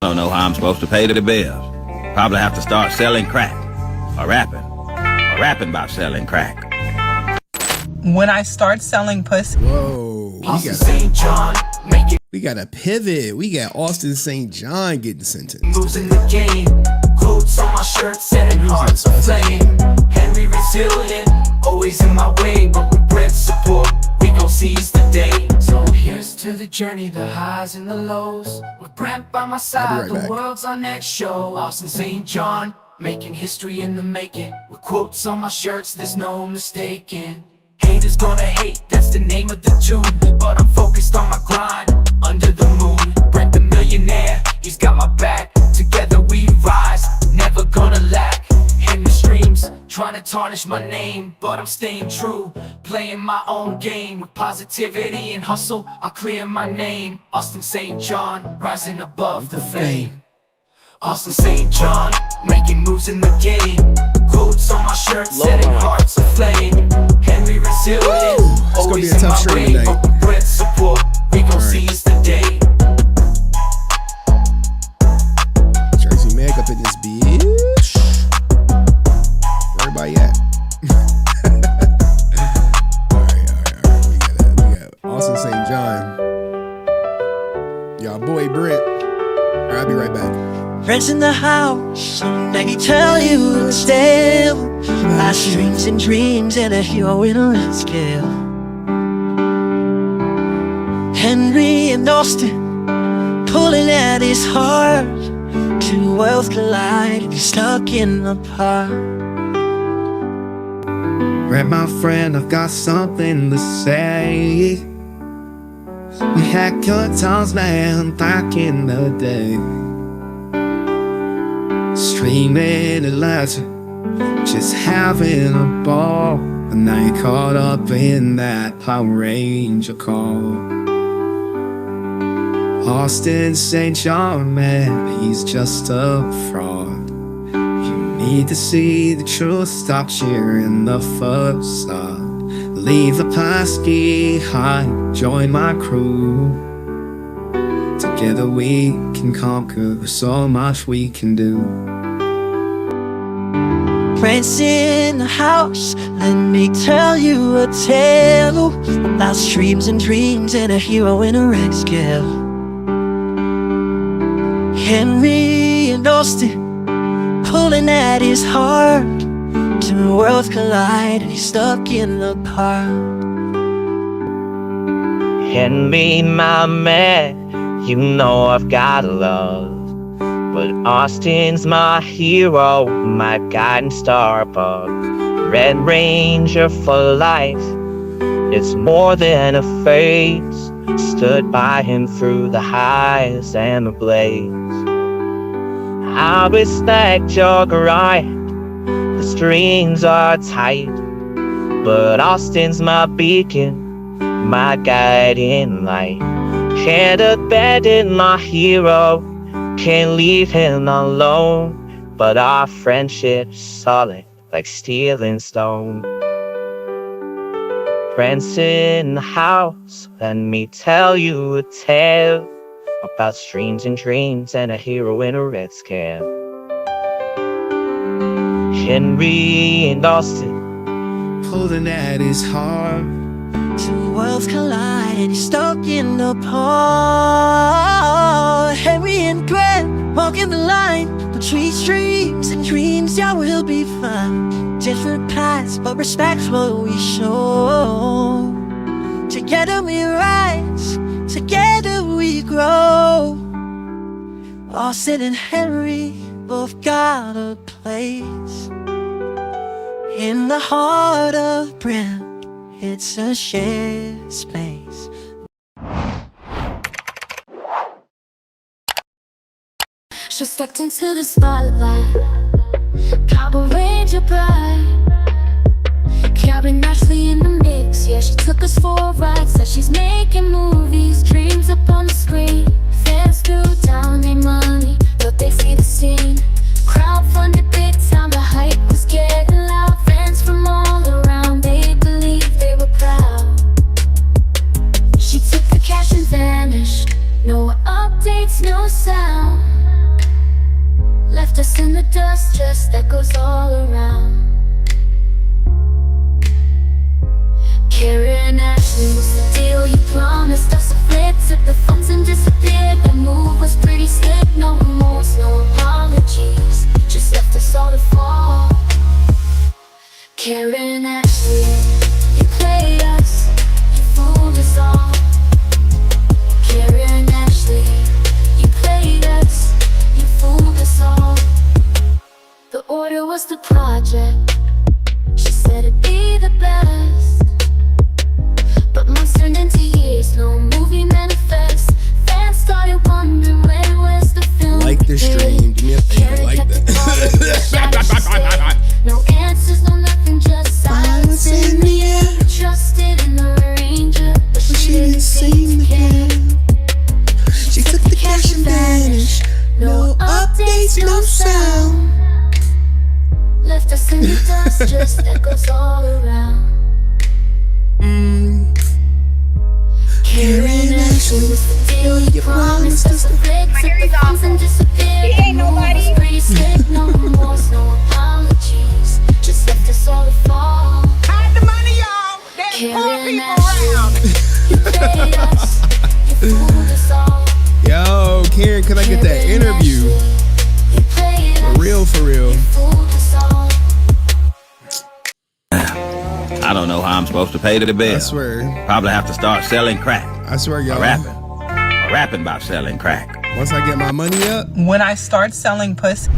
don't know how I'm supposed to pay the bills. Probably have to start selling crack. Or rapping about selling crack. When I start selling pussy. Whoa. We got a pivot. We got Austin St. John getting sentenced. Losing the game. Quotes on my shirt, setting hearts aflame. Henry resilient, always in my way, but with bread support, we gon' seize the day. So here's to the journey, the highs and the lows. With Brent by my side, the world's our next show. Austin St. John, making history in the making. With quotes on my shirts, there's no mistaking. Haters gonna hate, that's the name of the tune. But I'm focused on my grind, under the moon. Brent the millionaire, he's got my back. Together we rise, never gonna lack. In the streams, trying to tarnish my name, but I'm staying true. Playing my own game, with positivity and hustle, I'll clear my name. Austin St. John, rising above the fame. Austin St. John, making moves in the game. Quotes on my shirt, setting hearts aflame. Henry resilient, always in my way, but with bread support, we gon' seize the day. Tracy Mack up in this bitch. Where everybody at? Alright. We got Austin St. John. Y'all boy Brent. Alright, I'll be right back. Friends in the house, let me tell you a tale. My dreams and dreams and a hero in a red scale. Henry and Austin pulling at his heart. Two worlds collide and he's stuck in the park. Red, my friend, I've got something to say. We had good times, man, back in the day. Streaming and laughing, just having a ball. And now you're caught up in that Power Ranger call. Austin St. John, man, he's just a fraud. You need to see the truth, stop cheering the facade. Leave the past behind, join my crew. Together we can conquer, so much we can do. Friends in the house, let me tell you a tale about dreams and dreams and a hero in a red scale. Henry and Austin pulling at his heart. Two worlds collide and he's stuck in the car. Henry, my man, you know I've got love. But Austin's my hero, my guiding star above. Red Ranger for life, it's more than a phase. Stood by him through the highs and the blaze. I respect your grind, the strings are tight. But Austin's my beacon, my guiding light. Can't abandon my hero, can't leave him alone. But our friendship's solid like steel and stone. Friends in the house, let me tell you a tale about streams and dreams and a hero in a red scale. Henry and Austin pulling at his heart. Two worlds collide and he's stuck in the park. Henry and Grant walking the line between dreams and dreams. Yeah, we'll be fine. Different paths, but respect's what we show. Together we rise, together we grow. Austin and Henry both got a place in the heart of Brent. It's a shared space. She stepped into the spotlight, Power Ranger pride. Carrying Ashley in the mix, yeah, she took us for a ride. Said she's making movies, dreams up on the screen. Fans threw down their money, but they see the scene. Crowdfunded big time, the hype was getting loud. Fans from all around, they believed they were proud. She took the cash and vanished, no updates, no sound. dust just echoes all around. Carrie and Ashley, what's the deal? You promised us a flip, took the phones and disappeared. That move was pretty slick, no remorse, no apologies, just left us all to fall. Carrie and Ashley, you played us, you fooled us all. Carrie and Ashley, you played us, you fooled us all. The order was the project, she said it'd be the best, but months turned into years, no movie manifest. Fans started wondering where's the film. Like the stream, do me a favor, like that. No answers, no nothing, just silence in the air. Trusted in the arranger, but she didn't seem to care. She took the cash and vanished. No updates, no sound. Left us in the dust, just echoes all around. Carrie and Ashley, what's the deal? You promised us the flicks, took the phones and disappeared. Ain't nobody. Pretty slick, no remorse, no apologies, just left us all to fall. Hide the money, y'all. There's Carrie poor and people Ashley, around. you played us, you fooled us all. Yo, Karen, could I get that interview? You played us, For real. you fooled us all. I don't know how I'm supposed to pay the bill. I swear. Probably have to start selling crack. I swear, y'all. Or rapping about selling crack. Once I get my money up, When I start selling pussy,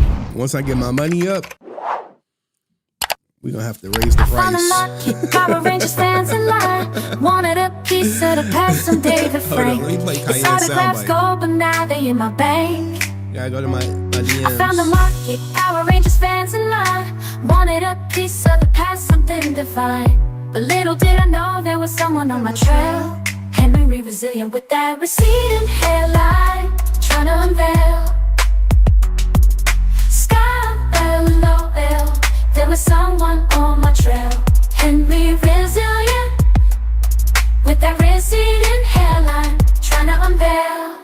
we gonna have to raise the Found a price. market, Power Rangers fans in line. Wanted a piece of the past from David Hold on, Frank. let me play His Kanye's autographs soundbite. go, but now they in my bank. Gotta go to my I found the DMs. market, Power Rangers fans in line. Wanted a piece of the past, something divine. But little did I know there was someone on my trail. HenryResilient with that receding hairline, trying to unveil. Sky low, there was someone on my trail. HenryResilient with that receding hairline, trying to unveil.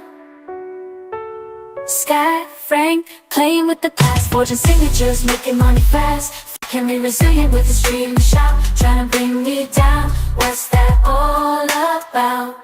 Sky Frank, playing with the past, forging signatures, making money fast. HenryResilient with his dream and shout, trying to bring me down. What's that all about?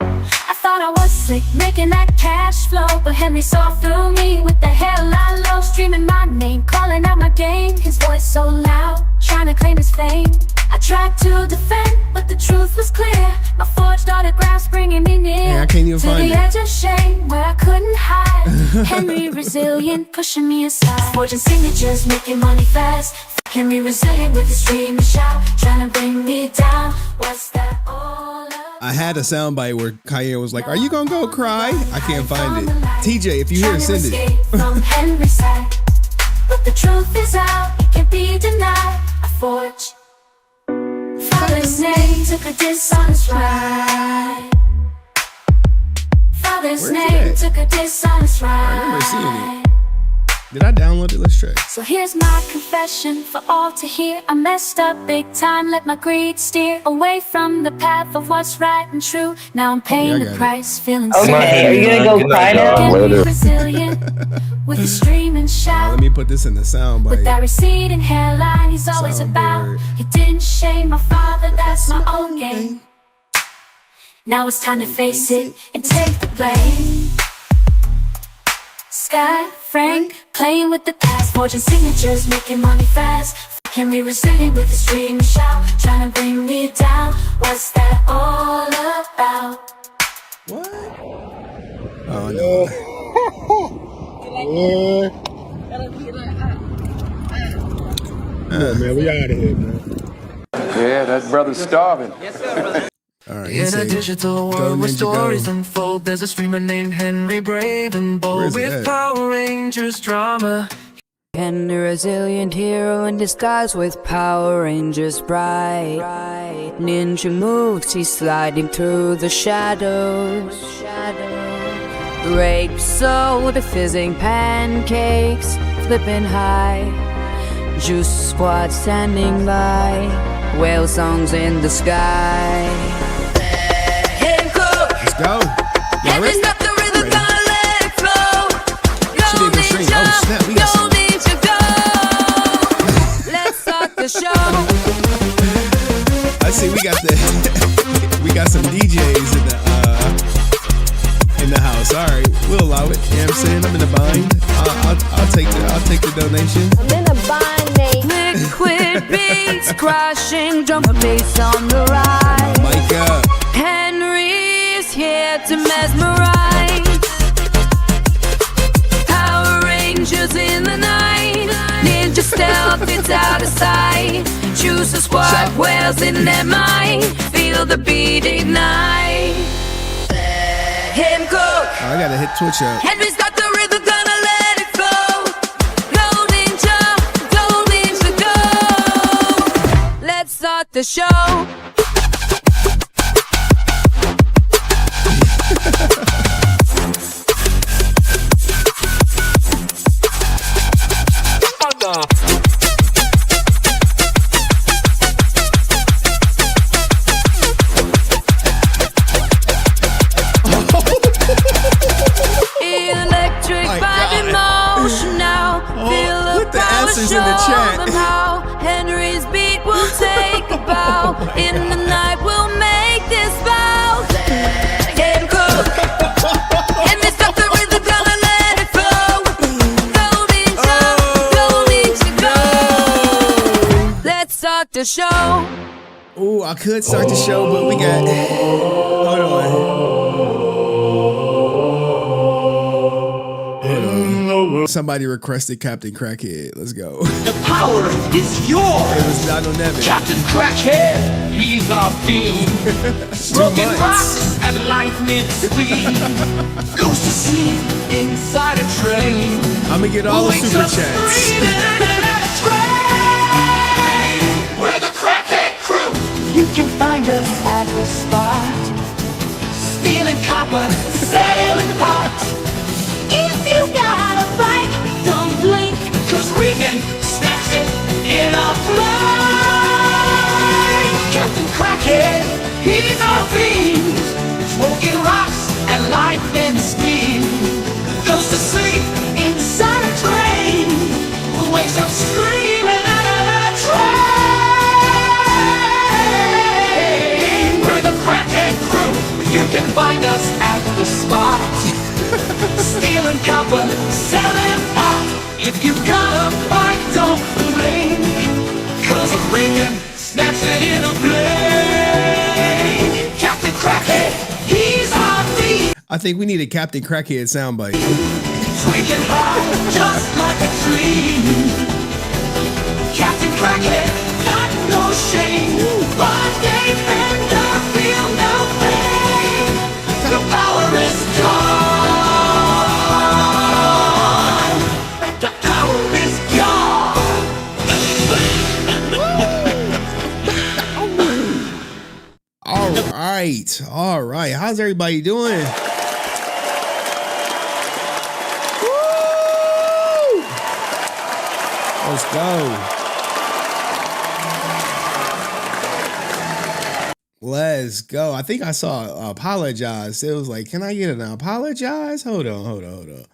I thought I was slick, making that cash flow, but Henry saw through me with the hairline low, streaming my name, calling out my game. His voice so loud, trying to claim his fame. I tried to defend, but the truth was clear. My forged autographs bringing me near. Yeah, I can't even to find the it. edge of shame where I couldn't hide. HenryResilient pushing me aside, forging signatures, making money fast. HenryResilient with his dream and shout, trying to bring me down. What's that all about? I had a soundbite where Kanye was like, "Are you gonna go cry?" I can't find it. TJ, if you hear it, send it. From Henry's side, but the truth is out, it can't be denied. I forge Father's name, took a dishonest ride. Father's Where's name, that? took a dishonest I remember seeing ride. it. Did I download it? Let's check. So here's my confession for all to hear. I messed up big time, let my greed steer away from the path of what's right and true. Now I'm paying Yeah, I the got it. price, feeling Okay, are you gonna go cry now? resilient with a stream and shout. Let me put this in the With soundbite. that receding hairline, he's always about. Soundboard. He didn't shame my father, that's my own game. Now it's time to face it and take the blame. Sky Frank, playing with the past, forging signatures, making money fast. HenryResilient with his dream and shout, trying to bring me down. What's that all about? What? Oh no. Man, we out of here, man. Yeah, that brother's starving. All right. he In a said, digital "Go, world where Ninja, go." stories unfold, there's a streamer named Henry, brave and bold, Where's with that? Power Rangers drama. HenryResilient hero in disguise with Power Rangers bright. Ninja moves, he's sliding through the shadows. Grape soda, fizzing pancakes, flipping high. Juice squad standing by, whale songs in the sky. Let's go. Y'all ready? The rhythm, Ready. gonna let it flow. She did the string. Oh snap, we got some DJs in the house. All right, we'll allow it. You know what I'm saying? I'm in a bind. I'll take the donation. I'm in a bind, mate. Liquid beats crashing, drum and bass on the rise. Mic up. Henry's here to mesmerize. Power Rangers in the night. Ninja stealth, it's out of sight. Choose a squad, where's in their mind. Feel the beat ignite. Him cook. I gotta hit Twitch up. Henry's got the rhythm, gonna let it flow. Go ninja, go. Let's start the show. Electric vibe emotion now. Feel the power, answers show in the chat. them how. Henry's beat will take a bow. In the night we'll make this vow. Him cook. Henry's got the rhythm, gonna let it flow. Go ninja, go. Let's start the show. Ooh, I could start the show, but we got. Hold on. Somebody requested Captain Crackhead. Let's go. The power is yours. It was Donald Nevin. Captain Crackhead, he's our fiend. Smoking rocks and lightning speed. Goes to sleep inside a train. I'm gonna get all the super chats. We're the Crackhead crew. You can find us at the spot. Stealing copper, selling pot. If you got a bike, don't blink, 'cause we can snatch it in a flight. Captain Crackhead, he's our fiend. Smoking rocks and lightning speed. Goes to sleep inside a train. Wakes up screaming out of the train. We're the Crackhead crew. You can find us at the spot. Stealing copper, selling pot. If you got a bike, don't blink, 'cause a ringing snaps it in a blade. Captain Crackhead, he's our thief. I think we need a Captain Crackhead soundbite. Tweaking high, just like a dream. Captain Crackhead, got no shame. But they never feel no pain. The power is gone. All right. How's everybody doing? Woo! Let's go. Let's go. I think I saw apologize. It was like, can I get an apologize? Hold on.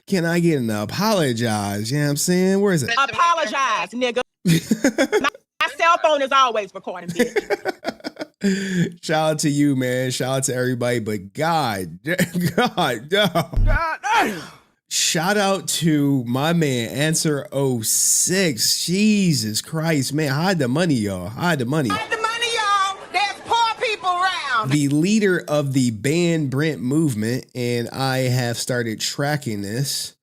Can I get an apologize? You know what I'm saying? Where is it? Apologize, nigga. My cell phone is always recording, bitch. Shout out to you, man. Shout out to everybody. But God. Shout out to my man, Answer 06. Jesus Christ, man. Hide the money, y'all. Hide the money. Hide the money, y'all. There's poor people around. The leader of the Ban Brent movement, and I have started tracking this.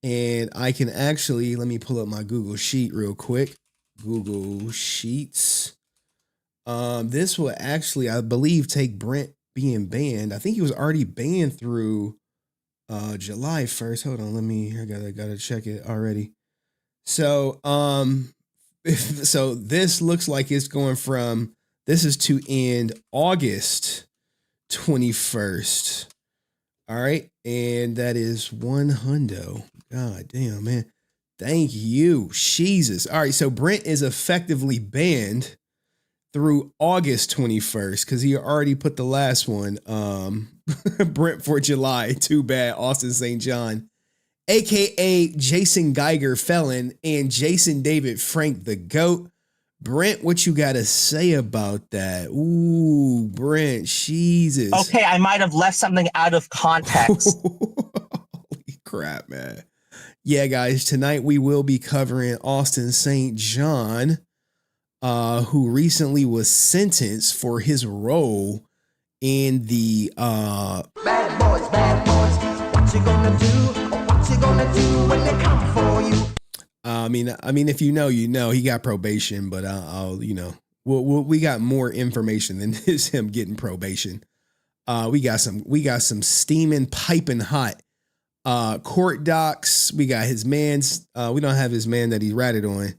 And I can actually, let me pull up my Google Sheet real quick. Google Sheets. This will actually, I believe, take Brent being banned. I think he was already banned through July 1st. Hold on, I gotta check it already. So so this looks like it's going from, this is to end August 21st. All right, and that is $100. God damn, man. Thank you, Jesus. All right, so Brent is effectively banned through August 21st because he already put the last one, Brent for July. Too bad, Austin St. John, aka Jason Geiger Felon and Jason David Frank the GOAT. Brent, what you got to say about that? Ooh, Brent, Jesus. Okay, I might have left something out of context. Holy crap, man. Yeah, guys, tonight we will be covering Austin St. John, who recently was sentenced for his role in the Bad boys, what you gonna do? What you gonna do when they come for you? I mean, if you know, he got probation, but I'll we got more information than just him getting probation. We got some steaming, piping hot court docs. We got his man's. We don't have his man that he ratted on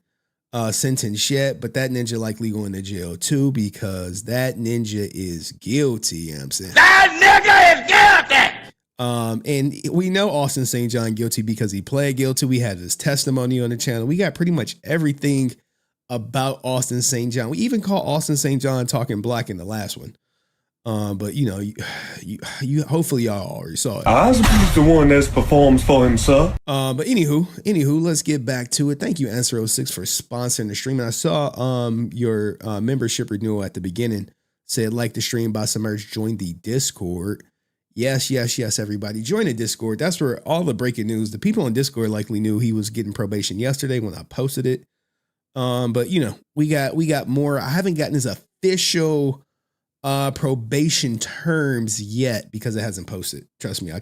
sentenced yet, but that ninja likely going to jail too because that ninja is guilty. You know what I'm saying? That nigga is guilty! And we know Austin St. John guilty because he pled guilty. We had his testimony on the channel. We got pretty much everything about Austin St. John. We even call Austin St. John talking black in the last one. But you hopefully y'all already saw it. I was the one that performs for him, sir. But anywho, let's get back to it. Thank you, Answer06, for sponsoring the stream. And I saw your membership renewal at the beginning. Said like the stream, buy some merch, join the Discord. Yes, everybody. Join the Discord. That's where all the breaking news, the people on Discord likely knew he was getting probation yesterday when I posted it. But we got more. I haven't gotten his official probation terms yet because it hasn't posted. Trust me, I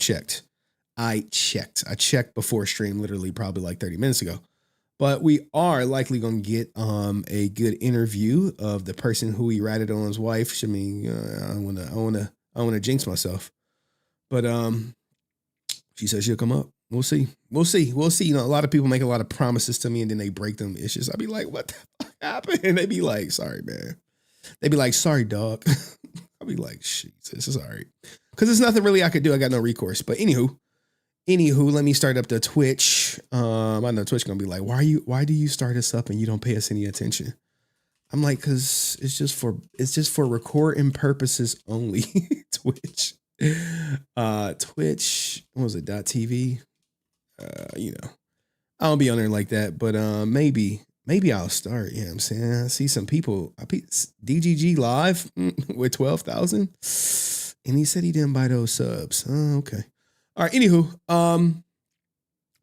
checked before stream, literally probably like 30 minutes ago. But we are likely going to get a good interview of the person who he ratted on his wife. I mean, I want to jinx myself. But she said she'll come up. We'll see. You know, a lot of people make a lot of promises to me and then they break them. It's just, I'll be like, what the fuck happened? And they be like, sorry, man. They be like, sorry, dog. I'll be like, Jesus, it's all right. Because there's nothing really I could do. I got no recourse. But anywho, let me start up the Twitch. I know Twitch gonna be like, why do you start us up and you don't pay us any attention? I'm like, because it's just for recording purposes only. Twitch. Twitch, what was it, .tv? I don't be on there like that, but maybe I'll start. You know what I'm saying? I see some people. DGG live with 12,000, and he said he didn't buy those subs. Oh, okay. All right. Anywho,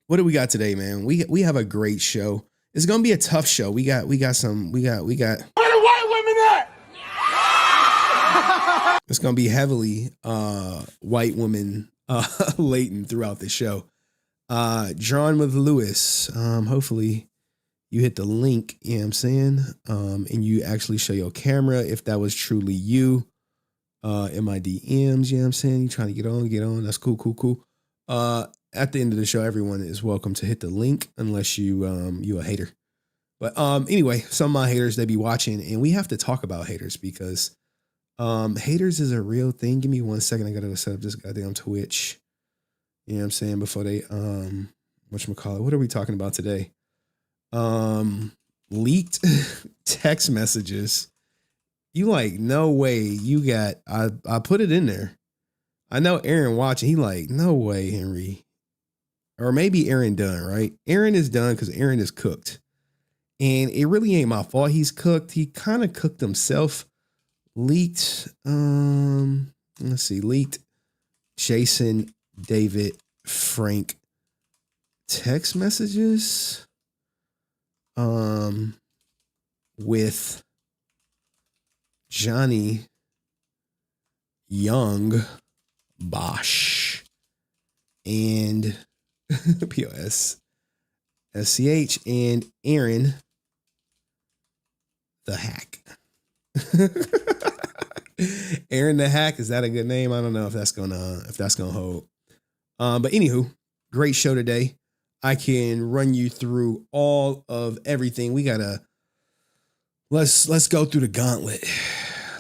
what do we got today, man? We have a great show. It's gonna be a tough show. We got. Where the white women at? It's gonna be heavily white women latent throughout the show. Drawn with Lewis. Hopefully you hit the link, you know what I'm saying? And you actually show your camera if that was truly you. In my DMs, you know what I'm saying? You trying to get on. That's cool. At the end of the show, everyone is welcome to hit the link unless you a hater. But anyway, some of my haters, they be watching, and we have to talk about haters because haters is a real thing. Give me 1 second. I gotta go set up this goddamn Twitch. You know what I'm saying? Before they whatchamacallit. What are we talking about today? Leaked text messages. You like, no way you got, I put it in there. I know Aaron watching. He like, no way, Henry. Or maybe Aaron done, right? Aaron is done because Aaron is cooked. And it really ain't my fault he's cooked. He kind of cooked himself. Leaked, let's see, leaked Jason, David, Frank text messages with Johnny, Yong, Bosch, and POS, SCH, and Aaron the Hack. Aaron the Hack, is that a good name? I don't know if that's gonna hold. But anywho, great show today. I can run you through all of everything. We gotta let's go through the gauntlet.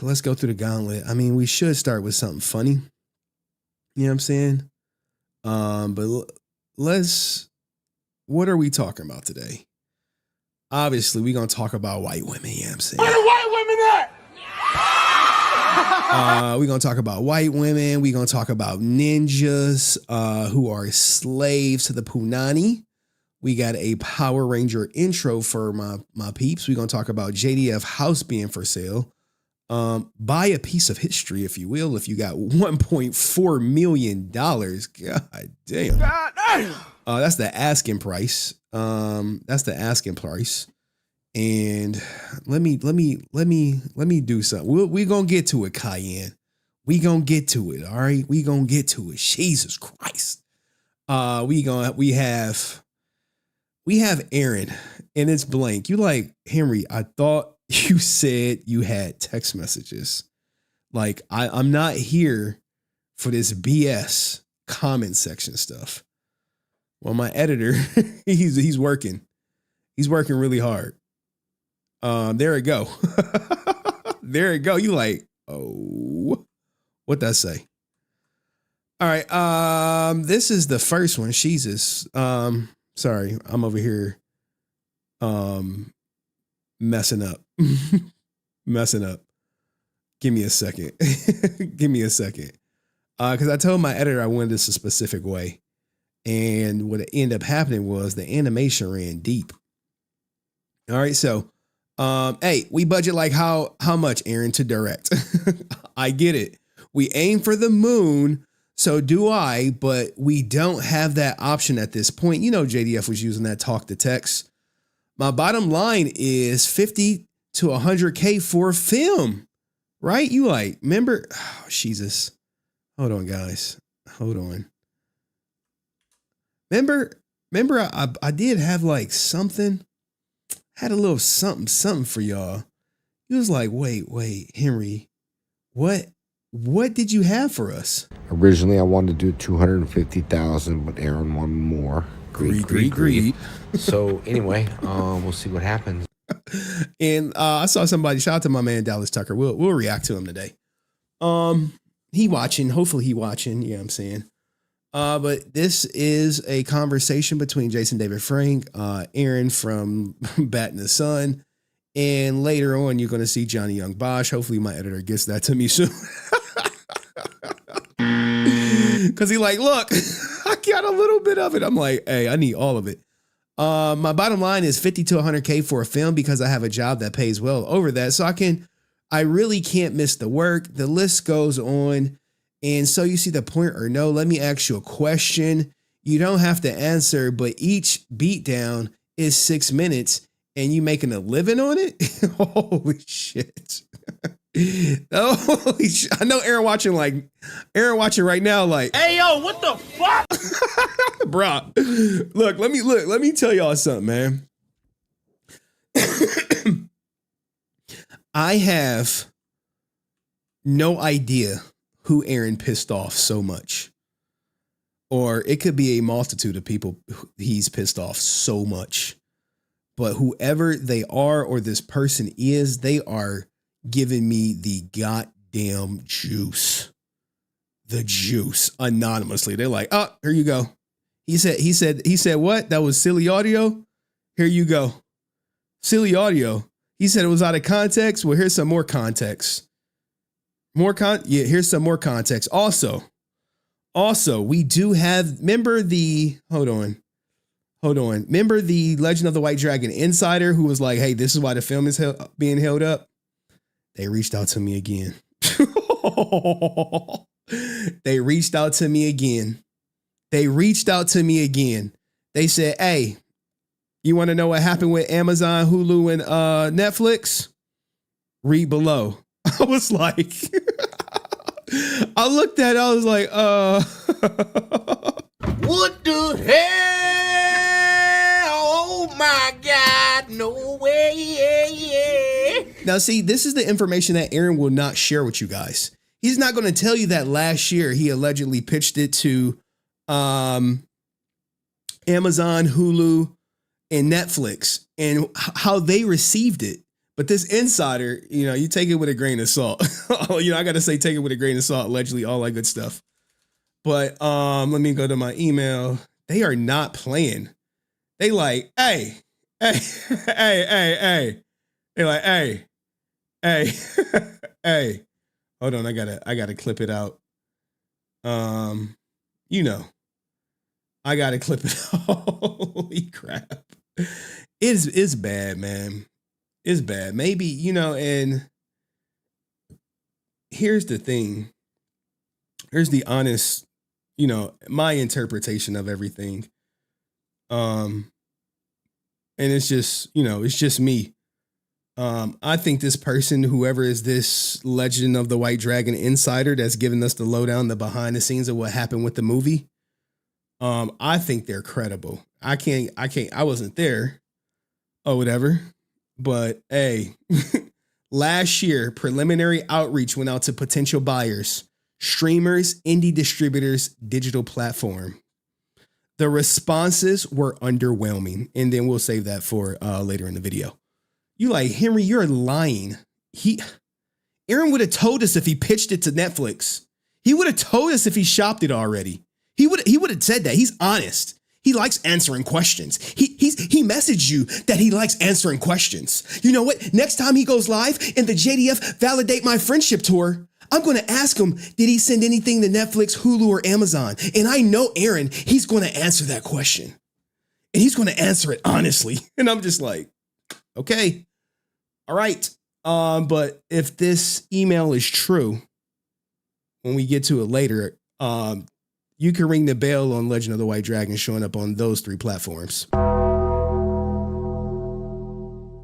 Let's go through the gauntlet. I mean, we should start with something funny. You know what I'm saying? But what are we talking about today? Obviously, we're gonna talk about white women, you know what I'm saying? Where the white women at? We're going to talk about white women. We're going to talk about ninjas who are slaves to the Punani. We got a Power Ranger intro for my peeps. We're going to talk about JDF house being for sale. Buy a piece of history, if you will, if you got $1.4 million. God damn. God damn. That's the asking price. That's the asking price. And let me do something. We're going to get to it, Cayenne. We going to get to it. All right. We going to get to it. Jesus Christ. We have Aaron and it's blank. You like, Henry, I thought you said you had text messages. Like I'm not here for this BS comment section stuff. Well, my editor, he's working. He's working really hard. There it go. There it go. You like, oh, what that say? All right. This is the first one. Jesus. Sorry, I'm over here messing up. Messing up. Give me a second. Give me a second. Because I told my editor I wanted this a specific way. And what ended up happening was the animation ran deep. All right, so hey, we budget like how much, Aaron, to direct? I get it. We aim for the moon, so do I, but we don't have that option at this point. You know, JDF was using that talk to text. My bottom line is 50 to 100K for film, right? You like, remember? Oh, Jesus. Hold on, guys. Hold on. Remember I did have like something, had a little something for y'all. He was like, wait, Henry, what did you have for us? Originally, I wanted to do 250,000, but Aaron wanted more. Greed. So anyway, we'll see what happens. And I saw somebody, shout out to my man Dallas Tucker. We'll react to him today. He watching, hopefully he watching, you know what I'm saying? But this is a conversation between Jason David Frank, Aaron from Bat in the Sun, and later on you're going to see Johnny Young Bosch. Hopefully my editor gets that to me soon. Because he like, look, I got a little bit of it. I'm like, hey, I need all of it. My bottom line is 50 to 100K for a film because I have a job that pays well over that. So I really can't miss the work. The list goes on. And so you see the point or no, let me ask you a question. You don't have to answer, but each beatdown is 6 minutes and you making a living on it? Holy shit. Holy shit. I know Aaron watching right now like, Hey, yo, what the fuck? Bruh, let me tell y'all something, man. I have no idea who Aaron pissed off so much. Or it could be a multitude of people he's pissed off so much. But whoever they are or this person is, they are giving me the goddamn juice. The juice anonymously. They're like, oh, here you go. He said what? That was silly audio. Here you go. Silly audio. He said it was out of context. Well, here's some more context. Here's some more context. Also, we do have, remember the Legend of the White Dragon insider who was like, hey, this is why the film is being held up. They reached out to me again. They reached out to me again. They said, hey, you want to know what happened with Amazon, Hulu, and Netflix? Read below. I was like, I looked at it, I was like, what the hell? Oh my God, no way. Now, see, this is the information that Aaron will not share with you guys. He's not going to tell you that last year he allegedly pitched it to Amazon, Hulu, and Netflix and how they received it. But this insider, you take it with a grain of salt. I got to say, take it with a grain of salt, allegedly, all that good stuff. But let me go to my email. They are not playing. They like, hey. They're like, hey. Hold on, I gotta clip it out. I gotta clip it. Holy crap. It's bad, man. It's bad. Maybe, and here's the thing. Here's the honest, my interpretation of everything. And it's just me. I think this person, whoever is this Legend of the White Dragon insider that's giving us the lowdown, the behind the scenes of what happened with the movie, I think they're credible. I wasn't there or whatever, but hey, last year, preliminary outreach went out to potential buyers, streamers, indie distributors, digital platform. The responses were underwhelming, and then we'll save that for later in the video. You like, Henry, you're lying. Aaron would have told us if he pitched it to Netflix. He would have told us if he shopped it already. He would have said that. He's honest. He likes answering questions. He messaged you that he likes answering questions. You know what? Next time he goes live in the JDF Validate My Friendship tour, I'm going to ask him, did he send anything to Netflix, Hulu, or Amazon? And I know Aaron, he's going to answer that question. And he's going to answer it honestly. And I'm just like, okay. All right. But if this email is true, when we get to it later, you can ring the bell on Legend of the White Dragon showing up on those 3 platforms.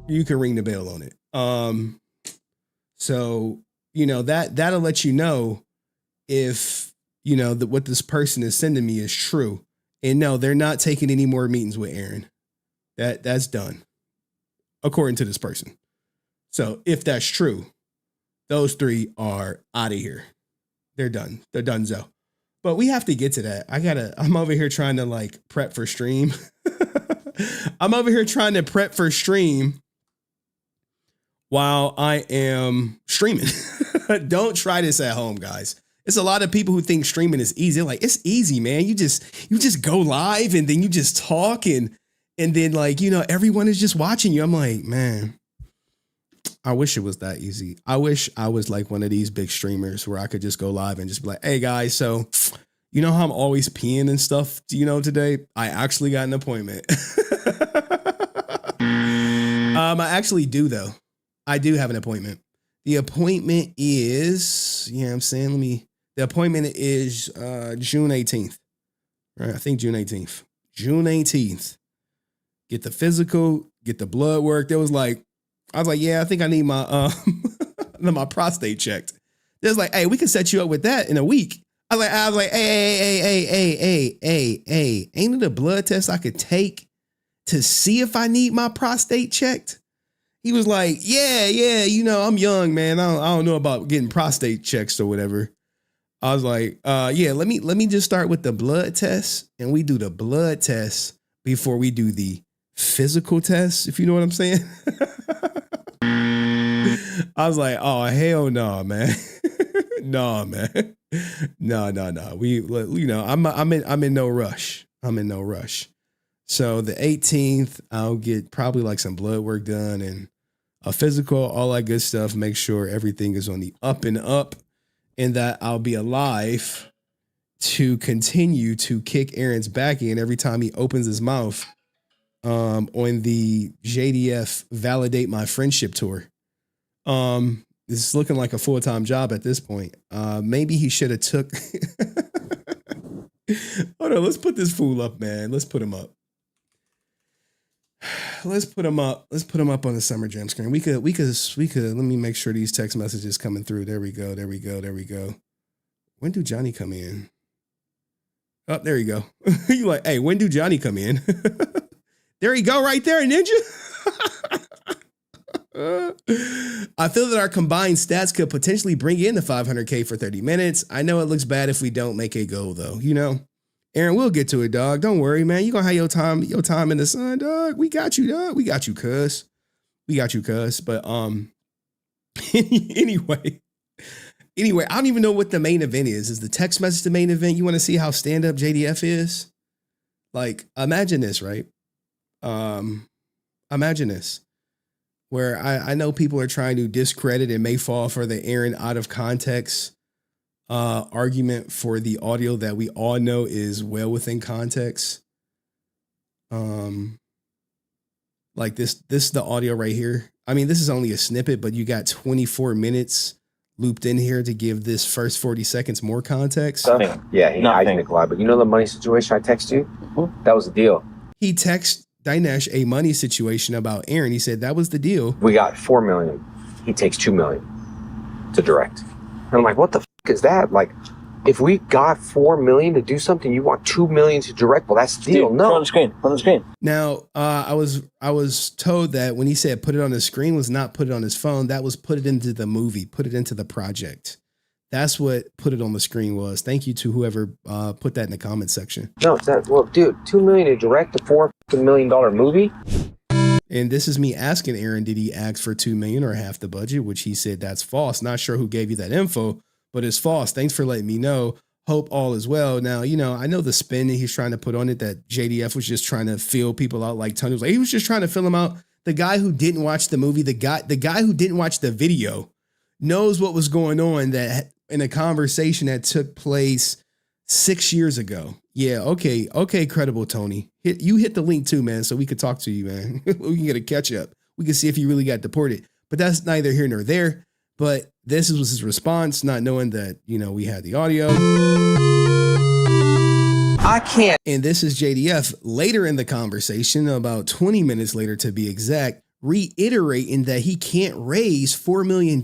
You can ring the bell on it. So, that'll let you know if, what this person is sending me is true. And no, they're not taking any more meetings with Aaron. That's done, according to this person. So if that's true, those 3 are out of here. They're done. They're donezo. But we have to get to that. I'm over here trying to prep for stream. I'm over here trying to prep for stream while I am streaming. Don't try this at home, guys. It's a lot of people who think streaming is easy. They're like, it's easy, man. You just go live and then you just talk and then everyone is just watching you. I'm like, man, I wish it was that easy. I wish I was like one of these big streamers where I could just go live and just be like, hey guys, so how I'm always peeing and stuff, today? I actually got an appointment. I actually do though. I do have an appointment. The appointment is, the appointment is June 18th. Right? I think June 18th. June 18th. Get the physical, get the blood work. I was like, yeah, I think I need my my prostate checked. There's like, hey, we can set you up with that in a week. I was like, hey, ain't it a blood test I could take to see if I need my prostate checked? He was like, yeah, I'm young, man. I don't know about getting prostate checks or whatever. I was like, yeah, let me just start with the blood test, and we do the blood test before we do the physical test, if you know what I'm saying. I was like, oh, hell no, man. No, man. No. I'm in no rush. I'm in no rush. So the 18th, I'll get probably some blood work done and a physical, all that good stuff. Make sure everything is on the up and up, and that I'll be alive to continue to kick Aaron's back in every time he opens his mouth on the JDF Validate My Friendship tour. This is looking like a full-time job at this point. Maybe he should have took. Hold on, let's put this fool up, man. Let's put him up. Let's put him up. Let's put him up on the Summer Jam screen. We could. Let me make sure these text messages coming through. There we go. When do Johnny come in? Oh, there you go. You like, hey, when do Johnny come in? There you go, right there, Ninja. I feel that our combined stats could potentially bring in the 500K for 30 minutes. I know it looks bad if we don't make a goal, though. Aaron, we'll get to it, dog. Don't worry, man. You're going to have your time in the sun, dog. We got you, dog. We got you, cuz. But anyway, I don't even know what the main event is. Is the text message the main event? You want to see how stand-up JDF is? Like, imagine this, right? Imagine this. Where I know people are trying to discredit and may fall for the Aaron out of context argument for the audio that we all know is well within context. Like this is the audio right here. I mean, this is only a snippet, but you got 24 minutes looped in here to give this first 40 seconds more context. Yeah, I think a lot. But you know the money situation I text you? That was the deal. He texted Dinesh a money situation about Aaron. He said that was the deal. We got $4 million. He takes $2 million to direct. And I'm like, what the f is that? Like, if we got $4 million to do something, you want $2 million to direct? Well, that's the deal. Dude, no. On the screen. Now, I was told that when he said put it on the screen was not put it on his phone. That was put it into the movie, put it into the project. That's what put it on the screen was. Thank you to whoever put that in the comment section. No, it's not. Well, dude, $2 million to direct a $4 million movie? And this is me asking Aaron, did he ask for $2 million or half the budget? Which he said that's false. Not sure who gave you that info, but it's false. Thanks for letting me know. Hope all is well. Now, you know, I know the spin that he's trying to put on it, that JDF was just trying to fill people out like Tony was like, he was just trying to fill them out. The guy who didn't watch the movie, the guy who didn't watch the video knows what was going on that in a conversation that took place 6 years ago. Yeah, okay, credible Tony. You hit the link too, man, so we could talk to you, man. We can get a catch up. We can see if you really got deported. But that's neither here nor there. But this was his response, not knowing that, you know, we had the audio. I can't. And this is JDF later in the conversation, about 20 minutes later to be exact, reiterating that he can't raise $4 million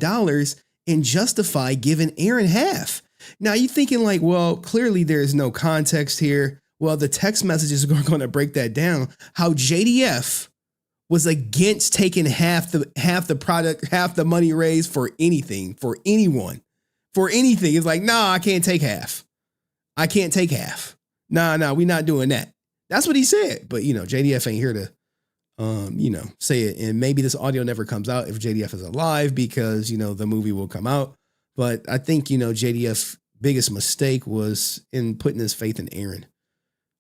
and justify giving Aaron half. Now you're thinking like, well, clearly there's no context here. Well, the text messages are going to break that down. How JDF was against taking half the product, half the money raised for anything, for anyone, for anything. It's like, nah, I can't take half. I can't take half. Nah, we're not doing that. That's what he said. But you know, JDF ain't here to, you know, say it. And maybe this audio never comes out if JDF is alive because, you know, the movie will come out. But I think, you know, JDF's biggest mistake was in putting his faith in Aaron.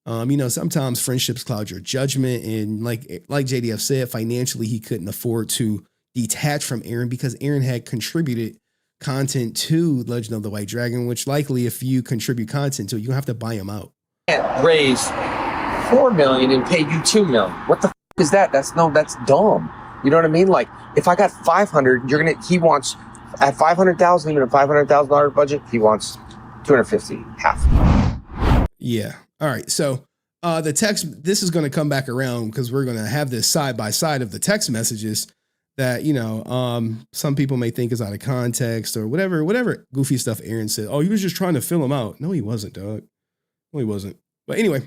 You know, sometimes friendships cloud your judgment. And like JDF said, financially, he couldn't afford to detach from Aaron because Aaron had contributed content to Legend of the White Dragon, which likely if you contribute content to it, you have to buy him out. Can't raise $4 million and pay you $2 million. What the f is that? That's dumb. You know what I mean? Like if I got 500, he wants at 500,000, even a $500,000 budget, he wants 250, half. Yeah. All right. So the text, this is going to come back around because we're going to have this side by side of the text messages that, you know, some people may think is out of context or whatever goofy stuff Aaron said. Oh, he was just trying to fill him out. No, he wasn't, dog. No, he wasn't. But anyway,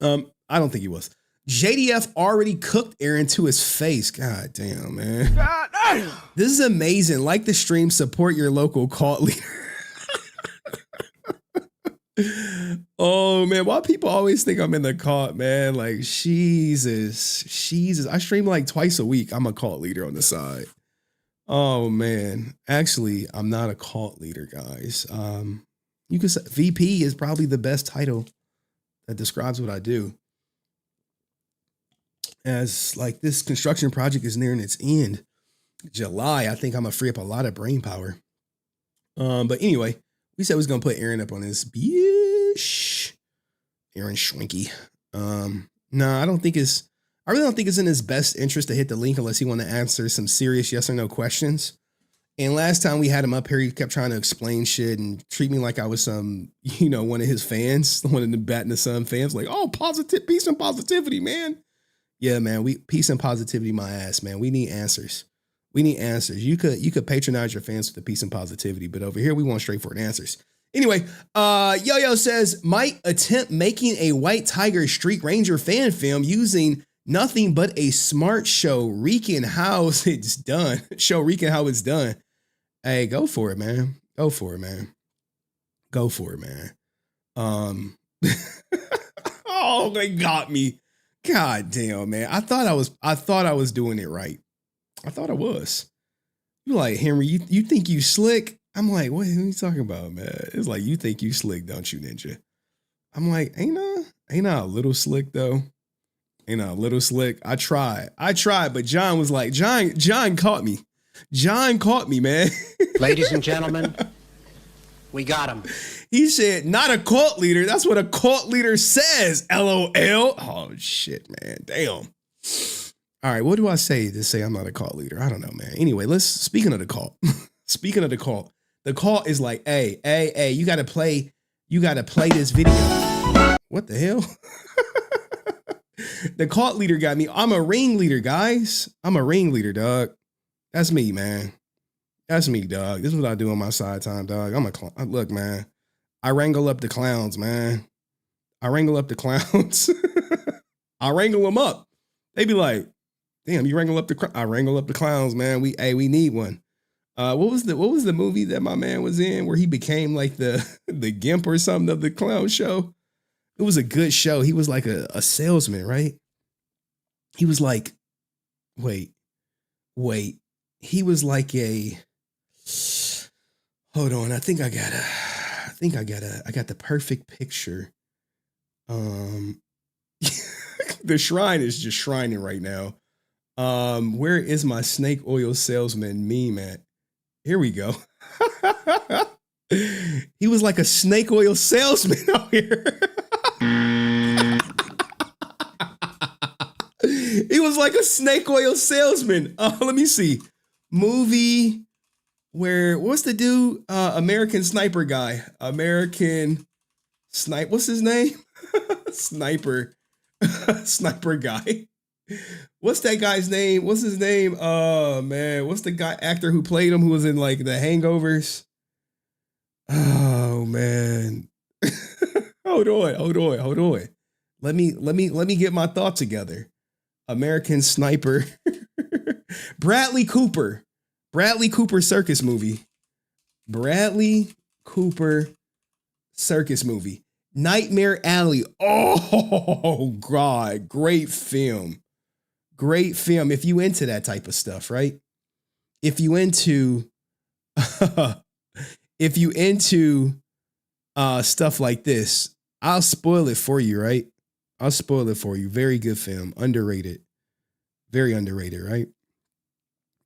I don't think he was. JDF already cooked Aaron to his face. God damn, man. God damn. This is amazing. Like the stream, support your local cult leader. Oh man, why people always think I'm in the cult, man? Like, Jesus. I stream like twice a week. I'm a cult leader on the side. Oh man. Actually, I'm not a cult leader, guys. You could say VP is probably the best title that describes what I do. As like this construction project is nearing its end, July, I think I'm gonna free up a lot of brain power. But anyway, we said we was gonna put Aaron up on this bish. Aaron Schwenky. No, I really don't think it's in his best interest to hit the link unless he want to answer some serious yes or no questions. And last time we had him up here, he kept trying to explain shit and treat me like I was some, you know, one of his fans, one of the Bat in the Sun fans, like, oh, positive, peace and positivity, man. Yeah, man, peace and positivity, my ass, man. We need answers. We need answers. You could patronize your fans with the peace and positivity, but over here we want straightforward answers. Anyway, Yo-Yo says, might attempt making a White Tiger Street Ranger fan film using nothing but a smart show wreaking how it's done. Show wreaking how it's done. Hey, go for it, man. Go for it, man. Go for it, man. Oh, they got me. God damn, man. I thought I was doing it right. I thought I was. You're like, Henry, you think you slick? I'm like, what are you talking about, man? It's like, you think you slick, don't you, Ninja? I'm like, ain't I a little slick though? Ain't I a little slick? I tried, but John was like, John caught me. John caught me, man. Ladies and gentlemen, We got him. He said, not a cult leader. That's what a cult leader says. LOL. Oh, shit, man. Damn. All right, what do I say to say I'm not a cult leader? I don't know, man. Anyway, speaking of the cult. Speaking of the cult is like, hey, you gotta play this video. What the hell? The cult leader got me. I'm a ringleader, guys. I'm a ringleader, dog. That's me, man. That's me, dog. This is what I do on my side time, dog. Look, man. I wrangle up the clowns, man. I wrangle up the clowns. I wrangle them up. They be like, damn, you wrangle up I wrangle up the clowns, man. We need one. What was the movie that my man was in where he became like the gimp or something of the clown show? It was a good show. He was like a salesman, right? He was like, wait. He was like hold on. I got the perfect picture. The shrine is just shrining right now. Where is my snake oil salesman meme at? Here we go. He was like a snake oil salesman out here. He was like a snake oil salesman. Let me see. Movie what's the dude? American Sniper guy. What's his name? Sniper guy. What's that guy's name? What's his name? Oh man, what's the actor who played him who was in like The Hangovers? Oh man. Hold on. Let me get my thoughts together. American Sniper. Bradley Cooper circus movie. Nightmare Alley. Oh God, great film. If you into that type of stuff, right? If you into stuff like this, I'll spoil it for you, right? I'll spoil it for you. Very good film. Underrated. Very underrated, right?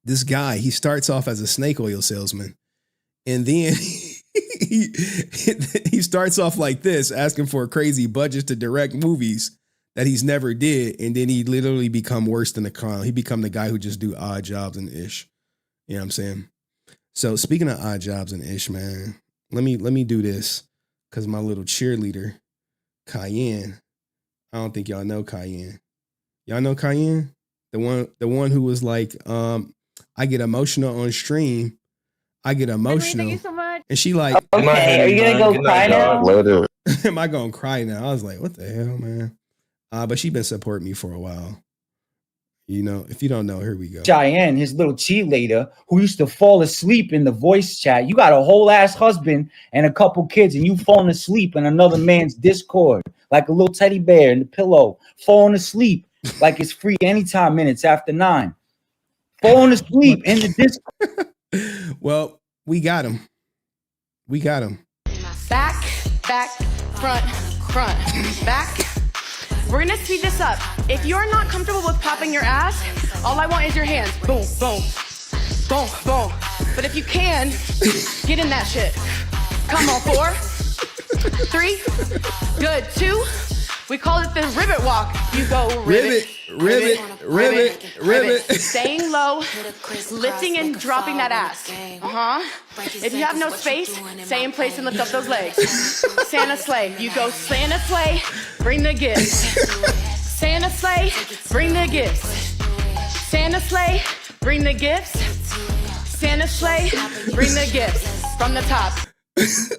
This guy, he starts off as a snake oil salesman. And then he starts off like this, asking for crazy budgets to direct movies that he's never did. And then he literally become worse than a clown. He become the guy who just do odd jobs and ish. You know what I'm saying? So speaking of odd jobs and ish, man, let me do this. Cause my little cheerleader, Cayenne. I don't think y'all know Cayenne. Y'all know Cayenne? The one who was like, I get emotional on stream. I get emotional. Thank you so much. And she like, Okay, are you gonna go cry now? Am I gonna cry now? I was like, what the hell, man? But she been supporting me for a while. You know, if you don't know, here we go. Cheyenne, his little cheerleader, who used to fall asleep in the voice chat. You got a whole ass husband and a couple kids, and you falling asleep in another man's Discord like a little teddy bear in the pillow, falling asleep like it's free anytime minutes after 9. Falling asleep in the Discord. Well, we got him. Back, front, back. We're gonna speed this up. If you're not comfortable with popping your ass, all I want is your hands. Boom, boom, boom, boom. But if you can, get in that shit. Come on, 4, 3, good, 2. We call it the ribbit walk. You go ribbit. Staying low, lifting and dropping that ass. If you have no space, stay in place and lift up those legs. Santa sleigh. You go Santa sleigh, bring the gifts. Santa sleigh, bring the gifts. Santa sleigh, bring the gifts. Santa sleigh, bring the gifts. From the top.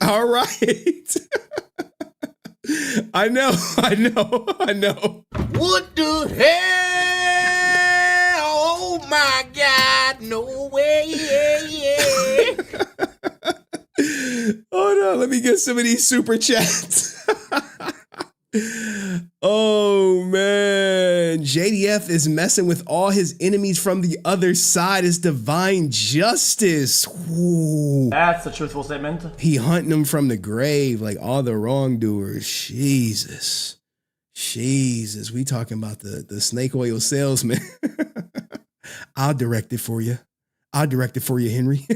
All right. I know. What the hell? Oh my God, no way. Hold on, let me get some of these super chats. Oh man, JDF is messing with all his enemies from the other side. Is divine justice. Ooh. That's a truthful statement. He hunting them from the grave, like all the wrongdoers. Jesus, we talking about the snake oil salesman. I'll direct it for you, Henry.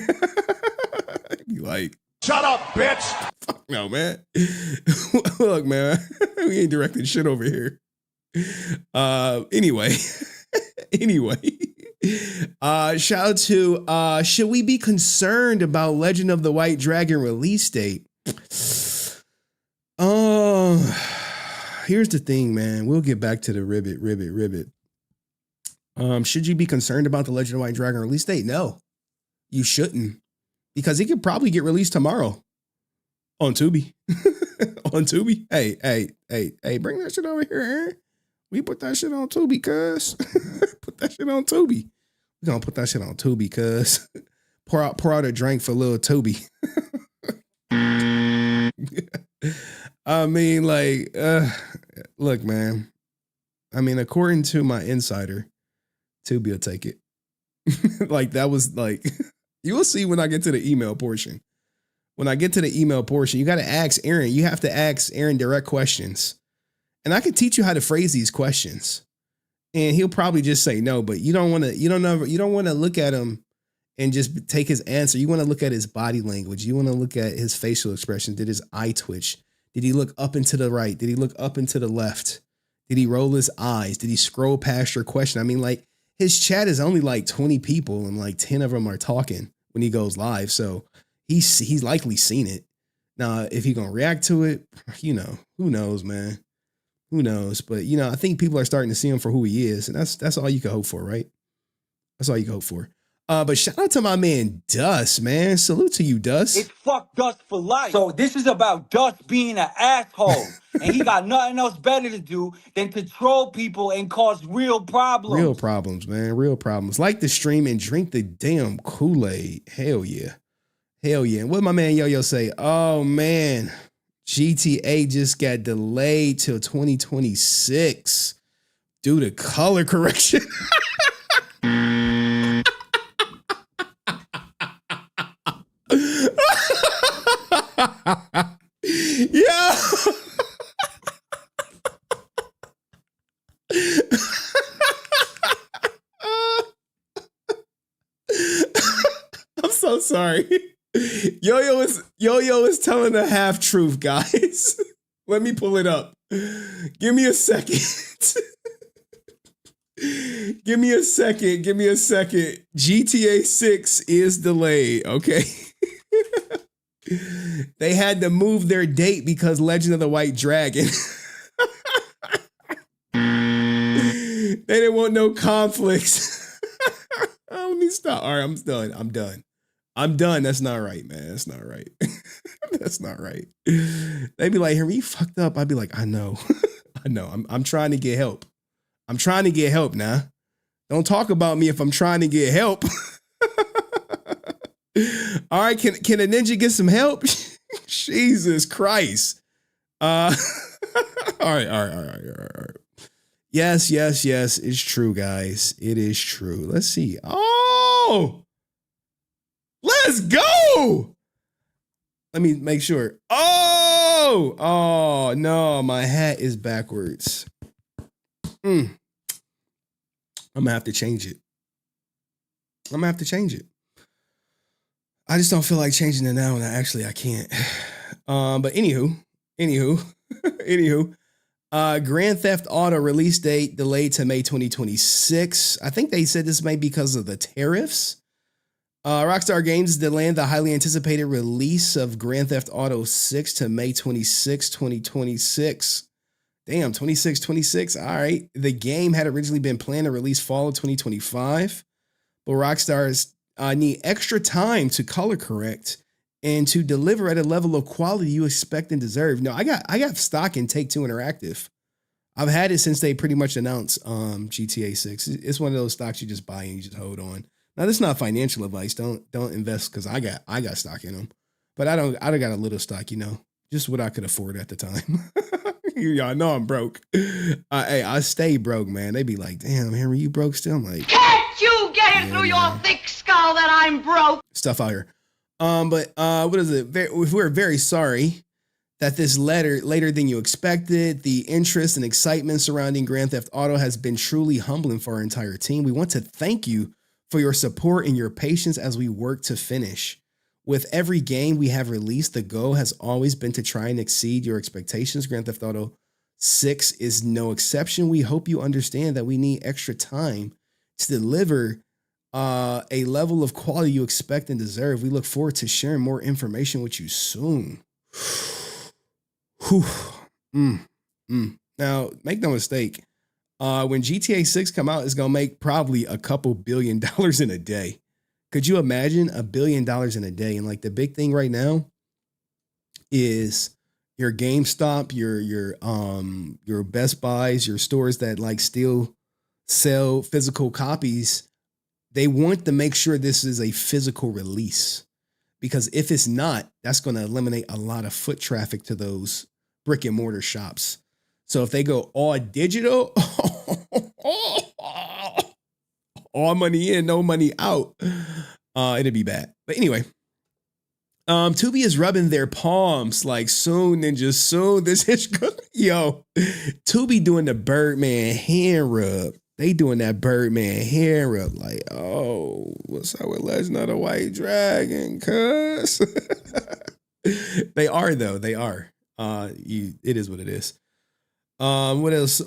You like Shut up, bitch. Fuck no, man. Look, man, we ain't directing shit over here. Anyway. Shout out to should we be concerned about Legend of the White Dragon release date? Here's the thing, man. We'll get back to the ribbit. Should you be concerned about the Legend of the White Dragon release date? No, you shouldn't, because it could probably get released tomorrow on Tubi. On Tubi. Hey, bring that shit over here, Aaron. We put that shit on Tubi, cuz. Put that shit on Tubi. We're gonna put that shit on Tubi, cuz. Pour out a drink for little Tubi. I mean, like, look, man. I mean, according to my insider, Tubi will take it. Like, that was like, you will see when I get to the email portion. When I get to the email portion, you got to ask Aaron. You have to ask Aaron direct questions. And I can teach you how to phrase these questions. And he'll probably just say no, but you don't want to look at him and just take his answer. You want to look at his body language. You want to look at his facial expression. Did his eye twitch? Did he look up and to the right? Did he look up and to the left? Did he roll his eyes? Did he scroll past your question? I mean, like, his chat is only like 20 people and like 10 of them are talking when he goes live. So he's likely seen it. Now, if he's going to react to it, who knows, man. Who knows? But, I think people are starting to see him for who he is. And that's all you can hope for, right? That's all you can hope for. But shout out to my man, Dust, man. Salute to you, Dust. It's fuck Dust for life. So this is about Dust being an asshole. And he got nothing else better to do than to troll people and cause real problems. Real problems, man. Real problems. Like the stream and drink the damn Kool-Aid. Hell yeah. Hell yeah. And what did my man Yo-Yo say? Oh, man. GTA just got delayed till 2026 due to color correction. Yeah. I'm so sorry. Yo-Yo is telling the half truth, guys. Let me pull it up. Give me a second. Give me a second. GTA 6 is delayed, okay? They had to move their date because Legend of the White Dragon. They didn't want no conflicts. Let me stop. All right, I'm done. That's not right, man. That's not right. That's not right. They'd be like, Henry, you fucked up. I'd be like, I know. I'm trying to get help. I'm trying to get help now. Don't talk about me if I'm trying to get help. All right, can a ninja get some help? Jesus Christ. All right. Yes, it's true, guys. It is true. Let's see. Oh, let's go. Let me make sure. Oh no, my hat is backwards. I'm gonna have to change it. I just don't feel like changing it now, and I can't. But anywho, Grand Theft Auto release date delayed to May 2026. I think they said this may be because of the tariffs. Rockstar Games is delaying the highly anticipated release of Grand Theft Auto 6 to May 26, 2026. Damn, 26. All right. The game had originally been planned to release fall of 2025, but Rockstar's need extra time to color correct and to deliver at a level of quality you expect and deserve. No, I got stock in Take-Two Interactive. I've had it since they pretty much announced GTA 6. It's one of those stocks you just buy and you just hold on. Now, this is not financial advice. Don't invest because I got stock in them, but I don't got a little stock, just what I could afford at the time. Y'all know I'm broke. Hey, I stay broke, man. They be like, damn, Henry, you broke still? I'm like, can't you get it through your thick skull that I'm broke? Stuff out here. But what is it? We're very sorry that this later than you expected. The interest and excitement surrounding Grand Theft Auto has been truly humbling for our entire team. We want to thank you for your support and your patience as we work to finish. With every game we have released, the goal has always been to try and exceed your expectations. Grand Theft Auto 6 is no exception. We hope you understand that we need extra time to deliver a level of quality you expect and deserve. We look forward to sharing more information with you soon. Now, make no mistake, when GTA 6 come out, it's going to make probably a couple $1 billion in a day. Could you imagine $1 billion in a day? And like the big thing right now is your GameStop, your Best Buys, your stores that like still sell physical copies. They want to make sure this is a physical release, because if it's not, that's going to eliminate a lot of foot traffic to those brick and mortar shops. So if they go all digital, all money in, no money out, it'd be bad. But anyway, Tubi is rubbing their palms like soon, ninja, soon. This is good. Yo, Tubi doing the Birdman hand rub. They doing that Birdman hand rub like, oh, what's up with Legend of the White Dragon, cuz? They are, though. They are. It is what it is. What else?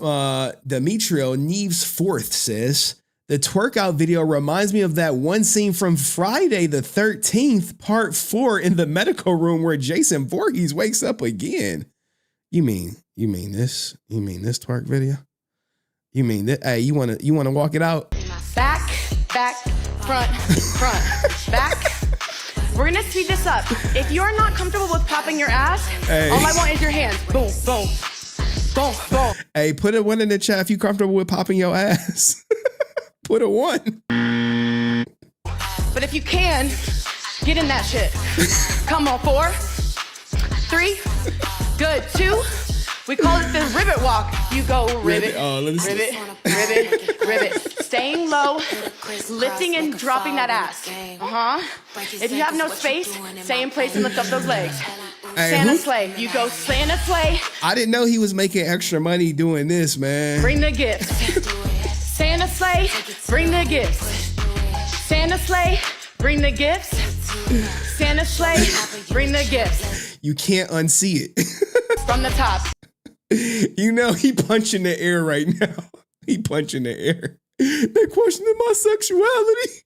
Demetrio Neves Fourth says, the twerk out video reminds me of that one scene from Friday the 13th, part 4 in the medical room where Jason Voorhees wakes up again. You mean this? You mean this twerk video? You mean that? Hey, you wanna walk it out? Back, front, back. We're gonna speed this up. If you're not comfortable with popping your ass, hey, all I want is your hands. Boom, boom, boom, boom. Hey, put a 1 in the chat if you comfortable with popping your ass. Put a 1. But if you can, get in that shit. Come on, 4, 3, good, 2. We call it the ribbit walk. You go ribbit, ribbit. Staying low, lifting and dropping that ass. If you have no space, stay in place and lift up those legs. Hey, Santa Slay. You go Santa Slay. I didn't know he was making extra money doing this, man. Bring the gifts. Santa Slay, bring the gifts. Santa Slay, bring the gifts. Santa Slay, bring the gifts. You can't unsee it. From the top. You know he punching the air right now. He punching the air. They questioning my sexuality.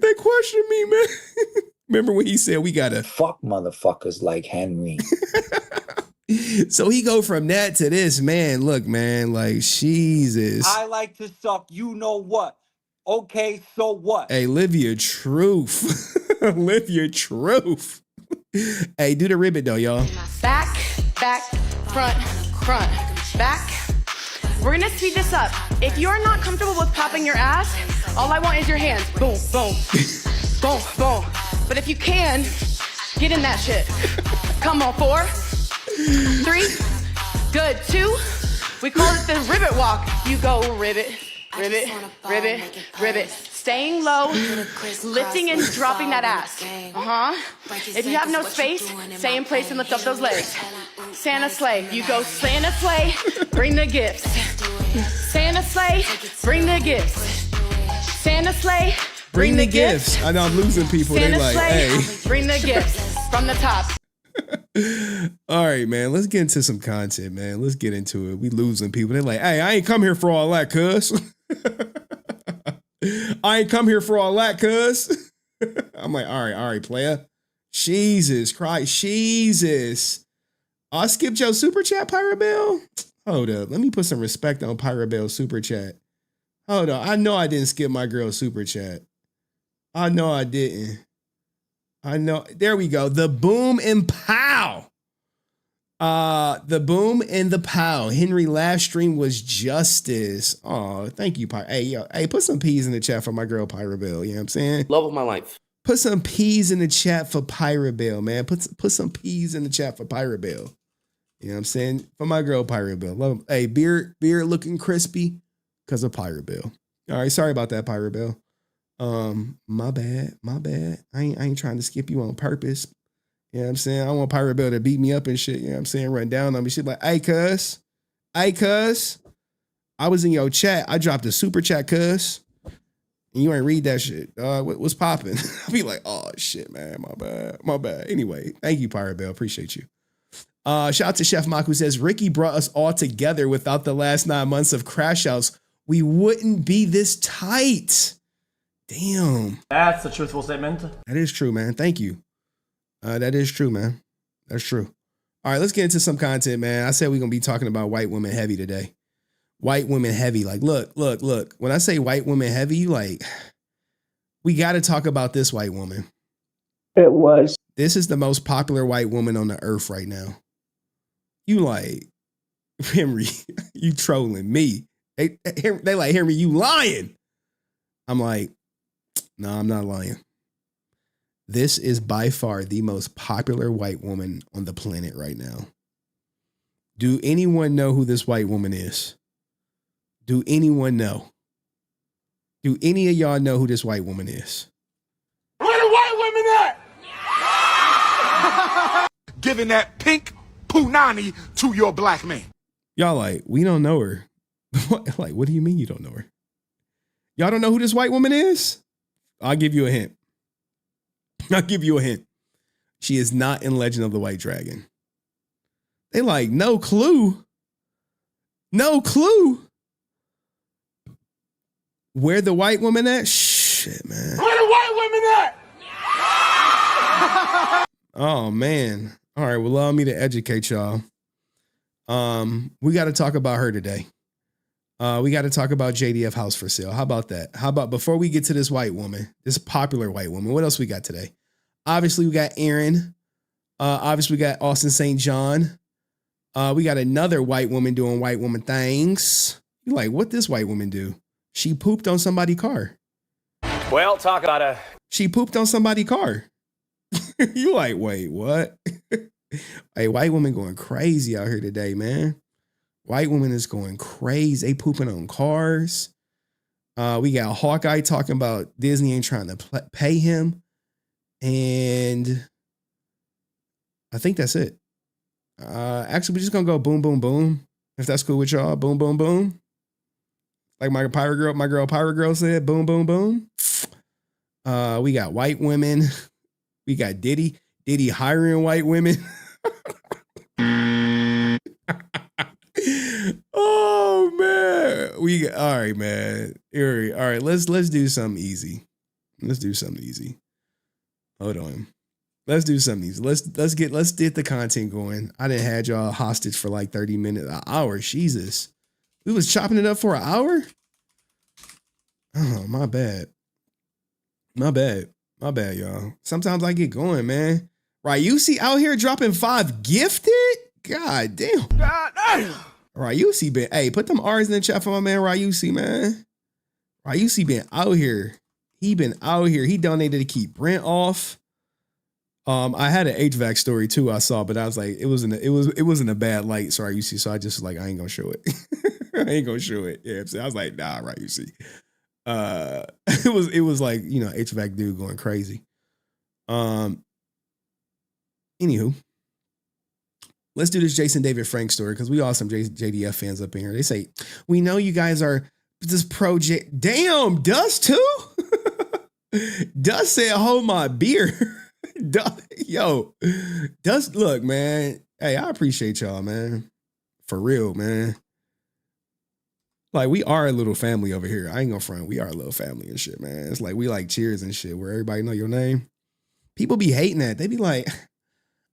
They question me, man. Remember when he said we gotta fuck motherfuckers like Henry? So he go from that to this, man. Look, man, like Jesus. I like to suck. You know what? Okay, so what? Hey, live your truth. Live your truth. Hey, do the ribbit though, y'all. Back, front, back. We're gonna speed this up. If you're not comfortable with popping your ass, all I want is your hands. Boom, boom, boom, boom. But if you can, get in that shit. Come on, 4, 3, good, 2. We call it the ribbit walk. You go ribbit. Staying low, lifting and dropping that ass. If you have no space, stay in place and lift up those legs. Santa Slay. You go Santa Slay, bring the gifts. Santa Slay, bring the gifts. Santa Slay, bring the gifts. I know I'm losing people. They like, hey. Bring the gifts from the top. All right, man. Let's get into some content, man. Let's get into it. We losing people. They're like, hey, I ain't come here for all that, cuz. I ain't come here for all that, cuz. I'm like, all right, player. Jesus Christ, Jesus. I skipped your super chat, Pirate Bell. Hold up. Let me put some respect on Pirate Bell's super chat. Hold on. I know I didn't skip my girl's super chat. I know I didn't. I know. There we go. The boom and pow. The boom and the pow. Henry last stream was justice. Oh, thank you, Pyro. Hey, yo, hey, put some peas in the chat for my girl Pyro Bell. You know what I'm saying? Love of my life. Put some peas in the chat for Pyro Bell, man. Put some peas in the chat for Pyro Bell. You know what I'm saying? For my girl Pyro Bell. Love him. Hey, beard looking crispy because of Pyro Bell. All right, sorry about that, Pyro Bell. My bad. I ain't trying to skip you on purpose. You know what I'm saying? I want Pirate Bell to beat me up and shit. You know what I'm saying? Run down on me. Shit like, hey, cuz. I was in your chat. I dropped a super chat, cuz. And you ain't read that shit. What's popping? I'll be like, oh shit, man, my bad. Anyway, thank you, Pirate Bell. Appreciate you. Shout out to Chef Mock, who says Ricky brought us all together. Without the last 9 months of crash outs, we wouldn't be this tight. Damn. That's a truthful statement. That is true, man. Thank you. That is true, man. That's true. All right, let's get into some content, man. I said we're going to be talking about white women heavy today. White women heavy. Like, look. When I say white women heavy, like, we got to talk about this white woman. It was. This is the most popular white woman on the earth right now. You like, Henry, you trolling me. They like, Henry, you lying. I'm like, no, I'm not lying. This is by far the most popular white woman on the planet right now. Do anyone know who this white woman is? Do anyone know? Do any of y'all know who this white woman is? Where the white women at? Giving that pink punani to your black man. Y'all like, we don't know her. Like, what do you mean you don't know her? Y'all don't know who this white woman is? I'll give you a hint. She is not in Legend of the White Dragon. They like, no clue. No clue. Where the white woman at? Shit, man. Where the white women at? Oh, man. All right, well, allow me to educate y'all. We got to talk about her today. We got to talk about JDF House for Sale. How about that? How about before we get to this white woman, this popular white woman, what else we got today? Obviously, we got Aaron. Obviously, we got Austin St. John. We got another white woman doing white woman things. You like, what this white woman do? She pooped on somebody's car. Well, talk about a... She pooped on somebody's car. You like, wait, what? Hey, white woman going crazy out here today, man. White woman is going crazy. They pooping on cars. We got Hawkeye talking about Disney ain't trying to pay him. And I think that's it. Actually, we're just going to go boom, boom, boom. If that's cool with y'all. Boom, boom, boom. Like my girl Pirate Girl said, boom, boom, boom. We got white women. We got Diddy hiring white women. Oh man. All right, man. All right, let's do something easy. Hold on. Let's do something easy. Let's get the content going. I done had y'all hostage for like 30 minutes, an hour. Jesus. We was chopping it up for an hour? Oh, my bad. My bad, y'all. Sometimes I get going, man. Ryusi out here dropping 5 gifted? God damn. God damn. Ryusi been, hey, put them R's in the chat for my man Ryusi, man. Ryusi been out here. He been out here. He donated to keep Brent off. I had an HVAC story too I saw, but I was like, it wasn't a bad light. So Ryusi, so I just like, I ain't gonna show it. I ain't gonna show it. Yeah, I was like, nah, Ryusi. It was like, you know, HVAC dude going crazy. Anywho, let's do this Jason David Frank story because we all some JDF fans up in here. They say, we know you guys are this project. Damn, Dust too? Dust said, hold my beer. Yo, Dust, look, man. Hey, I appreciate y'all, man. For real, man. Like, we are a little family over here. I ain't gonna front. We are a little family and shit, man. It's like we like cheers and shit where everybody know your name. People be hating that. They be like,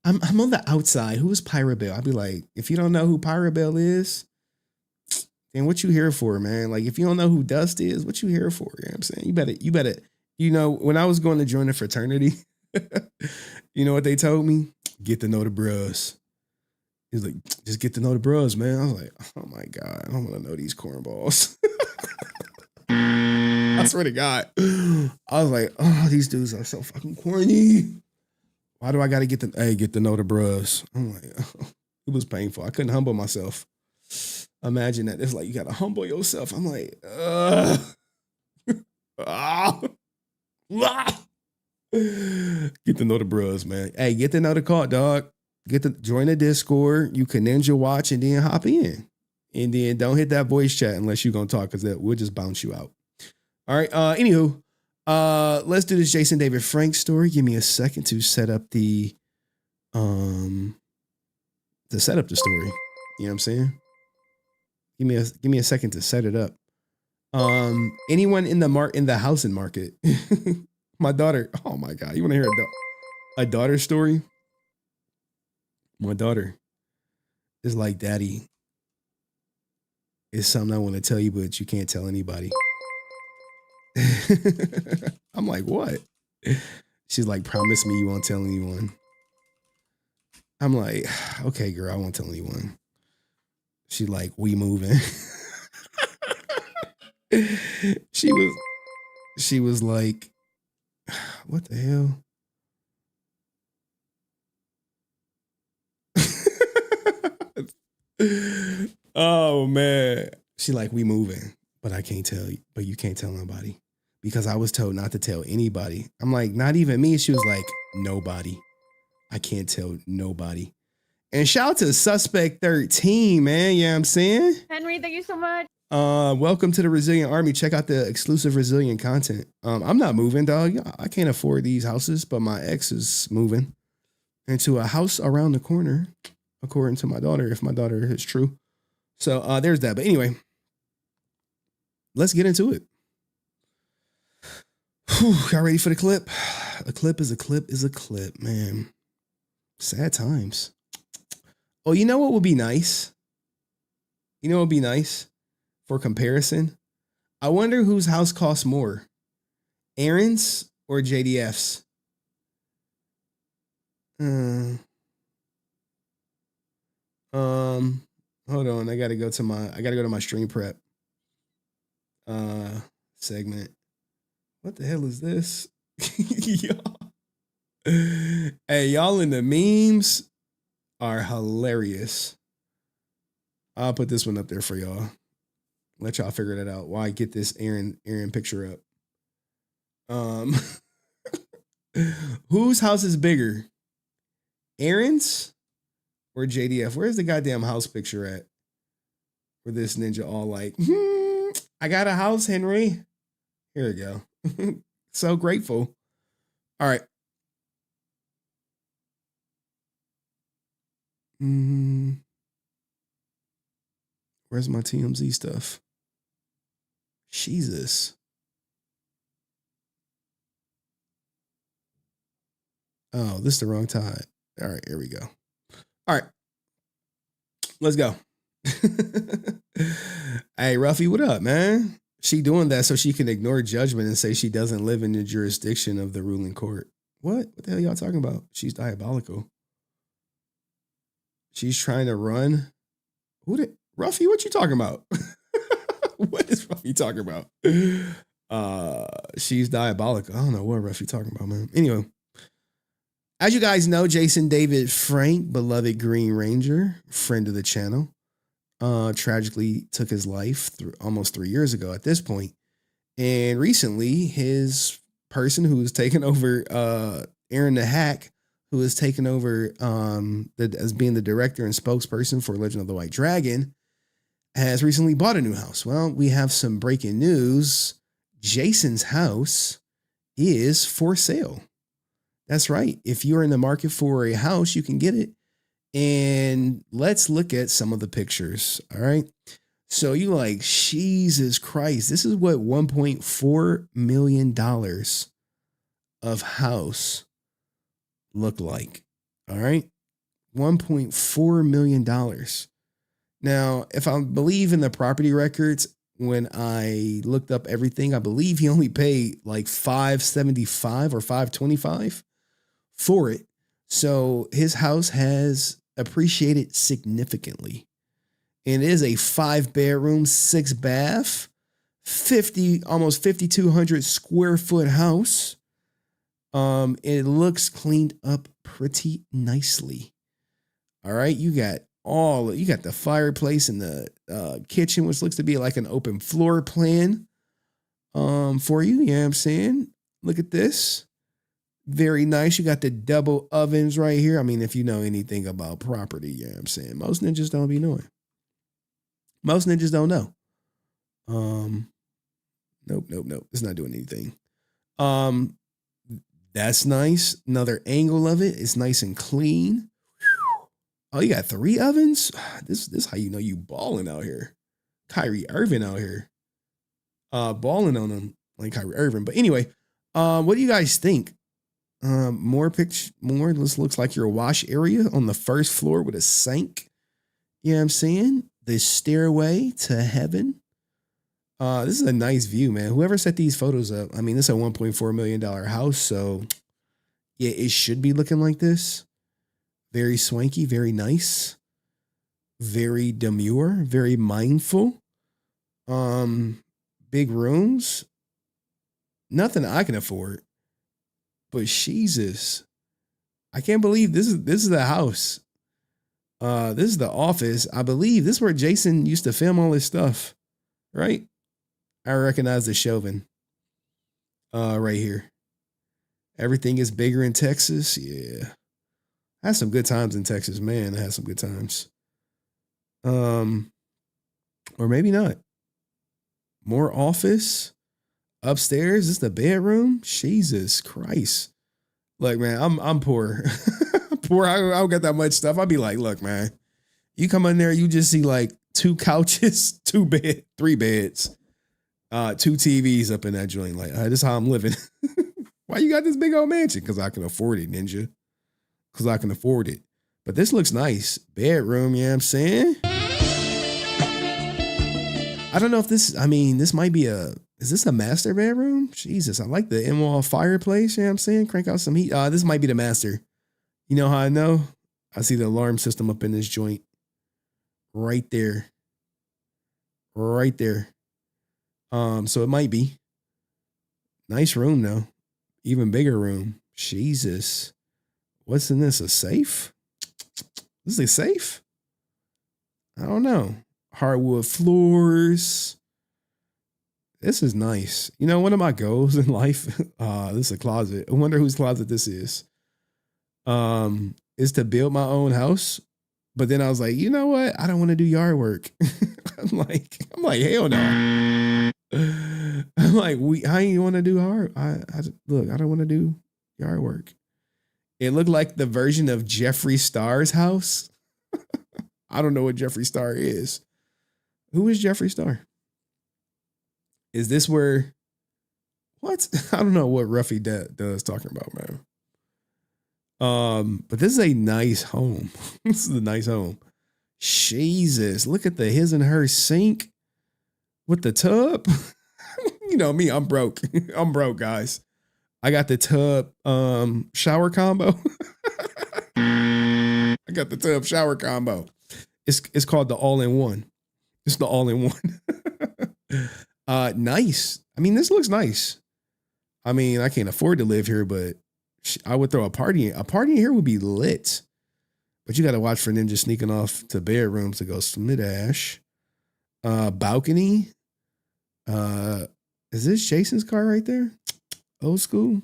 I'm on the outside. Who is Pirate Bell? I'd be like, if you don't know who Pirate Bell is, then what you here for, man? Like, if you don't know who Dust is, what you here for? You know what I'm saying? You better, you know, when I was going to join the fraternity, you know what they told me? Get to know the bros. He's like, just get to know the bros, man. I was like, oh my God, I don't want to know these cornballs. I swear to God. I was like, oh, these dudes are so fucking corny. Why do I got to get to know the bros? I'm like, oh, it was painful. I couldn't humble myself. Imagine that. It's like, you got to humble yourself. I'm like, Get to know the bros, man. Hey, get to know the cult, dog. Join the Discord. You can ninja watch and then hop in. And then don't hit that voice chat unless you're going to talk because we'll just bounce you out. All right. Anywho, let's do this Jason David Frank story. Give me a second to set up the story. You know what I'm saying? Give me a second to set it up. Anyone in the housing market? My daughter. Oh my God. You want to hear a daughter story? My daughter is like, Daddy, it's something I want to tell you, but you can't tell anybody. I'm like, what? She's like, promise me you won't tell anyone. I'm like, okay, girl, I won't tell anyone. She like, we moving. She was like, what the hell? Oh man. She like, we moving, but I can't tell you, but you can't tell nobody. Because I was told not to tell anybody. I'm like, not even me. She was like, nobody. I can't tell nobody. And shout out to Suspect 13, man. You know what I'm saying? Henry, thank you so much. Welcome to the Resilient Army. Check out the exclusive Resilient content. I'm not moving, dog. I can't afford these houses, but my ex is moving into a house around the corner, according to my daughter, if my daughter is true. So there's that. But anyway, let's get into it. Whew, y'all ready for the clip? A clip is a clip is a clip, man. Sad times. Oh, you know what would be nice? You know what would be nice for comparison? I wonder whose house costs more, Aaron's or JDF's? Hold on. I gotta go to my stream prep segment. What the hell is this? Hey, y'all in the memes are hilarious. I'll put this one up there for y'all. Let y'all figure that out while I get this Aaron picture up. Whose house is bigger? Aaron's or JDF? Where's the goddamn house picture at? Where this ninja all like, I got a house, Henry. Here we go. So grateful. All right. Where's my TMZ stuff? Jesus. Oh, this is the wrong time. All right, here we go. All right. Let's go. Hey, Ruffy, what up, man? She doing that so she can ignore judgment and say she doesn't live in the jurisdiction of the ruling court. What? What the hell y'all talking about? She's diabolical. She's trying to run. Ruffy, what you talking about? What is Ruffy talking about? She's diabolical. I don't know what Ruffy talking about, man. Anyway, as you guys know, Jason David Frank, beloved Green Ranger, friend of the channel, tragically took his life almost 3 years ago at this point. And recently, his person who was taking over, Aaron the Hack, who has taken over as being the director and spokesperson for Legend of the White Dragon, has recently bought a new house. Well, we have some breaking news. Jason's house is for sale. That's right. If you're in the market for a house, you can get it. And let's look at some of the pictures. All right. So you like, Jesus Christ, this is what $1.4 million of house look like. All right. $1.4 million. Now, if I believe in the property records, when I looked up everything, I believe he only paid like $575 or $525 for it. So his house has appreciated significantly. And it is a 5-bedroom, 6-bath, almost 5,200 square foot house. It looks cleaned up pretty nicely. All right, you got the fireplace in the kitchen, which looks to be like an open floor plan for you. You know what I'm saying? Look at this. Very nice. You got the double ovens right here. I mean, if you know anything about property, you know what I'm saying? Most ninjas don't be knowing. Most ninjas don't know. Nope. It's not doing anything. That's nice. Another angle of it. It's nice and clean. Oh, you got 3 ovens? This is how you know you balling out here. Kyrie Irving out here. Balling on them like Kyrie Irving. But anyway, what do you guys think? More. This looks like your wash area on the first floor with a sink. You know what I'm saying? The stairway to heaven. This is a nice view, man. Whoever set these photos up, I mean, this is a $1.4 million house, so yeah, it should be looking like this. Very swanky, very nice, very demure, very mindful. Big rooms. Nothing I can afford. But Jesus, I can't believe this is the house. This is the office. I believe this is where Jason used to film all his stuff, right? I recognize the shelving right here. Everything is bigger in Texas. Yeah. I had some good times in Texas, man. I had some good times. Or maybe not. More office. Upstairs, this is the bedroom. Jesus Christ. Look, man, I'm poor. Poor. I don't got that much stuff. I'd be like, look, man, you come in there, you just see like 2 couches, 3 beds, 2 TVs up in that joint. Like, this is how I'm living. Why you got this big old mansion? Because I can afford it, ninja. Because I can afford it. But this looks nice. Bedroom, you know what I'm saying? I don't know if this might be is this a master bedroom? Jesus, I like the in-wall fireplace, you know what I'm saying? Crank out some heat. This might be the master. You know how I know? I see the alarm system up in this joint. Right there. Right there. So it might be. Nice room, though. Even bigger room. Jesus. What's in this? A safe? Is it safe? I don't know. Hardwood floors. This is nice. You know, one of my goals in life, this is a closet. I wonder whose closet this is to build my own house. But then I was like, you know what? I don't want to do yard work. I'm like, hell no. I'm like, I ain't want to do hard. I don't want to do yard work. It looked like the version of Jeffree Star's house. I don't know what Jeffree Star is. Who is Jeffree Star? Is this where, what? I don't know what Ruffy does talking about, man. But this is a nice home. This is a nice home. Jesus, look at the his and her sink with the tub. You know me, I'm broke. I'm broke, guys. I got the tub shower combo. I got the tub shower combo. It's called the all-in-one. It's the all-in-one. Nice. I mean, this looks nice. I mean, I can't afford to live here, but I would throw a party. A party in here would be lit. But you got to watch for ninja sneaking off to bedrooms to go smidash. Balcony. Is this Jason's car right there? Old school?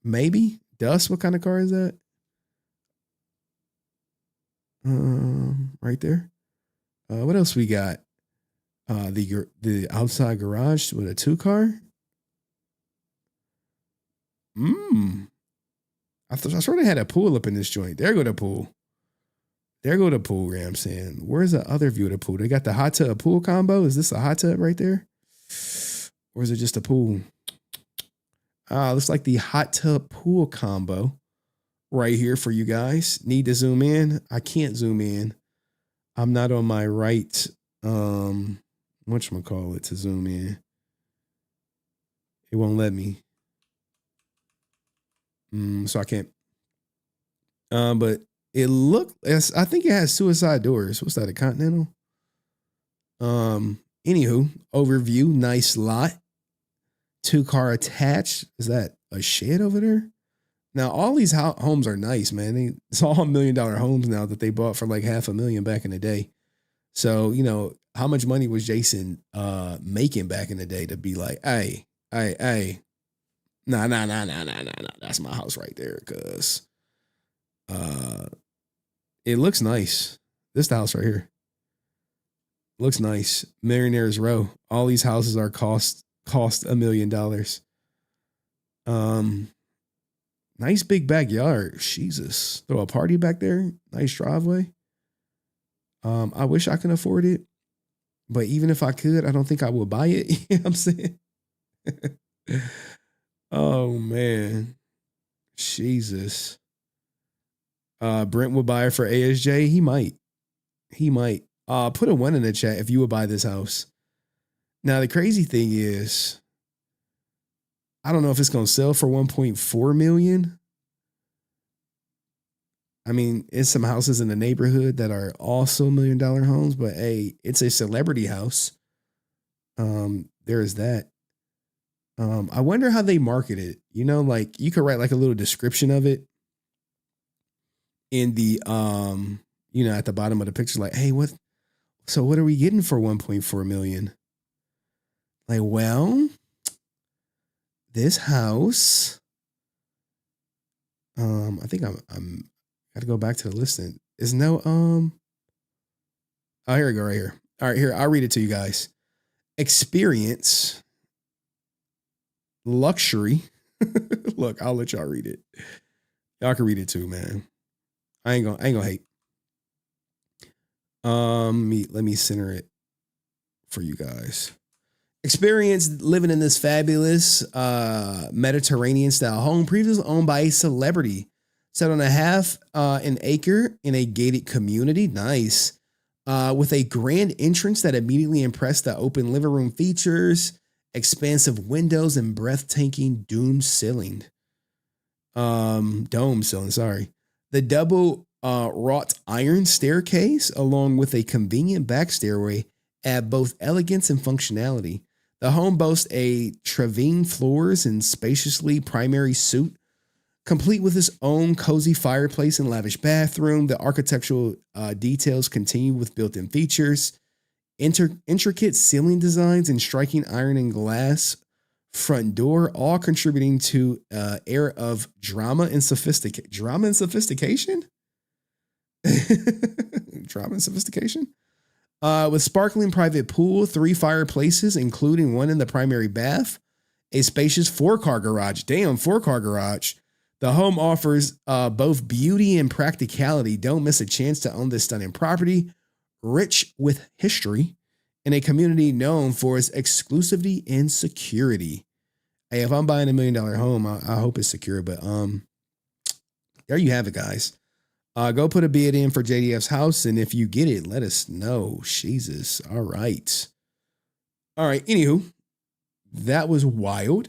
Maybe. Dust, what kind of car is that? Right there. What else we got? The outside garage with a 2-car. I sort of had a pool up in this joint. There go the pool. There go the pool, you know what I'm saying? Where's the other view of the pool? They got the hot tub pool combo. Is this a hot tub right there? Or is it just a pool? Looks like the hot tub pool combo right here for you guys. Need to zoom in. I can't zoom in. I'm not on my right, whatchamacallit to zoom in. It won't let me. So I can't. But I think it has suicide doors. What's that, a Continental? Anywho, overview, nice lot. 2-car attached. Is that a shed over there? Now, all these homes are nice, man. It's all $1 million homes now that they bought for like $500,000 back in the day. So, you know, how much money was Jason making back in the day to be like, hey, nah, that's my house right there, cuz it looks nice. This house right here looks nice. Millionaire's Row. All these houses are cost cost $1 million. Nice big backyard. Jesus. Throw a party back there. Nice driveway. I wish I could afford it. But even if I could, I don't think I would buy it. You know what I'm saying? Oh, man. Jesus. Brent would buy it for ASJ. He might. Put a 1 in the chat if you would buy this house. Now, the crazy thing is, I don't know if it's going to sell for 1.4 million. I mean, it's some houses in the neighborhood that are also $1 million homes, but hey, it's a celebrity house. There is that. I wonder how they market it. You know, like you could write like a little description of it in the, you know, at the bottom of the picture, like, hey, what are we getting for 1.4 million? Like, well, this house, I think I'm got to go back to the listing. Is no, oh, here we go right here. All right, here, I'll read it to you guys. Experience, luxury. Look, I'll let y'all read it. Y'all can read it too, man. I ain't gonna hate. Let me center it for you guys. Experience living in this fabulous Mediterranean style home previously owned by a celebrity. Set on a half an acre in a gated community. Nice. With a grand entrance that immediately impressed the open living room features, expansive windows, and breathtaking dome ceiling. Sorry. The double wrought iron staircase, along with a convenient back stairway, add both elegance and functionality. The home boasts a Trevine floors and spaciously primary suite, complete with its own cozy fireplace and lavish bathroom. The architectural details continue with built-in features, intricate ceiling designs, and striking iron and glass front door, all contributing to an air of drama and sophistication. Drama and sophistication? With sparkling private pool, 3 fireplaces, including one in the primary bath, a spacious 4-car garage. Damn, 4-car garage. The home offers both beauty and practicality. Don't miss a chance to own this stunning property, rich with history, in a community known for its exclusivity and security. Hey, if I'm buying $1 million home, I hope it's secure. But there you have it, guys. Go put a bid in for JDF's house, and if you get it, let us know. Jesus. All right. Anywho, that was wild.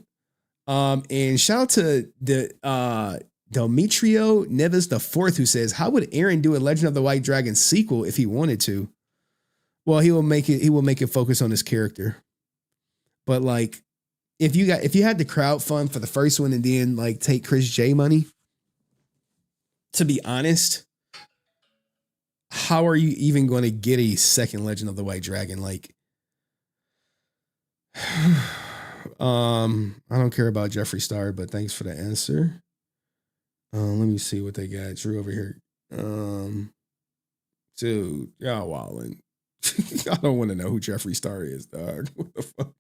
And shout out to the Demetrio Neves IV, who says, "How would Aaron do a Legend of the White Dragon sequel if he wanted to?" Well, he will make it focus on his character. But like, if you had to crowdfund for the first one and then like take Chris J money, to be honest, how are you even going to get a second Legend of the White Dragon? Like, I don't care about Jeffree Star, but thanks for the answer. Let me see what they got. Drew over here. Dude, y'all wildin'. I don't want to know who Jeffree Star is, dog. What the fuck?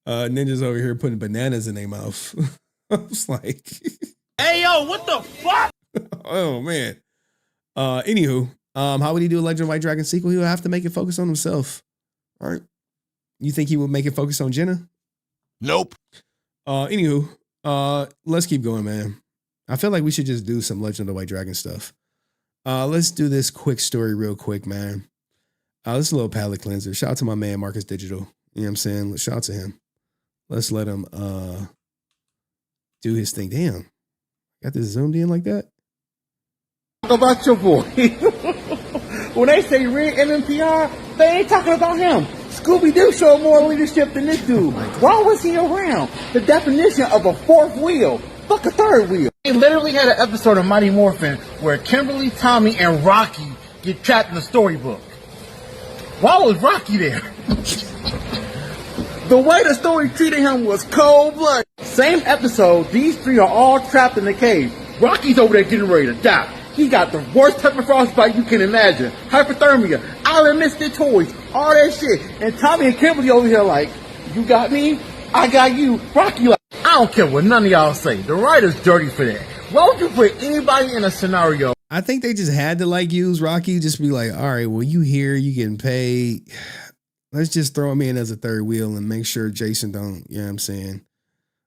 Ninjas over here putting bananas in their mouth. I was like, Hey, yo, what the fuck? oh man. Anywho, how would he do a Legend of White Dragon sequel? He would have to make it focus on himself. All right. You think he would make it focus on Jenna? Nope. Anywho, let's keep going, man. I feel like we should just do some Legend of the White Dragon stuff. Let's do this quick story real quick, man. This is a little palate cleanser. Shout out to my man, Marcus Digital. You know what I'm saying? Shout out to him. Let's let him do his thing. Damn. Got this zoomed in like that? Talk about your boy. When they say red MMPR, they ain't talking about him. Scooby-Doo showed more leadership than this dude. Why was he around? The definition of a fourth wheel. Fuck a third wheel. They literally had an episode of Mighty Morphin where Kimberly, Tommy, and Rocky get trapped in the storybook. Why was Rocky there? The way the story treated him was cold-blooded. Same episode, these 3 are all trapped in the cave. Rocky's over there getting ready to die. He got the worst type of frostbite you can imagine. Hypothermia, island misfit toys, all that shit. And Tommy and Kimberly over here like, You got me, I got you. Rocky, like, I don't care what none of y'all say. The writer's dirty for that. Why would you put anybody in a scenario? I think they just had to like use Rocky, just be like, all right, well, you here, you getting paid. Let's just throw him in as a third wheel and make sure Jason don't, you know what I'm saying?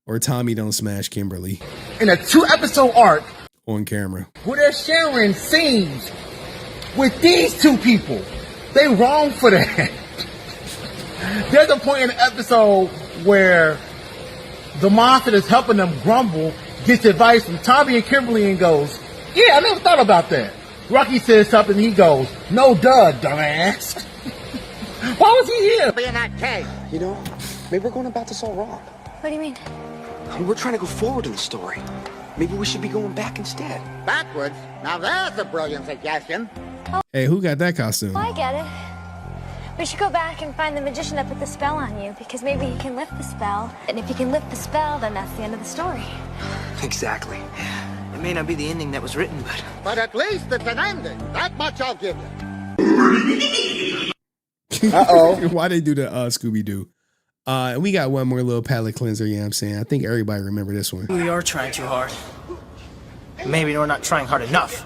Or Tommy don't smash Kimberly. In a 2-episode arc on camera, where they're sharing scenes with these two people. They wrong for that. There's a point in the episode where the monster that's helping them grumble gets advice from Tommy and Kimberly and goes, yeah, I never thought about that. Rocky says something, he goes, no duh, dumbass. Why was he here? Be in that cave. You know, maybe we're going about this all wrong. What do you mean? I mean, we're trying to go forward in the story. Maybe we should be going back instead. Backwards? Now there's a brilliant suggestion. Hey, who got that costume? Well, I get it. We should go back and find the magician that put the spell on you, because maybe he can lift the spell. And if he can lift the spell, then that's the end of the story. Exactly. It may not be the ending that was written, but at least it's an ending. That much I'll give you. Uh-oh. Why they do the Scooby-Doo? And we got one more little palate cleanser, you know what I'm saying? I think everybody remember this one. We are trying too hard. Maybe we're not trying hard enough.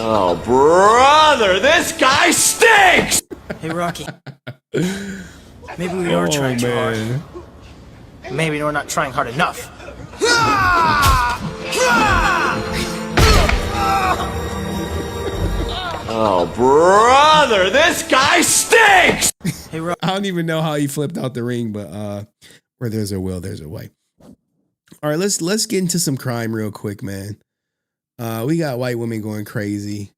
Oh, brother, this guy stinks! Hey, Rocky. Maybe we are trying too hard. Maybe we're not trying hard enough. Oh, brother, this guy stinks! Hey, I don't even know how he flipped out the ring, but where there's a will, there's a way. All right, let's get into some crime real quick, man. We got white women going crazy.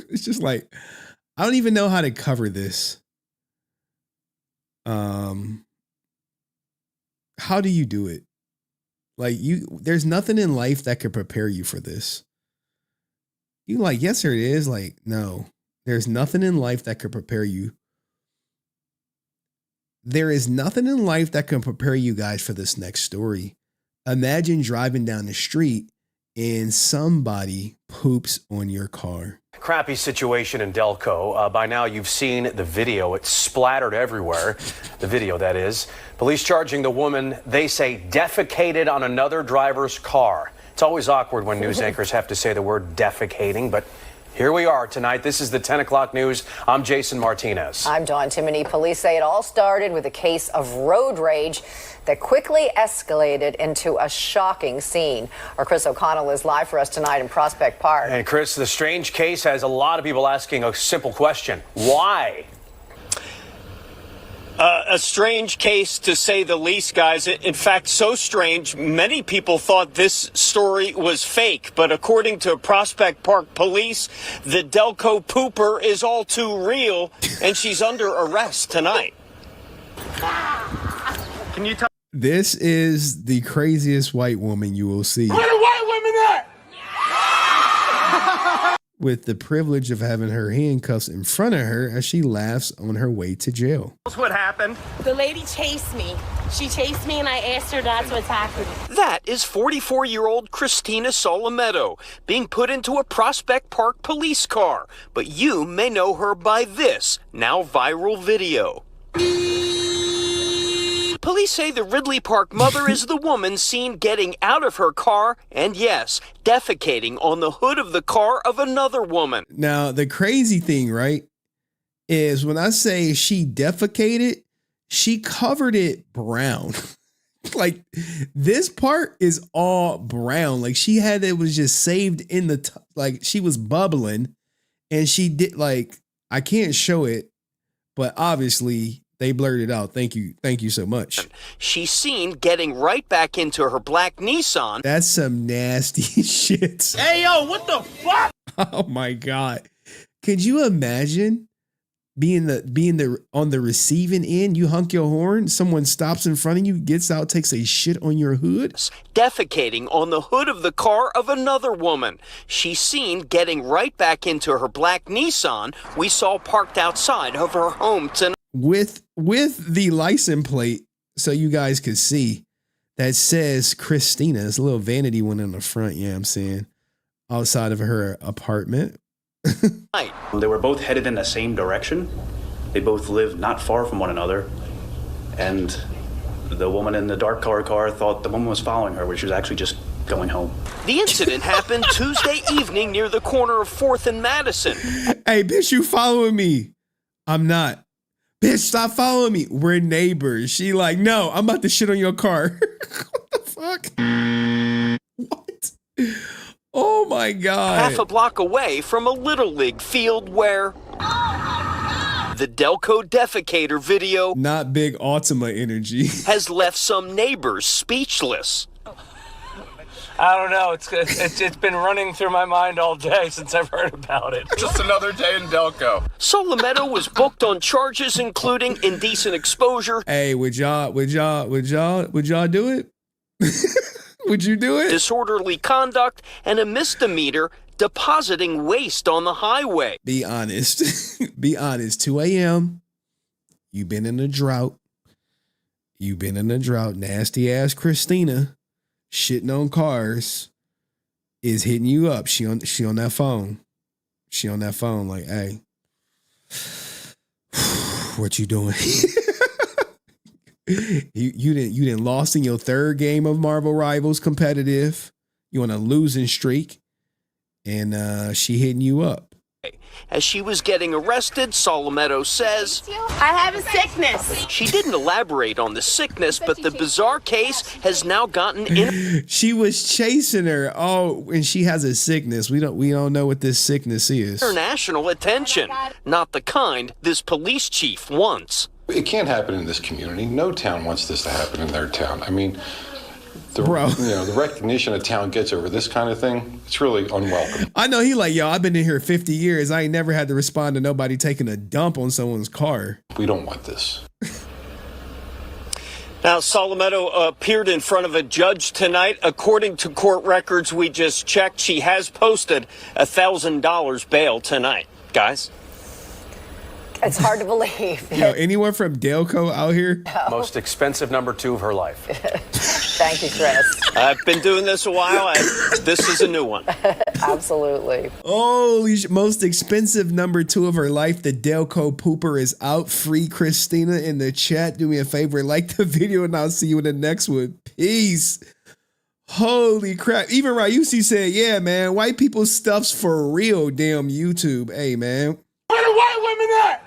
It's just like, I don't even know how to cover this. How do you do it? Like, there's nothing in life that could prepare you for this. You like, yes, there is. Like, no, there's nothing in life that could prepare you. There is nothing in life that can prepare you guys for this next story. Imagine driving down the street and somebody poops on your car. Crappy situation in Delco. By now you've seen the video. It's splattered everywhere. The video, that is. Police charging the woman, they say, defecated on another driver's car. It's always awkward when news anchors have to say the word defecating, but here we are tonight. This is the 10 o'clock news. I'm Jason Martinez. I'm Dawn Timoney. Police say it all started with a case of road rage that quickly escalated into a shocking scene. Our Chris O'Connell is live for us tonight in Prospect Park. And Chris, the strange case has a lot of people asking a simple question. Why? A strange case, to say the least, guys. In fact, so strange, many people thought this story was fake. But according to Prospect Park police, the Delco pooper is all too real, and she's under arrest tonight. Can you tell? This is the craziest white woman you will see. Where the white women at? With the privilege of having her handcuffs in front of her as she laughs on her way to jail. That's what happened. The lady chased me. She chased me and I asked her not to attack me. That is 44-year-old Christina Solometto being put into a Prospect Park police car. But you may know her by this, now viral video. Police say the Ridley Park mother is the woman seen getting out of her car and, yes, defecating on the hood of the car of another woman. Now, the crazy thing, right, is when I say she defecated, she covered it brown. Like, this part is all brown. Like, she had it was just saved in the, like, she was bubbling and she did, like, I can't show it, but obviously they blurred it out. Thank you. Thank you so much. She's seen getting right back into her black Nissan. That's some nasty shit. Hey, yo, what the fuck? Oh my God. Could you imagine being on the receiving end? You honk your horn, someone stops in front of you, gets out, takes a shit on your hood. Defecating on the hood of the car of another woman. She's seen getting right back into her black Nissan we saw parked outside of her home tonight. With the license plate, so you guys could see, that says Christina. It's a little vanity one on the front, yeah, I'm saying, outside of her apartment. They were both headed in the same direction. They both lived not far from one another. And the woman in the dark colored car thought the woman was following her, which was actually just going home. The incident happened Tuesday evening near the corner of 4th and Madison. Hey, bitch, you following me? I'm not. Bitch, stop following me. We're neighbors. She like, no, I'm about to shit on your car. What the fuck? What? Oh my God. Half a block away from a Little League field where the Delco defecator video not big Ultima energy has left some neighbors speechless. I don't know. It's been running through my mind all day since I've heard about it. Just another day in Delco. Solometto was booked on charges including indecent exposure. Hey, would y'all do it? Would you do it? Disorderly conduct and a misdemeanor depositing waste on the highway. Be honest. Be honest. 2 a.m. You've been in a drought. Nasty ass Christina, shitting on cars, is hitting you up. She on that phone. She on that phone like, hey, what you doing? You didn't lost in your third game of Marvel Rivals competitive. You on a losing streak, and she hitting you up. As she was getting arrested, Solometto says, I have a sickness. She didn't elaborate on the sickness, but the bizarre case has now gotten in. She was chasing her. Oh, and she has a sickness. We don't know what this sickness is. International attention, not the kind this police chief wants. It can't happen in this community. No town wants this to happen in their town. I mean, the recognition a town gets over this kind of thing, it's really unwelcome. I know he like, yo, I've been in here 50 years. I ain't never had to respond to nobody taking a dump on someone's car. We don't want this. Now, Solometto appeared in front of a judge tonight. According to court records we just checked, she has posted $1,000 bail tonight. Guys? It's hard to believe. Yo, anyone from Delco out here? Most expensive number 2 of her life. Thank you, Chris. I've been doing this a while. This is a new one. Absolutely. Holy most expensive number 2 of her life. The Delco pooper is out. Free Christina in the chat. Do me a favor, like the video, and I'll see you in the next one. Peace. Holy crap. Even Ryusi said, yeah, man, white people stuff's for real. Damn YouTube. Hey, man. Where the white women at?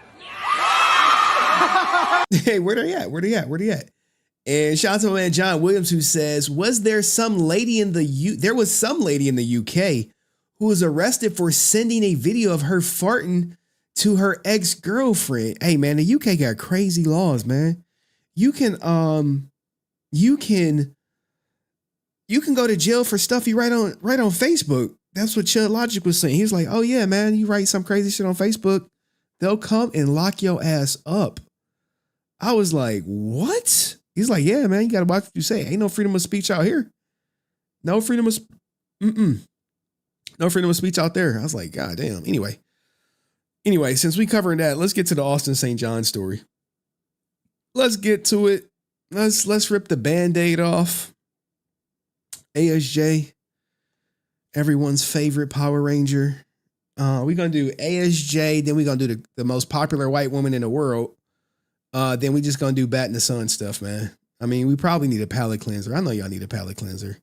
Hey, where they at? And shout out to my man John Williams, who says, there was some lady in the UK who was arrested for sending a video of her farting to her ex-girlfriend. Hey man, the UK got crazy laws, man. You can go to jail for stuff you write on Facebook. That's what Chud Logic was saying. He's like, oh yeah, man, you write some crazy shit on Facebook, they'll come and lock your ass up. I was like, what? He's like, yeah, man, you got to watch what you say. Ain't no freedom of speech out here. No freedom of speech out there. I was like, God damn. Anyway, since we covering that, let's get to the Austin St. John story. Let's get to it. Let's rip the Band-Aid off. ASJ, everyone's favorite Power Ranger. We're going to do ASJ, then we're going to do the most popular white woman in the world. Then we just gonna do Bat in the Sun stuff, man. I mean, we probably need a palate cleanser. I know y'all need a palate cleanser.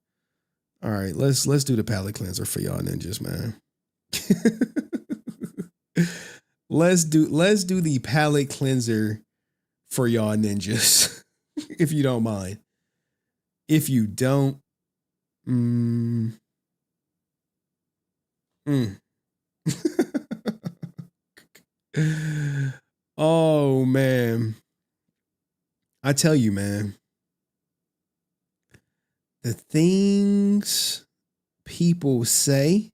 All right, let's do the palate cleanser for y'all ninjas, man. let's do the palate cleanser for y'all ninjas, if you don't mind. If you don't, Oh man, I tell you, man, the things people say,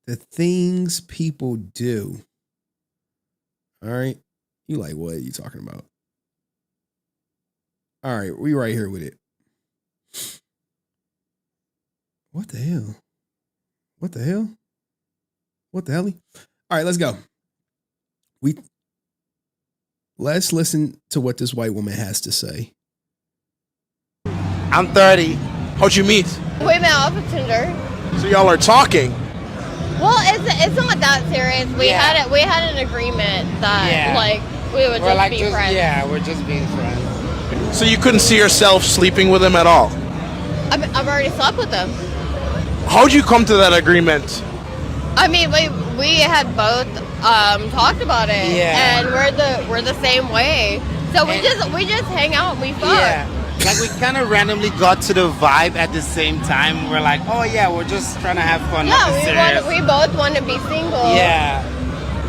the things people do. All right, you like, what are you talking about? All right, we right here with it. What the hell? What the hell? What the hell? All right, let's go. Let's listen to what this white woman has to say. I'm 30. How'd you meet? We met off of Tinder. So y'all are talking. Well, it's not that serious. We had an agreement that like we would just be friends. Yeah, we're just being friends. So you couldn't see yourself sleeping with him at all? I've already slept with him. How'd you come to that agreement? I mean, we had both talked about it, and we're the same way. So we just hang out and we fuck. Yeah. Like we kind of randomly got to the vibe at the same time. We're like, oh yeah, we're just trying to have fun. Yeah, we both want to be single. Yeah.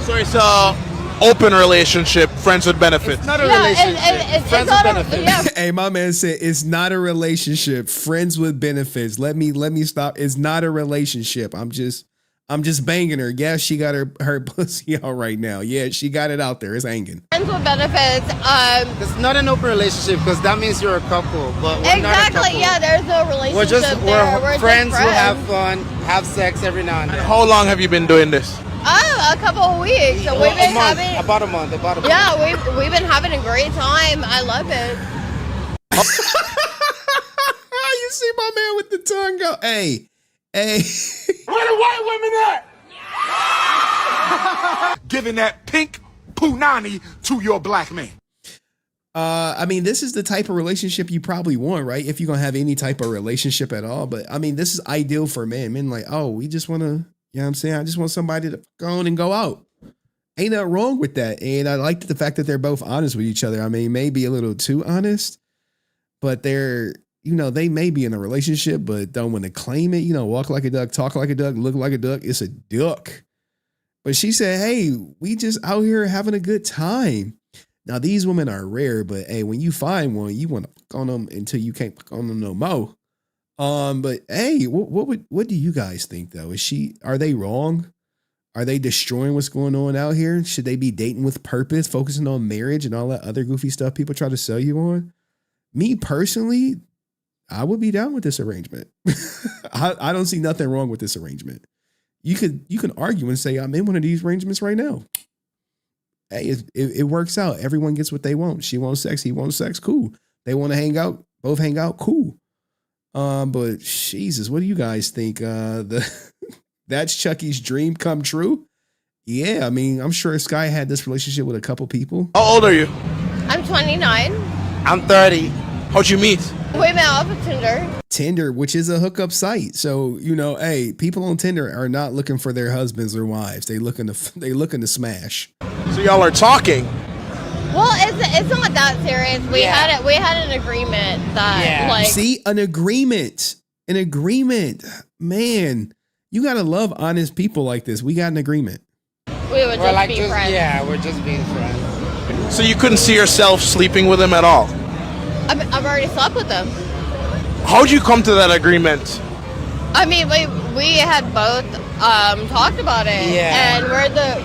So it's a open relationship, friends with benefits. It's not a relationship. Friends with benefits. Hey, my man said it's not a relationship, friends with benefits. Let me stop. It's not a relationship. I'm just banging her. Yeah, she got her pussy out right now. Yeah, she got it out there. It's hanging. Friends with benefits. It's not an open relationship because that means you're a couple. But we're not a couple. Yeah, there's no relationship. We're friends who have fun, have sex every now and then. How long have you been doing this? A couple of weeks. So we've been having about a month. Yeah, we've been having a great time. I love it. You see my man with the tongue go, hey. Where the white women at? Giving that pink punani to your black man. I mean, this is the type of relationship you probably want, right? If you're going to have any type of relationship at all. But I mean, this is ideal for men. Men like, oh, we just want to, you know what I'm saying? I just want somebody to go on and go out. Ain't nothing wrong with that. And I like the fact that they're both honest with each other. I mean, maybe a little too honest, but they're, you know, they may be in a relationship, but don't want to claim it. You know, walk like a duck, talk like a duck, look like a duck. It's a duck. But she said, hey, we just out here having a good time. Now, these women are rare, but hey, when you find one, you want to fuck on them until you can't fuck on them no more. But hey, what do you guys think though? Are they wrong? Are they destroying what's going on out here? Should they be dating with purpose, focusing on marriage and all that other goofy stuff people try to sell you on? Me personally, I would be down with this arrangement. I don't see nothing wrong with this arrangement. You can argue and say, I'm in one of these arrangements right now. Hey, it works out. Everyone gets what they want. She wants sex. He wants sex. Cool. They want to hang out. Both hang out. Cool. But Jesus, what do you guys think? That's Chucky's dream come true. Yeah. I mean, I'm sure Sky had this relationship with a couple people. How old are you? I'm 29. I'm 30. How'd you meet? We met off of Tinder. Tinder, which is a hookup site. So, you know, hey, people on Tinder are not looking for their husbands or wives. They looking to smash. So y'all are talking. Well, it's not that serious. We had an agreement that like see an agreement. Man, you gotta love honest people like this. We got an agreement. We would just be friends. Yeah, we're just being friends. So you couldn't see yourself sleeping with him at all? I've already slept with him. How'd you come to that agreement? I mean, we had both talked about it, and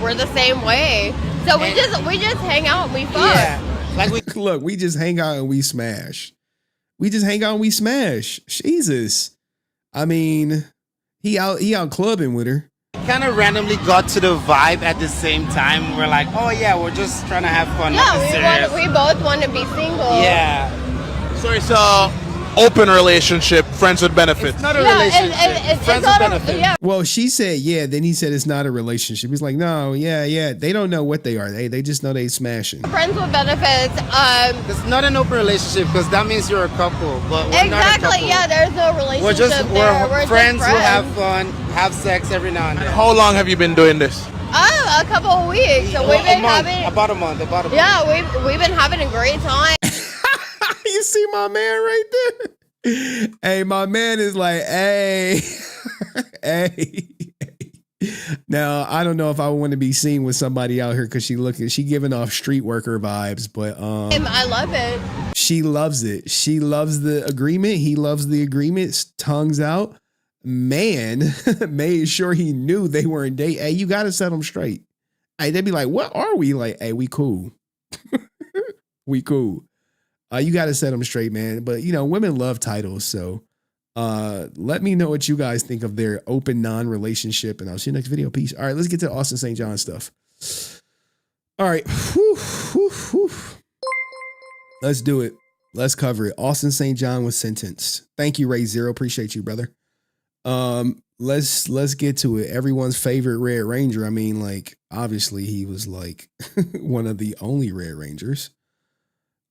we're the same way. So we just hang out and we fuck. Yeah. Like look, we just hang out and we smash. Jesus. I mean, he out clubbing with her. Kind of randomly got to the vibe at the same time. We're like, oh yeah, we're just trying to have fun. Yeah, we both want to be single. Yeah. So it's a open relationship, friends with benefits. It's not a relationship. Friends with benefits. Yeah. Well, she said, yeah. Then he said it's not a relationship. He's like, no, yeah. They don't know what they are. They just know they smashing. Friends with benefits. It's not an open relationship because that means you're a couple. But we're not a couple. Yeah. There's no relationship. We're friends who have fun, have sex every now and then. How long have you been doing this? A couple of weeks. So we've been having about a month. Yeah, we've been having a great time. You see my man right there? Hey, my man is like, hey. Now, I don't know if I want to be seen with somebody out here because she giving off street worker vibes, but I love it. She loves it. She loves the agreement. He loves the agreement. Tongues out. Man made sure he knew they weren't dating. Hey, you got to set them straight. Hey, they'd be like, what are we? Like, hey, we cool. We cool. You got to set them straight, man. But, you know, women love titles. So let me know what you guys think of their open non-relationship. And I'll see you next video. Peace. All right, let's get to Austin St. John stuff. All right. Let's do it. Let's cover it. Austin St. John was sentenced. Thank you, Ray Zero. Appreciate you, brother. Let's get to it. Everyone's favorite Red Ranger. I mean, like, obviously he was like one of the only Red Rangers.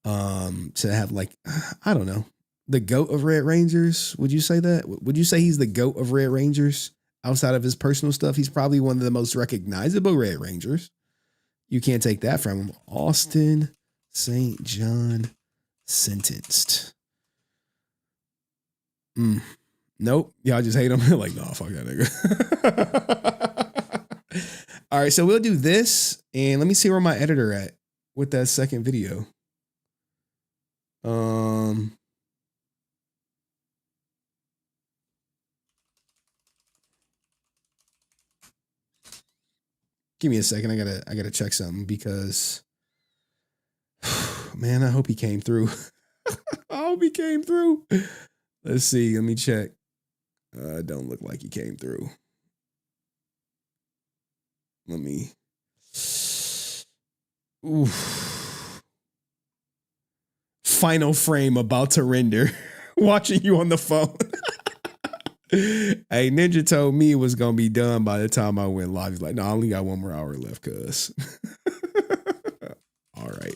To have, like, I don't know, the GOAT of Red Rangers. Would you say that? Would you say he's the GOAT of Red Rangers? Outside of his personal stuff, he's probably one of the most recognizable Red Rangers. You can't take that from him. Austin St. John sentenced. Nope. Y'all just hate him. Like, no, fuck that nigga. All right, so we'll do this, and let me see where my editor at with that second video. Give me a second. I gotta check something because, man, I hope he came through. I hope he came through. Let's see. Let me check. Don't look like he came through. Let me. Oof. Final frame about to render. Watching you on the phone. Hey, Ninja told me it was gonna be done by the time I went live. He's like, no, I only got 1 more hour left, cuz. All right.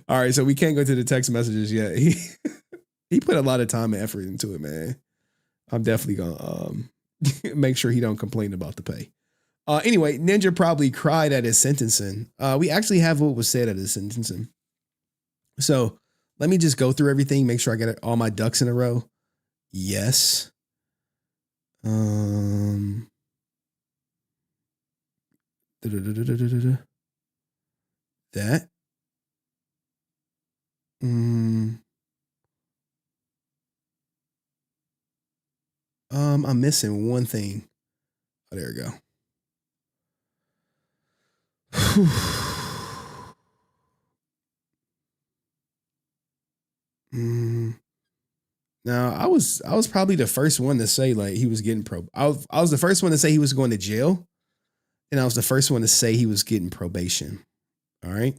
All right, so we can't go to the text messages yet. He put a lot of time and effort into it, man. I'm definitely gonna make sure he don't complain about the pay. Anyway, Ninja probably cried at his sentencing. We actually have what was said at his sentencing. So let me just go through everything, make sure I get all my ducks in a row. Yes. That. I'm missing one thing. Oh, there we go. Now, I was probably the first one to say, like, he was getting I was the first one to say he was going to jail, and I was the first one to say he was getting probation. All right.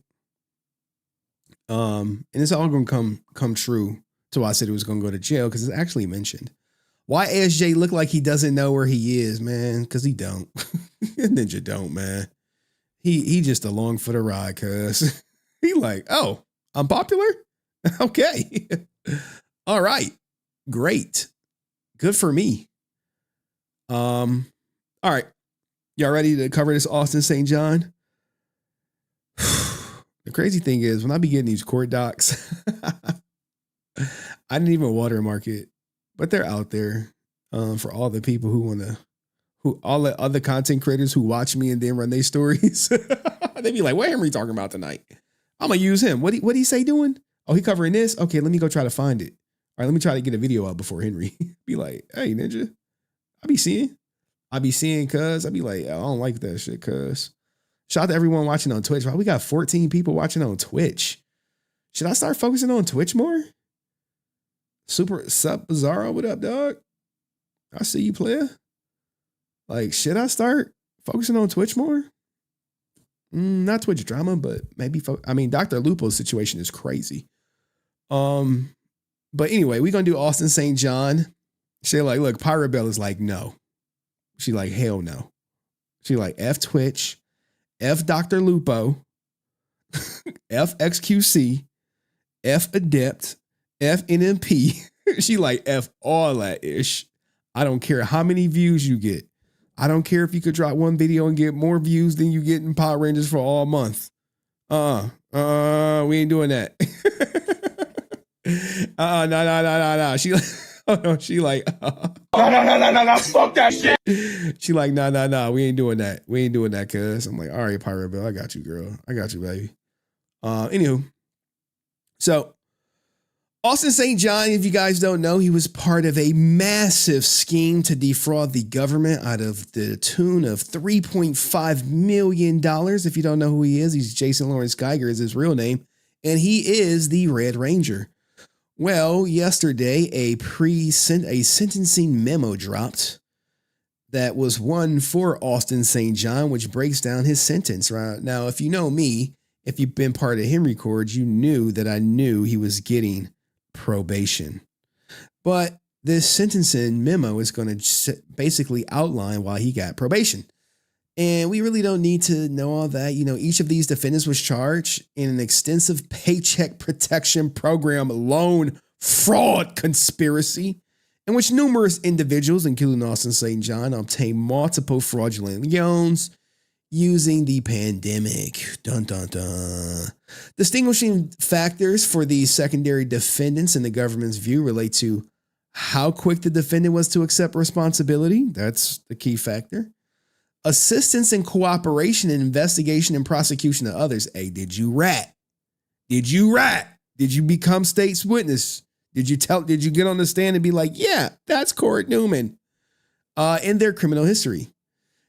And it's all gonna come true to why I said he was gonna go to jail, because it's actually mentioned. Why ASJ look like he doesn't know where he is, man? Because he don't. Ninja don't, man. He just along for the ride, cuz. He like, oh, I'm popular? Okay. All right. Great. Good for me. All right. Y'all ready to cover this Austin St. John? The crazy thing is, when I be getting these court docs, I didn't even watermark it, but they're out there for all the people all the other content creators who watch me and then run their stories. They be like, what Henry talking about tonight? I'm going to use him. What he say doing? Oh, he covering this? Okay, let me go try to find it. All right, let me try to get a video out before Henry. Be like, hey, Ninja, I be seeing, cuz. I be like, I don't like that shit, cuz. Shout out to everyone watching on Twitch. Wow, we got 14 people watching on Twitch. Should I start focusing on Twitch more? Super Sup Bizarro, what up, dog? I see you, player. Like, should I start focusing on Twitch more? Not Twitch drama, but maybe. Dr. Lupo's situation is crazy. But anyway, we're gonna do Austin St. John. She like, look, Pirate Bell is like, no. She like, hell no. She like, F Twitch, F Dr. Lupo, F XQC, F Adept, F NMP. She like, F all that ish. I don't care how many views you get. I don't care if you could drop one video and get more views than you get in Power Rangers for all month. We ain't doing that. No. She like, oh no, she like, no, fuck that shit. She like, no, we ain't doing that. We ain't doing that, cuz. I'm like, all right, Pirate Bill, I got you, girl. I got you, baby. Anywho, so Austin St. John, if you guys don't know, he was part of a massive scheme to defraud the government out of the tune of $3.5 million. If you don't know who he is, he's Jason Lawrence Geiger is his real name, and he is the Red Ranger. Well, yesterday, a sentencing memo dropped that was one for Austin St. John, which breaks down his sentence. Right now, if you know me, if you've been part of Henry Cords, you knew that I knew he was getting probation. But this sentencing memo is going to basically outline why he got probation. And we really don't need to know all that. You know, each of these defendants was charged in an extensive paycheck protection program loan fraud conspiracy in which numerous individuals, including Austin St. John, obtained multiple fraudulent loans using the pandemic. Dun, dun, dun. Distinguishing factors for these secondary defendants in the government's view relate to how quick the defendant was to accept responsibility. That's the key factor. Assistance and cooperation in investigation and prosecution of others. Hey, did you rat? Did you rat? Did you become state's witness? Did you get on the stand and be like, yeah, that's Court Newman? In their criminal history.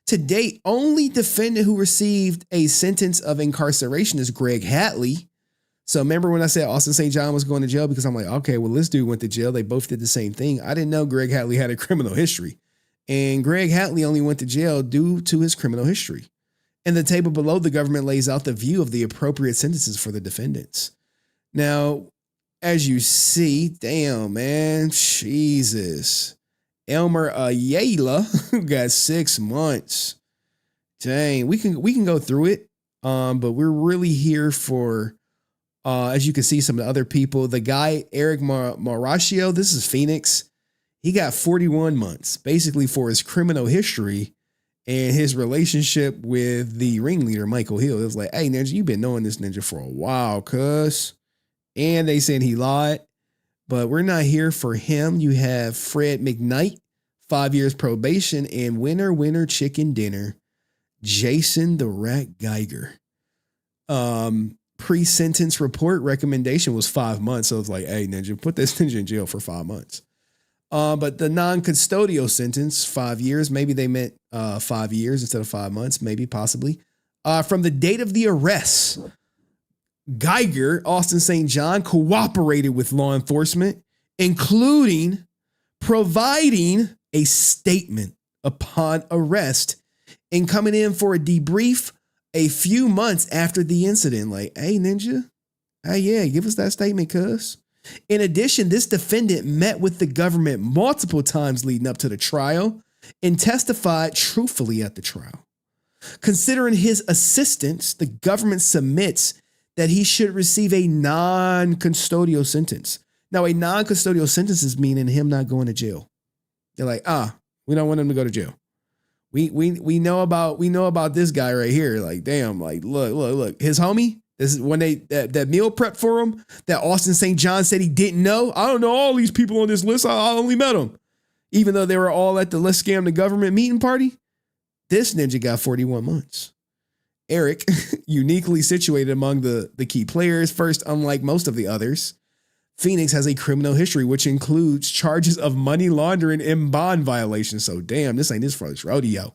To date, only defendant who received a sentence of incarceration is Greg Hatley. So remember when I said Austin St. John was going to jail, because I'm like, okay, well, this dude went to jail. They both did the same thing. I didn't know Greg Hatley had a criminal history. And Greg Hatley only went to jail due to his criminal history. In the table below, the government lays out the view of the appropriate sentences for the defendants. Now, as you see, damn, man, Jesus. Elmer Ayala got 6 months. Dang, we can go through it. But we're really here for, as you can see, some of the other people. The guy, Eric Mauricio, this is Phoenix. He got 41 months, basically for his criminal history and his relationship with the ringleader, Michael Hill. It was like, hey, Ninja, you've been knowing this ninja for a while, cuz. And they said he lied, but we're not here for him. You have Fred McKnight, 5 years probation, and winner chicken dinner, Jason the Rat Geiger. Pre-sentence report recommendation was 5 months. So it's like, hey, Ninja, put this ninja in jail for 5 months. But the non-custodial sentence, 5 years, maybe they meant 5 years instead of 5 months, maybe, possibly. From the date of the arrest, Geiger, Austin St. John, cooperated with law enforcement, including providing a statement upon arrest and coming in for a debrief a few months after the incident. Like, hey, Ninja, hey, yeah, give us that statement, cuz. In addition, this defendant met with the government multiple times leading up to the trial and testified truthfully at the trial. Considering his assistance, the government submits that he should receive a non-custodial sentence. Now, a non-custodial sentence is meaning him not going to jail. They're like, we don't want him to go to jail. We know about this guy right here. Like, damn, like, look, his homie. This is when that meal prep for him that Austin St. John said he didn't know. I don't know all these people on this list. I only met them. Even though they were all at the Let's Scam the Government meeting party. This ninja got 41 months. Eric, uniquely situated among the key players. First, unlike most of the others, Phoenix has a criminal history, which includes charges of money laundering and bond violations. So damn, this ain't his first rodeo.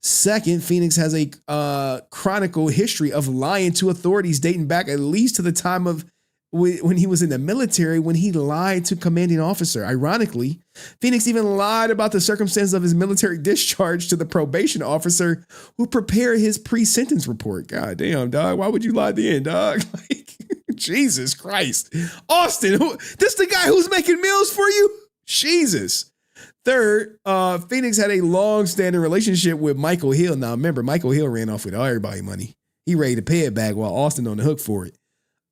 Second, Phoenix has a chronicle history of lying to authorities dating back at least to the time of when he was in the military, when he lied to commanding officer. Ironically, Phoenix even lied about the circumstances of his military discharge to the probation officer who prepared his pre-sentence report. God damn, dog. Why would you lie at the end, dog? Like, Jesus Christ. Austin, this the guy who's making meals for you? Jesus. Third, Phoenix had a long-standing relationship with Michael Hill. Now, remember, Michael Hill ran off with all everybody money. He ready to pay it back while Austin on the hook for it.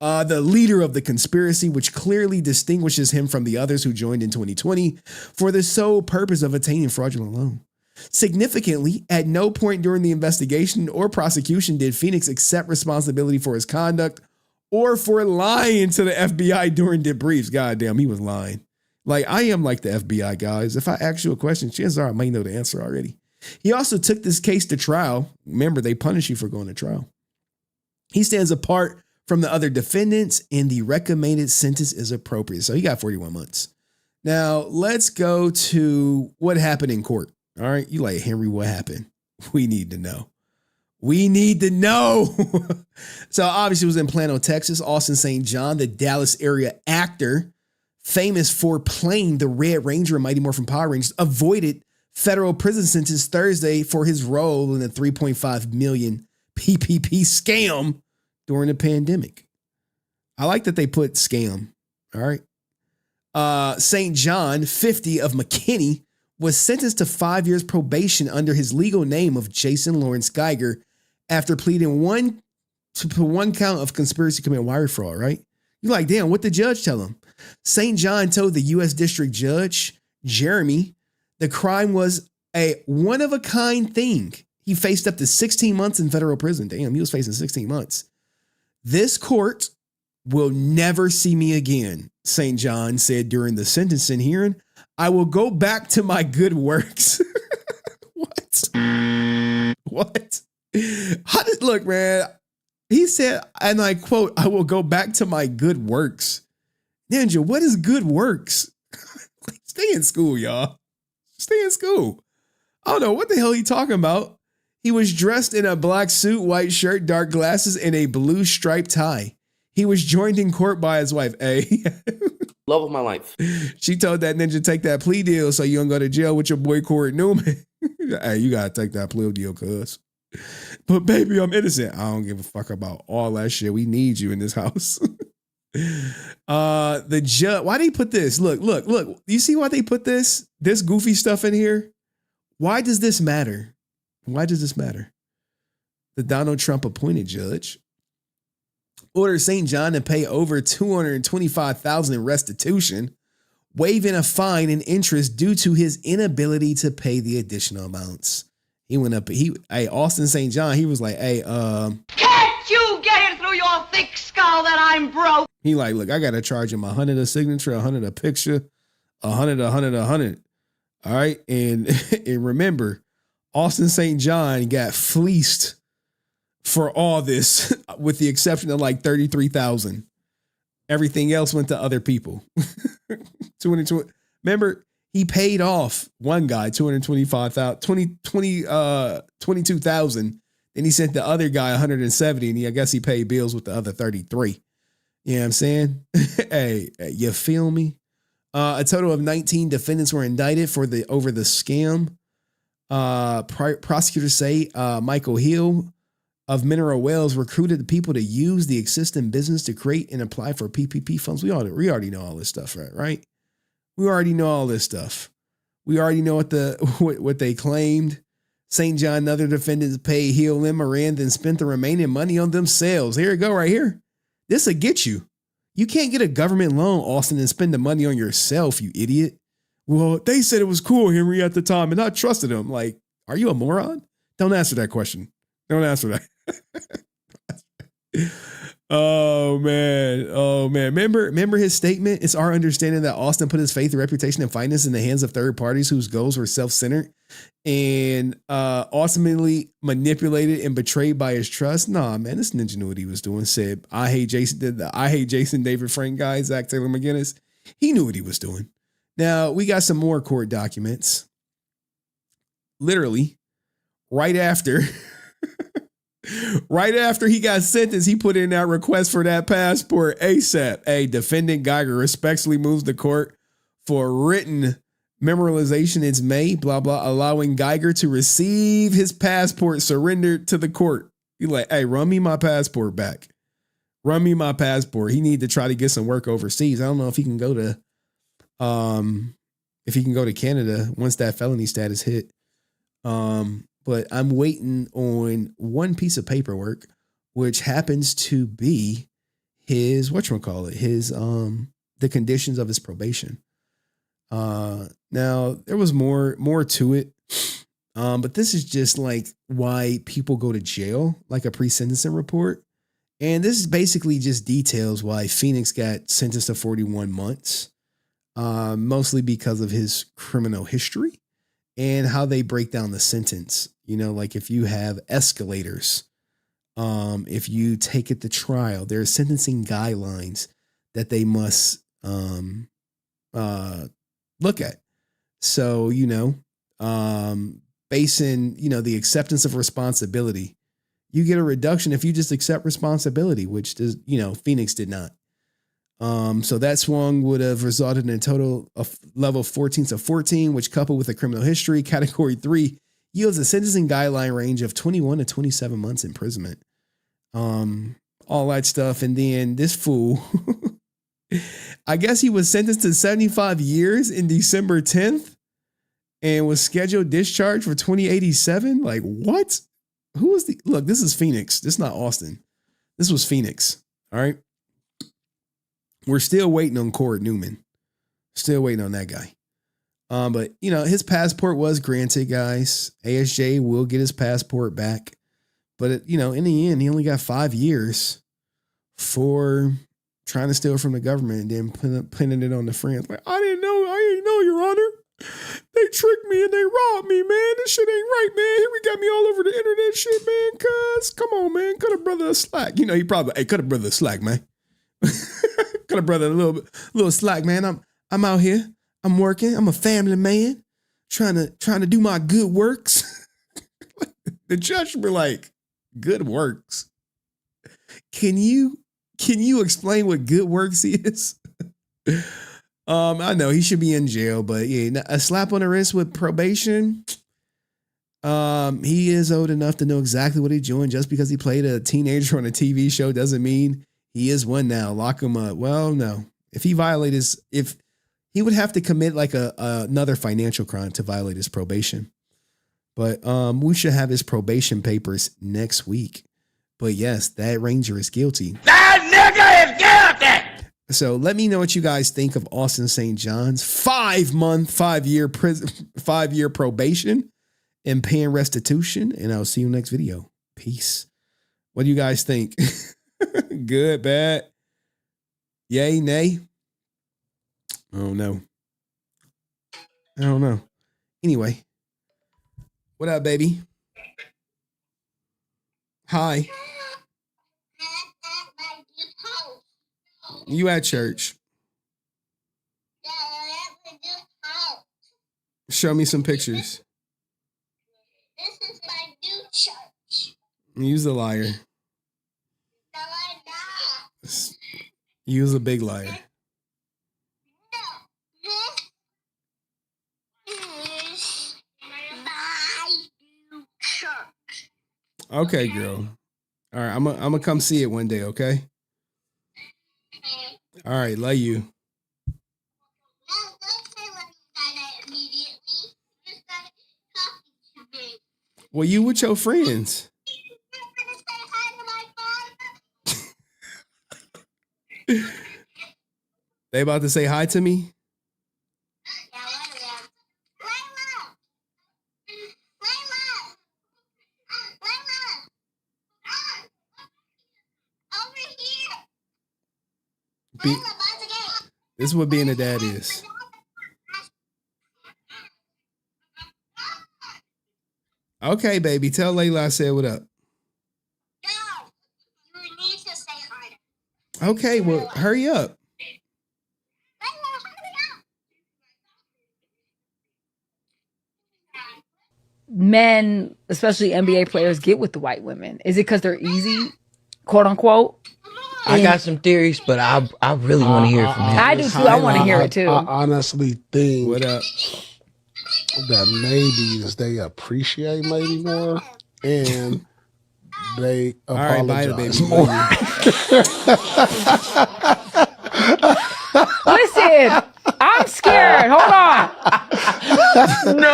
The leader of the conspiracy, which clearly distinguishes him from the others who joined in 2020 for the sole purpose of attaining fraudulent loan. Significantly, at no point during the investigation or prosecution did Phoenix accept responsibility for his conduct or for lying to the FBI during debriefs. God damn, he was lying. Like, I am like the FBI, guys. If I ask you a question, chances are I might know the answer already. He also took this case to trial. Remember, they punish you for going to trial. He stands apart from the other defendants, and the recommended sentence is appropriate. So he got 41 months. Now, let's go to what happened in court. All right, you like, Henry, what happened? We need to know. We need to know. So obviously it was in Plano, Texas. Austin St. John, the Dallas area actor, famous for playing the Red Ranger in Mighty Morphin Power Rangers, avoided federal prison sentence Thursday for his role in the $3.5 million PPP scam during the pandemic. I like that they put scam. All right. St. John, 50 of McKinney, was sentenced to 5 years probation under his legal name of Jason Lawrence Geiger after pleading one count of conspiracy to commit wire fraud, right? You're like, damn, what the judge tell him? St. John told the U.S. District Judge, Jeremy, the crime was a one-of-a-kind thing. He faced up to 16 months in federal prison. Damn, he was facing 16 months. This court will never see me again, St. John said during the sentencing hearing. I will go back to my good works. What? What? Look, man. He said, and I quote, I will go back to my good works. Ninja, what is good works? Stay in school, y'all. Stay in school. I don't know what the hell he talking about. He was dressed in a black suit, white shirt, dark glasses, and a blue striped tie. He was joined in court by his wife, A. Love of my life. She told that ninja take that plea deal so you don't go to jail with your boy Corey Newman. Hey, you gotta take that plea deal, cuz. But baby, I'm innocent. I don't give a fuck about all that shit. We need you in this house. The judge, why did he put this? Look. You see why they put this goofy stuff in here? Why does this matter? Why does this matter? The Donald Trump appointed judge ordered St. John to pay over $225,000 in restitution, waiving a fine and interest due to his inability to pay the additional amounts. He went up. Austin St. John. He was like, "Hey, Can't you get it through your thick skull that I'm broke?" He like, look, I gotta charge him $100 a signature, $100 a picture, $100. All right, and remember, Austin St. John got fleeced for all this, with the exception of like $33,000. Everything else went to other people. 220. Remember, he paid off one guy $22,000. Then he sent the other guy $170, and I guess he paid bills with the other 33. You know what I'm saying? Hey, you feel me? A total of 19 defendants were indicted over the scam. Prosecutors say Michael Hill of Mineral Wells recruited the people to use the existing business to create and apply for PPP funds. We already know all this stuff, right? We already know all this stuff. We already know what they claimed. St. John and other defendants paid Hill and Moran, then spent the remaining money on themselves. Here you go, right here. This will get you. You can't get a government loan, Austin, and spend the money on yourself, you idiot. Well, they said it was cool, Henry, at the time, and I trusted them. Like, are you a moron? Don't answer that question. Don't answer that. Oh man. Remember his statement? It's our understanding that Austin put his faith, reputation, and finance in the hands of third parties whose goals were self-centered and ultimately manipulated and betrayed by his trust. Nah, man, this ninja knew what he was doing. Said, I hate Jason David Frank guy, Zach Taylor McGinnis. He knew what he was doing. Now, we got some more court documents. Literally, right after he got sentenced, he put in that request for that passport ASAP. A defendant Geiger respectfully moves the court for written memorialization. It's May, blah, blah, allowing Geiger to receive his passport surrendered to the court. He's like, hey, run me my passport back. Run me my passport. He need to try to get some work overseas. I don't know if he can go to Canada once that felony status hit. But I'm waiting on one piece of paperwork, which happens to be his, the conditions of his probation. Now there was more to it. But this is just like why people go to jail, like a pre-sentencing report. And this is basically just details why Phoenix got sentenced to 41 months, mostly because of his criminal history and how they break down the sentence. You know, like if you have escalators, if you take it to trial, there are sentencing guidelines that they must look at. So, basing, the acceptance of responsibility, you get a reduction if you just accept responsibility, which does, Phoenix did not. So that swung would have resulted in a total of level 14 to 14, which coupled with a criminal history category 3 yields a sentencing guideline range of 21 to 27 months imprisonment. all that stuff. And then this fool, I guess he was sentenced to 75 years in December 10th and was scheduled discharge for 2087. Like, what? Who was the, look, this is Phoenix. This is not Austin. This was Phoenix. All right. We're still waiting on Cord Newman. Still waiting on that guy. But you know, his passport was granted, guys. ASJ will get his passport back. But you know, in the end, he only got 5 years for trying to steal from the government and then pinning it on the friends. Like, I didn't know, Your Honor. They tricked me and they robbed me, man. This shit ain't right, man. Here we got me all over the internet shit, man. Cuz, come on, man. Cut a brother a slack. You know, he probably, hey, cut a brother a slack, man. Cut a brother a little slack, man. I'm out here. I'm working. I'm a family man. Trying to do my good works. The judge will be like, good works. Can you explain what good works is? I know he should be in jail, but yeah, a slap on the wrist with probation. He is old enough to know exactly what he's doing. Just because he played a teenager on a TV show doesn't mean he is one now. Lock him up. Well, no. If he violated if he would have to commit like another financial crime to violate his probation. But we should have his probation papers next week. But yes, that Ranger is guilty. That nigga is guilty! So let me know what you guys think of Austin St. John's 5-year prison, 5-year probation and paying restitution. And I'll see you next video. Peace. What do you guys think? Good, bad? Yay, nay? I don't know. Anyway. What up, baby? Hi. You at church? Show me some pictures. This is my new church. Use a liar. Use a big liar. Okay, girl. All right, I'm gonna come see it one day, okay? All right, love you. Well, you with your friends. They about to say hi to me? This is what being a dad is. Okay, baby. Tell Layla I said what up. Okay, well, hurry up. Men, especially NBA players, get with the white women? Is it because they're easy, quote unquote? I got some theories, but I really want to hear it from him. I do too. I want to hear it too. I honestly think what up? That maybe is they appreciate maybe more and they apologize more. Listen, I'm scared. Hold on. No.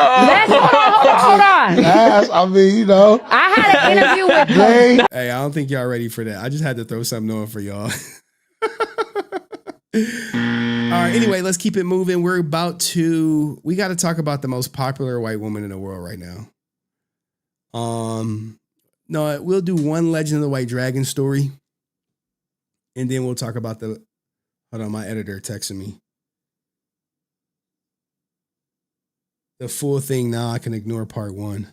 Hold on. Yes, I mean, you know. I had an interview with them. Hey, I don't think y'all ready for that. I just had to throw something on for y'all. All right, anyway, let's keep it moving. We got to talk about the most popular white woman in the world right now. No, we'll do one Legend of the White Dragon story. And then we'll talk about hold on, my editor texted me. The full thing now, I can ignore part 1.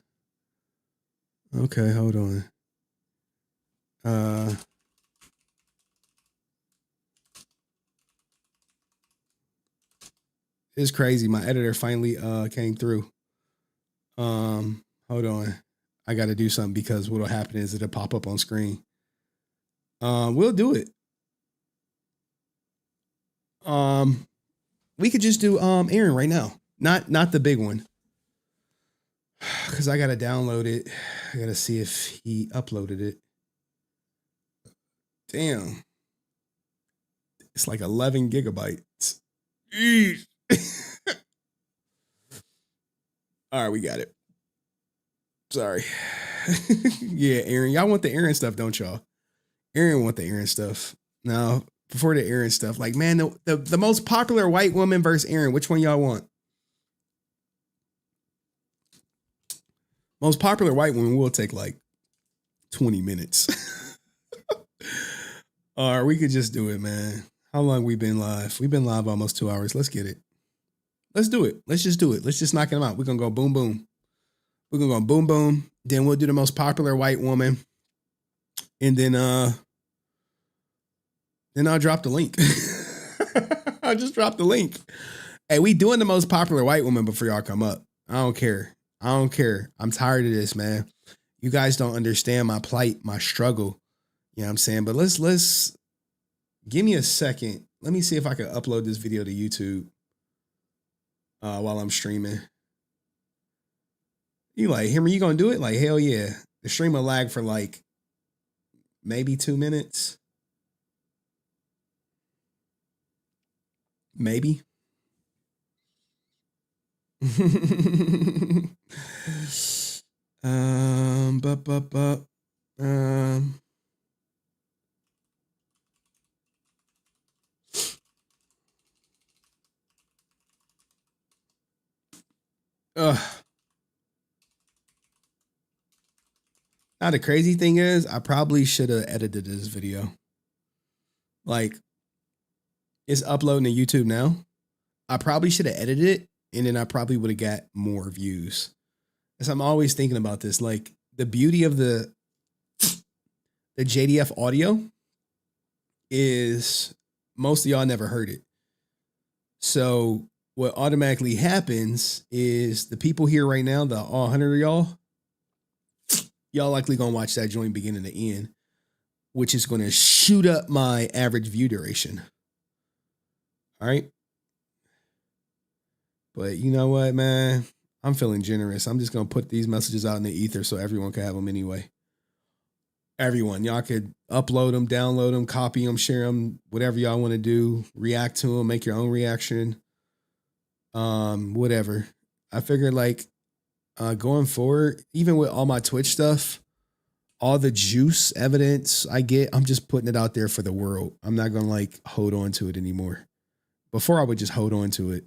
Okay, hold on. It's crazy. My editor finally came through. Hold on. I got to do something because what'll happen is it'll pop up on screen. We'll do it. We could just do Aaron right now. Not the big one. Because I got to download it. I got to see if he uploaded it. Damn. It's like 11 gigabytes. Eesh. All right, we got it. Sorry. Yeah, Aaron. Y'all want the Aaron stuff, don't y'all? Aaron want the Aaron stuff. No, before the Aaron stuff. Like, man, the most popular white woman versus Aaron. Which one y'all want? Most popular white woman will take like 20 minutes. Or we could just do it, man. How long we been live? We've been live almost 2 hours. Let's get it. Let's do it. Let's just do it. Let's just knock them out. We're going to go boom, boom. We're going to go boom, boom. Then we'll do the most popular white woman. And then I'll drop the link. I'll just drop the link. Hey, we doing the most popular white woman before y'all come up. I don't care. I don't care. I'm tired of this, man. You guys don't understand my plight, my struggle. You know what I'm saying? But let's give me a second. Let me see if I can upload this video to YouTube while I'm streaming. You like, Henry, you gonna do it? Like, hell yeah. The stream will lag for like maybe 2 minutes. Maybe. Now the crazy thing is, I probably should have edited this video. Like, it's uploading to YouTube now. I probably should have edited it, and then I probably would have got more views. Because I'm always thinking about this. Like, the beauty of the JDF audio is most of y'all never heard it. So what automatically happens is the people here right now, the all 100 of y'all likely gonna watch that joint beginning to end, which is gonna shoot up my average view duration. All right. But you know what, man? I'm feeling generous. I'm just gonna put these messages out in the ether so everyone can have them anyway. Everyone, y'all could upload them, download them, copy them, share them, whatever y'all want to do, react to them, make your own reaction. Whatever. I figured like going forward, even with all my Twitch stuff, all the juice evidence I get, I'm just putting it out there for the world. I'm not going to like hold on to it anymore. Before I would just hold on to it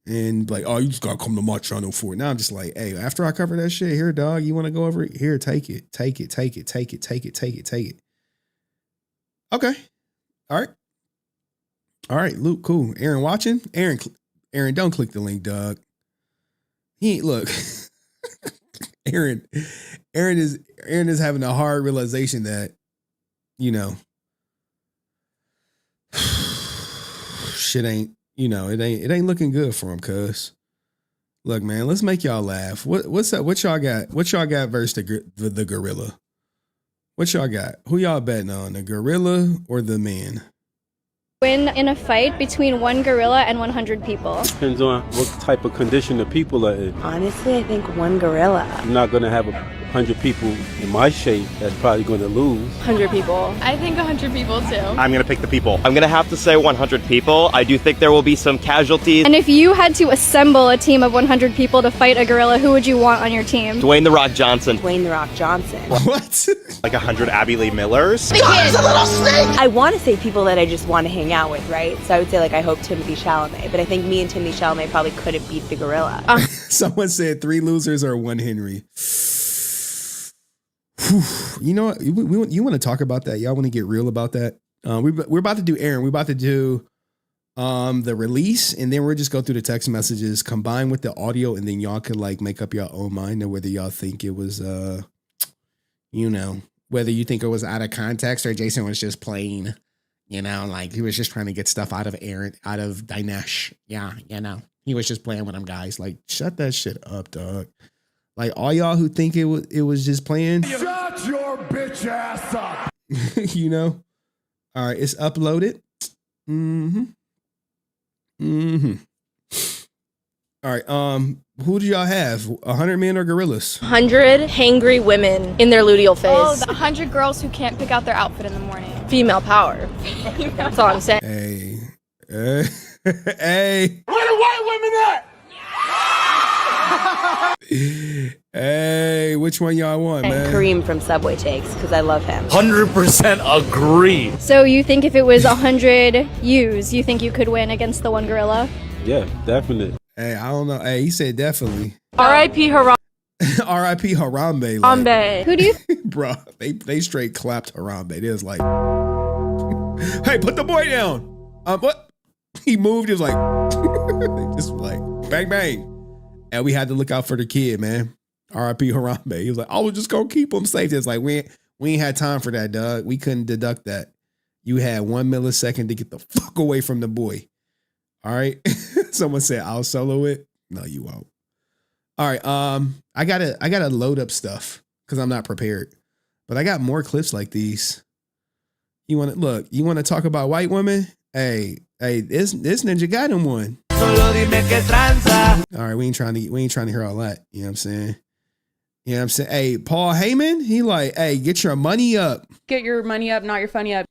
and like, oh, you just got to come to my channel for it. Now I'm just like, hey, after I cover that shit, here, dog, you want to go over it? Here, take it, take it, take it, take it, take it, take it, take it. Okay. All right. All right, Luke, cool. Aaron watching? Aaron, don't click the link, dog. He look. Aaron is having a hard realization that, you know, shit ain't, you know, it ain't looking good for him, cuz. Look, man, let's make y'all laugh. What's up? What y'all got? What y'all got versus the gorilla? What y'all got? Who y'all betting on? The gorilla or the man? Win in a fight between one gorilla and 100 people. Depends on what type of condition the people are in. Honestly, I think one gorilla. I'm not going to have 100 people in my shape that's probably going to lose. 100 people. I think 100 people too. I'm going to pick the people. I'm going to have to say 100 people. I do think there will be some casualties. And if you had to assemble a team of 100 people to fight a gorilla, who would you want on your team? Dwayne "The Rock" Johnson. Dwayne "The Rock" Johnson. What? Like 100 Abby Lee Millers. He's a little snake! I want to say people that I just want to hang out with, right? So I would say like I hope Timothée Chalamet, but I think me and Timothée Chalamet probably couldn't beat the gorilla. Someone said 3 losers or 1 Henry. You know what? You want to talk about that? Y'all want to get real about that? We're about to do Aaron. We're about to do the release, and then we're just go through the text messages combined with the audio, and then y'all could like make up your own mind of whether y'all think it was you know, whether you think it was out of context or Jason was just playing, you know, like he was just trying to get stuff out of Aaron, out of Dinesh. Yeah, you know, he was just playing with them guys. Like, shut that shit up, dog. Like all y'all who think it was just playing. Shut your bitch ass up. You know? All right, it's uploaded. All right, who do y'all have? 100 men or gorillas? 100 hangry women in their luteal phase. Oh, the 100 girls who can't pick out their outfit in the morning. female power. That's all I'm saying. Hey. Hey. Where the white women at? Hey, which one y'all want, man? Kareem from Subway takes because I love him. 100% agree. So you think if it was 100 U's, you think you could win against the one gorilla? Yeah, definitely. Hey, I don't know. Hey, he said definitely. R.I.P. Harambe. R.I.P. Harambe. Like, Harambe. Who do you? bro, they straight clapped Harambe. They was like, hey, put the boy down. What? He moved. He was like, they just like, bang, bang. And we had to look out for the kid, man. R.I.P. Harambe. He was like, I was just going to keep him safe. It's like, we ain't had time for that, dog. We couldn't deduct that. You had 1 millisecond to get the fuck away from the boy. All right. Someone said, I'll solo it. No, you won't. All right. I gotta load up stuff because I'm not prepared. But I got more clips like these. You want to talk about white women? Hey, this ninja got him one. All right, we ain't trying to hear all that. You know what I'm saying? You know what I'm saying? Hey, Paul Heyman, he like, hey, get your money up. Get your money up, not your funny up.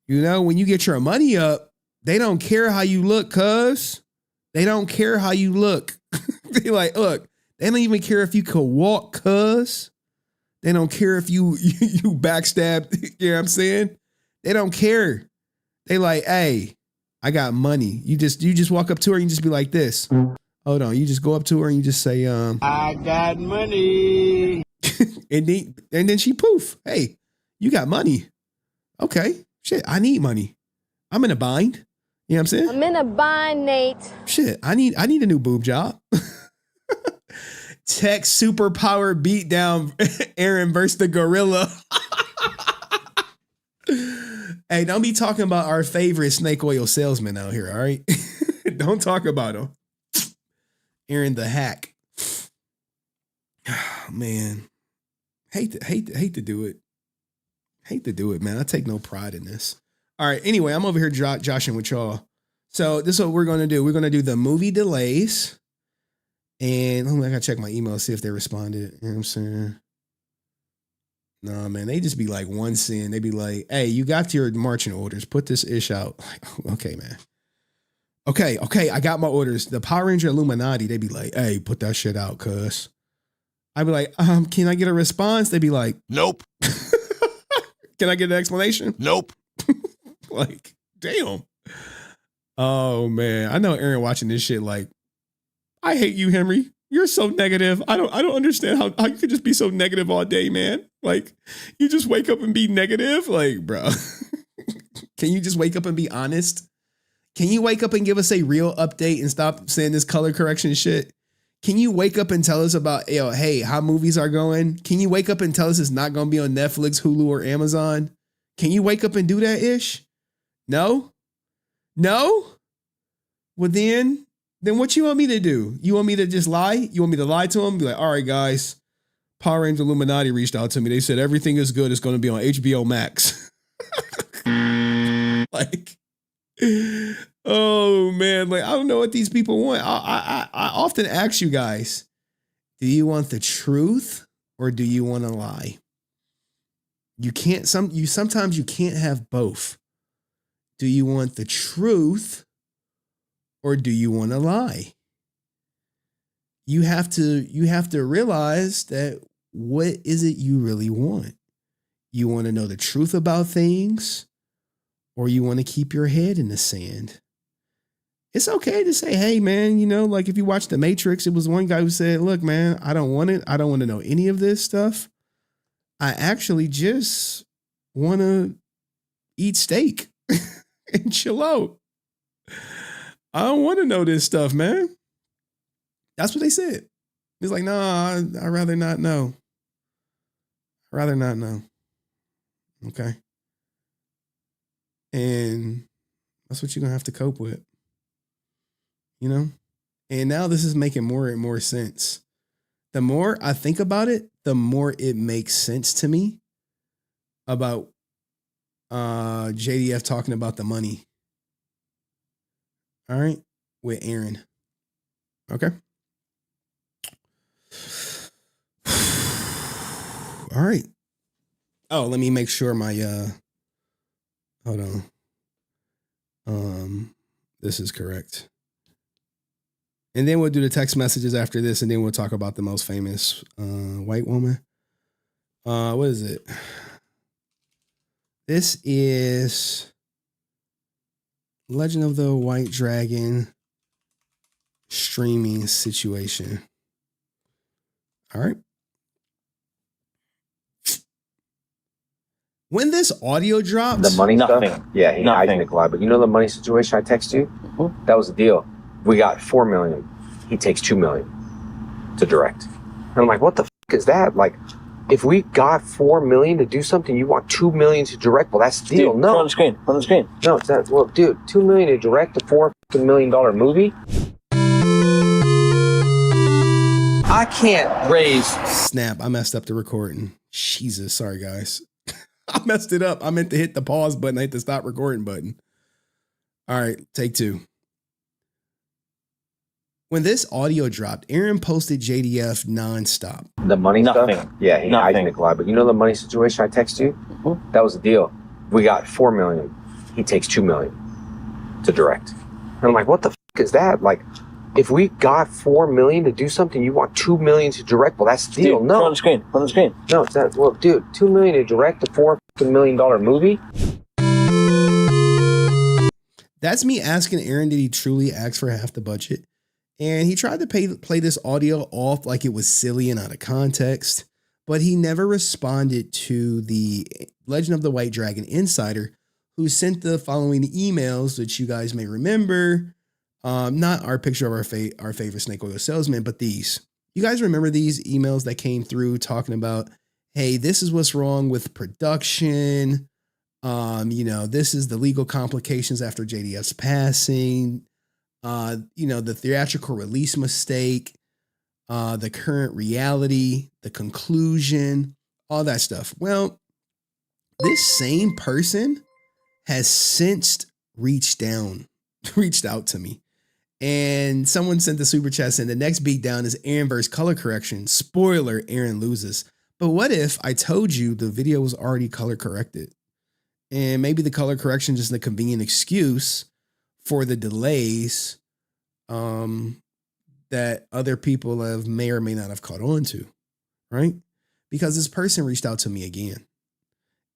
You know, when you get your money up, they don't care how you look, cuz. They don't care how you look. They like, look, they don't even care if you could walk, cuz. They don't care if you backstab, you know what I'm saying? They don't care. They like, hey, I got money. You just walk up to her and you just be like this. Hold on. You just go up to her and you just say, I got money. and then she poof. Hey, you got money. Okay. Shit, I need money. I'm in a bind. You know what I'm saying? I'm in a bind, Nate. Shit, I need a new boob job. Tech superpower beatdown Aaron versus the gorilla. Hey, don't be talking about our favorite snake oil salesman out here, all right? Don't talk about him. Aaron the hack. Oh, man. Hate to do it. Hate to do it, man. I take no pride in this. All right, anyway, I'm over here joshing with y'all. So this is what we're going to do. We're going to do the movie delays. And I got to check my email, see if they responded. You know what I'm saying? No, man, they just be like one sin. They be like, hey, you got your marching orders. Put this ish out. Like, okay, man. Okay, I got my orders. The Power Ranger Illuminati, they be like, hey, put that shit out, cuz. I'd be like, can I get a response? They be like, nope. Can I get an explanation? Nope. Like, damn. Oh, man. I know Aaron watching this shit like, I hate you, Henry. You're so negative. I don't understand how you could just be so negative all day, man. Like, you just wake up and be negative? Like, bro. Can you just wake up and be honest? Can you wake up and give us a real update and stop saying this color correction shit? Can you wake up and tell us about, hey, how movies are going? Can you wake up and tell us it's not going to be on Netflix, Hulu, or Amazon? Can you wake up and do that ish? No? Well, then what you want me to do? You want me to just lie? You want me to lie to them? Be like, all right, guys, Power Ranger Illuminati reached out to me. They said everything is good. It's going to be on HBO Max. Like, oh, man. Like, I don't know what these people want. I often ask you guys, do you want the truth or do you want to lie? Sometimes you can't have both. Do you want the truth or do you want to lie? You have to realize that what is it you really want? You want to know the truth about things or you want to keep your head in the sand? It's okay to say, hey, man, like if you watch The Matrix, it was one guy who said, look, man, I don't want it. I don't want to know any of this stuff. I actually just want to eat steak and chill out. I don't want to know this stuff, man. That's what they said. He's like, no, I'd rather not know. I'd rather not know. Okay. And that's what you're going to have to cope with. And now this is making more and more sense. The more I think about it, the more it makes sense to me about JDF talking about the money. All right. With Aaron. Okay. All right. Oh, let me make sure my Hold on. This is correct. And then we'll do the text messages after this, and then we'll talk about the most famous white woman. What is it? This is Legend of the White Dragon streaming situation. All right. When this audio dropped, The money stuff? Yeah, I think a lot. But you know the money situation I text you? That was the deal. We got $4 million. He takes $2 million to direct. And I'm like, what the is that? Like, if we got $4 million to do something, you want $2 million to direct? Well, that's the deal. Dude, No. on the screen. On the screen. No, it's not. Well, dude, $2 million to direct a $4 million movie? I can't raise. Snap, I messed up the recording. Jesus, sorry guys. I messed it up. I meant to hit the pause button. I hit the stop recording button. All right, take two. When this audio dropped, Aaron posted JDF nonstop. The money stuff? Yeah, I think a lot. But you know the money situation I text you? That was the deal. We got $4 million. He takes $2 million to direct. And I'm like, what the is that? Like, if we got $4 million to do something, you want $2 million to direct? Well, that's the deal. Dude, No. on the screen. On the screen. No, it's not. Well, dude, $2 million to direct a $4 million movie? That's me asking Aaron, did he truly ask for half the budget? And he tried to play this audio off like it was silly and out of context, but he never responded to the Legend of the White Dragon insider who sent the following emails, which you guys may remember. Not our picture of our favorite snake oil salesman, but these. You guys remember these emails that came through talking about, hey, this is what's wrong with production. This is the legal complications after JDF's passing. The theatrical release mistake, the current reality, the conclusion, all that stuff. Well, this same person has since reached out to me. And someone sent the super chat saying the next beatdown is Aaron versus color correction. Spoiler, Aaron loses. But what if I told you the video was already color corrected? And maybe the color correction is just a convenient excuse for the delays that other people may or may not have caught on to, right? Because this person reached out to me again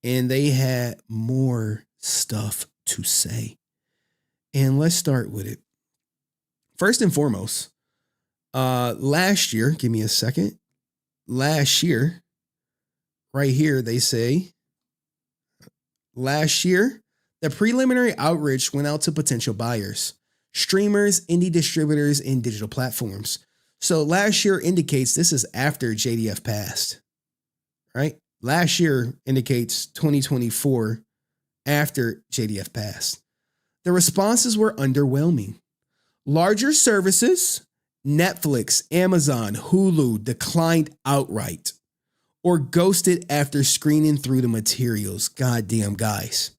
and they had more stuff to say. And let's start with it. First and foremost, last year, give me a second. Last year, right here, they say, last year, the preliminary outreach went out to potential buyers, streamers, indie distributors, and digital platforms. So last year indicates this is after JDF passed, right? Last year indicates 2024 after JDF passed. The responses were underwhelming. Larger services, Netflix, Amazon, Hulu declined outright or ghosted after screening through the materials. Goddamn, guys.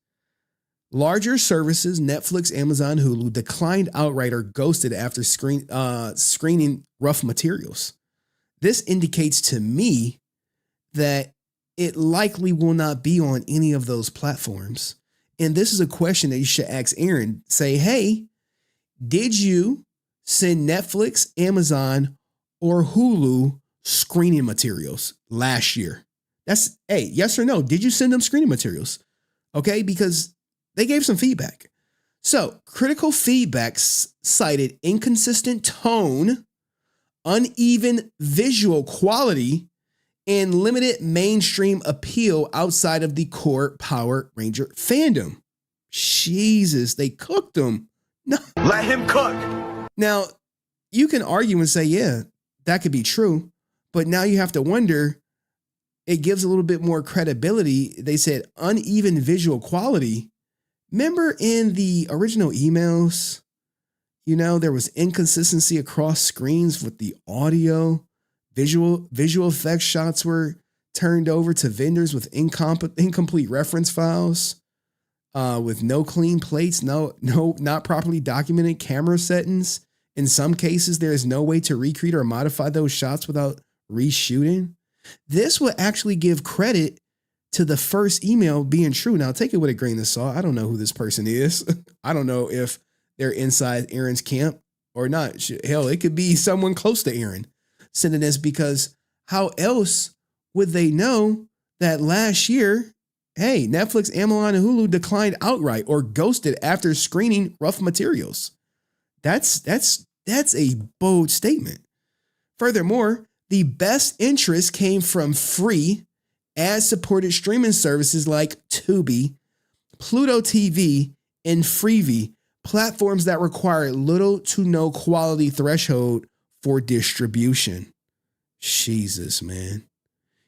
Larger services, Netflix, Amazon, Hulu declined outright or ghosted after screening rough materials. This indicates to me that it likely will not be on any of those platforms. And this is a question that you should ask Aaron. Say, hey, did you send Netflix, Amazon, or Hulu screening materials last year? That's, hey, yes or no. Did you send them screening materials? Okay, because they gave some feedback. So critical feedback cited inconsistent tone, uneven visual quality, and limited mainstream appeal outside of the core Power Ranger fandom. Jesus, they cooked them. No. Let him cook. Now, you can argue and say, yeah, that could be true. But now you have to wonder, it gives a little bit more credibility. They said uneven visual quality. Remember in the original emails, there was inconsistency across screens with the audio. Visual effects shots were turned over to vendors with incomplete reference files. With no clean plates, not properly documented camera settings. In some cases, there is no way to recreate or modify those shots without reshooting. This would actually give credit to the first email being true. Now take it with a grain of salt. I don't know who this person is. I don't know if they're inside Aaron's camp or not. Hell, it could be someone close to Aaron sending this, because how else would they know that last year, hey, Netflix, Amazon, and Hulu declined outright or ghosted after screening rough materials? That's a bold statement. Furthermore, the best interest came from free ad-supported streaming services like Tubi, Pluto TV, and Freevee, platforms that require little to no quality threshold for distribution. Jesus, man.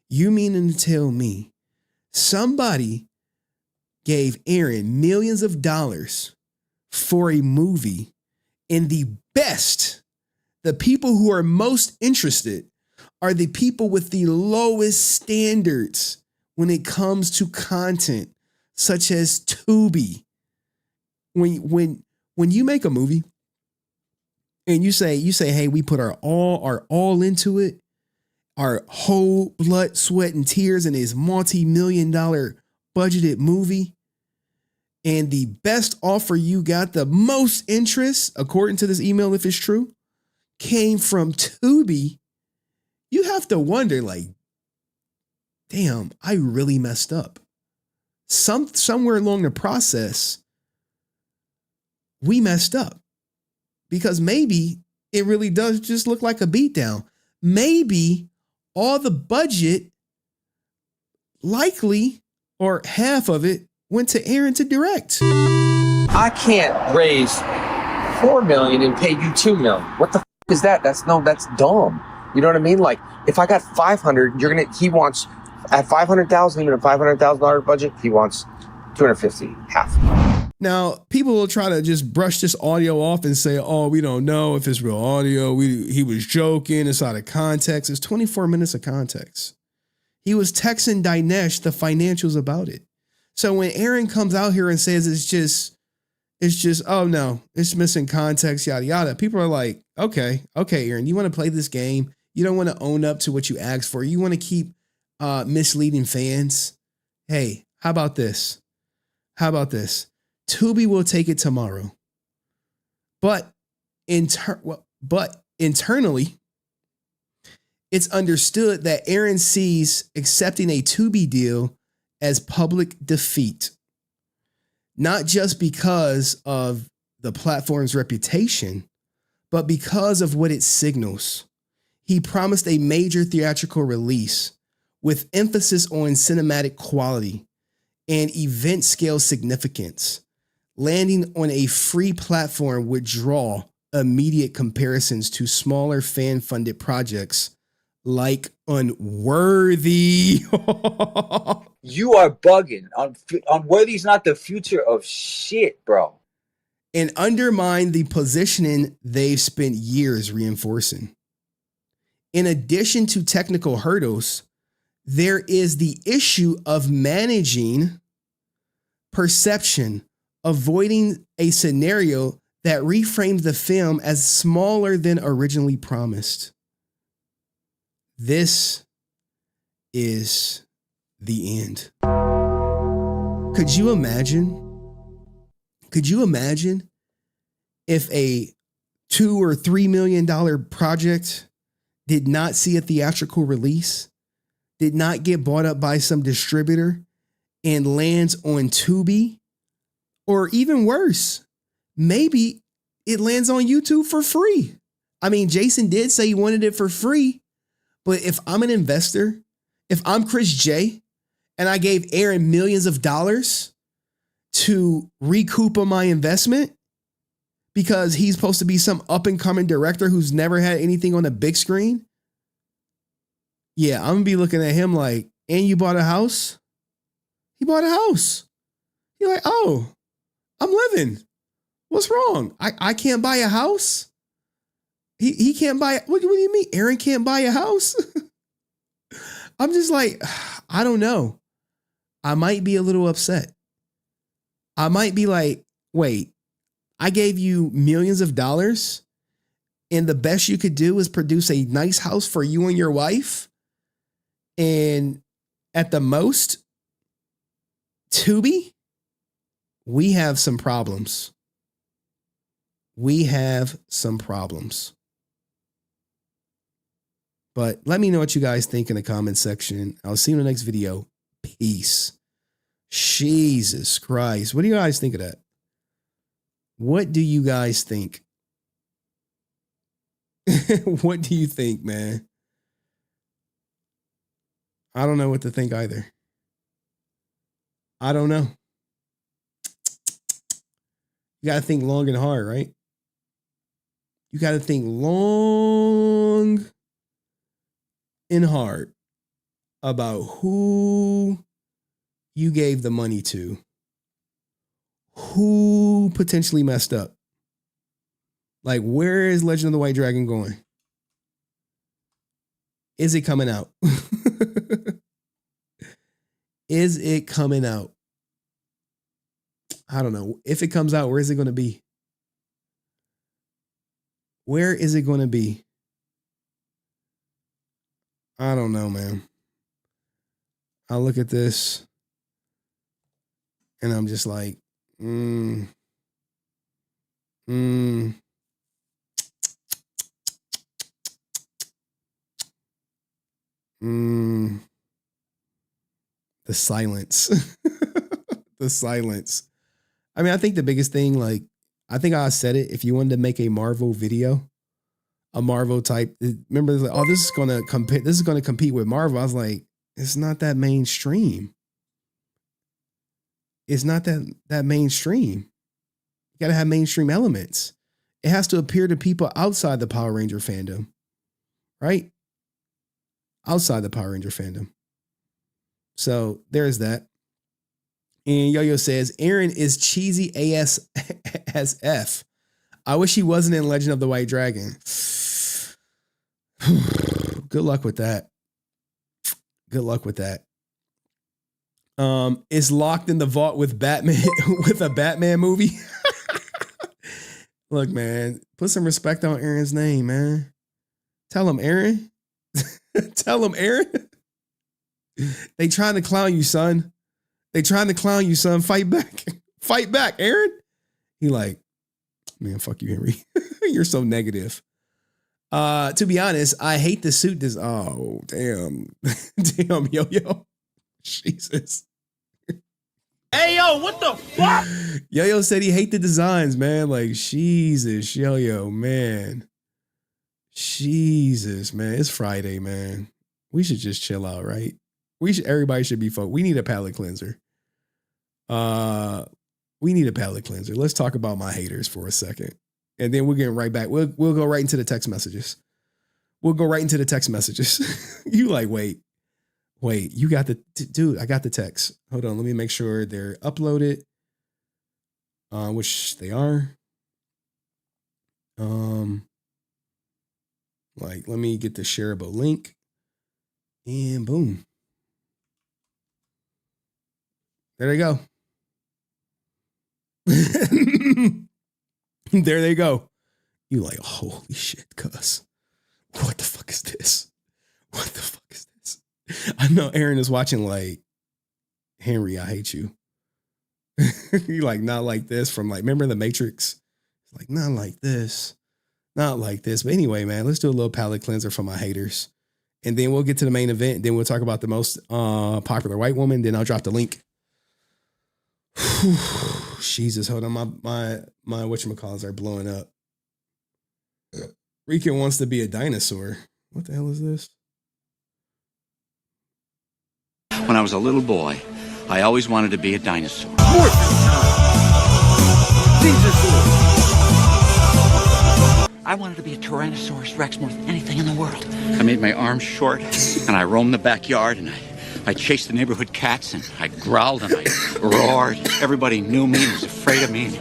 You mean to tell me somebody gave Aaron millions of dollars for a movie, and the people who are most interested are the people with the lowest standards when it comes to content, such as Tubi? When you make a movie and you say, hey, we put our all into it, our whole blood, sweat, and tears in this multi-million-dollar budgeted movie, and the best offer you got, the most interest, according to this email, if it's true, came from Tubi, you have to wonder, like, damn, I really messed up. Somewhere along the process, we messed up, because maybe it really does just look like a beatdown. Maybe all the budget, likely, or half of it, went to Aaron to direct. I can't raise $4 million and pay you $2 million. What the is that? That's dumb. You know what I mean? Like, if I got 500, he wants at 500,000, even a $500,000 budget, he wants 250, half. Now, people will try to just brush this audio off and say, oh, we don't know if it's real audio. He was joking. It's out of context. It's 24 minutes of context. He was texting Dinesh the financials about it. So when Aaron comes out here and says it's just, oh no, it's missing context, yada, yada, people are like, okay, Aaron, you want to play this game. You don't want to own up to what you asked for. You want to keep misleading fans. Hey, how about this? Tubi will take it tomorrow. But internally, it's understood that Aaron sees accepting a Tubi deal as public defeat, not just because of the platform's reputation, but because of what it signals. He promised a major theatrical release with emphasis on cinematic quality and event scale significance. Landing on a free platform would draw immediate comparisons to smaller fan-funded projects like Unworthy. You are bugging. Unworthy's not the future of shit, bro. And undermine the positioning they've spent years reinforcing. In addition to technical hurdles, there is the issue of managing perception, avoiding a scenario that reframes the film as smaller than originally promised. This is the end. Could you imagine if a $2 or $3 million project did not see a theatrical release, did not get bought up by some distributor, and lands on Tubi? Or even worse, maybe it lands on YouTube for free. I mean, Jason did say he wanted it for free, but if I'm an investor, if I'm Chris J, and I gave Aaron millions of dollars to recoup on my investment because he's supposed to be some up-and-coming director who's never had anything on the big screen, yeah, I'm going to be looking at him like, and you bought a house? He bought a house. You're like, oh, I'm living. What's wrong? I can't buy a house? He can't buy, what do you mean? Aaron can't buy a house? I'm just like, I don't know. I might be a little upset. I might be like, wait, I gave you millions of dollars and the best you could do is produce a nice house for you and your wife. And at the most, Tubi, we have some problems. We have some problems. But let me know what you guys think in the comment section. I'll see you in the next video. Peace. Jesus Christ. What do you guys think of that? What do you guys think? What do you think, man? I don't know what to think either. I don't know. You got to think long and hard, right? You got to think long and hard about who you gave the money to, who potentially messed up. Like, where is Legend of the White Dragon going? Is it coming out? Is it coming out? I don't know. If it comes out, where is it going to be? Where is it going to be? I don't know, man. I look at this and I'm just like, The silence. The silence. I mean, I think the biggest thing, like, I think I said it. If you wanted to make a Marvel video, a Marvel type, remember, like, oh, this is gonna compete. This is gonna compete with Marvel. I was like, it's not that mainstream. It's not that mainstream. You gotta have mainstream elements. It has to appeal to people outside the Power Ranger fandom, right? Outside the Power Ranger fandom. So there's that. And Yo-Yo says, Aaron is cheesy as F. I wish he wasn't in Legend of the White Dragon. Good luck with that. Good luck with that. It's locked in the vault with Batman, with a Batman movie. Look, man, put some respect on Aaron's name, man. Tell him, Aaron. Tell him, Aaron. They trying to clown you, son. They trying to clown you, son. Fight back. Fight back, Aaron. He like, man, fuck you, Henry. You're so negative. To be honest, I hate the suit. Oh, damn. Damn, Yo-Yo. Jesus. Hey, yo, what the fuck? Yo-Yo said he hate the designs, man. Like, Jesus, Yo-Yo, man. Jesus, man. It's Friday, man. We should just chill out, right? Everybody should be focused. We need a palate cleanser. We need a palate cleanser. Let's talk about my haters for a second. And then we're getting right back. We'll go right into the text messages. We'll go right into the text messages. You like, wait, you got the, dude, I got the text. Hold on. Let me make sure they're uploaded. Which they are. Like, let me get the shareable link. And boom. There they go. There they go. You like, holy shit, cuz. What the fuck is this? What the fuck is this? I know Aaron is watching like, Henry, I hate you. You like, not like this from like, remember the Matrix? Like, not like this. Not like this. But anyway, man, let's do a little palate cleanser for my haters. And then we'll get to the main event. Then we'll talk about the most popular white woman. Then I'll drop the link. Jesus, hold on. My whatchamacallits are blowing up. Rican wants to be a dinosaur. What the hell is this? When I was a little boy, I always wanted to be a dinosaur. I wanted to be a Tyrannosaurus Rex more than anything in the world. I made my arms short, and I roamed the backyard, and I chased the neighborhood cats, and I growled, and I roared. Everybody knew me and was afraid of me.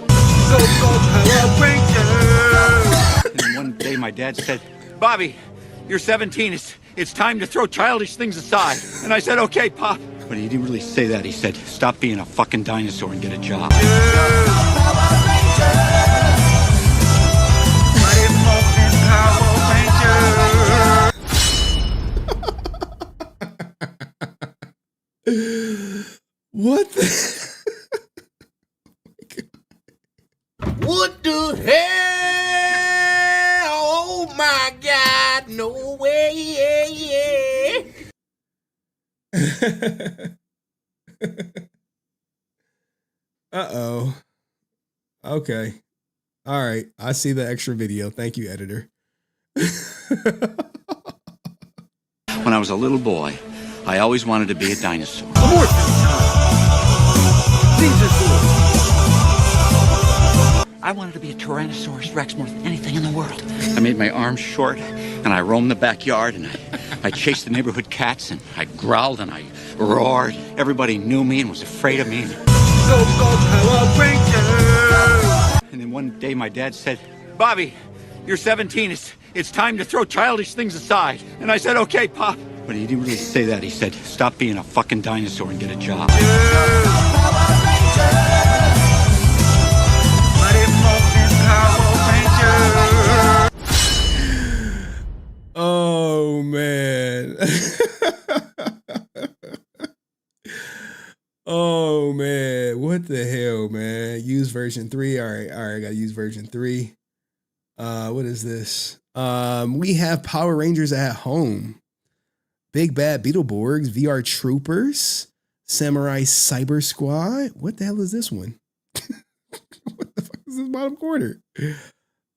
And one day my dad said, Bobby, you're 17. It's time to throw childish things aside. And I said, okay, Pop. But he didn't really say that. He said, stop being a fucking dinosaur and get a job. What the? What the hell? Oh my God, no way. Uh-oh. Okay. All right. I see the extra video. Thank you, editor. When I was a little boy, I always wanted to be a dinosaur. I wanted to be a Tyrannosaurus Rex more than anything in the world. I made my arms short, and I roamed the backyard, and I chased the neighborhood cats, and I growled, and I roared. Everybody knew me and was afraid of me. And then one day my dad said, Bobby, you're 17. It's time to throw childish things aside. And I said, okay, Pop. But he didn't really say that. He said, stop being a fucking dinosaur and get a job. Oh, man. Oh, man. What the hell, man? Use version 3. All right. I got to use version 3. What is this? We have Power Rangers at Home. Big Bad Beetleborgs, VR Troopers, Samurai Cyber Squad. What the hell is this one? What the fuck is this bottom corner?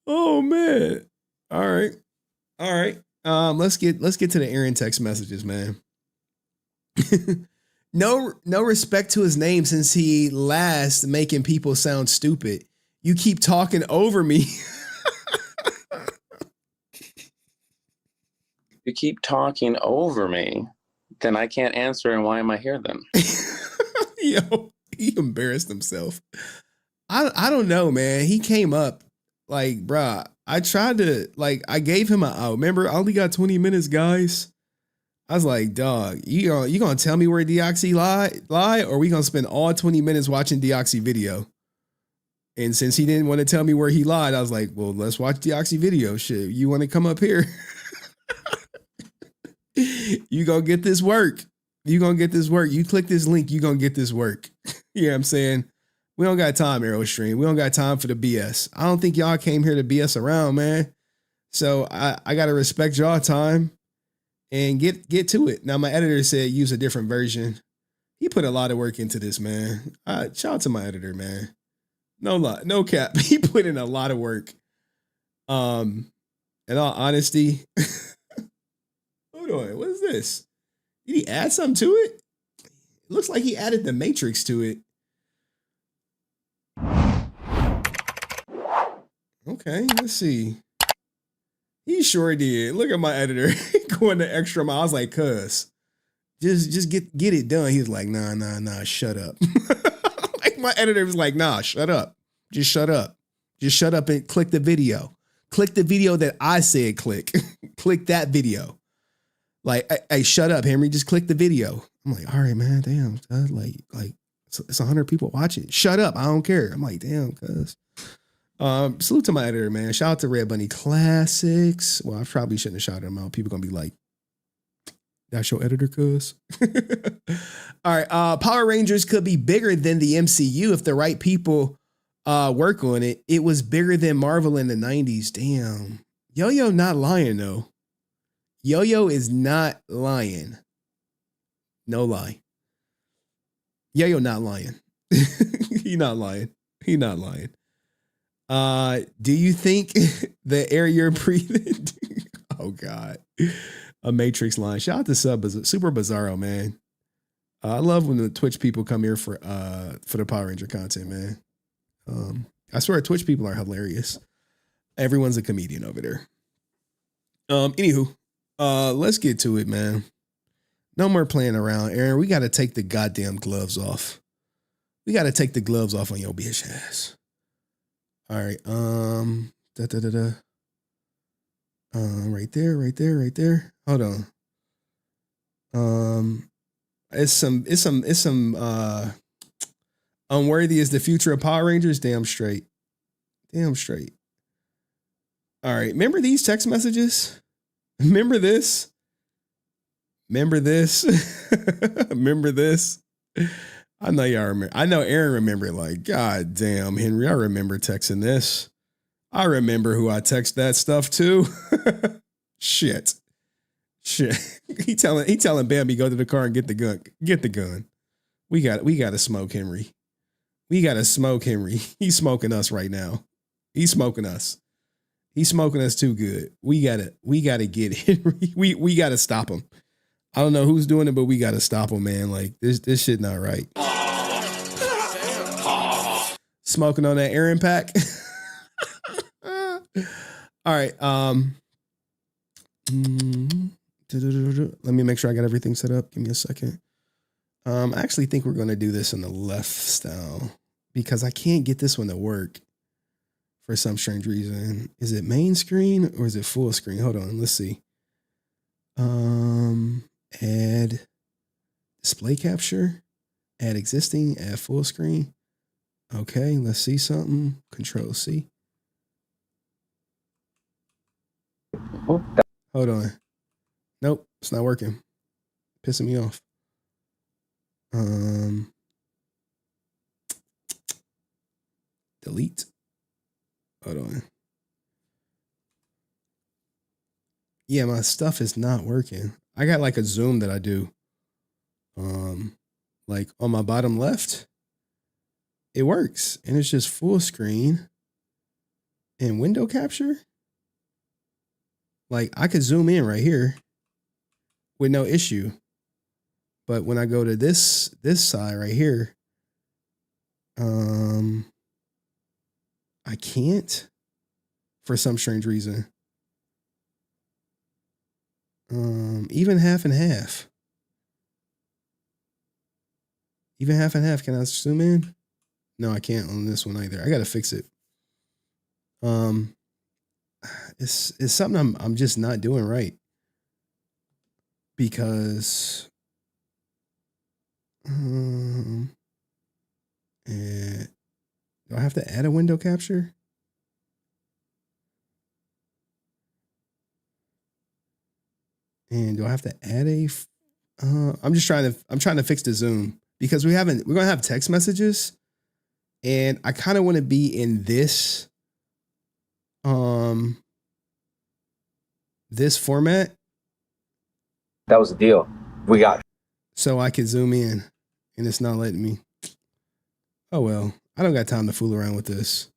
Oh, man. All right. Let's get to the Aaron text messages, man. No respect to his name since he last making people sound stupid. You keep talking over me. You keep talking over me, then I can't answer, and why am I here then? Yo, he embarrassed himself. I don't know, man. He came up like, bruh, I tried to, like, I gave him remember, I only got 20 minutes, guys. I was like, dog, you gonna tell me where Deoxy lie, or we gonna spend all 20 minutes watching Deoxy video? And since he didn't want to tell me where he lied, I was like, well, let's watch Deoxy video. Shit, you want to come up here? You gonna get this work. You click this link, you gonna get this work. You know what I'm saying? We don't got time, Aerostream. We don't got time for the BS. I don't think y'all came here to BS around, man. So I gotta respect y'all time and get to it. Now, my editor said use a different version. He put a lot of work into this, man. Shout out to my editor, man. No cap. He put in a lot of work. In all honesty, hold on. What is this? Did he add something to it? It looks like he added the Matrix to it. Okay, let's see. He sure did. Look at my editor going the extra mile. I was like, cuz, just get it done. He was like, nah, shut up. Like my editor was like, nah, shut up. Just shut up. Just shut up and click the video. Click the video that I said click. Click that video. Like, hey, shut up, Henry. Just click the video. I'm like, all right, man, damn. Like it's 100 people watching. Shut up. I don't care. I'm like, damn, cuz. Salute to my editor, man. Shout out to Red Bunny Classics. Well, I probably shouldn't have shouted him out. People gonna be like, that's your editor, cuz. All right. Power Rangers could be bigger than the MCU if the right people work on it. It was bigger than Marvel in the 90s. Damn. Yo-Yo not lying, though. Yo-Yo is not lying. No lie. Yo-Yo not lying. He not lying. Do you think the air you're breathing? Oh, God. A Matrix line. Shout out to Super Bizarro, man. I love when the Twitch people come here for the Power Ranger content, man. I swear Twitch people are hilarious. Everyone's a comedian over there. Anywho, let's get to it, man. No more playing around, Aaron. We got to take the goddamn gloves off. We got to take the gloves off on your bitch ass. All right. Right there. Hold on. It's some unworthy is the future of Power Rangers. Damn straight. All right. Remember these text messages? Remember this? I know y'all remember. I know Aaron remembered. Like, God damn, Henry, I remember texting this. I remember who I text that stuff to. Shit. He telling Bambi go to the car and get the gun. Get the gun. We got to smoke Henry. We got to smoke Henry. He's smoking us right now. He's smoking us. He's smoking us too good. We gotta get Henry. We gotta stop him. I don't know who's doing it, but we gotta stop him, man. Like this shit not right. Smoking on that Aaron pack. All right. Let me make sure I got everything set up. Give me a second. I actually think we're gonna do this in the left style because I can't get this one to work. For some strange reason. Is it main screen or is it full screen? Hold on, let's see. Add display capture, add existing, add full screen. Okay, let's see something. Control C. Hold on. Nope, it's not working. Pissing me off. Delete. Hold on. Yeah, my stuff is not working. I got like a zoom that I do. Like on my bottom left, it works. And it's just full screen and window capture. Like I could zoom in right here with no issue. But when I go to this side right here, I can't for some strange reason. Even half and half. Even half and half. Can I zoom in? No, I can't on this one either. I gotta fix it. It's something I'm just not doing right. Because and do I have to add a window capture? And do I have to add a? I'm trying to fix the zoom because we're gonna have text messages, and I kind of want to be in this this format. That was the deal. We got. So I can zoom in, and it's not letting me. Oh well, I don't got time to fool around with this.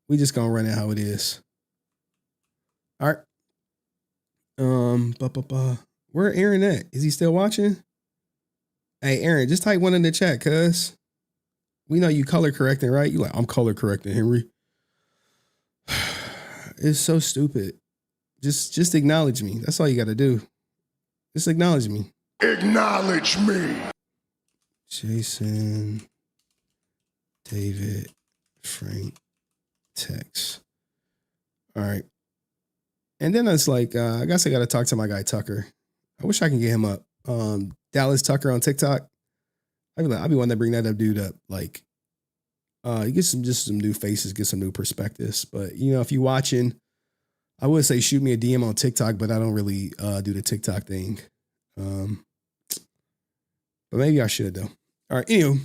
We just gonna run it how it is. All right. Where Aaron at? Is he still watching? Hey, Aaron, just type one in the chat, cuz. We know you color correcting, right? You like, I'm color correcting, Henry. It's so stupid. Just acknowledge me. That's all you gotta do. Just acknowledge me. Acknowledge me. Jason, David, Frank, Tex. All right. And then it's like, I guess I got to talk to my guy, Tucker. I wish I can get him up. Dallas Tucker on TikTok. I'd be wanting to bring that dude up. Like, you get some new faces, get some new perspectives. But, you know, if you're watching, I would say shoot me a DM on TikTok, but I don't really do the TikTok thing. But maybe I should, though. All right, anywho.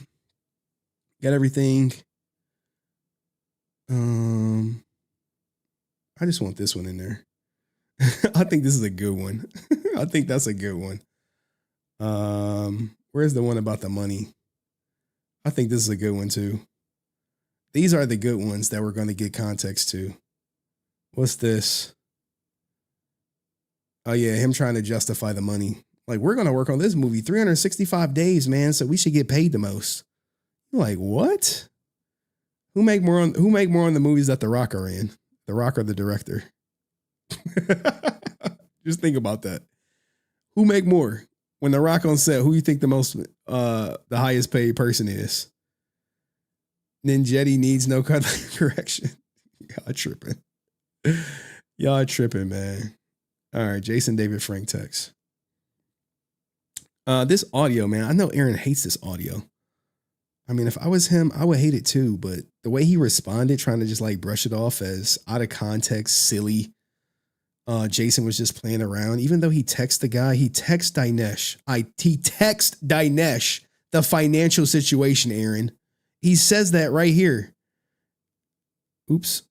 Got everything. I just want this one in there. I think this is a good one. I think that's a good one. Where's the one about the money? I think this is a good one too. These are the good ones that we're going to get context to. What's this? Oh yeah, him trying to justify the money. Like, we're going to work on this movie 365 days, man, so we should get paid the most. You're like, what? Who make more on the movies that The Rock are in? The Rock or the director? Just think about that. Who make more? When The Rock on set, who you think the highest paid person is? Ninjetti needs no correction. Y'all tripping. Y'all tripping, man. All right, Jason David Frank text. This audio, man, I know Aaron hates this audio. I mean, if I was him, I would hate it too. But the way he responded, trying to just like brush it off as out of context, silly. Jason was just playing around. Even though he texted the guy, he texted Dinesh. He texted Dinesh, the financial situation, Aaron. He says that right here. Oops.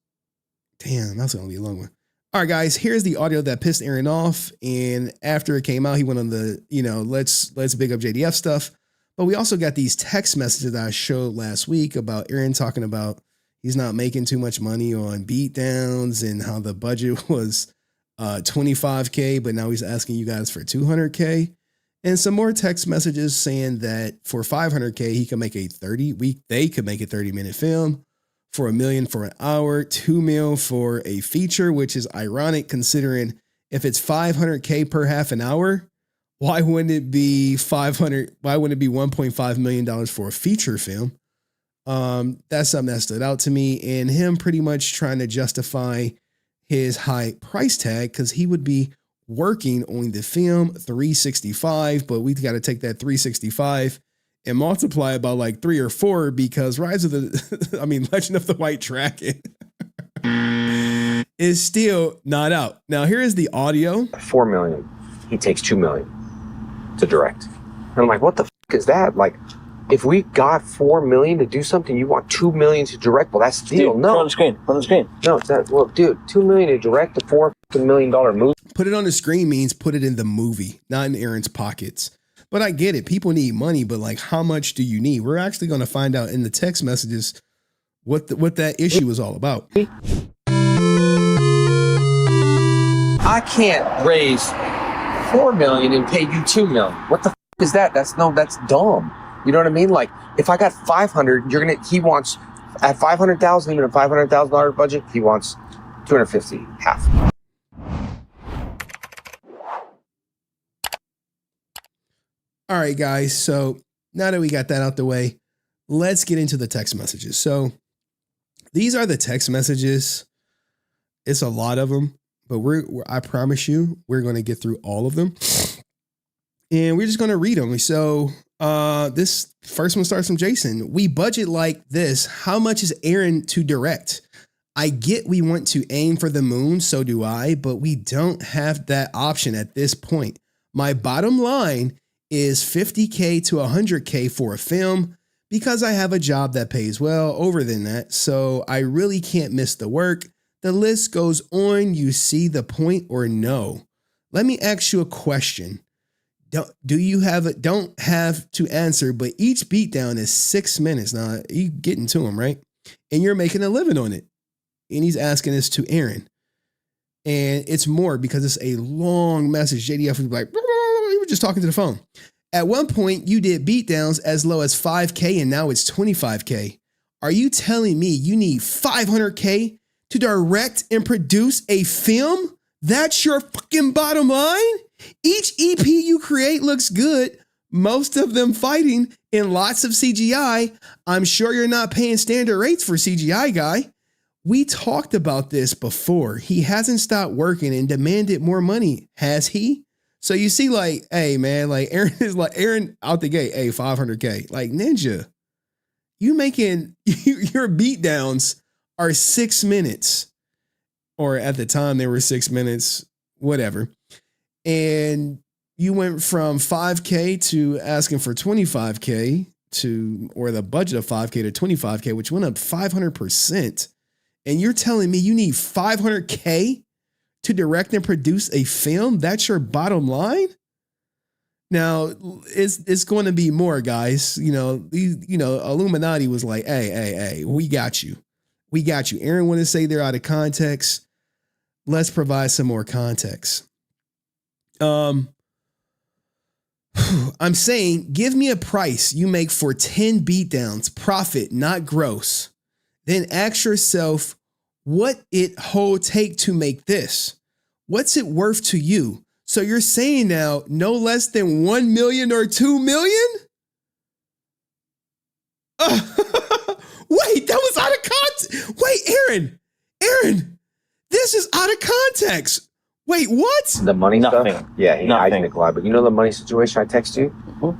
Damn, that's going to be a long one. All right, guys, here's the audio that pissed Aaron off. And after it came out, he went on the, let's big up JDF stuff. But we also got these text messages that I showed last week about Aaron talking about he's not making too much money on beatdowns and how the budget was $25K, but now he's asking you guys for $200K. And some more text messages saying that for $500K, he can make they could make a 30-minute film. For $1 million for an hour, $2 million for a feature, which is ironic considering if it's $500K per half an hour, why wouldn't it be $1.5 million for a feature film? That's something that stood out to me, and him pretty much trying to justify his high price tag because he would be working on the film $365, but we got to take that $365 and multiply it by like 3 or 4 because Legend of the White Dragon is still not out. Now, here is the audio. $4 million. He takes $2 million to direct. And I'm like, what the is that? Like, if we got $4 million to do something, you want $2 million to direct? Well, that's the deal. Dude, no. On the screen. No, it's not. Well, dude, $2 million to direct a $4 million movie. Put it on the screen means put it in the movie, not in Aaron's pockets. But I get it. People need money, but like, how much do you need? We're actually going to find out in the text messages what that issue is all about. I can't raise $4 million and pay you $2 million. What the is that? That's dumb. You know what I mean? Like, if I got 500, he wants at 500,000, even a $500,000 budget, he wants 250, half. All right, guys. So now that we got that out the way, let's get into the text messages. So these are the text messages. It's a lot of them, but I promise you, we're going to get through all of them. And we're just going to read them. So this first one starts from Jason. We budget like this. How much is Aaron to direct? I get we want to aim for the moon, so do I, but we don't have that option at this point. My bottom line is $50K to $100K for a film because I have a job that pays well over than that. So I really can't miss the work. The list goes on. You see the point or no? Let me ask you a question. Don't have to answer, but each beatdown is 6 minutes. Now you getting to him, right? And you're making a living on it. And he's asking this to Aaron. And it's more because it's a long message. JDF was like, you were just talking to the phone. At one point, you did beatdowns as low as 5K and now it's 25K. Are you telling me you need 500K to direct and produce a film? That's your fucking bottom line? Each EP you create looks good. Most of them fighting in lots of CGI. I'm sure you're not paying standard rates for CGI guy. We talked about this before. He hasn't stopped working and demanded more money, has he? So you see, like, hey, man, like Aaron out the gate, hey, 500K. Like, Ninja, you making your beatdowns are 6 minutes, or at the time they were 6 minutes, whatever. And you went from 5K to asking for 25K or the budget of 5K to 25K, which went up 500%. And you're telling me you need 500K to direct and produce a film? That's your bottom line? Now, it's going to be more, guys. Illuminati was like, hey, we got you. We got you. Aaron want to say they're out of context. Let's provide some more context. I'm saying, give me a price you make for 10 beatdowns, profit, not gross. Then ask yourself, what it whole take to make this? What's it worth to you? So you're saying now no less than 1 million or 2 million? Wait, that was out of context. Wait, Aaron, this is out of context. Wait, what? The money stuff? Yeah, I think a lot. But you know the money situation I text you?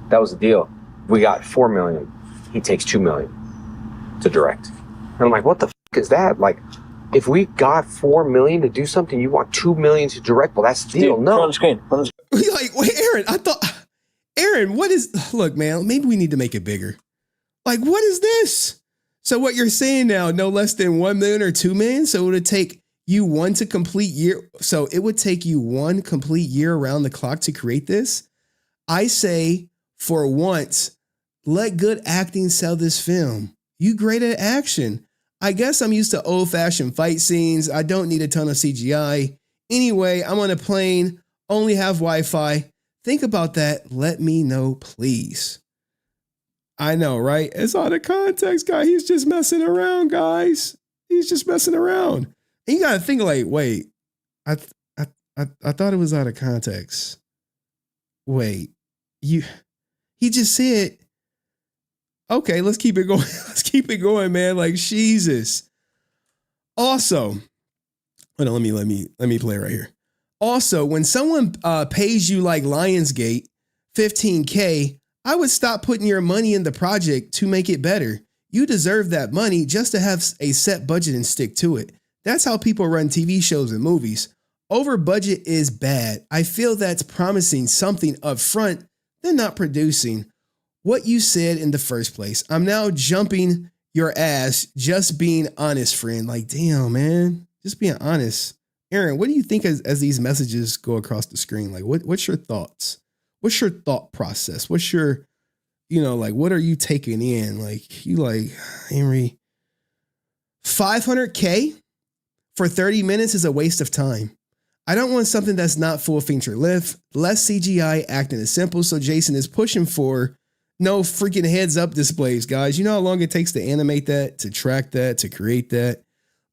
That was the deal. We got $4 million. He takes $2 million to direct. And I'm like, what the is that? Like, if we got $4 million to do something, you want $2 million to direct? Well, that's the deal. Dude, no. On the screen. Like, wait, Aaron, I thought Aaron, look, man, maybe we need to make it bigger. Like, what is this? So what you're saying now, no less than 1 million or 2 million? So it would take you one complete year around the clock to create this? I say, for once, let good acting sell this film. You great at action. I guess I'm used to old-fashioned fight scenes. I don't need a ton of CGI. Anyway, I'm on a plane, only have Wi-Fi. Think about that. Let me know, please. I know, right? It's out of context, guy. He's just messing around, guys. He's just messing around. And you gotta think like, wait, I thought it was out of context. Wait, he just said, okay, let's keep it going. Let's keep it going, man. Like, Jesus. Also, hold on, let me play right here. Also, when someone pays you like Lionsgate, $15K, I would stop putting your money in the project to make it better. You deserve that money just to have a set budget and stick to it. That's how people run TV shows and movies. Over budget is bad. I feel that's promising something up front, then not producing what you said in the first place. I'm now jumping your ass, just being honest, friend. Like, damn, man, just being honest. Aaron, what do you think as these messages go across the screen? Like, what's your thoughts? What's your thought process? What's your, like, what are you taking in? Like, you like, Henry, $500K for 30 minutes is a waste of time. I don't want something that's not full feature length. Less CGI, acting is simple. So Jason is pushing for no freaking heads up displays, guys. You know how long it takes to animate that, to track that, to create that?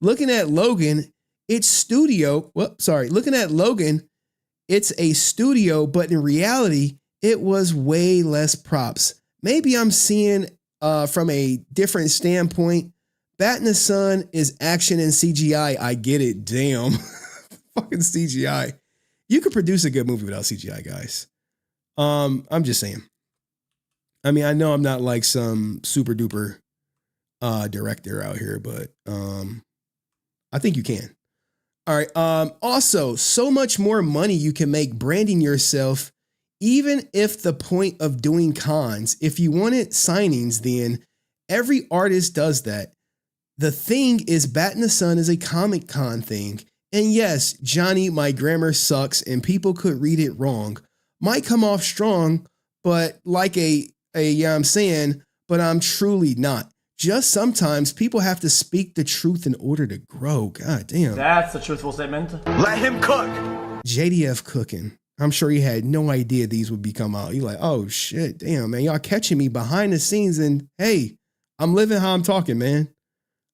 Looking at Logan, it's studio. Looking at Logan, it's a studio, but in reality, it was way less props. Maybe I'm seeing from a different standpoint. Bat in the Sun is action and CGI. I get it. Damn. Fucking CGI. You could produce a good movie without CGI, guys. I'm just saying. I mean, I know I'm not like some super duper director out here, but I think you can. All right. Also, so much more money you can make branding yourself, even if the point of doing cons. If you wanted signings, then every artist does that. The thing is, Bat in the Sun is a Comic Con thing. And yes, Johnny, my grammar sucks and people could read it wrong. Might come off strong, but like I'm saying, but I'm truly not. Just sometimes people have to speak the truth in order to grow. God damn. That's a truthful statement. Let him cook. JDF cooking. I'm sure he had no idea these would become out. You're like, oh shit, damn, man. Y'all catching me behind the scenes and hey, I'm living how I'm talking, man.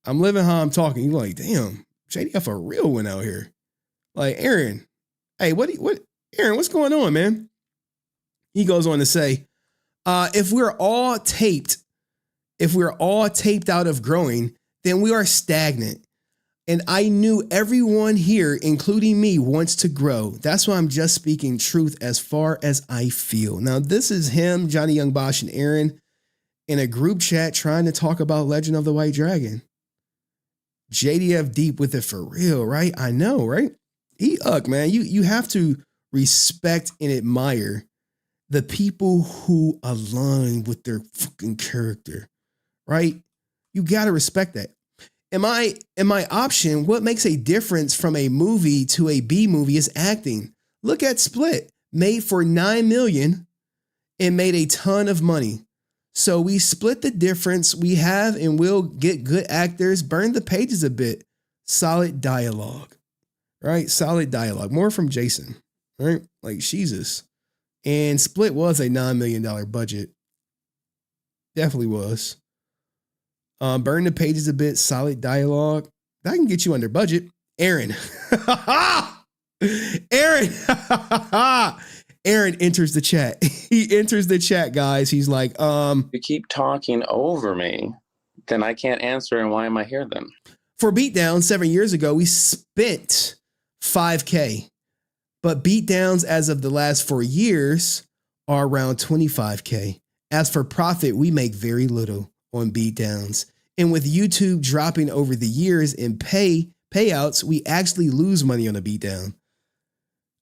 I'm living how I'm talking. You're like, damn, JDF a real one out here. Like, Aaron, hey, Aaron, what's going on, man? He goes on to say, if we're all taped out of growing, then we are stagnant. And I knew everyone here, including me, wants to grow. That's why I'm just speaking truth as far as I feel. Now, this is him, Johnny Young, Bosch, and Aaron in a group chat trying to talk about Legend of the White Dragon. JDF deep with it for real, right? I know, right? Man, you have to respect and admire the people who align with their fucking character, right? You got to respect that. In my option, what makes a difference from a movie to a B movie is acting. Look at Split, made for $9 million and made a ton of money. So we split the difference. We have and will get good actors, burn the pages a bit. Solid dialogue, right? Solid dialogue. More from Jason, right? Like, Jesus. And Split was a $9 million budget. Definitely was. Burn the pages a bit. Solid dialogue. That can get you under budget. Aaron. Aaron enters the chat. He enters the chat, guys. He's like, You keep talking over me, then I can't answer, and why am I here then? For Beatdown 7 years ago, we spent $5K. But beatdowns as of the last 4 years are around $25K. As for profit, we make very little on beatdowns. And with YouTube dropping over the years in payouts, we actually lose money on a beatdown.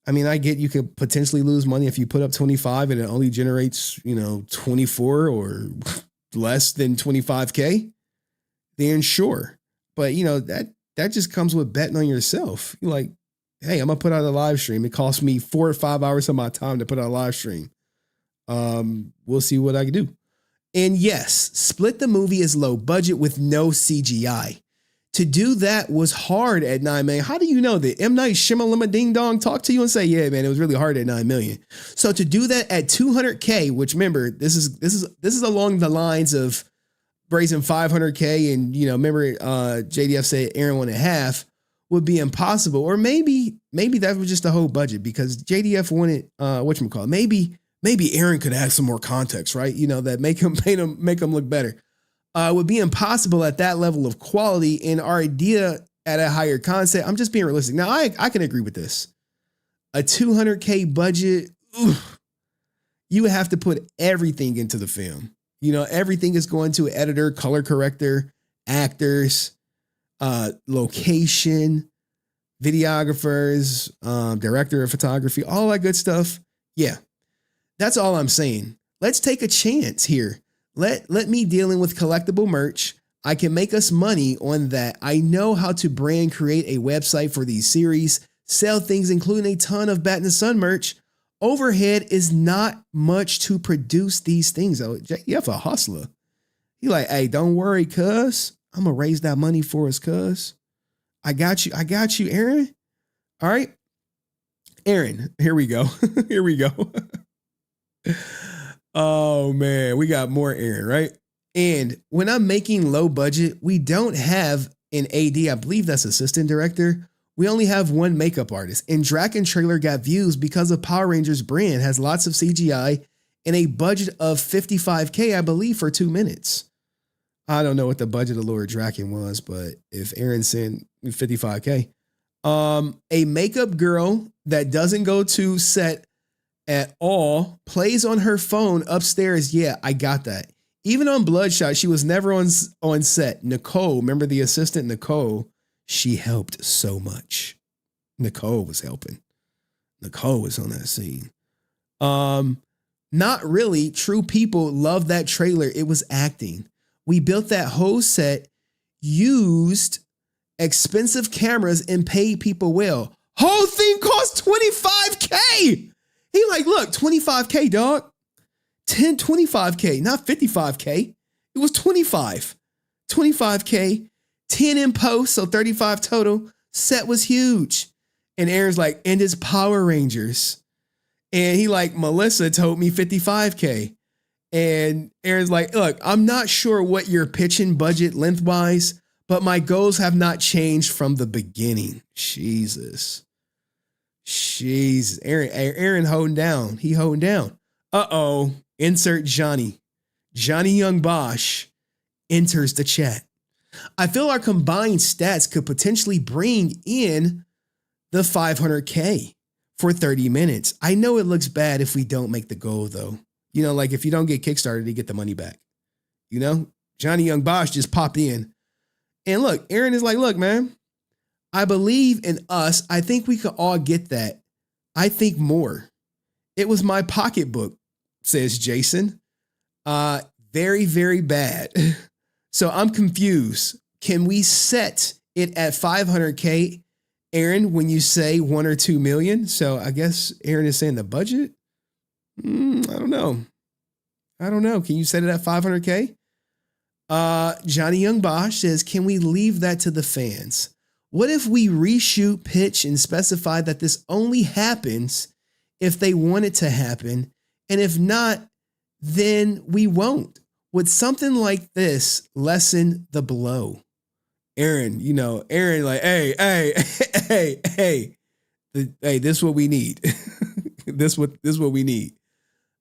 I mean, I get you could potentially lose money if you put up 25 and it only generates, 24 or less than 25K. Then sure. But that just comes with betting on yourself. You're like, hey, I'm gonna put out a live stream. It costs me 4 or 5 hours of my time to put out a live stream. We'll see what I can do. And yes, Split the movie is low budget with no CGI. To do that was hard at 9 million. How do you know that? M. Night Shyamalan Ding Dong talk to you and say, yeah, man, it was really hard at 9 million. So to do that at 200K, which remember, this is along the lines of raising 500K and, remember JDF said Aaron wanted half, would be impossible. Or maybe that was just the whole budget because JDF wanted, whatchamacallit, maybe Aaron could add some more context, right? That make him look better. Would be impossible at that level of quality and our idea at a higher concept. I'm just being realistic. Now, I can agree with this. A 200K budget, you would have to put everything into the film. Everything is going to editor, color corrector, actors, location, videographers, director of photography, all that good stuff. Yeah, that's all I'm saying. Let's take a chance here. Let me deal in with collectible merch. I can make us money on that. I know how to brand create a website for these series, sell things, including a ton of Bat and Sun merch. Overhead is not much to produce these things. Oh, you have a hustler. He like, hey, don't worry, cuz. I'm going to raise that money for us, cuz. I got you, Aaron. All right. Aaron, here we go. Here we go. Oh, man, we got more Aaron, right? And when I'm making low budget, we don't have an AD. I believe that's assistant director. We only have one makeup artist. And Draken trailer got views because of Power Rangers brand has lots of CGI and a budget of 55K, I believe, for 2 minutes. I don't know what the budget of Lord Draken was, but if Aaron sent 55K, a makeup girl that doesn't go to set at all plays on her phone upstairs. Yeah, I got that. Even on Bloodshot, she was never on set. Nicole, remember the assistant Nicole? She helped so much. Nicole was helping. Nicole was on that scene. Not really. True people love that trailer. It was acting. We built that whole set, used expensive cameras, and paid people well. Whole thing cost 25K. He like, look, 25K, dog. 25K, not 55K. It was 25K, 10 in post, so 35 total. Set was huge. And Aaron's like, and it's Power Rangers. And he like, Melissa told me 55K. And Aaron's like, look, I'm not sure what you're pitching budget lengthwise, but my goals have not changed from the beginning. Jesus. Aaron holding down. He holding down. Uh-oh. Insert Johnny. Johnny Young Bosch enters the chat. I feel our combined stats could potentially bring in the 500K for 30 minutes. I know it looks bad if we don't make the goal, though. Like if you don't get Kickstarted, you get the money back. Johnny Young Bosch just popped in. And look, Aaron is like, look, man, I believe in us. I think we could all get that. I think more. It was my pocketbook, says Jason. Very, very bad. So I'm confused. Can we set it at 500K, Aaron, when you say 1 or 2 million? So I guess Aaron is saying the budget? I don't know. Can you set it at 500K? Johnny Young Bosch says, can we leave that to the fans? What if we reshoot, pitch, and specify that this only happens if they want it to happen? And if not, then we won't. Would something like this lessen the blow? Aaron, like, hey, this is what we need. This is what we need.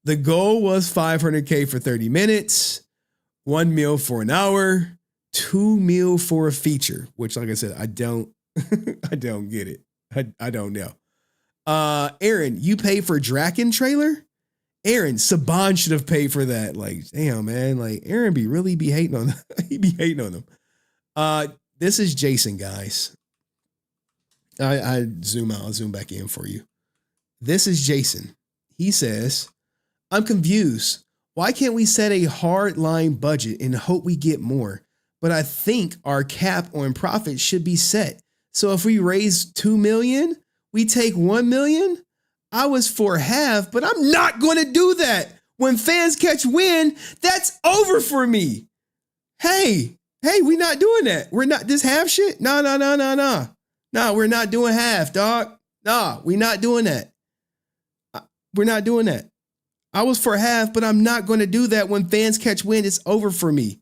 The goal was 500K for 30 minutes, 1 mil for an hour, 2 mil for a feature, which, like I said, I don't get it. I don't know. Aaron, you paid for Draken trailer? Aaron, Saban should have paid for that. Like, damn, man. Like, Aaron be hating on them. He be hating on them. This is Jason, guys. I zoom out. I'll zoom back in for you. This is Jason. He says, I'm confused. Why can't we set a hard line budget and hope we get more? But I think our cap on profit should be set. So if we raise 2 million, we take 1 million. I was for half, but I'm not going to do that. When fans catch wind, that's over for me. Hey, we not doing that. We're not this half shit. No. No, we're not doing half, dog. No, we're not doing that. We're not doing that. I was for half, but I'm not going to do that. When fans catch wind, it's over for me.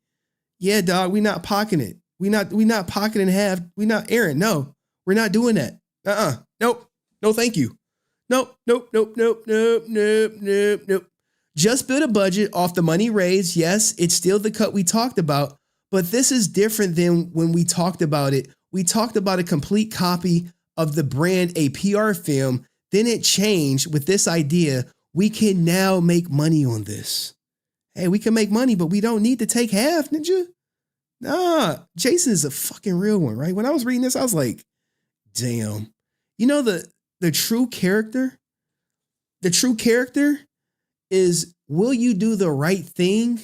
Yeah, dog, we not pocketing it. We not pocketing half. We not, Aaron, no, we're not doing that. Nope. No, thank you. Nope. Just build a budget off the money raised. Yes, it's still the cut we talked about, but this is different than when we talked about it. We talked about a complete copy of the brand, a PR film. Then it changed with this idea. We can now make money on this. Hey, we can make money, but we don't need to take half, ninja. Nah, Jason is a fucking real one, right? When I was reading this, I was like, damn. You know, the true character? The true character is, will you do the right thing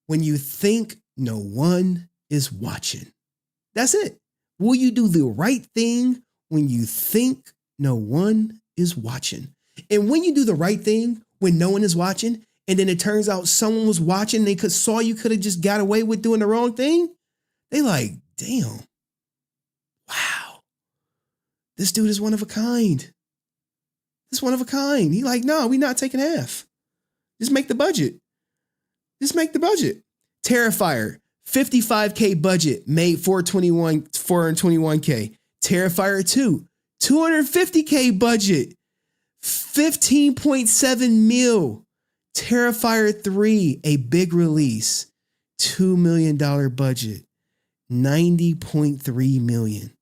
when you think no one is watching? That's it. Will you do the right thing when you think no one is watching? And when you do the right thing when no one is watching, and then it turns out someone was watching, they saw you could have just got away with doing the wrong thing, they like, damn, wow, this dude is one of a kind. This one of a kind. He like, no, we not taking half. Just make the budget. Terrifier, 55K budget, made 421K. Terrifier 2, 250K budget, 15.7 mil. Terrifier 3, a big release, $2 million budget, 90.3 million.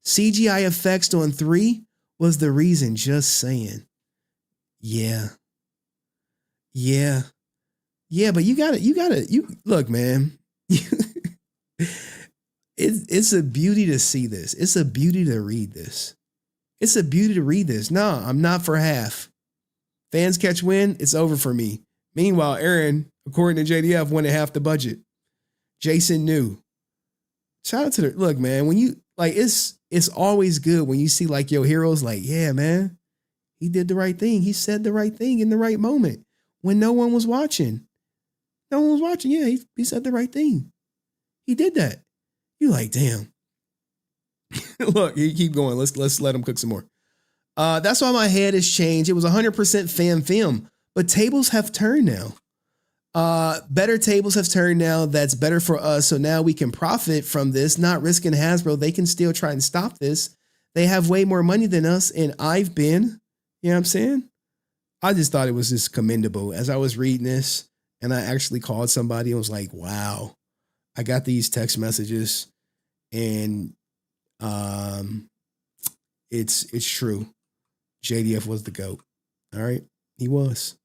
CGI effects on 3 was the reason, just saying. Yeah, but you look, man. It's a beauty to see this. It's a beauty to read this. No, I'm not for half. Fans catch wind, it's over for me. Meanwhile, Aaron, according to JDF, wanted half the budget. Jason knew. Shout out to look, man, when you like, it's always good when you see like your heroes like, yeah, man, he did the right thing. He said the right thing in the right moment when no one was watching. Yeah, he said the right thing. He did that. You like, damn. Look, he keep going. Let's let him cook some more. That's why my head has changed. It was 100% fan film, but tables have turned now. Better tables have turned now. That's better for us. So now we can profit from this, not risking Hasbro. They can still try and stop this. They have way more money than us. And I've been, you know what I'm saying? I just thought it was just commendable as I was reading this, and I actually called somebody and was like, wow, I got these text messages and, it's true. JDF was the GOAT. All right. He was.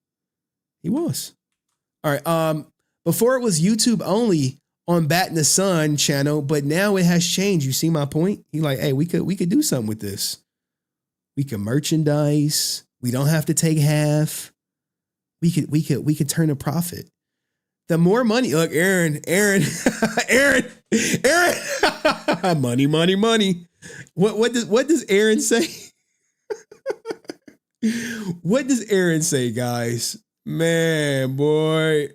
All right. Before it was YouTube only on Bat in the Sun channel, but now it has changed. You see my point? He like, hey, we could do something with this. We can merchandise. We don't have to take half. We could turn a profit. The more money, look, Aaron, money. What does Aaron say? What does Aaron say, guys? Man, boy,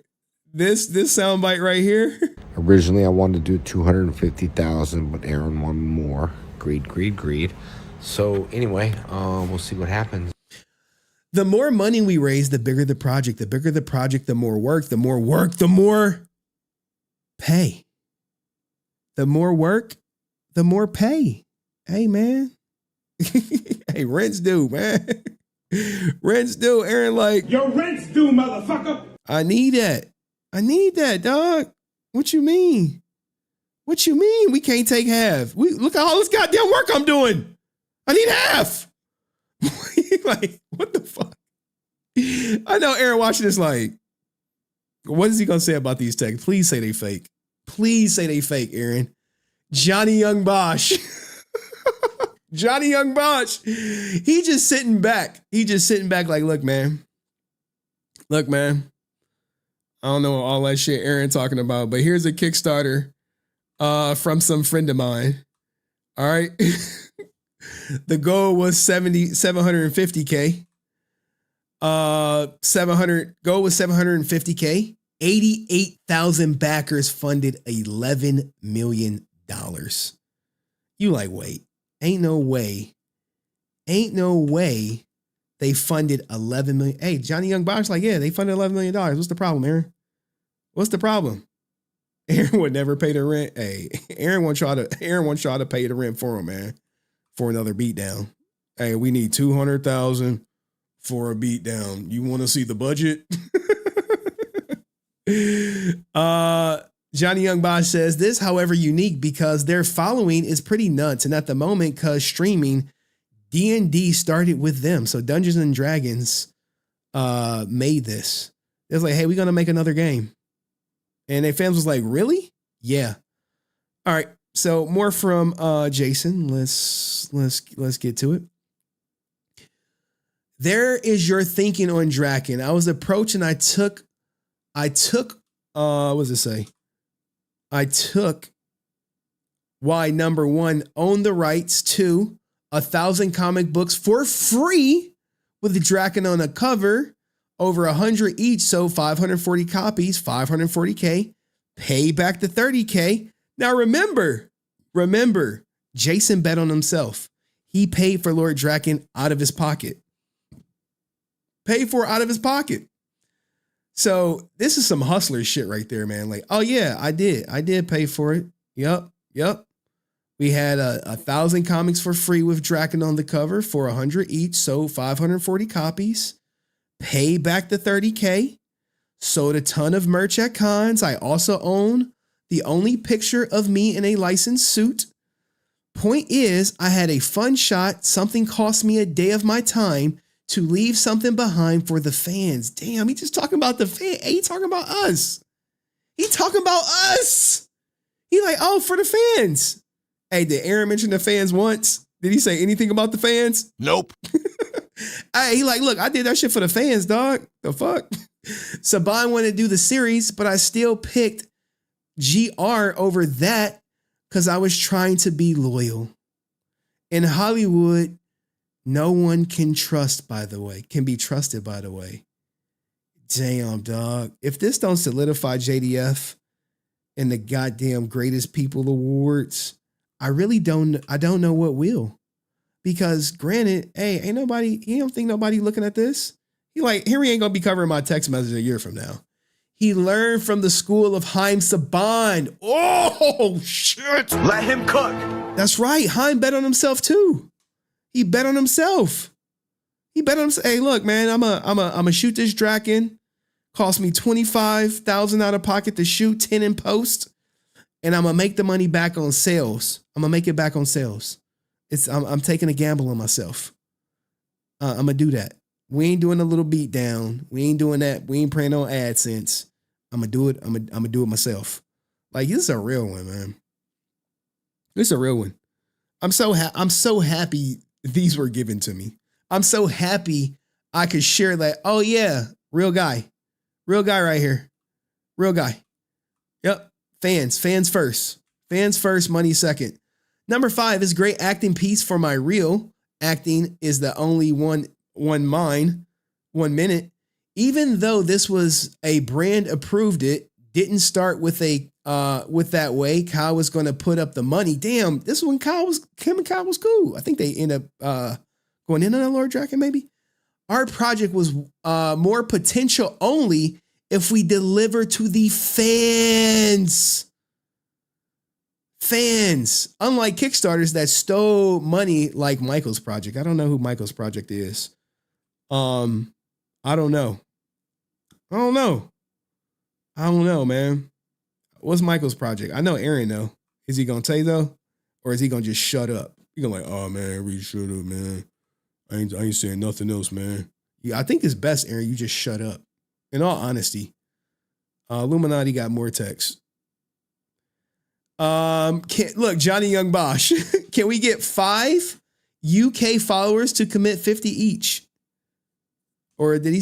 this soundbite right here. Originally, I wanted to do 250,000, but Aaron wanted more. Greed. So anyway, we'll see what happens. The more money we raise, the bigger the project. The bigger the project, the more work. The more work, the more pay. The more work, the more pay. Hey, man. Hey, rent's due, man. Rent's due. Aaron like, your rent's due, motherfucker. I need that, dog. What you mean? We can't take half. Look at all this goddamn work I'm doing. I need half. Like, what the fuck? I know Aaron watching this like, what is he gonna say about these texts? Please say they fake. Please say they fake, Aaron. Johnny Young Bosch. Johnny Young Bosch. He just sitting back. Like, look, man. I don't know all that shit Aaron talking about, but here's a Kickstarter from some friend of mine. All right. The goal was 750K. Goal was 750K. 88,000 backers funded $11 million. You like, wait, ain't no way they funded 11 million. Hey, Johnny Young Bosch, like, yeah, they funded $11 million. What's the problem, Aaron? What's the problem? Aaron would never pay the rent. Hey, Aaron wants y'all to pay the rent for him, man. For another beatdown. Hey, we need 200,000 for a beatdown. You want to see the budget? Johnny Young Bosch says this, however, unique because their following is pretty nuts. And at the moment, cause streaming D&D started with them. So Dungeons and Dragons made this. It was like, hey, we're going to make another game. And their fans was like, really? Yeah. All right. So more from Jason. Let's get to it. There is your thinking on Draken. I was approached and I took what does it say? I took why number one, own the rights to 1,000 comic books for free with the Draken on the cover, over 100 each. So 540 copies, 540K, pay back the 30K. Now remember, Jason bet on himself. He paid for Lord Draken out of his pocket. So this is some hustler shit right there, man. Like, oh yeah, I did pay for it. Yep. We had 1,000 comics for free with Draken on the cover for 100 each. Sold 540 copies, pay back the 30K, sold a ton of merch at cons. I also own the only picture of me in a licensed suit. Point is, I had a fun shot. Something cost me a day of my time to leave something behind for the fans. Damn, he just talking about the fan. He talking about us. He like, oh, for the fans. Hey, did Aaron mention the fans once? Did he say anything about the fans? Nope. Hey, he like, look, I did that shit for the fans, dog. The fuck? Saban wanted to do the series, but I still picked GR over that because I was trying to be loyal. In Hollywood, no one can be trusted, by the way. Damn, dog. If this don't solidify JDF in the goddamn greatest people awards, I don't know what will. Because granted, hey, he don't think nobody looking at this. He like, Henry ain't gonna be covering my text message a year from now. He learned from the school of Haim Saban. Oh shit. Let him cook. That's right. Haim bet on himself too. He bet on himself. Hey, look, man, I'm a shoot this Draken. Cost me $25,000 out of pocket to shoot, 10 in post, and I'm gonna make the money back on sales. I'm gonna make it back on sales. I'm taking a gamble on myself. I'm gonna do that. We ain't doing a little beat down. We ain't doing that. We ain't praying on AdSense. I'm gonna do it. I'm gonna do it myself. Like, this is a real one, man. This is a real one. I'm so happy these were given to me. I'm so happy I could share that. Oh yeah, real guy right here. Real guy. Yep. Fans first, money second. Number 5 is great acting piece for my reel. Acting is the only one minute. Even though this was a brand approved it, didn't start with that way. Kyle was going to put up the money. Damn, this one Kim and Kyle was cool. I think they end up going in on a Lord Draken maybe. Our project was more potential only if we deliver to the fans. Unlike Kickstarters that stole money like Michael's project. I don't know who Michael's project is. I don't know, man. What's Michael's project? I know Aaron though. Is he gonna say though? Or is he gonna just shut up? He gonna like, oh man, really shut up, man. I ain't saying nothing else, man. Yeah, I think it's best, Aaron, you just shut up. In all honesty. Illuminati got more text. Look, Johnny Young Bosch. Can we get 5 UK followers to commit 50 each. Or did he?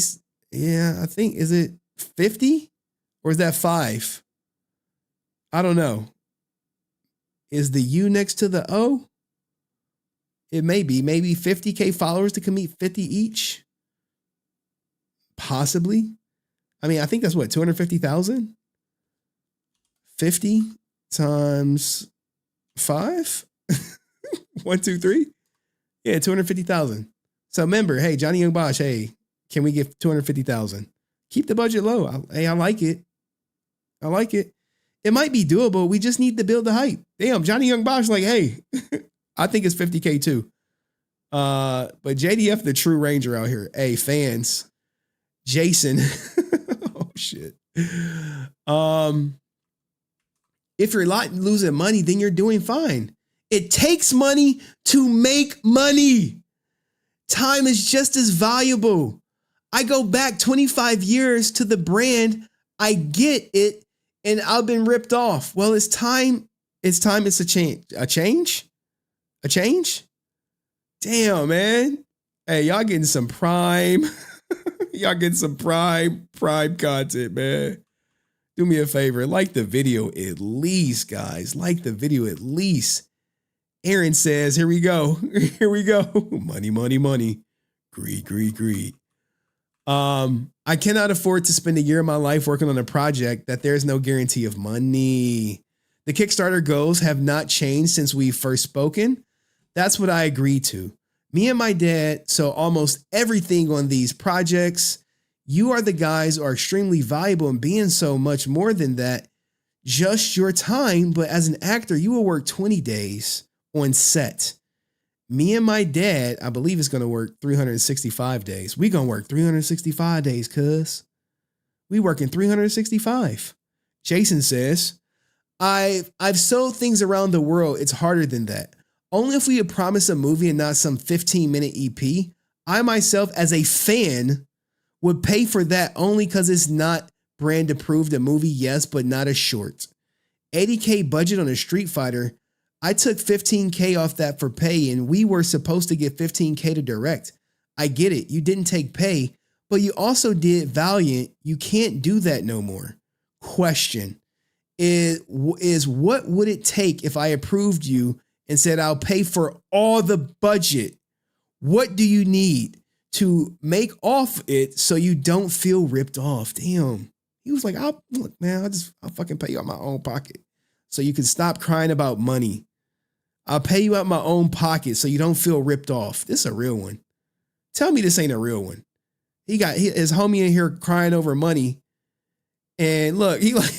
Yeah, I think, is it 50? Or is that 5? I don't know. Is the U next to the O? It may be. Maybe 50K followers to commit 50 each? Possibly. I mean, I think that's what, 250,000? 50 times 5? 1, 2, 3? Yeah, 250,000. So remember, hey, Johnny Young Bosch, hey, can we get 250,000? Keep the budget low. I like it. I like it. It might be doable. We just need to build the hype. Damn, Johnny Young Bosch, like, hey, I think it's 50K too. But JDF, the true ranger out here. Hey, fans. Jason. Oh shit. If you're not losing money, then you're doing fine. It takes money to make money. Time is just as valuable. I go back 25 years to the brand. I get it. And I've been ripped off. Well, it's time. It's time. It's a change. A change? A change? Damn, man. Hey, y'all getting some prime. Y'all getting some prime content, man. Do me a favor. Like the video at least, guys. Like the video at least. Aaron says, here we go. Here we go. Money, money, money. Greed, greed, greed. I cannot afford to spend a year of my life working on a project that there's no guarantee of money. The Kickstarter goals have not changed since we first spoken. That's what I agreed to. Me and my dad saw almost everything on these projects. You are the guys who are extremely valuable and being so much more than that. Just your time, but as an actor, you will work 20 days on set. Me and my dad, I believe, is going to work 365 days. We going to work 365 days, cuz. We working 365. Jason says, I've sold things around the world. It's harder than that. Only if we had promised a movie and not some 15-minute EP. I myself, as a fan, would pay for that only because it's not brand approved. A movie, yes, but not a short. 80K budget on a Street Fighter. I took 15K off that for pay, and we were supposed to get 15K to direct. I get it. You didn't take pay, but you also did Valiant. You can't do that no more. Question is what would it take if I approved you and said I'll pay for all the budget? What do you need to make off it so you don't feel ripped off? Damn. He was like, I'll fucking pay you out of my own pocket so you can stop crying about money. I'll pay you out of my own pocket so you don't feel ripped off. This is a real one. Tell me this ain't a real one. He got his homie in here crying over money. And look, he like,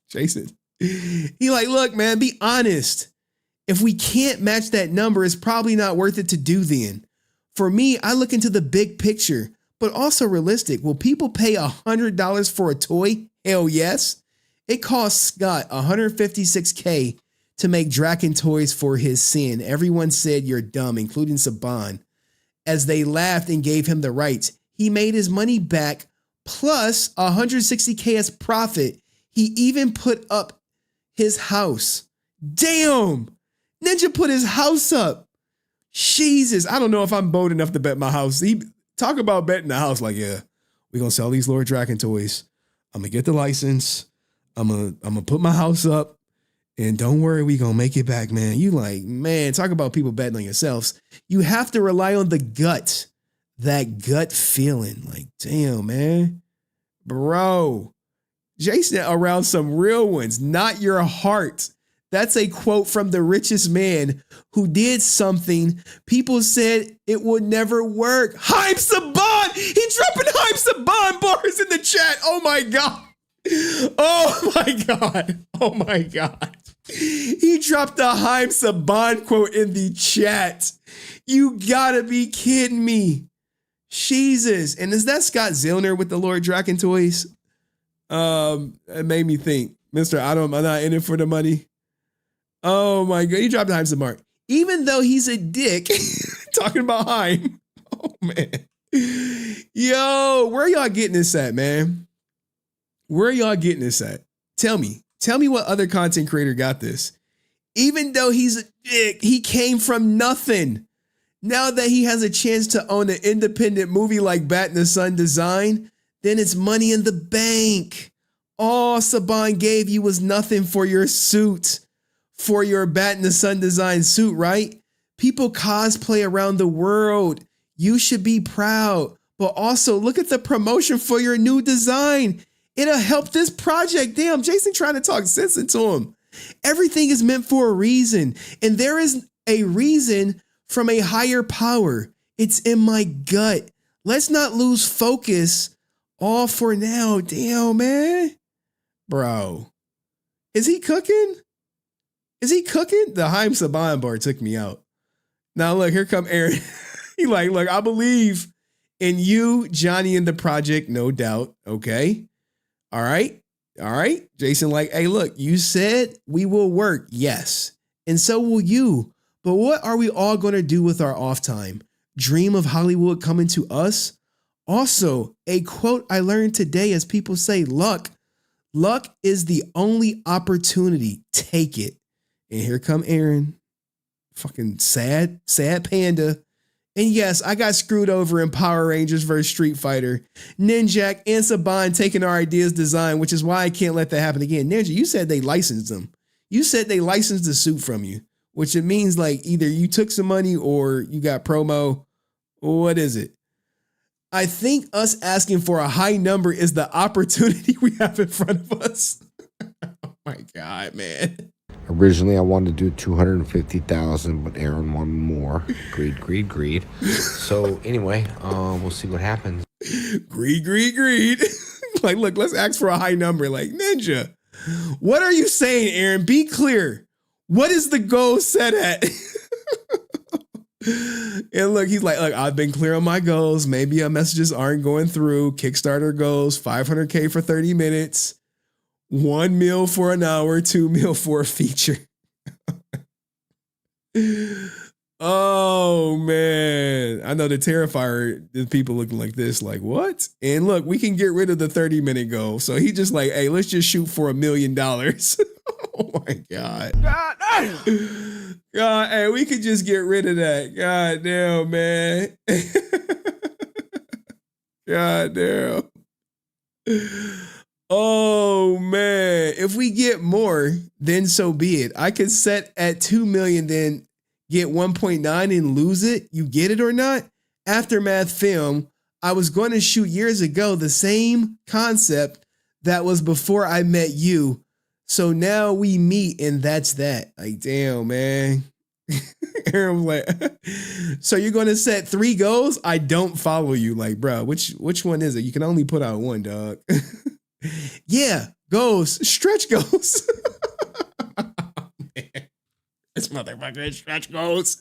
Jason, he like, look, man, be honest. If we can't match that number, it's probably not worth it to do then. For me, I look into the big picture, but also realistic. Will people pay $100 for a toy? Hell yes. It cost Scott $156K to make Draken toys for his sin. Everyone said you're dumb, including Saban, as they laughed and gave him the rights. He made his money back plus $160K as profit. He even put up his house. Damn! Ninja put his house up. Jesus, I don't know if I'm bold enough to bet my house. He talk about betting the house like, yeah, we're going to sell these Lord Draken toys. I'm going to get the license. I'm gonna put my house up. And don't worry, we gonna make it back, man. You like, man, talk about people betting on yourselves. You have to rely on the gut, that gut feeling. Like, damn, man. Bro, Jason around some real ones, not your heart. That's a quote from the richest man who did something people said it would never work. Haim Saban! He dropping Haim Saban bars in the chat. Oh my God. Oh my God. Oh my God. He dropped a Haim Saban quote in the chat. You gotta be kidding me. Jesus. And is that Scott Zillner with the Lord Draken toys? It made me think, Mr. I'm not in it for the money. Oh my God. He dropped Haim Saban. Even though he's a dick, talking about Haim. Oh man. Yo, where y'all getting this at, man? Where are y'all getting this at? Tell me what other content creator got this. Even though he came from nothing. Now that he has a chance to own an independent movie like Bat in the Sun Design, then it's money in the bank. All Saban gave you was nothing for your suit, for your Bat in the Sun Design suit, right? People cosplay around the world. You should be proud. But also look at the promotion for your new design. It'll help this project. Damn, Jason trying to talk sense into him. Everything is meant for a reason. And there is a reason from a higher power. It's in my gut. Let's not lose focus all for now. Damn, man. Bro. Is he cooking? Is he cooking? The Haim Saban bar took me out. Now look, here come Aaron. He like, look, I believe in you, Johnny, and the project, no doubt. Okay. All right. All right. Jason like, hey, look, you said we will work. Yes. And so will you. But what are we all going to do with our off time? Dream of Hollywood coming to us? Also, a quote I learned today as people say, luck is the only opportunity. Take it. And here come Aaron. Fucking sad panda. And yes, I got screwed over in Power Rangers versus Street Fighter. Ninjak and Saban taking our ideas design, which is why I can't let that happen again. Ninja, you said they licensed them. You said they licensed the suit from you, which it means like either you took some money or you got promo. What is it? I think us asking for a high number is the opportunity we have in front of us. Oh my God, man. Originally, I wanted to do 250,000, but Aaron wanted more. Greed. So anyway, we'll see what happens. Greed. Like, look, let's ask for a high number. Like, Ninja, what are you saying, Aaron? Be clear. What is the goal set at? And look, he's like, look, I've been clear on my goals. Maybe our messages aren't going through. Kickstarter goals, 500K for 30 minutes. 1 mil for an hour, 2 mil for a feature. Oh, man. I know the Terrifier, the people looking like this, like, what? And look, we can get rid of the 30-minute goal. So he just like, hey, let's just shoot for $1 million. Oh, my God. God, hey, we could just get rid of that. God damn, man. God damn. Oh man, if we get more, then so be it. I could set at 2 million, then get 1.9 and lose it. You get it or not? Aftermath film. I was going to shoot years ago the same concept that was before I met you. So now we meet and that's that. Like, damn, man. Aaron was like, so you're going to set 3 goals? I don't follow you. Like, bro, which one is it? You can only put out one, dog. Yeah, goals, stretch goals. This motherfucker stretch goals.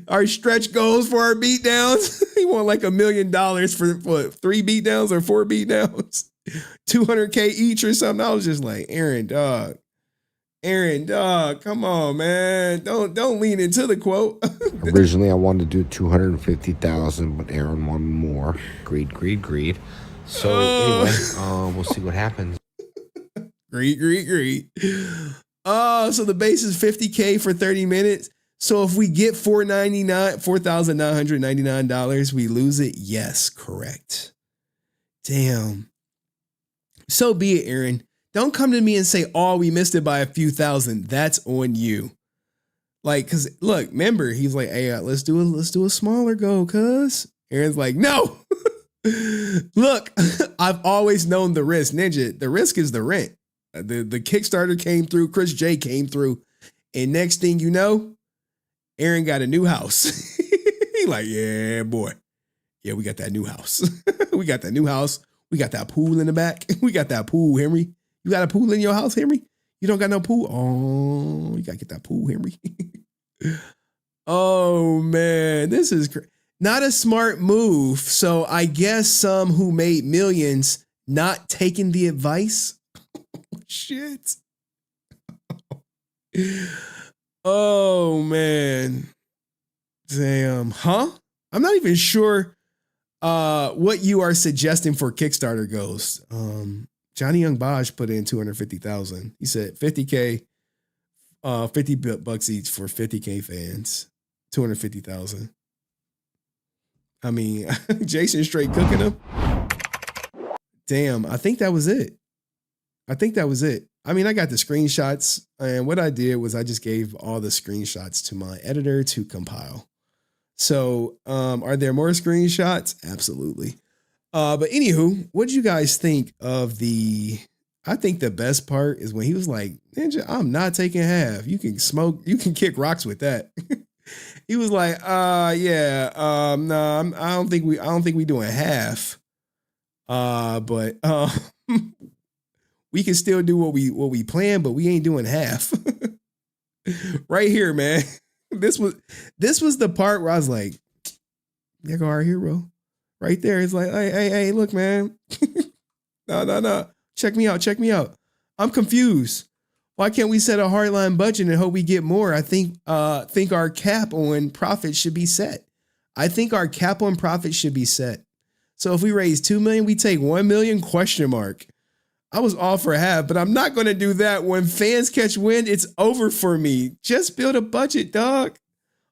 Our stretch goals for our beatdowns. He want like $1 million for what, 3 beatdowns or 4 beatdowns, 200K each or something. I was just like, Aaron, dog, come on, man. Don't lean into the quote. Originally, I wanted to do 250,000, but Aaron wanted more. Greed. So anyway, we'll see what happens. Greed. So the base is 50K for 30 minutes. So if we get $4,999, we lose it. Yes, correct. Damn. So be it, Aaron. Don't come to me and say, oh, we missed it by a few thousand. That's on you. Like, cause look, remember, he's like, hey, let's do a smaller goal, cuz. Aaron's like, no. Look, I've always known the risk. Ninja, the risk is the rent. The Kickstarter came through. Chris J came through. And next thing you know, Aaron got a new house. He like, yeah, boy. Yeah, we got that new house. We got that new house. We got that pool in the back. We got that pool, Henry. You got a pool in your house, Henry? You don't got no pool? Oh, you got to get that pool, Henry. Oh, man. This is crazy. Not a smart move. So I guess some who made millions not taking the advice. Shit. Oh, man. Damn. Huh? I'm not even sure what you are suggesting for Kickstarter goals. Johnny Young Bosch put in 250,000. He said 50K $50 each for 50K fans, 250,000. I mean, Jason straight cooking them. Damn, I think that was it. I mean, I got the screenshots, and what I did was I just gave all the screenshots to my editor to compile. So, are there more screenshots? Absolutely. But anywho, what do you guys think of I think the best part is when he was like, Ninja, I'm not taking half. You can smoke, you can kick rocks with that. He was like, yeah, no, I don't think we doing half. But we can still do what we plan, but we ain't doing half. Right here, man. This was the part where I was like, there go our hero. Right there. It's like, hey, look, man. No. Check me out. I'm confused. Why can't we set a hardline budget and hope we get more? I think our cap on profit should be set. So if we raise 2 million, we take 1 million ? I was all for half, but I'm not going to do that. When fans catch wind, it's over for me. Just build a budget, dog.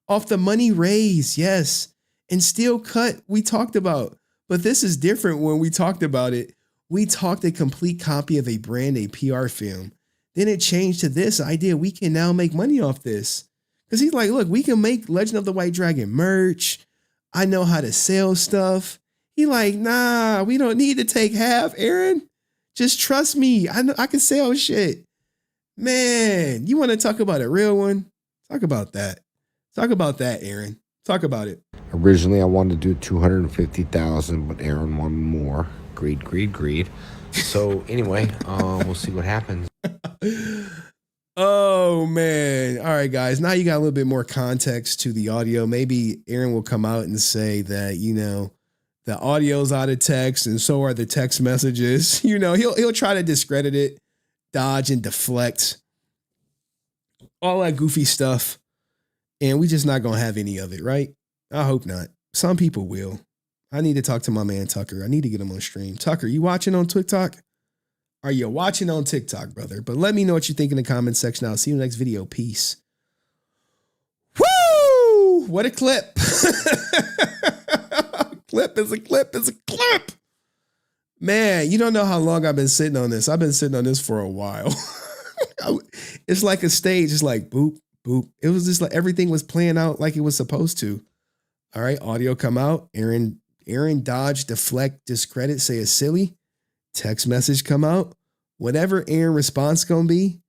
Off the money raised, yes. And still cut, we talked about. But this is different when we talked about it. We talked a complete copy of a brand, a PR film. Then it changed to this idea. We can now make money off this. Because he's like, look, we can make Legend of the White Dragon merch. I know how to sell stuff. He like, nah, we don't need to take half, Aaron. Just trust me. I know I can sell shit. Man, you want to talk about a real one? Talk about that. Aaron. Talk about it. Originally, I wanted to do 250,000, but Aaron wanted more. Greed. So anyway, we'll see what happens. Oh man. All right, guys. Now you got a little bit more context to the audio. Maybe Aaron will come out and say that, the audio's out of text and so are the text messages. He'll try to discredit it, dodge and deflect, all that goofy stuff. And we just not going to have any of it, right? I hope not. Some people will. I need to talk to my man, Tucker. I need to get him on stream. Tucker, you watching on TikTok? Are you watching on TikTok, brother? But let me know what you think in the comment section. I'll see you in the next video. Peace. Woo! What a clip. Clip is a clip. Man, you don't know how long I've been sitting on this. I've been sitting on this for a while. It's like a stage. It's like boop, boop. It was just like everything was playing out like it was supposed to. All right, audio come out. Aaron dodge, deflect, discredit, say it's silly. Text message come out. Whatever Aaron response gonna be,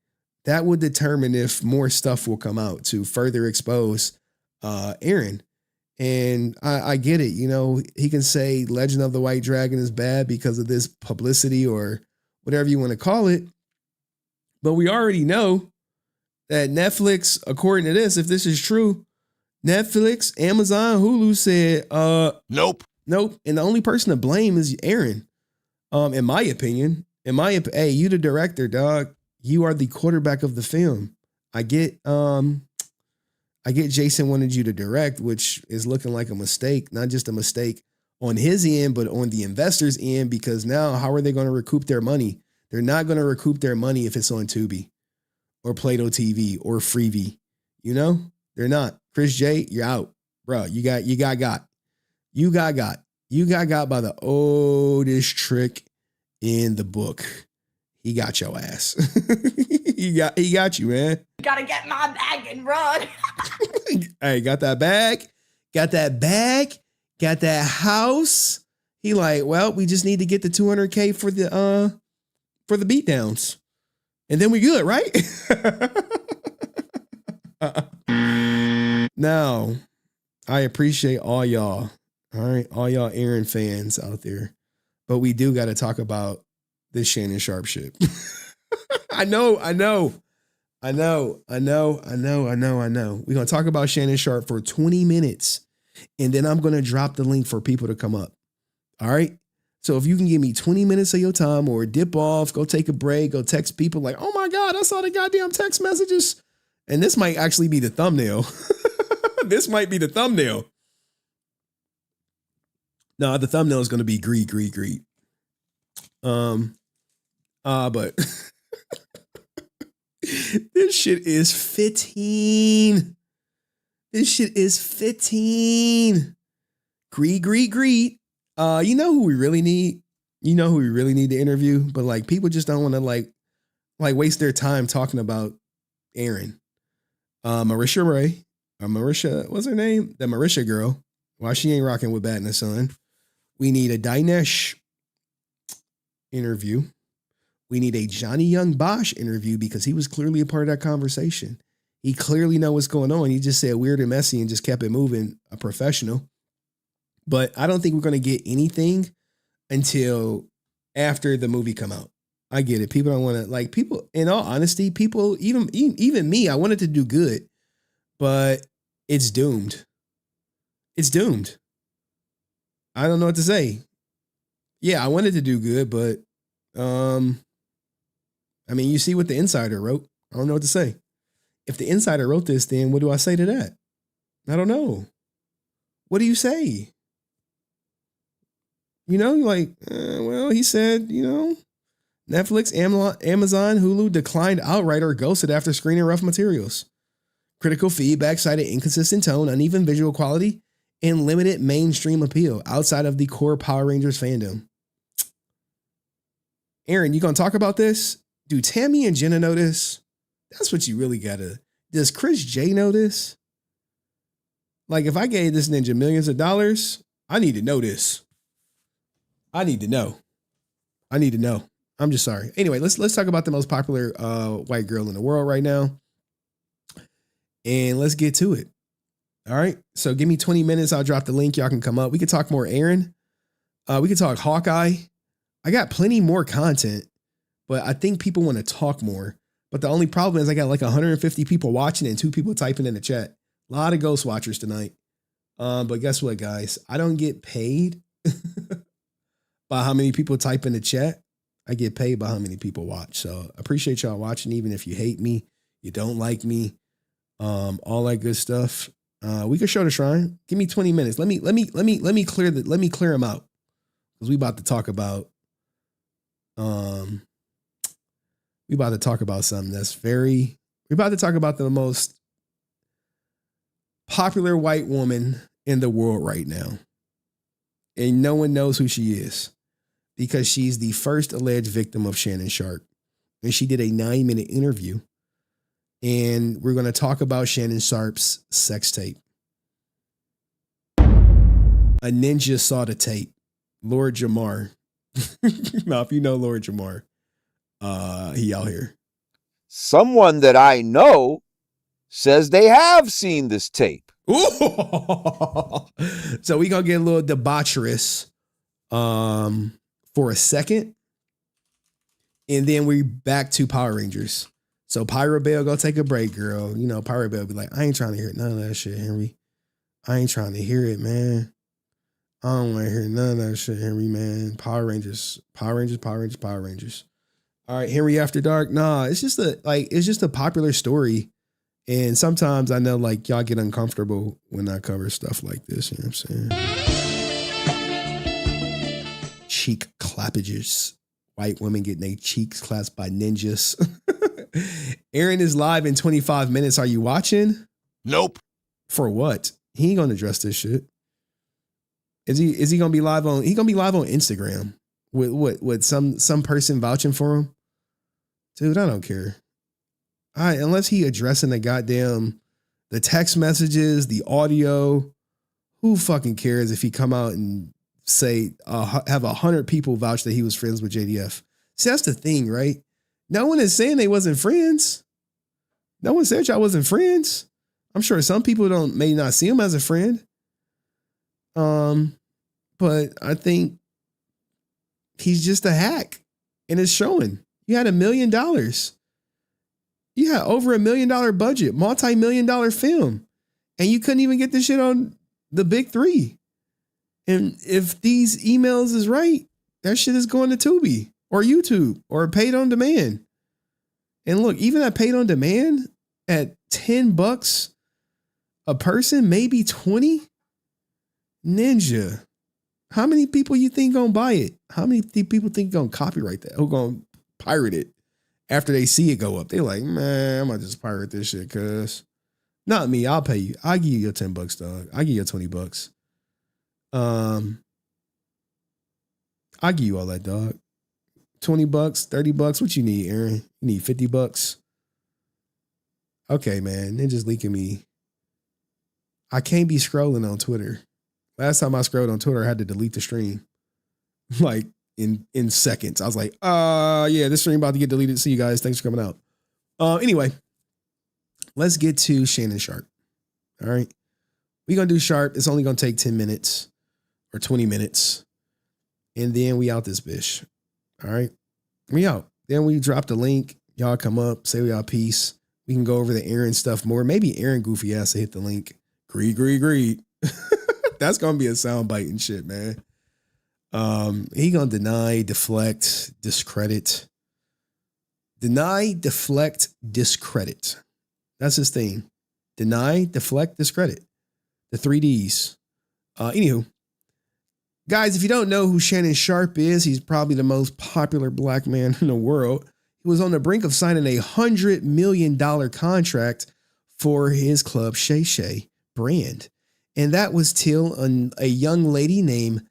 that would determine if more stuff will come out to further expose Aaron. And I get it. He can say Legend of the White Dragon is bad because of this publicity or whatever you want to call it. But we already know that Netflix, according to this, if this is true, Netflix, Amazon, Hulu said, nope. And the only person to blame is Aaron. In my opinion, hey, you the director, dog. You are the quarterback of the film. I get Jason wanted you to direct, which is looking like a mistake, not just a mistake on his end, but on the investor's end, because now how are they going to recoup their money? They're not going to recoup their money if it's on Tubi or Play-Doh TV or Freevee. They're not. Chris J, you're out, bro. You got got by the oldest trick in the book. He got your ass. he got you, man. Gotta get my bag and run. Hey, got that bag, got that house. He like, well, we just need to get the 200K for the beatdowns, and then we good, right? Now, I appreciate all y'all. All right, all y'all Aaron fans out there, but we do got to talk about this Shannon Sharp shit. I know. We're going to talk about Shannon Sharp for 20 minutes, and then I'm going to drop the link for people to come up. All right? So if you can give me 20 minutes of your time or dip off, go take a break, go text people like, oh my God, I saw the goddamn text messages. And this might actually be the thumbnail. This might be the thumbnail. No, the thumbnail is going to be greed. But This shit is 15. This shit is 15. Greed. You know who we really need? You know who we really need to interview? But like people just don't want to like waste their time talking about Aaron. Marisha Ray. Marisha, what's her name? The Marisha girl. Why she ain't rocking with Bat in the Sun. We need a Dinesh interview. We need a Johnny Young Bosch interview because he was clearly a part of that conversation. He clearly know what's going on. He just said weird and messy and just kept it moving, a professional. But I don't think we're going to get anything until after the movie come out. I get it. People don't want to, like, people, in all honesty, people, even me, I wanted to do good, but it's doomed. It's doomed. I don't know what to say. Yeah, I wanted to do good, but I mean, you see what the Insider wrote. I don't know what to say. If the Insider wrote this, then what do I say to that? I don't know. What do you say? You know, like, well, he said, you know, Netflix, Amazon, Hulu declined outright or ghosted after screening rough materials. Critical feedback cited inconsistent tone, uneven visual quality, and limited mainstream appeal outside of the core Power Rangers fandom. Aaron, you gonna talk about this? Do Tammy and Jenna know this? That's what you really gotta. Does Chris J know this? Like, if I gave this ninja millions of dollars, I need to know this. I need to know. I'm just sorry. Anyway, let's talk about the most popular white girl in the world right now. And let's get to it. All right. So give me 20 minutes. I'll drop the link. Y'all can come up. We can talk more Aaron. We can talk Hawkeye. I got plenty more content, but I think people want to talk more. But the only problem is I got like 150 people watching and 2 people typing in the chat. A lot of ghost watchers tonight. But guess what, guys? I don't get paid by how many people type in the chat. I get paid by how many people watch. So I appreciate y'all watching, even if you hate me, you don't like me, all that good stuff. We can show the shrine. Give me 20 minutes. Let me clear them out. Because we about to talk about something that's we're about to talk about the most popular white woman in the world right now. And no one knows who she is because she's the first alleged victim of Shannon Sharp. And she did a 9-minute interview. And we're going to talk about Shannon Sharp's sex tape. A ninja saw the tape. Lord Jamar. Now, if you know Lord Jamar, he out here. Someone that I know says they have seen this tape. Ooh. So we gonna get a little debaucherous for a second, and then we back to Power Rangers. So Pyra Bell, go take a break, girl. You know, Pyra Bell be like, I ain't trying to hear none of that shit, Henry. I ain't trying to hear it, man. I don't want to hear none of that shit, Henry, man. Power Rangers. All right, Henry After Dark. Nah, it's just a popular story. And sometimes I know like y'all get uncomfortable when I cover stuff like this. You know what I'm saying? Cheek clappages. White women getting their cheeks clapped by ninjas. Aaron is live in 25 minutes. Are you watching? Nope. For what? He ain't gonna address this shit. Is he gonna be live on? He gonna be live on Instagram with some person vouching for him. Dude, I don't care. Unless he addressing the text messages, the audio. Who fucking cares if he come out and say have 100 people vouch that he was friends with JDF? See, that's the thing, right? No one is saying they wasn't friends. No one said y'all wasn't friends. I'm sure some people may not see him as a friend. But I think he's just a hack, and it's showing. You had $1 million. You had over $1 million budget, multi-million-dollar film, and you couldn't even get this shit on the big 3. And if these emails is right, that shit is going to Tubi or YouTube or paid on demand. And look, even at paid on demand at $10 a person, maybe 20. Ninja, how many people you think gonna buy it? How many people think gonna copyright that? Who gonna pirate it after they see it go up, they like, man, I'm gonna just pirate this shit, cuz. Not me, I'll pay you. I'll give you your $10, dog. I'll give you your $20. I'll give you all that, dog. $20, $30. What you need, Aaron? You need $50? Okay, man. They're just leaking me. I can't be scrolling on Twitter. Last time I scrolled on Twitter, I had to delete the stream. Like in seconds. I was like, yeah, this stream about to get deleted. See you guys. Thanks for coming out. Anyway, let's get to Shannon Sharpe. All right. We're going to do Sharpe. It's only going to take 10 minutes or 20 minutes. And then we out this bitch. All right. We out. Then we drop the link. Y'all come up, say y'all peace. We can go over the Aaron stuff more. Maybe Aaron goofy ass to hit the link. Greed. That's going to be a soundbite and shit, man. He going to deny, deflect, discredit. Deny, deflect, discredit. That's his thing. Deny, deflect, discredit. The 3 Ds. Anywho, guys, if you don't know who Shannon Sharpe is, he's probably the most popular black man in the world. He was on the brink of signing a $100 million contract for his Club Shay Shay brand. And that was till a young lady named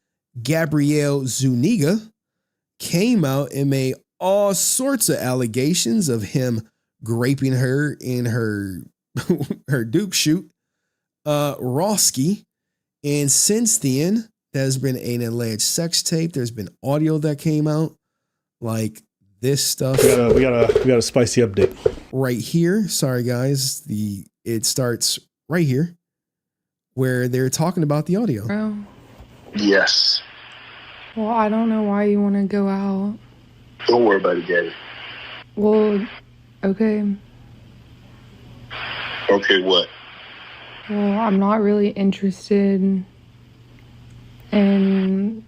Gabrielle Zuniga came out and made all sorts of allegations of him raping her in her Duke shoot, Roski. And since then, there's been an alleged sex tape. There's been audio that came out. Like this stuff. We got a spicy update right here. Sorry, guys. It starts right here where they're talking about the audio. Bro. Yes. Well, I don't know why you want to go out. Don't worry about it, Daddy. Well, okay. Okay, what? Well, I'm not really interested in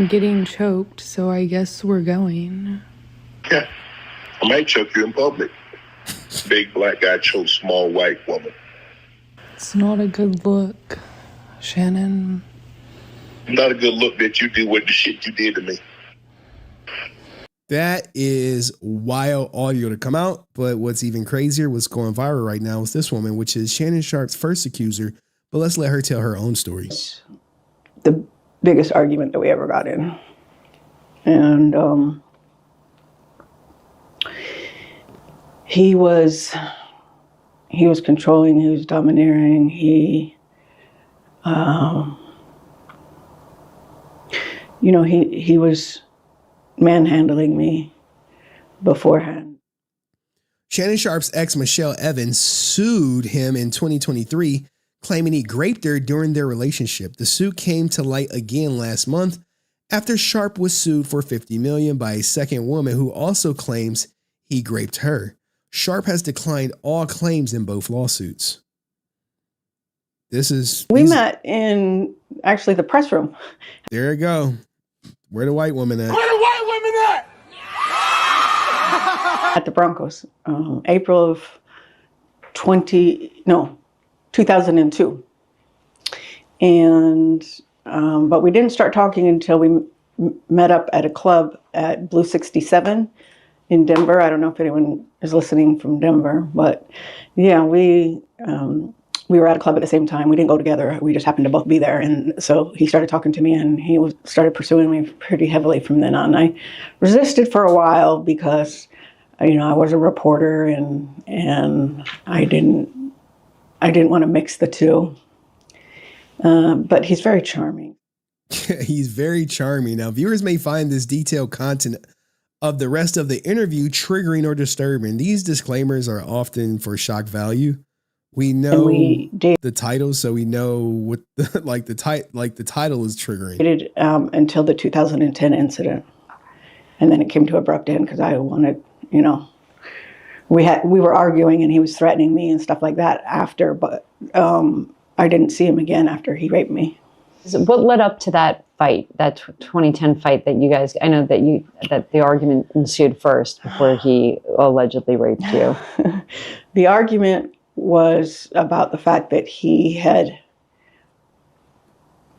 getting choked, so I guess we're going. Yeah. I might choke you in public. Big black guy chokes small white woman. It's not a good look, Shannon. Not a good look that you do with the shit you did to me. That is wild audio to come out. But what's even crazier, what's going viral right now is this woman, which is Shannon Sharpe's first accuser. But let's let her tell her own story. The biggest argument that we ever got in. And he was controlling, he was domineering, he was manhandling me beforehand. Shannon Sharpe's ex, Michelle Evans, sued him in 2023, claiming he raped her during their relationship. The suit came to light again last month after Sharpe was sued for $50 million by a second woman who also claims he raped her. Sharpe has declined all claims in both lawsuits. We met in actually the press room. There you go. Where the white woman at? Where the white women at? At the Broncos, April of 2002. And, but we didn't start talking until we met up at a club at Blue 67 in Denver. I don't know if anyone is listening from Denver, but yeah, we were at a club at the same time. We didn't go together. We just happened to both be there. And so he started talking to me and he started pursuing me pretty heavily from then on. I resisted for a while because, I was a reporter and I didn't want to mix the two. But he's very charming. He's very charming. Now, viewers may find this detailed content of the rest of the interview triggering or disturbing. These disclaimers are often for shock value. We know the title, so we know what the title is triggering. Until the 2010 incident, and then it came to abrupt end because I wanted, we were arguing and he was threatening me and stuff like that after, but I didn't see him again after he raped me. What led up to that fight, that 2010 fight that you guys? I know that the argument ensued first before he allegedly raped you. The argument was about the fact that he had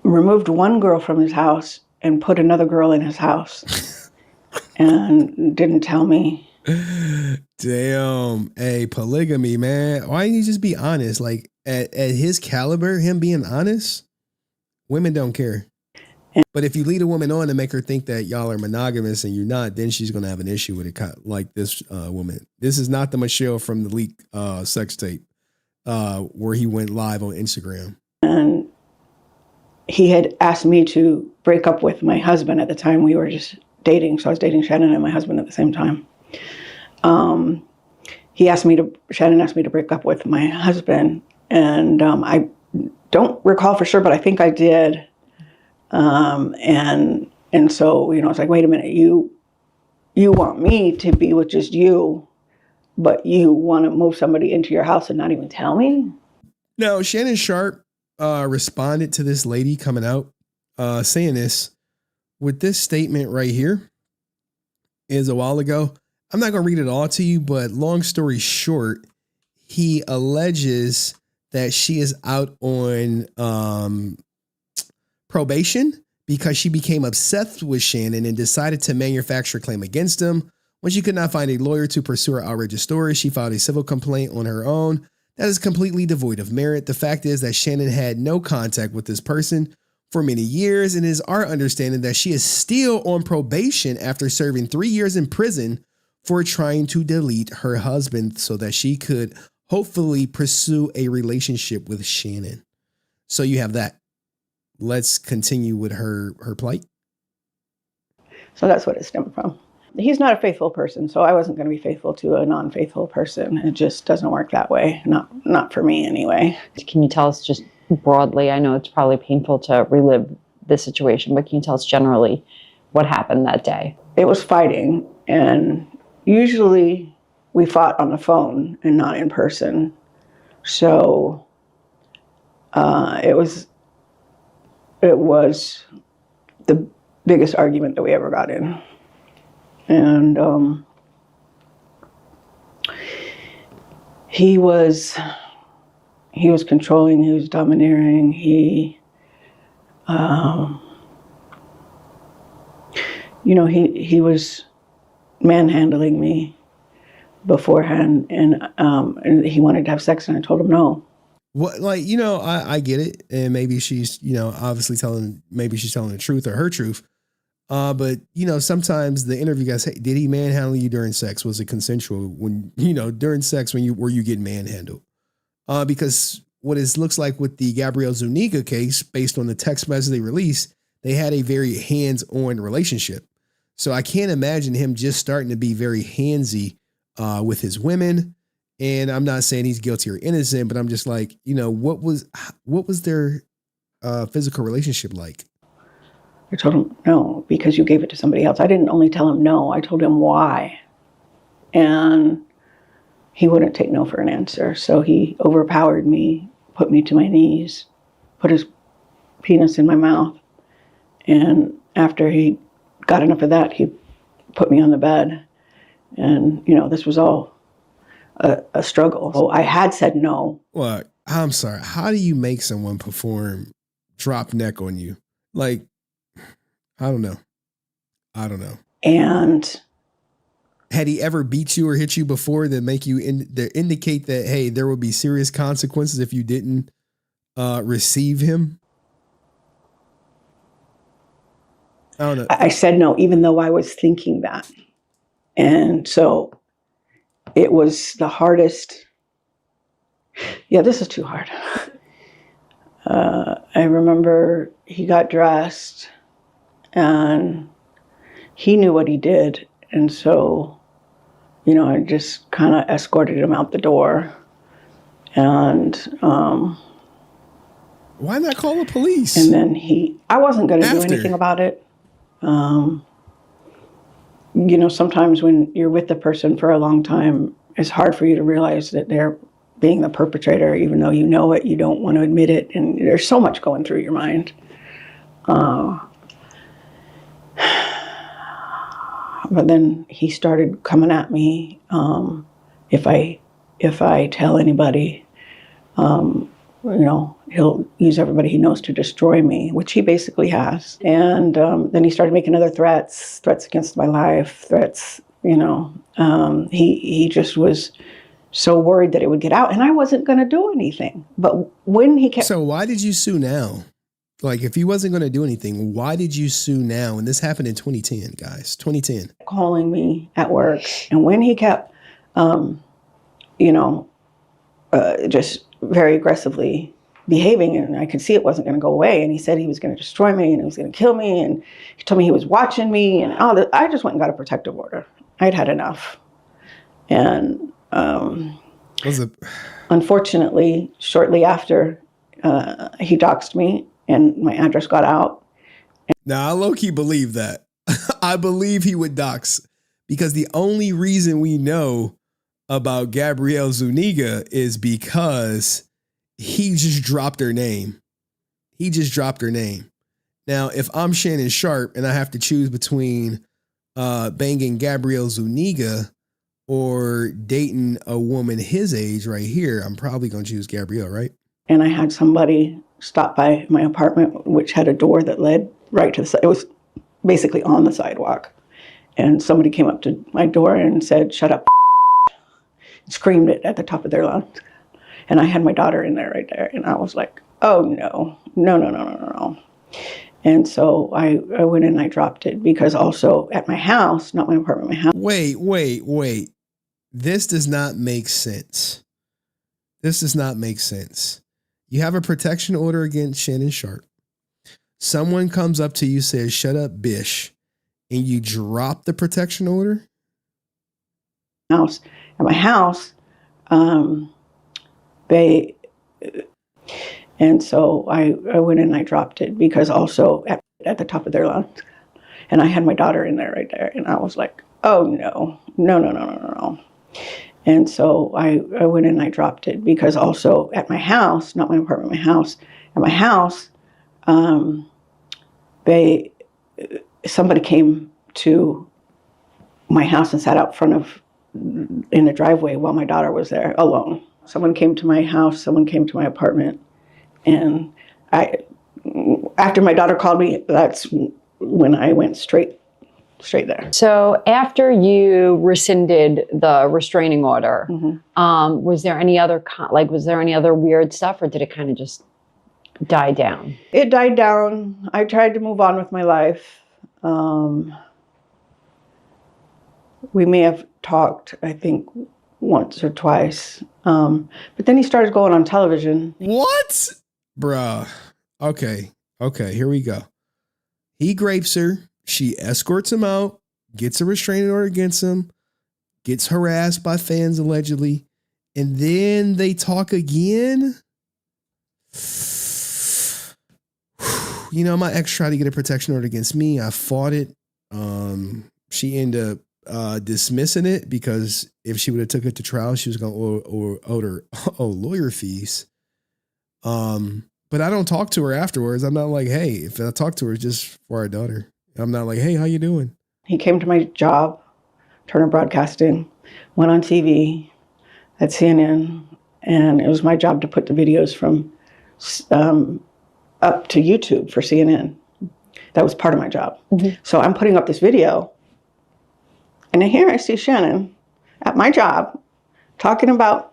removed one girl from his house and put another girl in his house. and didn't tell me. Damn. Hey, polygamy, man. Why didn't you just be honest? Like at his caliber, him being honest, women don't care. But if you lead a woman on to make her think that y'all are monogamous and you're not, then she's going to have an issue with it. Like this woman. This is not the Michelle from the leaked sex tape where he went live on Instagram. And he had asked me to break up with my husband at the time. We were just dating. So I was dating Shannon and my husband at the same time. Shannon asked me to break up with my husband. And I don't recall for sure, but I think I did. And so, it's like, wait a minute, you want me to be with just you, but you want to move somebody into your house and not even tell me? Now, Shannon Sharp responded to this lady coming out saying this with this statement right here is a while ago. I'm not going to read it all to you, but long story short, he alleges that she is out on probation because she became obsessed with Shannon and decided to manufacture a claim against him. When she could not find a lawyer to pursue her outrageous story, she filed a civil complaint on her own that is completely devoid of merit. The fact is that Shannon had no contact with this person for many years, and it is our understanding that she is still on probation after serving 3 years in prison for trying to delete her husband so that she could hopefully pursue a relationship with Shannon. So you have that. Let's continue with her plight. So that's what it stemmed from. He's not a faithful person, so I wasn't going to be faithful to a non-faithful person. It just doesn't work that way. Not for me anyway. Can you tell us just broadly, I know it's probably painful to relive this situation, but can you tell us generally what happened that day? It was fighting, and usually we fought on the phone and not in person. So it was the biggest argument that we ever got in. And he was controlling, he was domineering, he was manhandling me beforehand, and he wanted to have sex, and I told him no. What, like, I get it, and maybe she's, obviously telling the truth or her truth. But sometimes the interview guys, hey, did he manhandle you during sex? Was it consensual when, during sex were you getting manhandled? Because what it looks like with the Gabrielle Zuniga case, based on the text message they released, they had a very hands-on relationship. So I can't imagine him just starting to be very handsy with his women. And I'm not saying he's guilty or innocent, but I'm just like, what was their physical relationship like? I told him no, because you gave it to somebody else. I didn't only tell him no, I told him why. And he wouldn't take no for an answer. So he overpowered me, put me to my knees, put his penis in my mouth. And after he got enough of that, he put me on the bed. And, this was all a struggle. So I had said no. Well, I'm sorry. How do you make someone perform drop neck on you? Like, I don't know. And had he ever beat you or hit you before that make you indicate that, hey, there will be serious consequences if you didn't receive him? I don't know. I said no, even though I was thinking that. And so it was the hardest. Yeah, this is too hard. I remember he got dressed and he knew what he did. And so, I just kind of escorted him out the door. And why not call the police? And then I wasn't going to do anything about it. Sometimes when you're with the person for a long time, it's hard for you to realize that they're being the perpetrator, even though you know it, you don't want to admit it, and there's so much going through your mind. But then he started coming at me. If I tell anybody, he'll use everybody he knows to destroy me, which he basically has. And then he started making other threats against my life, threats, you know. He just was so worried that it would get out, and I wasn't going to do anything. But when he kept... So why did you sue now? Like, if he wasn't going to do anything, why did you sue now? And this happened in 2010, guys, 2010. Calling me at work. And when he kept, you know, just very aggressively behaving, and I could see it wasn't going to go away, and he said he was going to destroy me and he was going to kill me, and he told me he was watching me, and all that. I just went and got a protective order. I'd had enough. And unfortunately, shortly after, he doxed me and my address got out. Now, I low-key believe that. I believe he would dox, because the only reason we know about Gabrielle Zuniga is because he just dropped her name. He just dropped her name. Now, if I'm Shannon Sharp and I have to choose between banging Gabrielle Zuniga or dating a woman his age right here, I'm probably going to choose Gabrielle, right? And I had somebody stop by my apartment, which had a door that led right to the side. It was basically on the sidewalk. And somebody came up to my door and said, "Shut up," screamed it at the top of their lungs. And I had my daughter in there right there. And I was like, oh, no. And so I went and I dropped it, because also at my house, not my apartment, my house. Wait. This does not make sense. This does not make sense. You have a protection order against Shannon Sharp. Someone comes up to you, says, "Shut up, bish," and you drop the protection order? At my house, and so I went and I dropped it, because also at the top of their lungs. And I had my daughter in there right there. And I was like, oh, no. And so I went and I dropped it, because also at my house, not my apartment, my house, at my house, somebody came to my house and sat out front of, in the driveway while my daughter was there alone. Someone came to my house, someone came to my apartment, and after my daughter called me, that's when I went straight there. So after you rescinded the restraining order, was there any other weird stuff, or did it kind of just die down? It died down. I tried to move on with my life. We may have talked, I think, once or twice. But then he started going on television. What? Bruh. Okay, here we go. He grapes her. She escorts him out, gets a restraining order against him, gets harassed by fans allegedly, and then they talk again. You know, my ex tried to get a protection order against me. I fought it. She ended up dismissing it, because if she would have took it to trial, she was going to owe lawyer fees. But I don't talk to her afterwards. I'm not like, hey, if I talk to her, it's just for our daughter. I'm not like, hey, how you doing? He came to my job, Turner Broadcasting, went on TV at CNN, and it was my job to put the videos from up to YouTube for CNN. That was part of my job. So I'm putting up this video, and here I see Shannon at my job talking about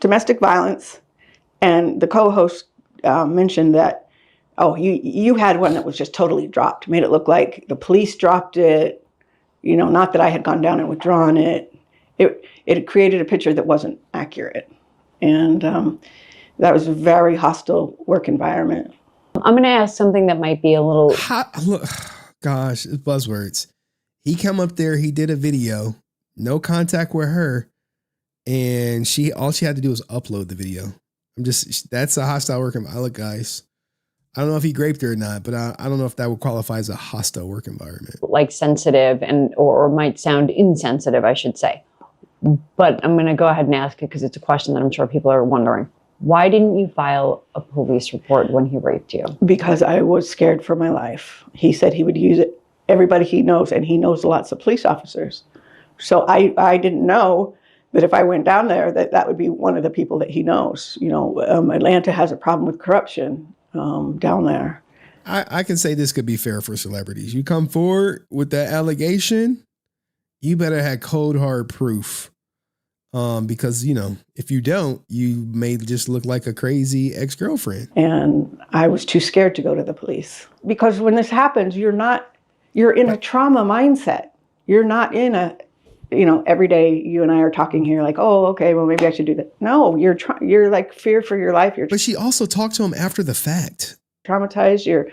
domestic violence, and the co-host mentioned that, oh, you had one that was just totally dropped, made it look like the police dropped it, you know, not that I had gone down and withdrawn it. It created a picture that wasn't accurate. And that was a very hostile work environment. I'm going to ask something that might be a little... Gosh, it's buzzwords. He come up there, he did a video, no contact with her, and all she had to do was upload the video. That's a hostile work environment. Look, guys, I don't know if he raped her or not, but I don't know if that would qualify as a hostile work environment. Like sensitive or might sound insensitive, I should say. But I'm going to go ahead and ask it, because it's a question that I'm sure people are wondering. Why didn't you file a police report when he raped you? Because I was scared for my life. He said he would use it. Everybody he knows, and he knows lots of police officers. So I didn't know that if I went down there, that would be one of the people that he knows. You know, Atlanta has a problem with corruption down there. I can say this could be fair for celebrities. You come forward with that allegation, you better have cold hard proof. Because, you know, if you don't, you may just look like a crazy ex-girlfriend. And I was too scared to go to the police. Because when this happens, you're in a trauma mindset. You're not in a, you know, every day you and I are talking here like, oh, okay, well, maybe I should do that. No, you're like fear for your life. But she also talked to him after the fact. Traumatized. You're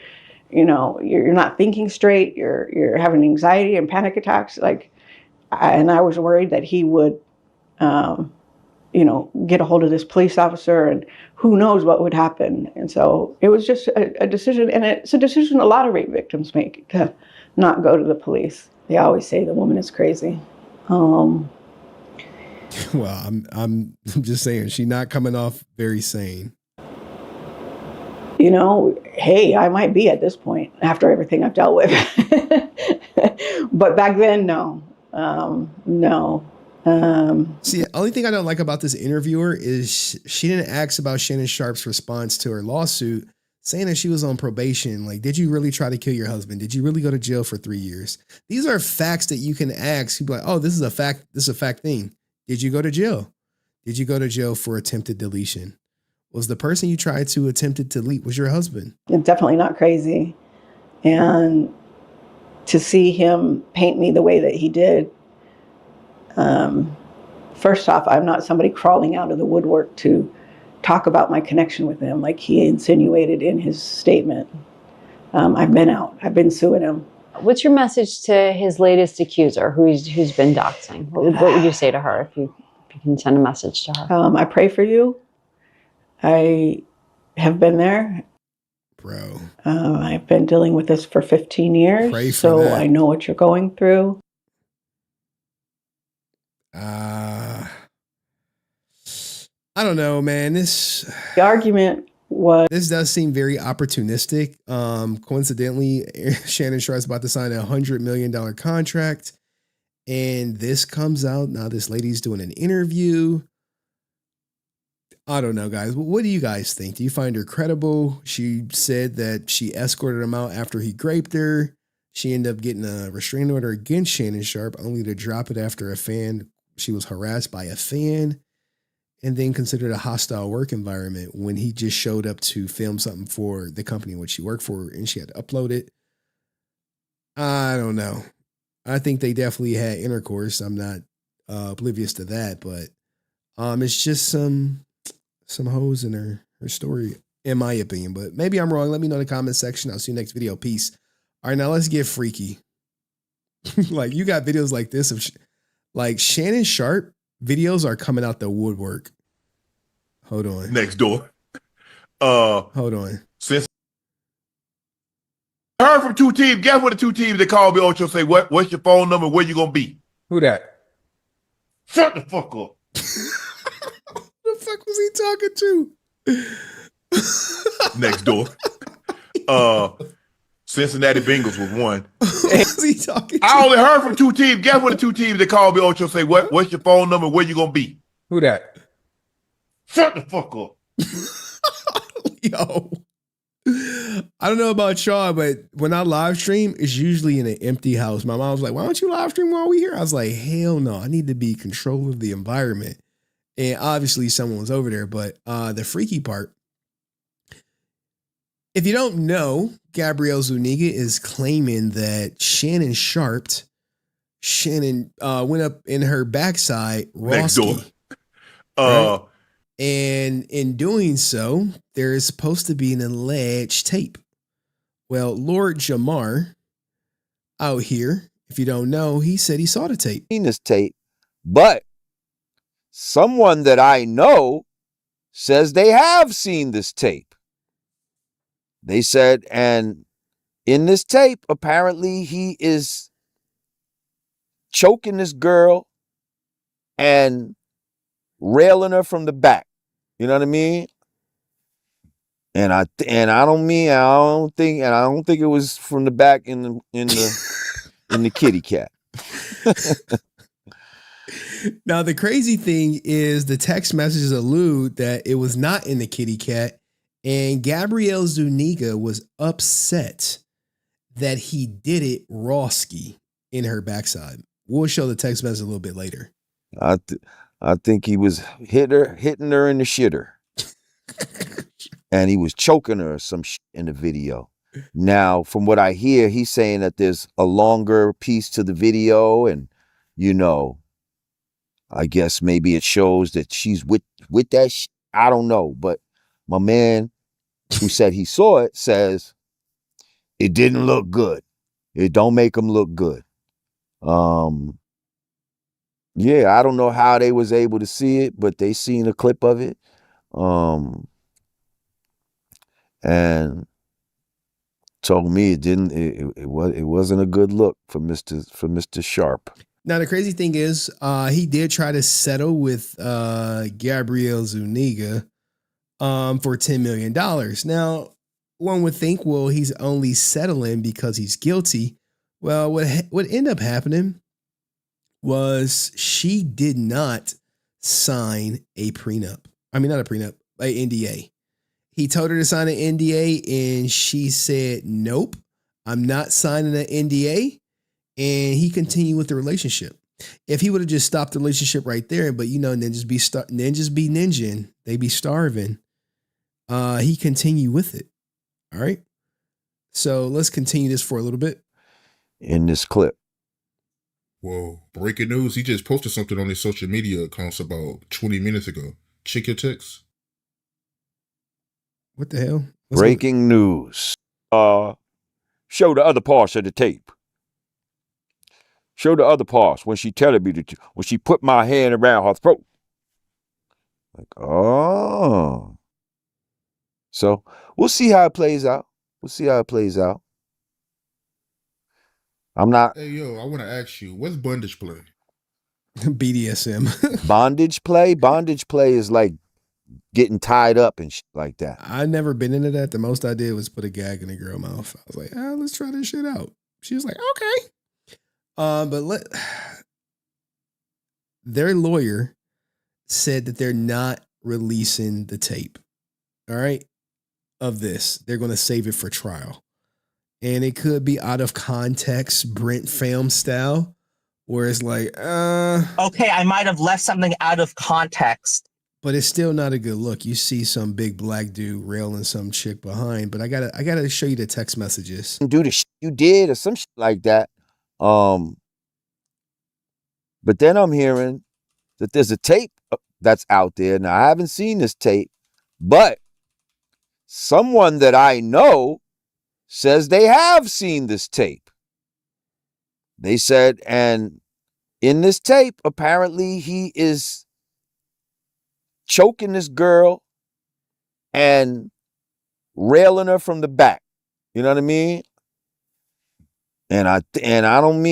not thinking straight. You're having anxiety and panic attacks. And I was worried that he would, get a hold of this police officer, and who knows what would happen. And so it was just a decision, and it's a decision a lot of rape victims make, to not go to the police. They always say the woman is crazy. Well, I'm just saying, she's not coming off very sane. You know, hey, I might be at this point after everything I've dealt with. But back then, no. No. See, the only thing I don't like about this interviewer is she didn't ask about Shannon Sharpe's response to her lawsuit, saying that she was on probation. Like, did you really try to kill your husband? Did you really go to jail for 3 years? These are facts that you can ask. You'd be like, oh, this is a fact. This is a fact thing. Did you go to jail? Did you go to jail for attempted deletion? Was the person you tried to attempted to delete was your husband? I'm definitely not crazy. And to see him paint me the way that he did, first off, I'm not somebody crawling out of the woodwork to talk about my connection with him like he insinuated in his statement. I've been out. I've been suing him. What's your message to his latest accuser, who's been doxing? What would you say to her if you can send a message to her? I pray for you. I have been there. Bro. I've been dealing with this for 15 years, Pray for so that. I know what you're going through. I don't know, man. The argument was... This does seem very opportunistic. Coincidentally, Shannon Sharpe's about to sign a $100 million contract, and this comes out. Now this lady's doing an interview. I don't know, guys. What do you guys think? Do you find her credible? She said that she escorted him out after he raped her. She ended up getting a restraining order against Shannon Sharpe, only to drop it after she was harassed by a fan, and then considered a hostile work environment when he just showed up to film something for the company in which she worked for, and she had to upload it. I don't know. I think they definitely had intercourse. I'm not oblivious to that, but it's just some hoes in her story, in my opinion. But maybe I'm wrong. Let me know in the comment section. I'll see you next video. Peace. All right, now let's get freaky. Like, you got videos like this of like Shannon Sharpe videos are coming out the woodwork. Hold on. Next door. Hold on. Since I heard from two teams, guess what the two teams they called me Ocho say, what's your phone number? Where you gonna be? Who that? Shut the fuck up. Who the fuck was he talking to? Next door. Cincinnati Bengals was one. Who's he talking to? I only heard from two teams. Guess what the two teams they called me Ocho say, what's your phone number? Where you gonna be? Who that? Shut the fuck up. Yo. I don't know about y'all, but when I live stream, it's usually in an empty house. My mom was like, why don't you live stream while we here? I was like, hell no, I need to be in control of the environment. And obviously someone was over there, but the freaky part, if you don't know, Gabrielle Zuniga is claiming that Shannon Sharpe went up in her backside, Next door. Right? And in doing so, there is supposed to be an alleged tape. Well, Lord Jamar out here, if you don't know, he said he saw the tape. Seen this tape, but someone that I know says they have seen this tape. They said, and in this tape, apparently he is choking this girl and railing her from the back. You know what I mean? And I don't think it was from the back in the kitty cat. Now, the crazy thing is the text messages allude that it was not in the kitty cat, and Gabrielle Zuniga was upset that he did it rawski in her backside. We'll show the text message a little bit later. I think he was hitting her in the shitter. And he was choking her or some shit in the video. Now, from what I hear, he's saying that there's a longer piece to the video, and I guess maybe it shows that she's with that shit. I don't know, but my man who said he saw it says it didn't look good. It don't make him look good. Yeah, I don't know how they was able to see it, but they seen a clip of it. And told me it wasn't a good look for Mr. Sharp. Now, the crazy thing is, he did try to settle with Gabrielle Zuniga for $10 million. Now, one would think, well, he's only settling because he's guilty. Well, what ended up happening was she did not sign a prenup. I mean, not a prenup, an NDA. He told her to sign an NDA, and she said, nope, I'm not signing an NDA. And he continued with the relationship. If he would have just stopped the relationship right there, but ninjas be ninjing, they be starving. He continued with it. All right. So let's continue this for a little bit. In this clip. Whoa, breaking news. He just posted something on his social media accounts about 20 minutes ago. Check your texts. What the hell? Breaking news. Show the other parts of the tape. Show the other parts when she telling me when she put my hand around her throat. Like, oh. So we'll see how it plays out. I'm not. Hey, yo, I want to ask you, what's bondage play? BDSM. Bondage play? Bondage play is like getting tied up and shit like that. I've never been into that. The most I did was put a gag in a girl's mouth. I was like, let's try this shit out. She was like, okay. But their lawyer said that they're not releasing the tape. All right. Of this. They're going to save it for trial. And it could be out of context, Brent film style, where it's like, okay, I might have left something out of context. But it's still not a good look. You see some big black dude railing some chick behind, but I gotta show you the text messages. Do the shit you did or some shit like that. But then I'm hearing that there's a tape that's out there. Now, I haven't seen this tape, but someone that I know says they have seen this tape. They said, and in this tape, apparently he is choking this girl and railing her from the back. You know what I mean? And I don't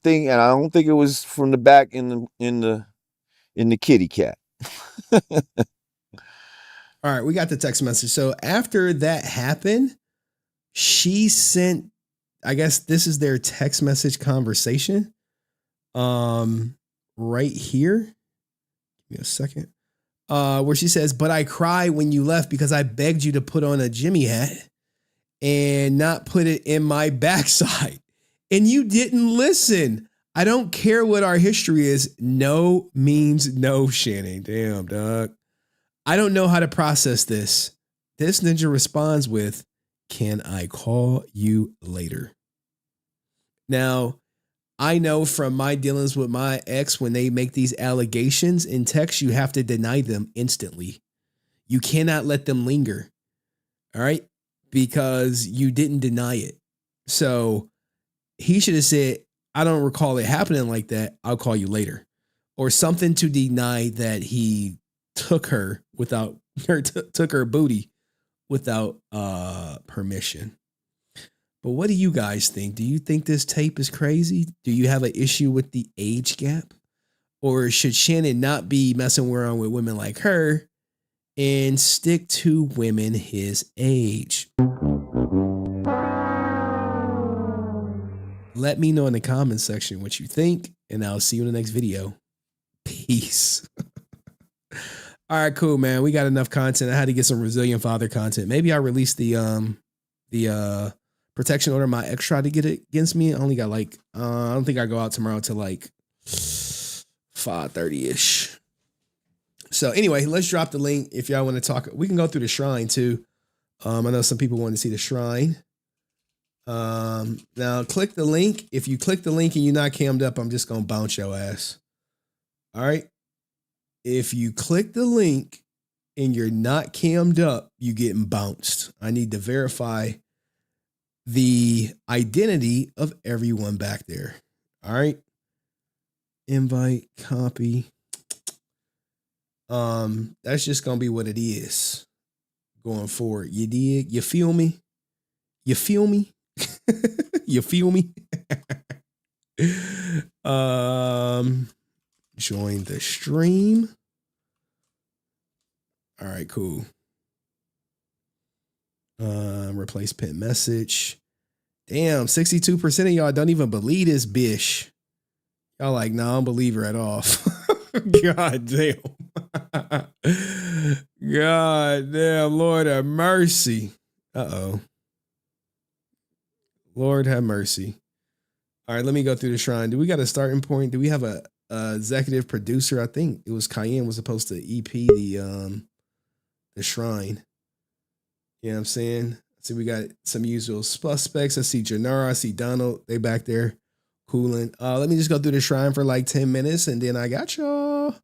think it was from the back in the kitty cat. All right, we got the text message. So after that happened, she sent, I guess this is their text message conversation. Right here. Give me a second. Where she says, but I cried when you left because I begged you to put on a Jimmy hat and not put it in my backside. And you didn't listen. I don't care what our history is. No means no, Shannon. Damn, dog. I don't know how to process this. This ninja responds with, can I call you later? Now, I know from my dealings with my ex, when they make these allegations in text, you have to deny them instantly. You cannot let them linger. All right? Because you didn't deny it. So he should have said, I don't recall it happening like that. I'll call you later. Or something to deny that he took her without took her booty without permission. But what do you guys think? Do you think this tape is crazy? Do you have an issue with the age gap? Or should Shannon not be messing around with women like her and stick to women his age? Let me know in the comments section what you think, and I'll see you in the next video. Peace. All right, cool, man. We got enough content. I had to get some Resilient Father content. Maybe I released the protection order my ex tried to get it against me. I only got like I don't think I go out tomorrow till like 5:30ish. So anyway, let's drop the link if y'all want to talk. We can go through the shrine too. I know some people want to see the shrine. Now click the link. If you click the link and you're not cammed up, I'm just gonna bounce your ass. All right. If you click the link and you're not cammed up, you getting bounced. I need to verify the identity of everyone back there. All right. Invite, copy. That's just gonna be what it is going forward. You dig? You feel me? You feel me? You feel me? Join the stream. All right, cool. Replace pin message. Damn, 62% of y'all don't even believe this bish. Y'all like, nah, I don't believe her at all. God damn. God damn, Lord have mercy. Uh-oh. Lord have mercy. All right, let me go through the shrine. Do we got a starting point? Do we have a executive producer? I think it was Cayenne was supposed to EP the shrine. You know what I'm saying? So we got some usual suspects. I see Janara, I see Donald. They back there cooling. Let me just go through the shrine for like 10 minutes and then I got y'all.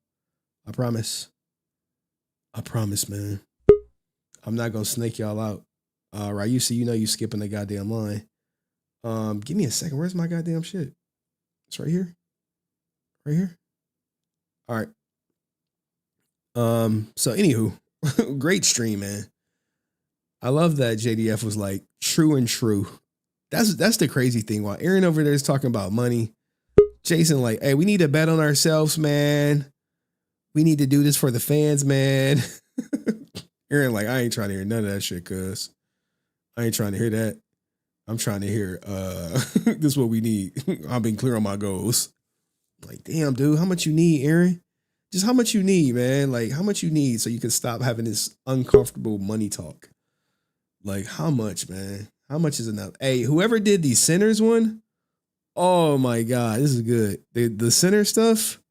I promise. I promise, man. I'm not gonna snake y'all out. Ryusi, you know you skipping the goddamn line. Give me a second. Where's my goddamn shit? It's right here. Right here. All right. So anywho, great stream, man. I love that JDF was like true and true. That's the crazy thing. While Aaron over there is talking about money, Jason like, hey, we need to bet on ourselves, man. We need to do this for the fans, man. Aaron like, I ain't trying to hear none of that shit, cuz. I ain't trying to hear that. I'm trying to hear this is what we need. I've been clear on my goals. Like, damn, dude, how much you need, Aaron? Just how much you need, man. Like, how much you need so you can stop having this uncomfortable money talk. Like, how much, man? How much is enough? Hey, whoever did the Sinners one, oh my God, this is good. The Sinner stuff,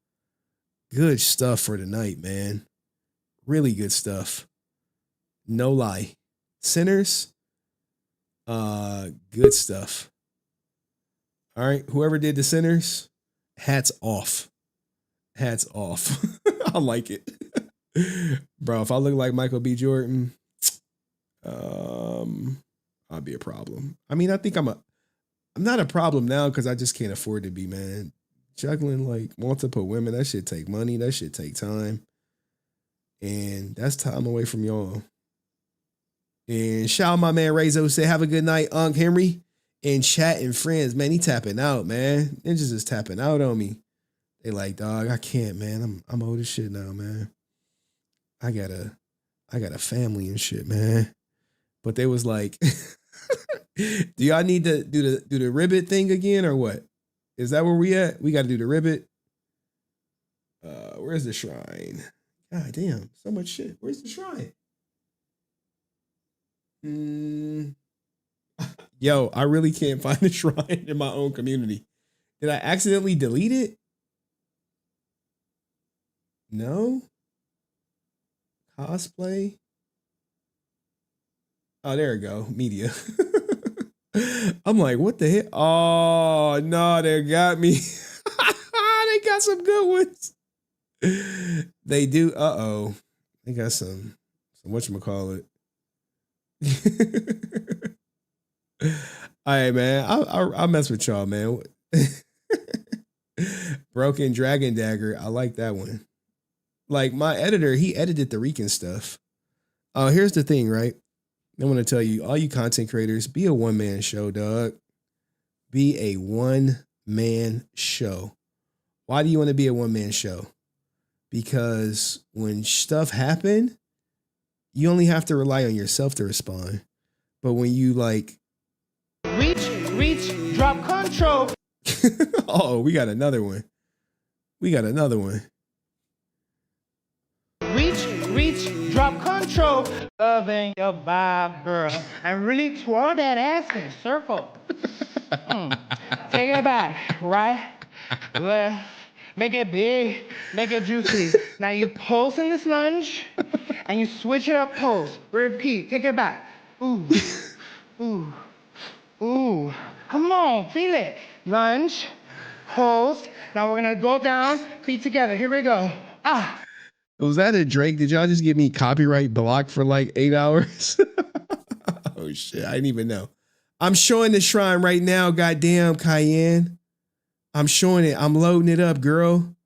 good stuff for tonight, man. Really good stuff. No lie. Sinners, good stuff. All right, whoever did the Sinners, hats off. Hats off. I like it. Bro, if I look like Michael B. Jordan, I'll be a problem. I mean, I think I'm not a problem now because I just can't afford to be, man. Juggling like multiple women, that shit take money, that shit take time. And that's time away from y'all. And shout out my man Rezo, say have a good night, Unc Henry. And chat and friends, man, he tapping out, man. Ninjas is tapping out on me. They like, dog, I can't, man. I'm old as shit now, man. I got a family and shit, man. But they was like, do y'all need to do the ribbit thing again or what? Is that where we at? We got to do the ribbit. Where's the shrine? God damn, so much shit. Where's the shrine? Yo, I really can't find the shrine in my own community. Did I accidentally delete it? No. Cosplay. Oh, there we go. Media. I'm like, what the hell? Oh, no, they got me. They got some good ones. They do. Uh-oh. They got some whatchamacallit. All right, man. I'll mess with y'all, man. Broken Dragon Dagger. I like that one. Like, my editor, he edited the Rican stuff. Here's the thing, right? I want to tell you, all you content creators, be a one-man show, dog. Be a one-man show. Why do you want to be a one-man show? Because when stuff happen, you only have to rely on yourself to respond. But when you like... Reach, drop control. Oh, we got another one. control. Loving your vibe, girl. And really twirl that ass in a circle. Take it back, right? Left. Make it big, make it juicy. Now you pulse in this lunge, and you switch it up, pulse. Repeat, take it back. Ooh, ooh, ooh. Come on, feel it. Lunge, pulse. Now we're gonna go down, feet together. Here we go. Ah. Was that a Drake? Did y'all just get me copyright blocked for like 8 hours? Oh shit, I didn't even know. I'm showing the shrine right now, goddamn Cayenne. I'm showing it. I'm loading it up, girl.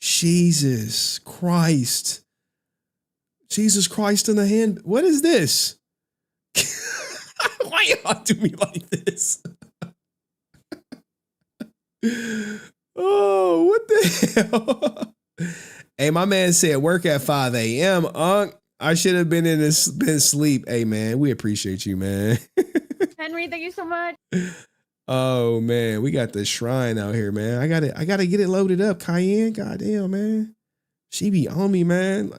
Jesus Christ. Jesus Christ in the hand. What is this? Why y'all do me like this? Oh, what the hell? Hey, my man said work at 5 a.m. I should have been been asleep. Hey, man, we appreciate you, man. Henry, thank you so much. Oh man, we got the shrine out here, man. I gotta get it loaded up. Cayenne, goddamn, man. She be on me, man.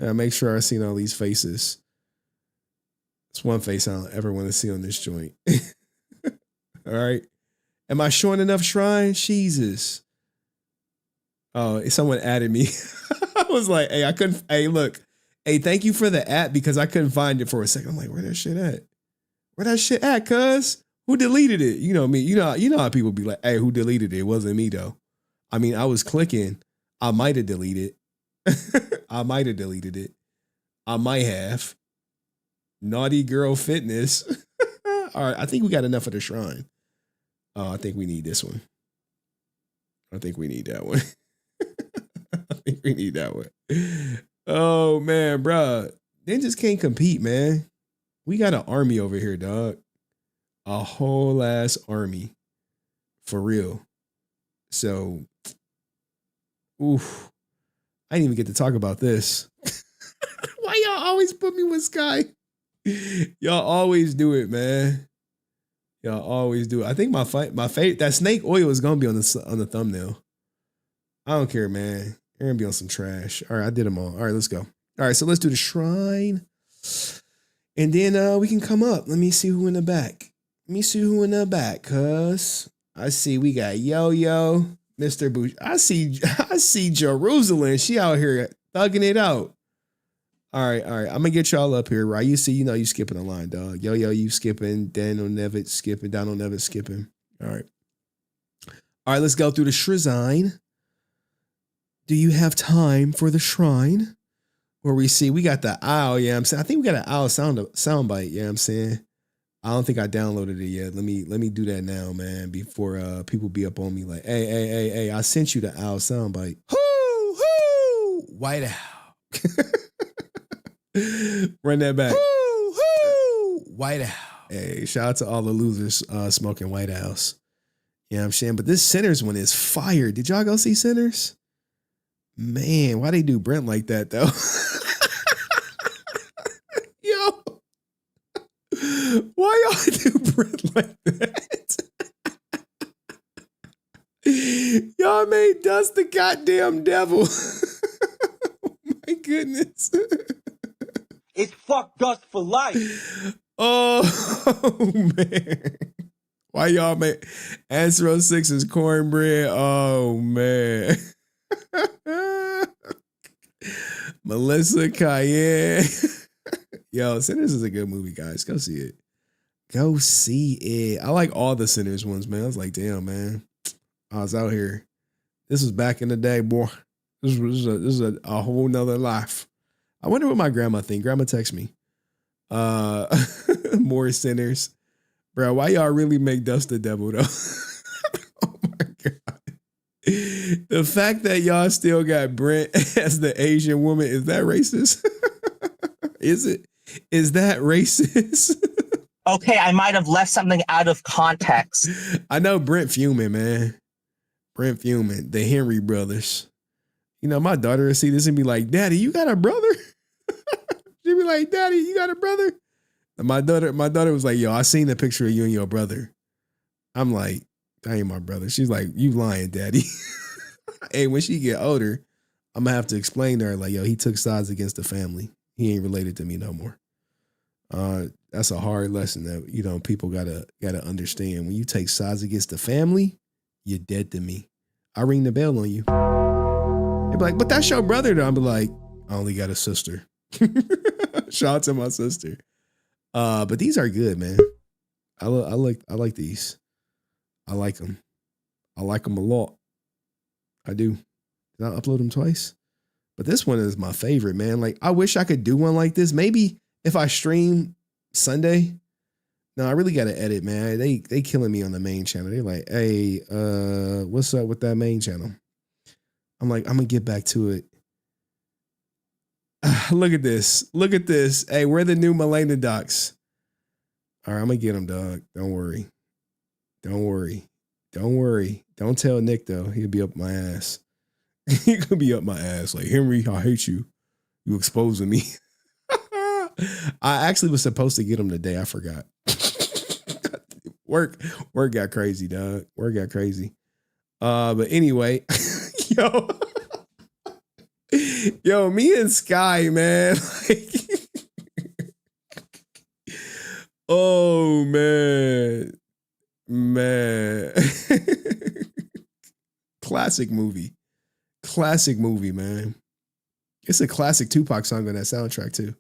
I make sure I seen all these faces. It's one face I don't ever want to see on this joint. All right. Am I showing enough shrine? Jesus. Oh, someone added me. I was like, hey, I couldn't. Hey, look. Hey, thank you for the app because I couldn't find it for a second. I'm like, where that shit at? Where that shit at, cuz? Who deleted it? You know me. You know how people be like, hey, who deleted it? It wasn't me though. I mean, I was clicking. I might have deleted it. I might have deleted it. I might have. Naughty Girl Fitness. All right, I think we got enough of the shrine. Oh, I think we need this one. I think we need that one. I think we need that one. Oh man, bro. Ninjas can't compete, man. We got an army over here, dog. A whole ass army. For real. So, oof. I didn't even get to talk about this. Why y'all always put me with Sky? Y'all always do it, man. Y'all always do it. I think my favorite, that snake oil is gonna be on the thumbnail. I don't care, man. You're gonna be on some trash. All right, I did them all. All right, let's go. All right, so let's do the shrine. And then we can come up. Let me see who in the back. Let me see who in the back, cuz. I see we got Yo-Yo, Mr. Bush. I see Jerusalem. She out here thugging it out. All right. I'm gonna get y'all up here, right? You see, you skipping a line, dog. Yo-Yo, you skipping. Daniel Nevitt skipping. Donald Nevitt skipping. All right, let's go through the shrine. Do you have time for the shrine? Where we see we got the owl, yeah, I'm saying. I think we got an owl sound bite, yeah, I'm saying. I don't think I downloaded it yet. Let me do that now, man, before people be up on me like, hey, I sent you the owl sound bite. Hoo, White Owl. Run that back. Hoo, White Owl. Hey, shout out to all the losers smoking White Owls. Yeah, I'm saying, but this Sinners one is fire. Did y'all go see Sinners? Man, why they do Brent like that though? Yo, why y'all do Brent like that? Y'all made Dust the goddamn devil. Oh my goodness. It's fuck Dust for life. Oh man. Why y'all make Answer 06 is cornbread? Oh man. Melissa Cayenne. Yo, Sinners is a good movie, guys. Go see it. Go see it. I like all the Sinners ones, man. I was like, damn, man. I was out here. This was back in the day, boy. This is a whole nother life. I wonder what my grandma think. Grandma text me. More Sinners. Bro, why y'all really make Dust the devil, though? Oh my God. The fact that y'all still got Brent as the Asian woman, is that racist? Is it? Is that racist? Okay, I might have left something out of context. I know Brent fuming, man. Brent fuming. The Henry brothers. You know, my daughter will see this and be like, Daddy, you got a brother? She'd be like, Daddy, you got a brother? And my daughter was like, yo, I seen the picture of you and your brother. I'm like, that ain't my brother. She's like, you lying, Daddy. Hey, when she get older, I'm gonna have to explain to her, like, yo, he took sides against the family. He ain't related to me no more. That's a hard lesson that people gotta understand. When you take sides against the family, you're dead to me. I ring the bell on you. They be like, but that's your brother. Though. I'm be like, I only got a sister. Shout out to my sister. But these are good, man. I like these. I like them. I like them a lot. I do. Did I upload them twice? But this one is my favorite, man. Like, I wish I could do one like this. Maybe if I stream Sunday. No, I really got to edit, man. They killing me on the main channel. They're like, hey, what's up with that main channel? I'm like, I'm going to get back to it. Look at this. Look at this. Hey, we're the new Milena docs. All right, I'm going to get them, dog. Don't worry. Don't worry. Don't worry. Don't tell Nick, though. He'll be up my ass. He could be up my ass. Like, Henry, I hate you. You exposing me. I actually was supposed to get him today. I forgot. Work got crazy, dog. Work got crazy. But anyway, yo, me and Sky, man. Like, oh man. Classic movie, man. It's a classic Tupac song on that soundtrack too.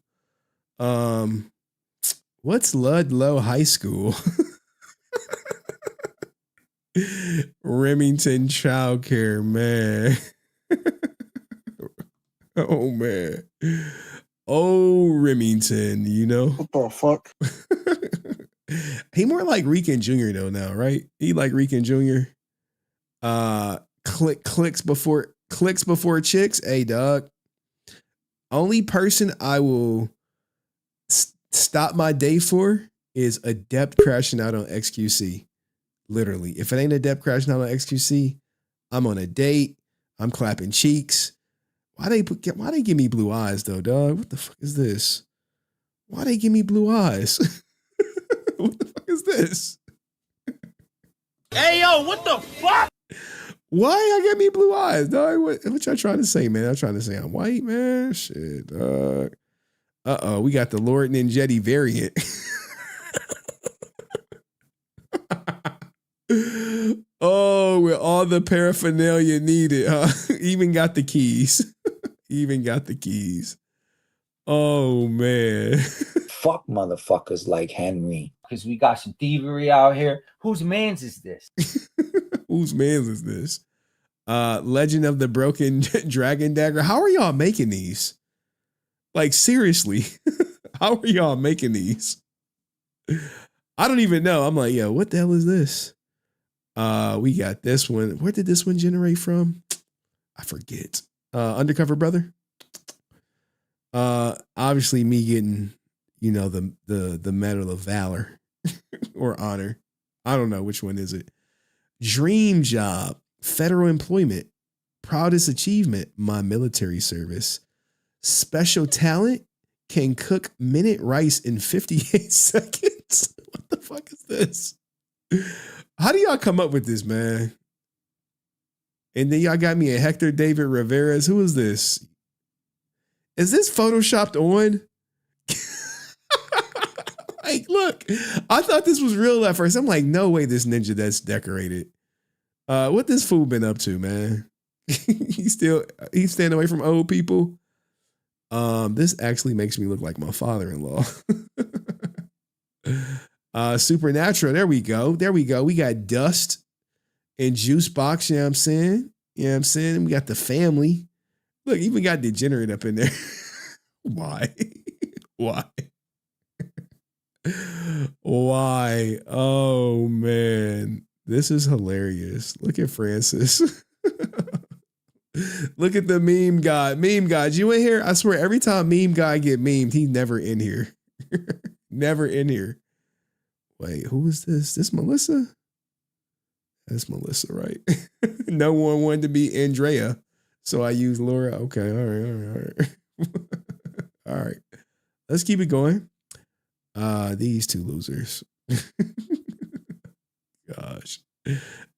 What's Ludlow High School? Remington Childcare, man. Oh man. Oh, Remington, What the fuck? He more like Rican Jr. though now, right? He like Rican Jr. Clicks before chicks. Hey, dog. Only person I will stop my day for is Adept crashing out on XQC. Literally. If it ain't Adept crashing out on XQC, I'm on a date. I'm clapping cheeks. Why they give me blue eyes though, dog? What the fuck is this? Why they give me blue eyes? What the fuck is this? Hey, yo, what the fuck? Why y'all get me blue eyes, dog? What y'all trying to say, man? I'm trying to say I'm white, man. Shit, dog. Uh-oh, we got the Lord Ninjetti variant. Oh, with all the paraphernalia needed, huh? Even got the keys. Oh, man. Fuck motherfuckers like Henry. Because we got some thievery out here. Whose mans is this? Whose mans is this? Legend of the Broken Dragon Dagger. How are y'all making these? Like, seriously. How are y'all making these? I don't even know. I'm like, yo, what the hell is this? We got this one. Where did this one generate from? I forget. Undercover Brother. Obviously me getting, the Medal of Valor or Honor. I don't know which one is it. Dream Job, Federal Employment, Proudest Achievement, My Military Service. Special Talent, Can Cook Minute Rice in 58 seconds. What the fuck is this? How do y'all come up with this, man? And then y'all got me a Hector David Rivera's. Who is this? Is this photoshopped on? Like, look, I thought this was real at first. I'm like, no way this ninja that's decorated. What this fool been up to, man? He's staying away from old people. This actually makes me look like my father-in-law. Supernatural. There we go. We got Dust and Juice Box. You know what I'm saying? We got The Family. Look, even got Degenerate up in there. Why? Why? Oh, man. This is hilarious. Look at Francis. Look at the meme god. Meme god, you in here? I swear, every time meme guy get memed, he's never in here. Never in here. Wait, who is this? This Melissa? That's Melissa, right? No one wanted to be Andrea, so I used Laura. Okay, all right. All right. Let's keep it going. These two losers. Gosh.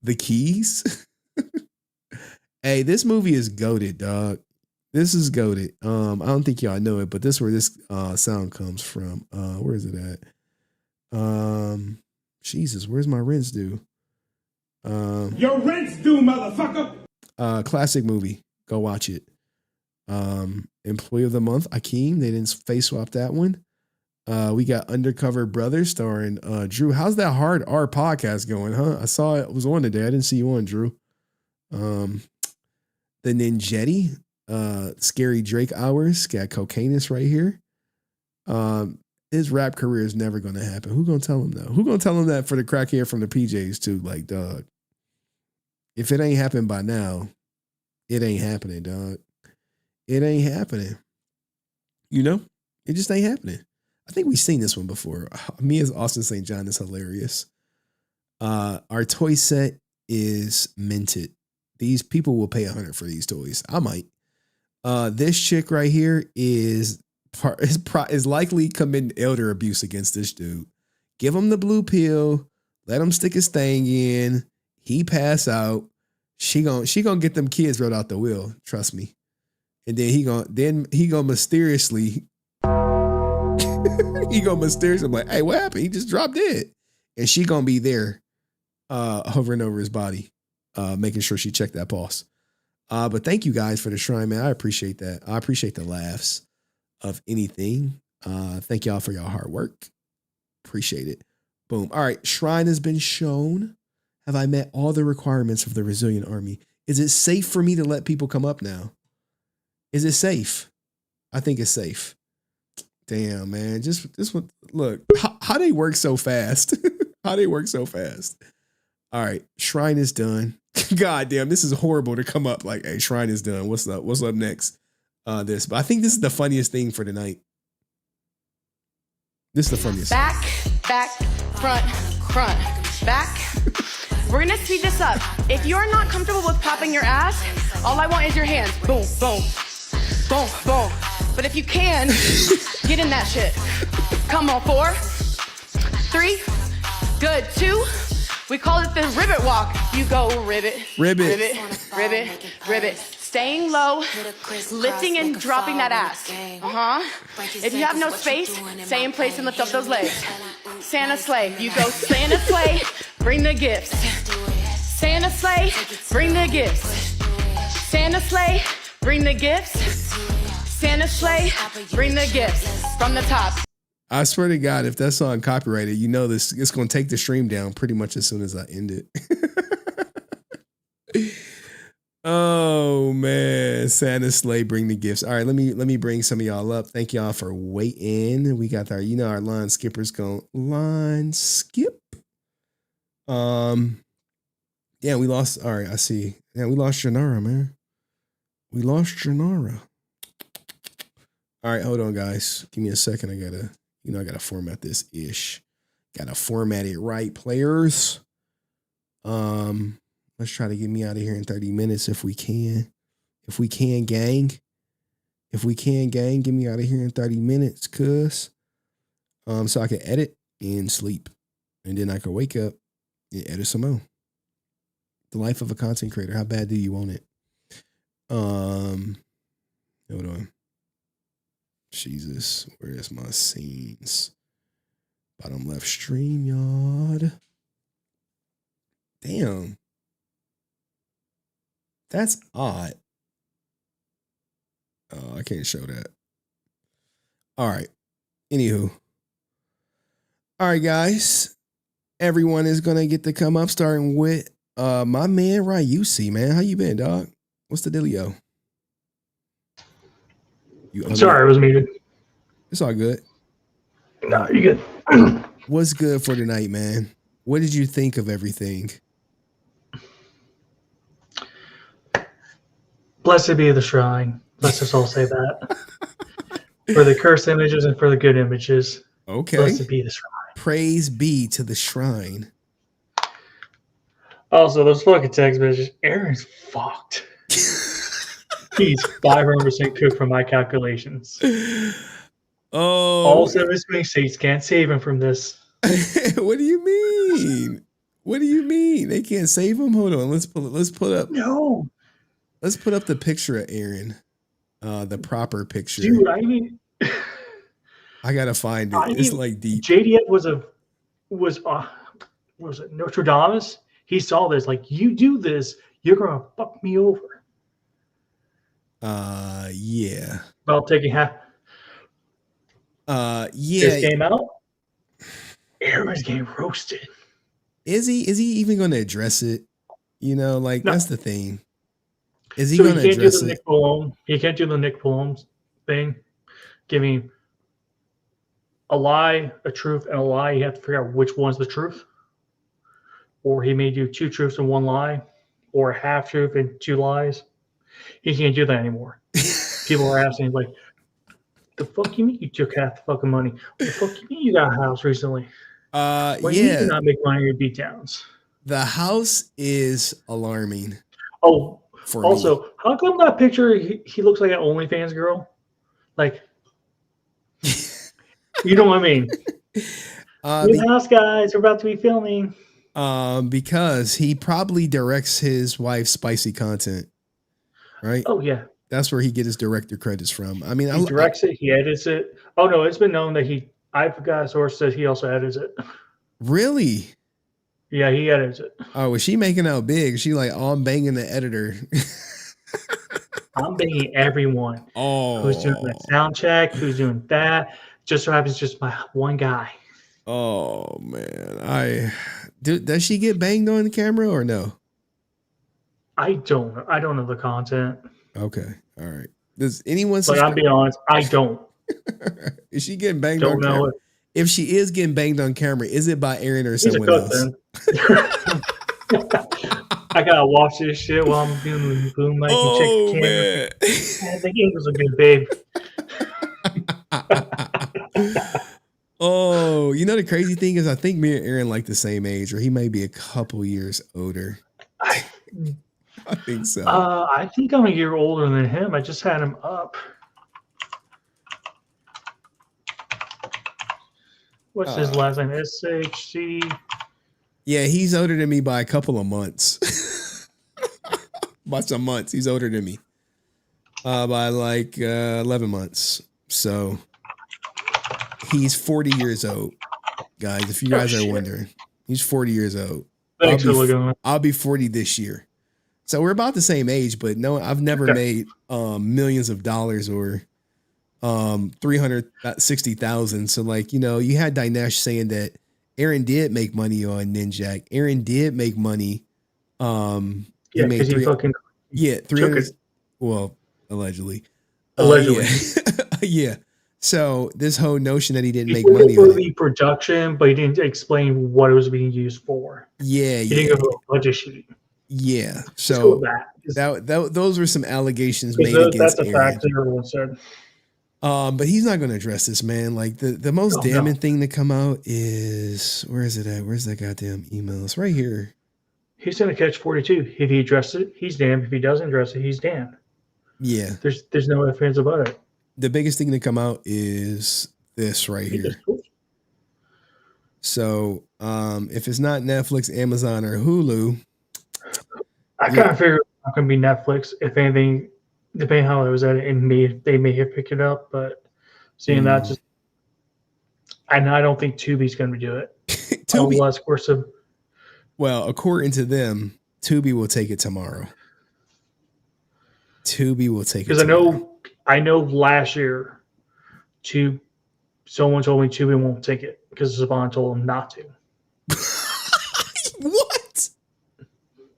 The Keys. Hey, this movie is goated, dog. This is goated. I don't think y'all know it, but this is where this sound comes from. Where is it at? Jesus, where's my rents due? Your rent's due, motherfucker. Classic movie. Go watch it. Employee of the Month, Akeem. They didn't face swap that one. We got Undercover Brother starring Drew. How's that Hard R podcast going, huh? I saw it was on today. I didn't see you on, Drew. The Ninjetti, Scary Drake Hours. Got Cocainist right here. His rap career is never going to happen. Who going to tell him though? Who going to tell him that for the crackhead from the PJs too? Like, dog, if it ain't happened by now, it ain't happening, dog. It ain't happening. You know, it just ain't happening. I think we've seen this one before. Me as Austin St. John is hilarious. Our toy set is minted. These people will pay $100 for these toys. I might. This chick right here is likely committing elder abuse against this dude. Give him the blue pill. Let him stick his thing in. He pass out. She gonna get them kids right out the wheel. Trust me. And then he gonna mysteriously like, hey, what happened? He just dropped dead. And she gonna be there hovering over his body, making sure she checked that pulse. But thank you guys for the shrine, man. I appreciate that. I appreciate the laughs of anything. Thank y'all for y'all hard work. Appreciate it. Boom. All right. Shrine has been shown. Have I met all the requirements of the Resilient Army? Is it safe for me to let people come up now? Is it safe? I think it's safe. Damn, man. Just one. Look, how they work so fast. How they work so fast. All right. Shrine is done. God damn, this is horrible to come up like, hey, Shrine is done. What's up? What's up next? But I think this is the funniest thing for tonight. This is the funniest. Back, front, back. We're gonna speed this up. If you're not comfortable with popping your ass, all I want is your hands. Boom, boom, boom, boom. But if you can, get in that shit. Come on, 4, 3, good, 2. We call it the ribbit walk. You go ribbit, ribbit, ribbit, ribbit. Staying low, lifting and dropping that ass. If you have no space, stay in place and lift up those legs. Santa sleigh. You go Santa sleigh, bring the gifts. Santa sleigh, bring the gifts. Santa sleigh, bring the gifts. Santa sleigh, bring the gifts from the top. I swear to God, if that song copyrighted, you know this, it's going to take the stream down pretty much as soon as I end it. Oh man, Santa sleigh, bring the gifts. All right, let me bring some of y'all up. Thank y'all for waiting. We got our line skippers going. Line skip. Yeah, we lost. All right, I see. Yeah, we lost Janara, man. We lost Janara. All right, hold on, guys. Give me a second. I gotta format this ish. Gotta format it right, players. Let's try to get me out of here in 30 minutes if we can. If we can, gang. If we can, gang, get me out of here in 30 minutes, cuz. So I can edit and sleep. And then I can wake up and edit some more. The life of a content creator. How bad do you want it? Hold on. Jesus, where is my scenes? Bottom left StreamYard. Damn. That's odd. Oh, I can't show that. All right. Anywho. All right, guys. Everyone is going to get to come up, starting with my man, Ryusi, man. How you been, dog? What's the dealio? Sorry, I was muted. It's all good. No, you good. What's good for tonight, man? What did you think of everything? Blessed be the shrine. Let's just all say that. For the cursed images and for the good images. Okay. Blessed be the shrine. Praise be to the shrine. Also, those fucking text messages. Aaron's fucked. He's 500% cooked from my calculations. Oh. All 7 of his swing states can't save him from this. What do you mean? What do you mean? They can't save him? Hold on. Let's put up. No. Let's put up the picture of Aaron. the proper picture. Dude, I mean, I gotta find it. It's like deep. JDF was it Notre Dame? He saw this, like, you do this, you're gonna fuck me over. Yeah. About taking half. Yeah. This came out. Aaron's getting roasted. Is he even going to address it? You know, like No. that's the thing. Is he So going to address it? Nick Pullum. He can't do the Nick Pullum thing. Give me a lie, a truth, and a lie. You have to figure out which one's the truth. Or he may do 2 truths and 1 lie, or a half truth and 2 lies. He can't do that anymore. People are asking, like, the fuck you mean you took half the fucking money? What the fuck you mean you got a house recently? What do you mean you not make money in beatdowns? The house is alarming. Oh, for also, me. how come that picture he looks like an OnlyFans girl? Like, you know what I mean? New house, guys. We're about to be filming. Because he probably directs his wife's spicy content, right? Oh yeah, that's where he get his director credits from. I mean, he directs it, he edits it. Oh no, it's been known that I forgot a source says he also edits it. Really? Yeah, he edits it. Oh, was she making out big? She like, oh, I'm banging the editor. I'm banging everyone. Oh, who's doing that sound check? Who's doing that? Just so happens, just my one guy. Oh man, does she get banged on the camera or no? I don't know the content. Okay, all right. Does anyone? But I'll be honest, I don't. Is she getting banged Don't on know camera? it. If she is getting banged on camera, is it by Aaron or He's a someone cook, else? then. I gotta watch this shit while I'm doing the boom mic and check the camera. Man. I think he was a good babe. Oh, you know the crazy thing is, I think me and Aaron like the same age, or he may be a couple years older. I think so. I think I'm a year older than him. I just had him up. What's his last name? SHC. Yeah, he's older than me by a couple of months. By some months, he's older than me. By like 11 months. So he's 40 years old, guys. If you guys are wondering, he's 40 years old. Thanks for looking at. I'll be 40 this year. So we're about the same age, but no, I've never made millions of dollars or 360,000. So like, you know, you had Dinesh saying that Aaron did make money on Ninjak. Aaron did make money. Yeah, because he fucking 300. Well, allegedly. Allegedly. Yeah. So this whole notion that he didn't make paid money for on the production, but he didn't explain what it was being used for. Yeah, He didn't go to a budget sheet. Yeah. Let's go So with that. those were some allegations Because made against that's a Aaron. fact that everyone said. But he's not going to address this, man. Like the most Oh, damning no. thing to come out is, where is it at? Where's that goddamn email? It's right here. He's going to catch 42. If he addresses it, he's damned. If he doesn't address it, he's damned. Yeah. There's no ifs, ands about it. The biggest thing to come out is this right here. So if it's not Netflix, Amazon, or Hulu, I kind of figured it's not going to be Netflix. If anything, depending how it was at it, they may have picked it up. But seeing that, just and I don't think Tubi's going to do it. Tubi, unless course of. Well, according to them, Tubi will take it tomorrow. Tubi will take it Because tomorrow. I know last year, someone told me Tubi won't take it because Saban told them not to. What?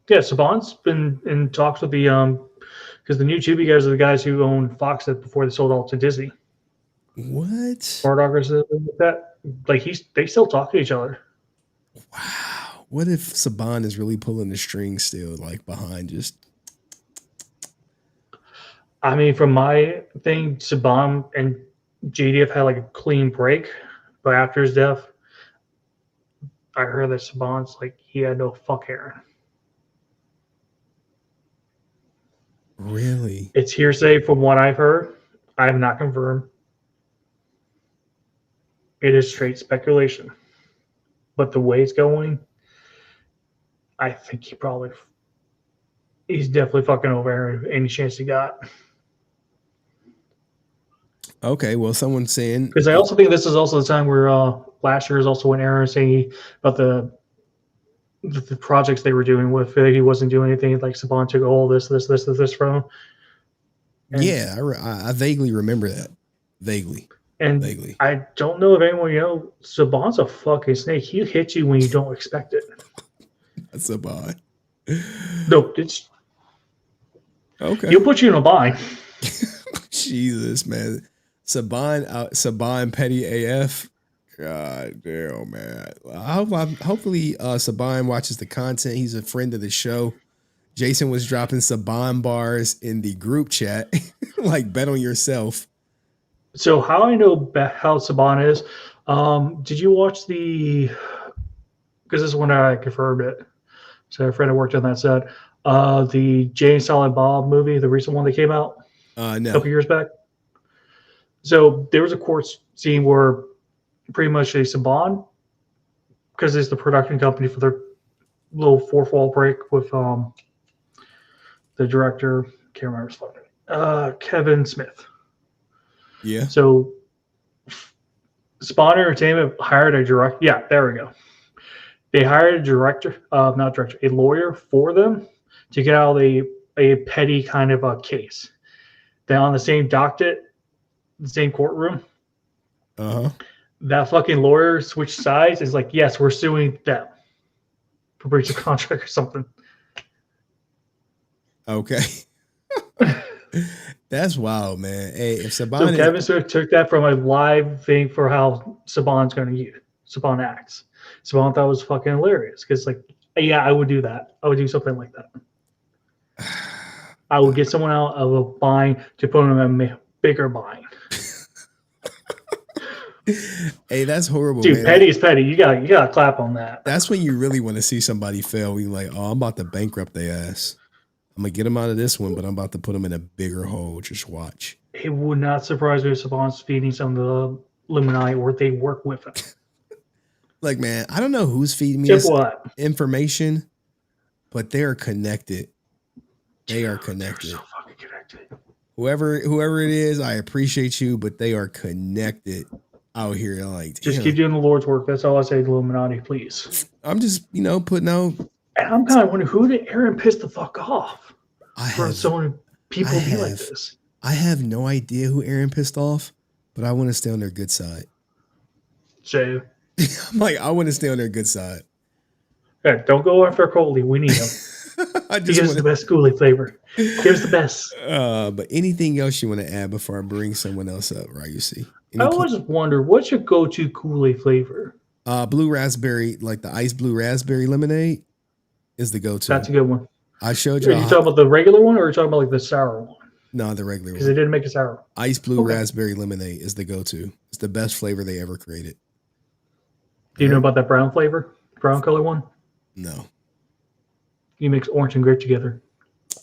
Yeah, Saban's been in talks with the because the new Tubi guys are the guys who owned Fox before they sold all to Disney. What? Murdoch or something like that. Like they still talk to each other. What if Saban is really pulling the strings still, like behind just? I mean, from my thing, Saban and JDF had like a clean break, but after his death, I heard that Saban's like he had no fuck Aaron. Really? It's hearsay from what I've heard. I have not confirmed. It is straight speculation. But the way it's going, I think he's definitely fucking over Aaron any chance he got. Okay, well, someone's saying Because I also think this is also the time where last year is also when Aaron was saying about the projects they were doing with he wasn't doing anything, like Saban took all this from him. And, yeah, I vaguely remember that. Vaguely. I don't know if anyone, Saban's a fucking snake. He'll hit you when you don't expect it. That's Saban. No, it's okay. He'll put you in a bind. Jesus, man. Saban petty AF. God damn, man. Hopefully Saban watches the content. He's a friend of the show. Jason was dropping Saban bars in the group chat. Like, bet on yourself. So how I know how Saban is, did you watch because this is when I confirmed it. So a friend who worked on that set. The Jay and Silent Bob movie, the recent one that came out No. a couple years back. So there was a court scene where pretty much Saban, because it's the production company for their little fourth wall break with the director, can't remember his fucking name, Kevin Smith. Yeah. So Spawn Entertainment hired a director. Yeah, there we go. They hired a director, not director, a lawyer for them to get out a petty kind of a case. Then on the same docket, the same courtroom, that fucking lawyer switched sides. Is like, yes, we're suing them for breach of contract or something. Okay. That's wild, man. Hey, if Saban So Kevin Smith took that from a live thing for how Saban's going to use Saban acts. Saban thought it was fucking hilarious because, like, yeah, I would do that. I would do something like that. I would get someone out of a bind to put them in a bigger bind. Hey, that's horrible, dude. Man. Petty is petty. You gotta clap on that. That's when you really want to see somebody fail. You're like, oh, I'm about to bankrupt their ass. I'm gonna get them out of this one, but I'm about to put them in a bigger hole. Just watch. It would not surprise me if Saban's feeding some of the Illuminati or they work with them. Like, man, I don't know who's feeding me Tip this what? information, but they're connected. They are connected. So fucking connected. Whoever it is, I appreciate you, but they are connected out here. Like, Just damn. keep doing the Lord's work. That's all I say to Illuminati, please. I'm just, putting out. And I'm kind of wondering, who did Aaron piss the fuck off for so many people be like this? I have no idea who Aaron pissed off, but I want to stay on their good side. So I'm like, I want to stay on their good side. Yeah, don't go after Coley. We need him. He gives the best Kool-Aid flavor. Gives the best. But anything else you want to add before I bring someone else up, right? You see? I always wonder, what's your go-to Kool-Aid flavor? Blue raspberry, like the ice blue raspberry lemonade is the go-to. That's a good one. I showed you. Are you talking about the regular one or are you talking about like the sour one? No, the regular one. Because they didn't make a sour. Ice blue raspberry lemonade is the go-to. It's the best flavor they ever created. Do you know about that brown flavor? Brown color one? No. You mix orange and grape together.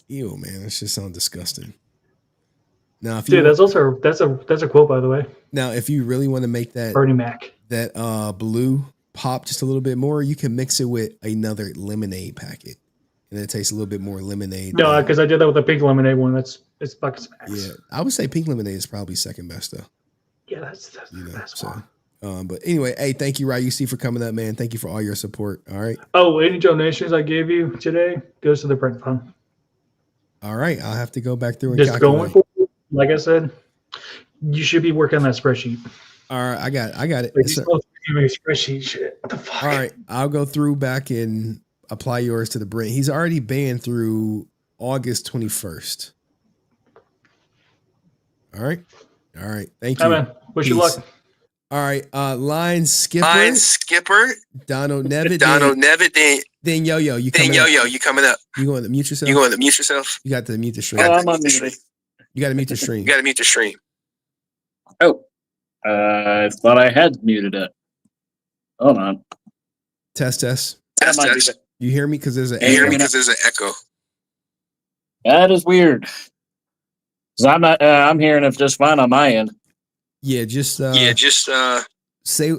Ew, man, that just sounds disgusting. Now, if dude, that's a quote, by the way. Now, if you really want to make that Bernie Mac, that blue pop just a little bit more, you can mix it with another lemonade packet, and it tastes a little bit more lemonade. No, because I did that with the pink lemonade one. It's bucket smacks. Yeah, I would say pink lemonade is probably second best though. Yeah, that's the best one. But anyway, hey, thank you, RUC, for coming up, man. Thank you for all your support. All right. Oh, any donations I gave you today goes to the Brent Fund. All right, I'll have to go back through and just calculate. going forward, like I said, you should be working on that spreadsheet. All right, I got it. Like, spreadsheet shit. What the fuck? All right, I'll go through back and apply yours to the Brent. He's already banned through August 21st. All right. Thank you. Hey, man. Wish you luck. All right, line skipper. Donald Nevitt. Then Yo-Yo, you coming up. You going to mute yourself? You got to mute the stream. Oh, I'm unmuted. You got to mute the stream. Oh, I thought I had muted it. Hold on. Test. Test. You hear me? Because there's an echo. That is weird. 'Cause I'm not. I'm hearing it just fine on my end. Yeah, just say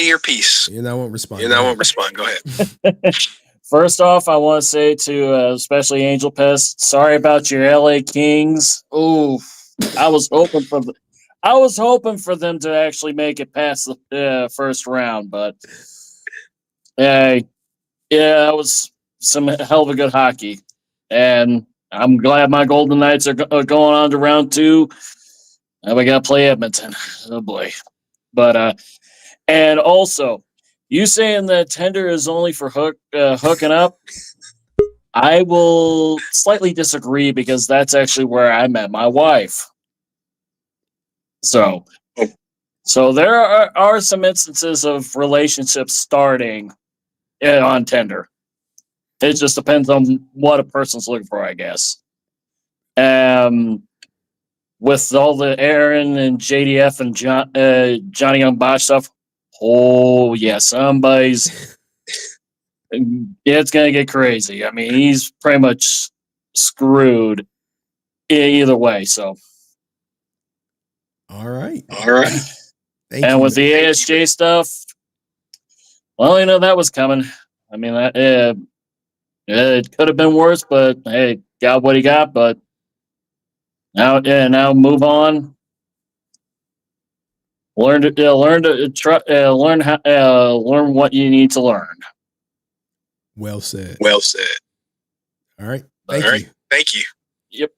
your piece. And I won't respond. Go ahead. First off, I want to say to especially Angel Pest, sorry about your LA Kings. Oh, I was hoping I was hoping for them to actually make it past the first round, but yeah, that was some hell of a good hockey, and I'm glad my Golden Knights are going on to round 2. And we got to play Edmonton. Oh boy! But and also, you saying that Tinder is only for hooking up? I will slightly disagree because that's actually where I met my wife. So there are some instances of relationships starting on Tinder. It just depends on what a person's looking for, I guess. With all the Aaron and JDF and Johnny Young Bosch stuff, oh yeah, somebody's. It's gonna get crazy. I mean, he's pretty much screwed either way. So, All right. Thank and you. with the ASJ stuff, well, that was coming. I mean, it could have been worse, but hey, got what he got. But now move on. Learn what you need to learn. Well said. Well said. All right. Thank you. Thank you. Yep.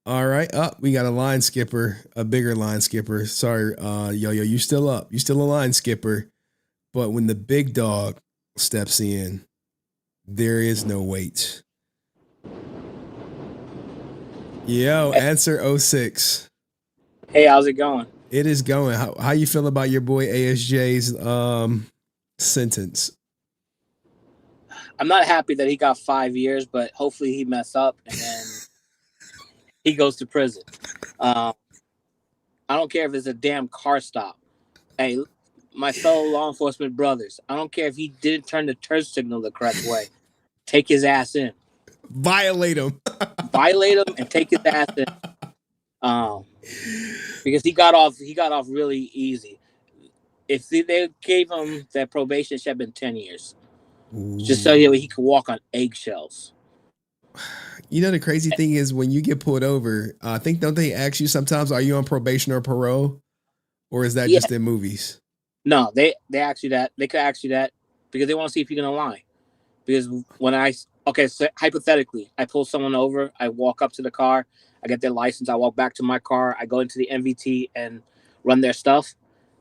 All right. We got a line skipper, a bigger line skipper. Sorry, yo, you still up. You still a line skipper. But when the big dog steps in, there is no wait. Yo, answer 06. Hey, how's it going? It is going. How you feel about your boy ASJ's sentence? I'm not happy that he got 5 years, but hopefully he mess up and then he goes to prison. I don't care if it's a damn car stop. Hey, my fellow law enforcement brothers, I don't care if he didn't turn the turn signal the correct way. Take his ass in. Violate him. Violate him and take his ass in. Because he got off really easy. If they gave him that probation, it should have been 10 years. Just so he could walk on eggshells. You know, the crazy thing is when you get pulled over, I think, don't they ask you sometimes, are you on probation or parole? Or is that just in movies? No, they ask you that. They could ask you that because they want to see if you're going to lie. Because so hypothetically, I pull someone over, I walk up to the car, I get their license, I walk back to my car, I go into the MVT and run their stuff.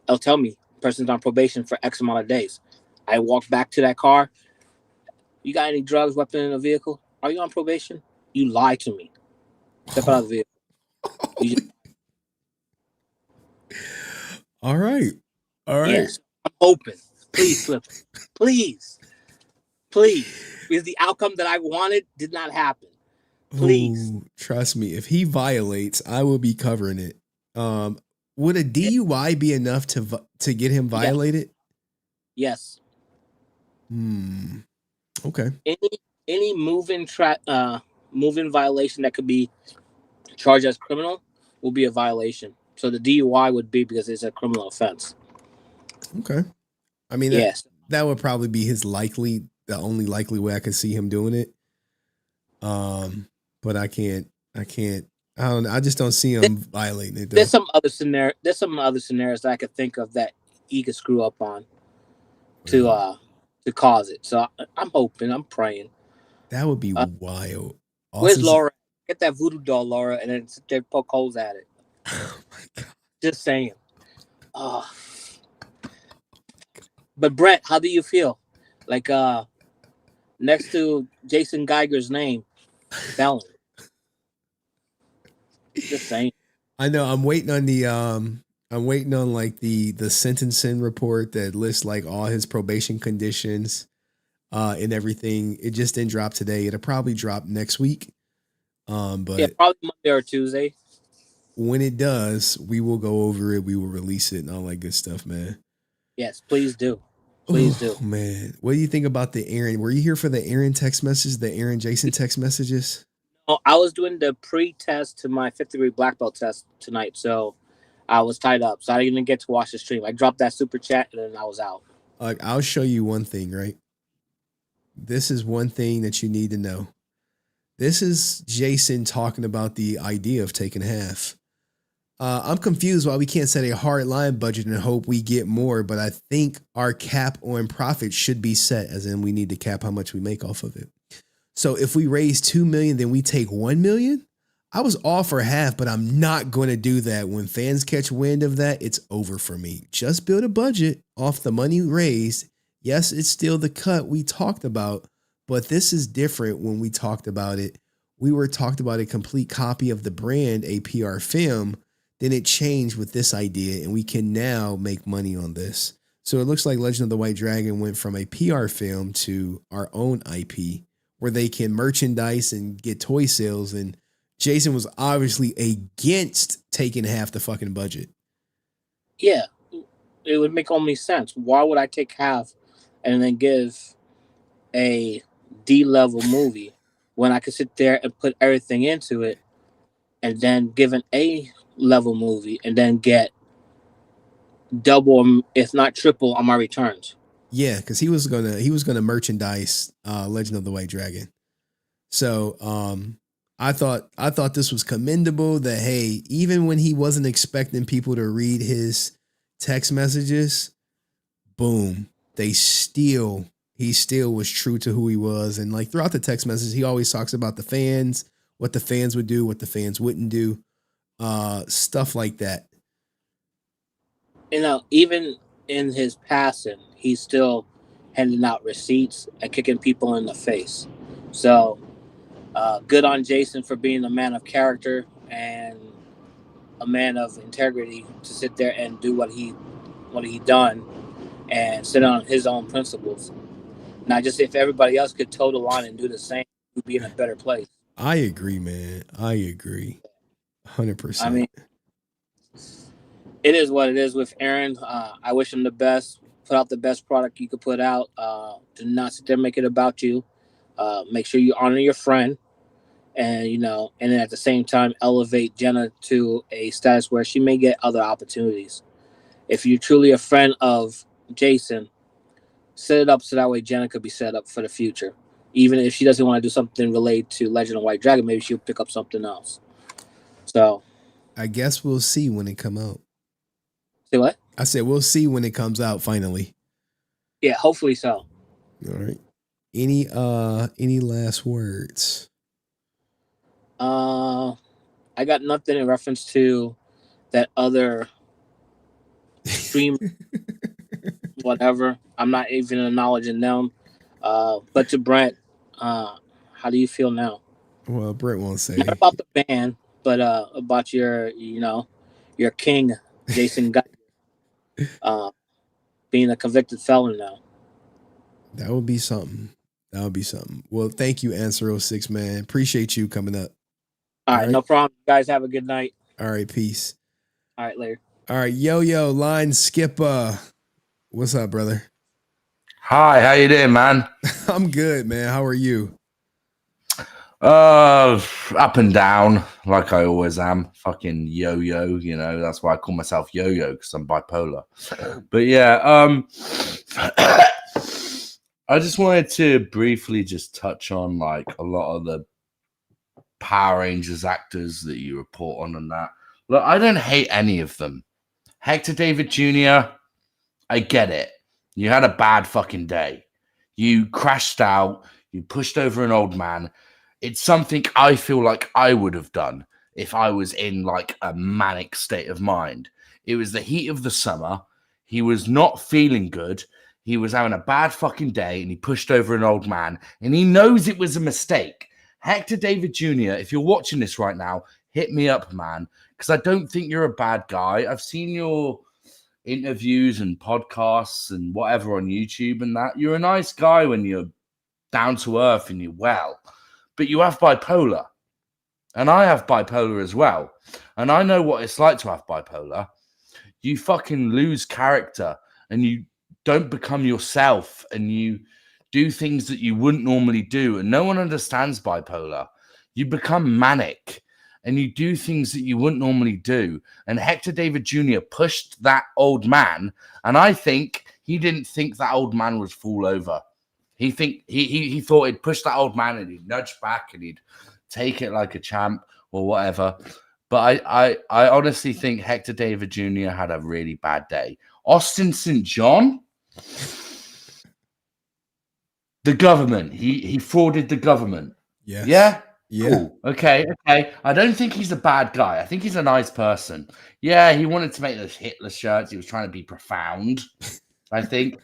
They'll tell me, person's on probation for X amount of days. I walk back to that car. You got any drugs, weapon in the vehicle? Are you on probation? You lie to me. Step out of the vehicle. All right. Yes, I'm open. Please slip. Please. Because the outcome that I wanted did not happen. Please. Ooh, trust me, if he violates, I will be covering it. Would a DUI be enough to get him violated? Yes. Okay. Any moving violation that could be charged as criminal will be a violation. So the DUI would be because it's a criminal offense. Okay. I mean, that would probably be the only likely way I could see him doing it. But I can't. I don't know. I just don't see him violating it. Though. There's some other scenarios that I could think of that he could screw up on to cause it. So I'm hoping. I'm praying. That would be wild. Where's Laura? Get that voodoo doll, Laura, and then sit there and poke holes at it. Oh my God. Just saying. But Brett, how do you feel? Like next to Jason Geiger's name, felon. Just saying. I know. I'm waiting on like the sentencing report that lists like all his probation conditions and everything. It just didn't drop today. It'll probably drop next week. But probably Monday or Tuesday. When it does, we will go over it. We will release it and all that good stuff, man. Yes, please do. Please do. Man, what do you think about the Aaron? Were you here for the Aaron text messages, the Aaron Jason text messages? Oh, I was doing the pre-test to my 5th degree black belt test tonight, so I was tied up. So I didn't get to watch the stream. I dropped that super chat and then I was out. I'll show you one thing, right? This is one thing that you need to know. This is Jason talking about the idea of taking half. I'm confused why we can't set a hard line budget and hope we get more, but I think our cap on profit should be set, as in we need to cap how much we make off of it. So if we raise 2 million, then we take 1 million. I was all for half, but I'm not going to do that. When fans catch wind of that, it's over for me. Just build a budget off the money raised. Yes, it's still the cut we talked about, but this is different. When we talked about it, we were talked about a complete copy of the brand, a PR film. Then it changed with this idea, and we can now make money on this. So it looks like Legend of the White Dragon went from a PR film to our own IP, where they can merchandise and get toy sales. And Jason was obviously against taking half the fucking budget. Yeah, it would make only sense. Why would I take half and then give a D-level movie when I could sit there and put everything into it and then give an A-level movie and then get double, if not triple, on my returns? Yeah, because he was gonna merchandise Legend of the White Dragon. So I thought this was commendable that, hey, even when he wasn't expecting people to read his text messages, boom, he still was true to who he was. And like throughout the text messages, he always talks about the fans, what the fans would do, what the fans wouldn't do, stuff like that. You know, even in his passing, he's still handing out receipts and kicking people in the face. So good on Jason for being a man of character and a man of integrity to sit there and do what he done and sit on his own principles. Not just if everybody else could toe the line and do the same, we'd be in a better place. I agree, man. I agree. 100%. I mean, it is what it is with Aaron. I wish him the best. Put out the best product you could put out. Do not sit there and make it about you. Make sure you honor your friend. And, you know, and then at the same time, elevate Jenna to a status where she may get other opportunities. If you're truly a friend of Jason, set it up so that way Jenna could be set up for the future. Even if she doesn't want to do something related to Legend of White Dragon, maybe she'll pick up something else. So I guess we'll see when it come out. Say what? I said we'll see when it comes out finally. Yeah, hopefully so. All right. Any last words? I got nothing in reference to that other stream, whatever. I'm not even acknowledging them. But to Brent, how do you feel now? Well, Brent won't say. Not about the band, but about your king, Jason Guy, being a convicted felon now. That would be something. Well, thank you, Answer 06, man. Appreciate you coming up. All right, no problem. You guys have a good night. All right, peace. All right, later. All right, yo, line skipper. What's up, brother? Hi, how you doing, man? I'm good, man. How are you? Up and down, like I always am. Fucking yo-yo, you know. That's why I call myself yo-yo, because I'm bipolar. But yeah, I just wanted to briefly just touch on like a lot of the Power Rangers actors that you report on and that. Look, I don't hate any of them. Hector David Jr., I get it. You had a bad fucking day. You crashed out. You pushed over an old man. It's something I feel like I would have done if I was in like a manic state of mind. It was the heat of the summer. He was not feeling good. He was having a bad fucking day and he pushed over an old man and he knows it was a mistake. Hector David Jr., if you're watching this right now, hit me up, man, because I don't think you're a bad guy. I've seen your interviews and podcasts and whatever on YouTube and that. You're a nice guy when you're down to earth and you're well, but you have bipolar. And I have bipolar as well. And I know what it's like to have bipolar. You fucking lose character and you don't become yourself and you do things that you wouldn't normally do. And no one understands bipolar. You become manic and you do things that you wouldn't normally do. And Hector David Jr. pushed that old man. And I think he didn't think that old man would fall over. He thought he'd push that old man and he'd nudge back and he'd take it like a champ or whatever. But I honestly think Hector David Jr. had a really bad day. Austin St. John, the government. He frauded the government. Yes. Yeah? Yeah. Cool. Okay. I don't think he's a bad guy. I think he's a nice person. Yeah, he wanted to make those Hitler shirts. He was trying to be profound. I think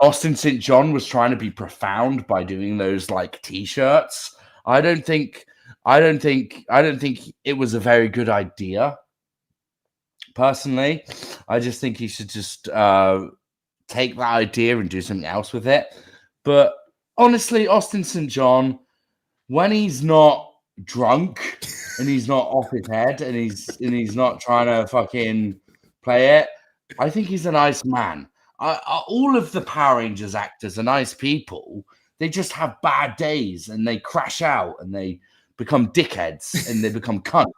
Austin St. John was trying to be profound by doing those like t-shirts. I don't think it was a very good idea. Personally, I just think he should just take that idea and do something else with it. But honestly, Austin St. John, when he's not drunk and he's not off his head and he's not trying to fucking play it, I think he's a nice man. All of the Power Rangers actors are nice people. They just have bad days and they crash out and they become dickheads and they become cunts.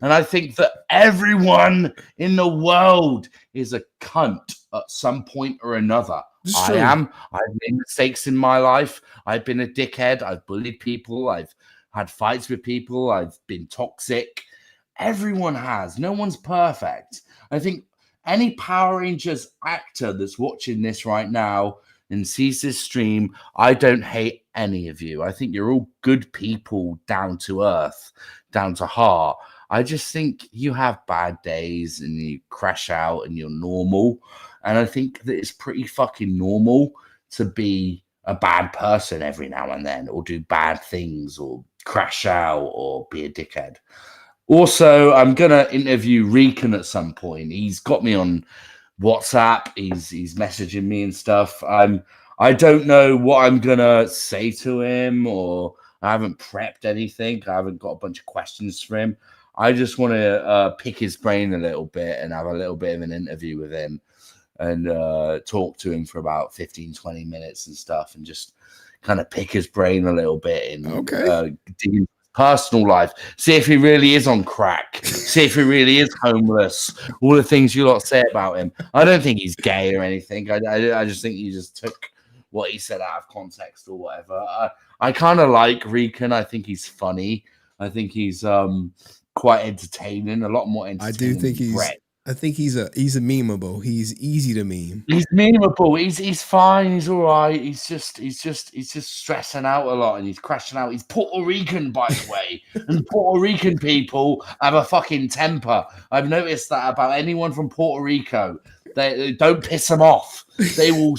And I think that everyone in the world is a cunt at some point or another. I am. I've made mistakes in my life. I've been a dickhead. I've bullied people. I've had fights with people. I've been toxic. Everyone has. No one's perfect. I think any Power Rangers actor that's watching this right now and sees this stream, I don't hate any of you. I think you're all good people, down to earth, down to heart. I just think you have bad days and you crash out and you're normal. And I think that it's pretty fucking normal to be a bad person every now and then, or do bad things, or crash out, or be a dickhead. Also, I'm gonna interview Rican at some point. He's got me on WhatsApp. He's messaging me and stuff. I don't know what I'm gonna say to him, or I haven't prepped anything. I haven't got a bunch of questions for him. I just want to pick his brain a little bit and have a little bit of an interview with him and talk to him for about 15, 20 minutes and stuff, and just kind of pick his brain a little bit and dig into his personal life. See if he really is on crack. See if he really is homeless. All the things you lot say about him. I don't think he's gay or anything. I just think you just took what he said out of context or whatever. I kind of like Rican. I think he's funny. I think he's quite entertaining, a lot more entertaining. I do think than Brett. I think he's a memeable. He's easy to meme. He's memeable. He's fine. He's all right. He's just stressing out a lot and he's crashing out. He's Puerto Rican, by the way, and Puerto Rican people have a fucking temper. I've noticed that about anyone from Puerto Rico. They don't piss them off. They will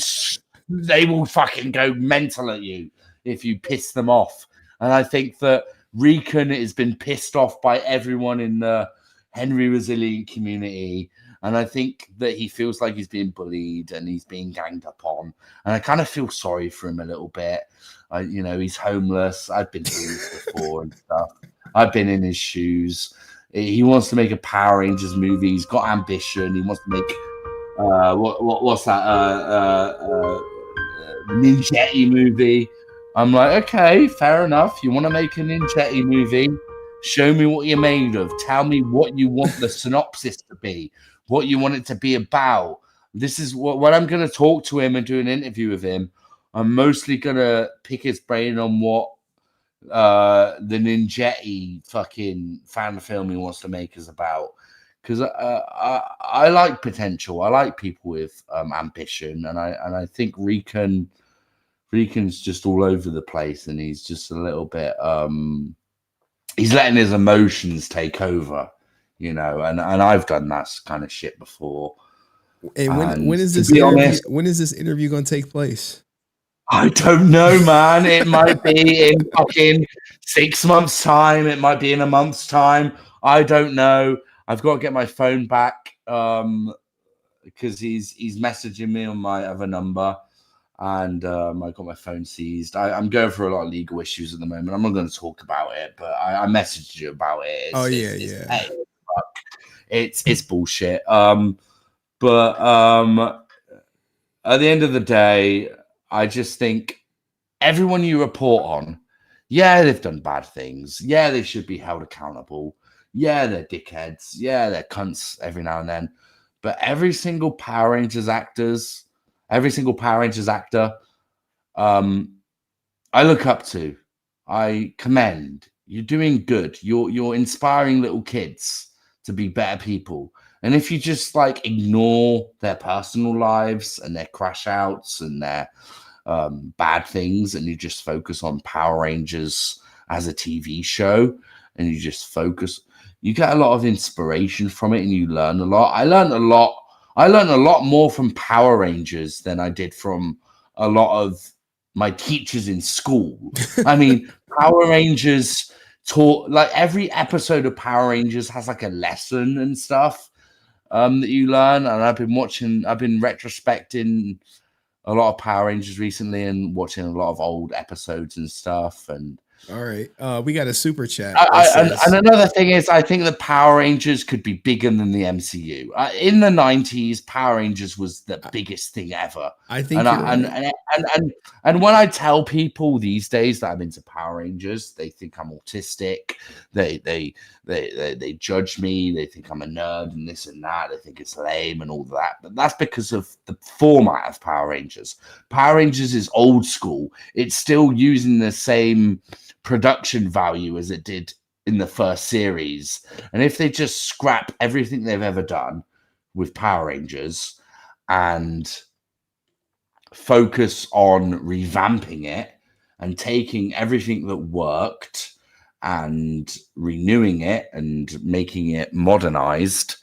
fucking go mental at you if you piss them off. And I think that Rican has been pissed off by everyone in the Henry Resilient community, and I think that he feels like he's being bullied and he's being ganged up on, and I kind of feel sorry for him a little bit. He's homeless. I've been through this before and stuff. I've been in his shoes. He wants to make a Power Rangers movie. He's got ambition. He wants to make what's that Ninjetti movie. I'm like, okay, fair enough. You want to make a Ninjetti movie? Show me what you're made of. Tell me what you want the synopsis to be, what you want it to be about. This is what I'm going to talk to him and do an interview with him. I'm mostly going to pick his brain on what the Ninjetti fucking fan film he wants to make is about. Because I like potential. I like people with ambition, and I think Rican's just all over the place, and he's just a little bit he's letting his emotions take over, and I've done that kind of shit before. And when is this interview? Honest, when is this interview going to take place? I don't know, man. It might be in fucking 6 months' time. It might be in a month's time. I don't know. I've got to get my phone back because he's messaging me on my other number, and I got my phone seized. I'm going through a lot of legal issues at the moment. I'm not going to talk about it, but I messaged you about it. It's bullshit. But at the end of the day, I just think everyone you report on, yeah, they've done bad things. Yeah, they should be held accountable. Yeah, they're dickheads. Yeah, they're cunts every now and then. But every single Power Rangers actor, I look up to. I commend. You're doing good. You're inspiring little kids to be better people. And if you just like ignore their personal lives and their crash outs and their bad things, and you just focus on Power Rangers as a TV show, and you just focus, you get a lot of inspiration from it, and you learn a lot. I learned a lot more from Power Rangers than I did from a lot of my teachers in school. I mean, Power Rangers taught, like, every episode of Power Rangers has like a lesson and stuff that you learn. And I've been retrospecting a lot of Power Rangers recently and watching a lot of old episodes and stuff. And all right, we got a super chat. And another thing is, I think the Power Rangers could be bigger than the MCU. In the 90s, Power Rangers was the biggest thing ever. I think and when I tell people these days that I'm into Power Rangers, they think I'm autistic. They judge me. They think I'm a nerd and this and that. They think it's lame and all that. But that's because of the format of Power Rangers. Power Rangers is old school. It's still using the same production value as it did in the first series. And if they just scrap everything they've ever done with Power Rangers and focus on revamping it and taking everything that worked and renewing it and making it modernized,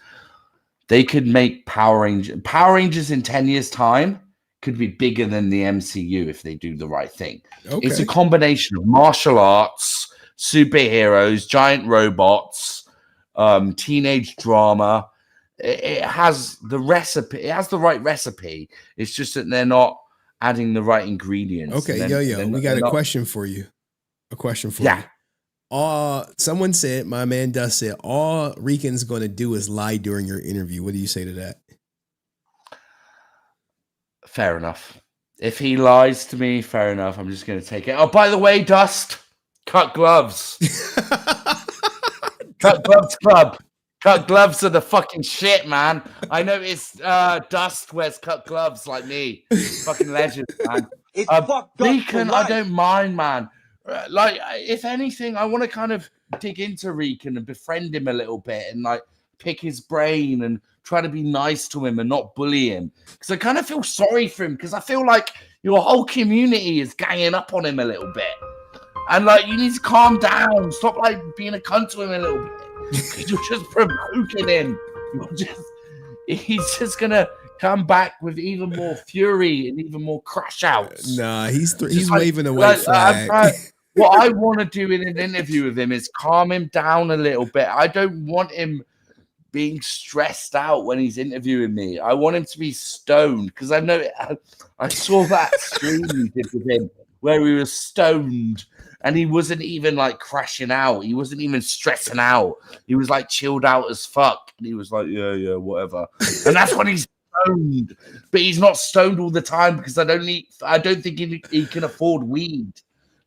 they could make Power Rangers in 10 years time could be bigger than the MCU if they do the right thing. Okay. It's a combination of martial arts, superheroes, giant robots, teenage drama. It has the recipe. It has the right recipe. It's just that they're not adding the right ingredients. Okay, we got a question for you. Yeah. Someone said, my man Dust said, all Rican's going to do is lie during your interview. What do you say to that? Fair enough. If he lies to me, fair enough. I'm just going to take it. Oh, by the way, Dust, cut gloves. Cut gloves club. Cut gloves are the fucking shit, man. I noticed Dust wears cut gloves like me. Fucking legend, man. It's fucked up. Rican, I don't mind, man. Like, if anything, I want to kind of dig into Rican and befriend him a little bit and like pick his brain and try to be nice to him and not bully him, because I kind of feel sorry for him, because I feel like your whole community is ganging up on him a little bit, and like you need to calm down, stop like being a cunt to him a little bit, because you're just provoking him. He's just gonna come back with even more fury and even more crash outs. Nah, he's waving a white flag. What I want to do in an interview with him is calm him down a little bit. I don't want him being stressed out when he's interviewing me. I want him to be stoned, because I saw that stream he did with him where he was stoned and he wasn't even like crashing out. He wasn't even stressing out. He was like chilled out as fuck. And he was like, yeah, whatever. And that's when he's stoned. But he's not stoned all the time, because I don't think he can afford weed.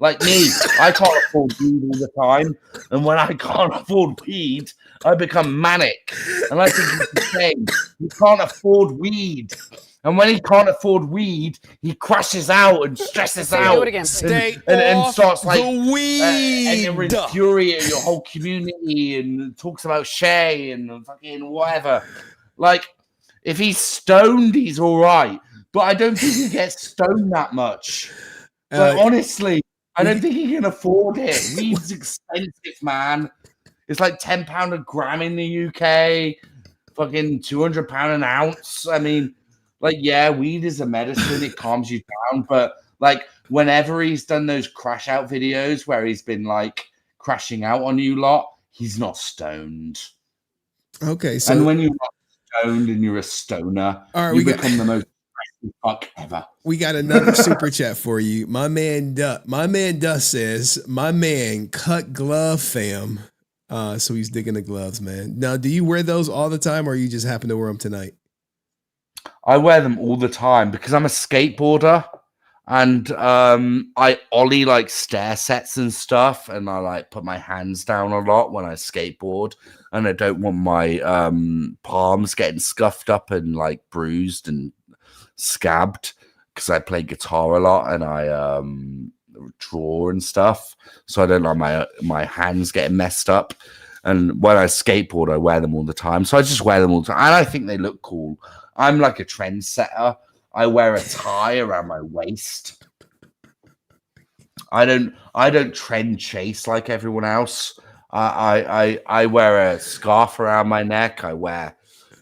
Like me, I can't afford weed all the time. And when I can't afford weed, I become manic. And I think it's the same. He can't afford weed. And when he can't afford weed, he crashes out and stresses out. Do it again, and starts like the weed. and infuriate your whole community and talks about Shay and fucking whatever. Like, if he's stoned, he's all right. But I don't think he gets stoned that much. But honestly, I don't think he can afford it. Weed's expensive, man. It's like £10 a gram in the UK, fucking £200 an ounce. I mean, like, yeah, weed is a medicine. It calms you down. But like, whenever he's done those crash out videos where he's been like crashing out on you lot, he's not stoned. Okay, so and when you're not stoned and you're a stoner, you become the most fuck ever. We got another super chat for you. My man Dust says, my man cut glove fam. So he's digging the gloves, man. Now, do you wear those all the time, or you just happen to wear them tonight? I wear them all the time because I'm a skateboarder, and I ollie like stair sets and stuff, and I like put my hands down a lot when I skateboard, and I don't want my palms getting scuffed up and like bruised and scabbed, because I play guitar a lot, and I draw and stuff, so I don't like my hands getting messed up. And when I skateboard, I wear them all the time. So I just wear them all the time. And I think they look cool. I'm like a trendsetter. I wear a tie around my waist. I don't trend chase like everyone else. I wear a scarf around my neck. I wear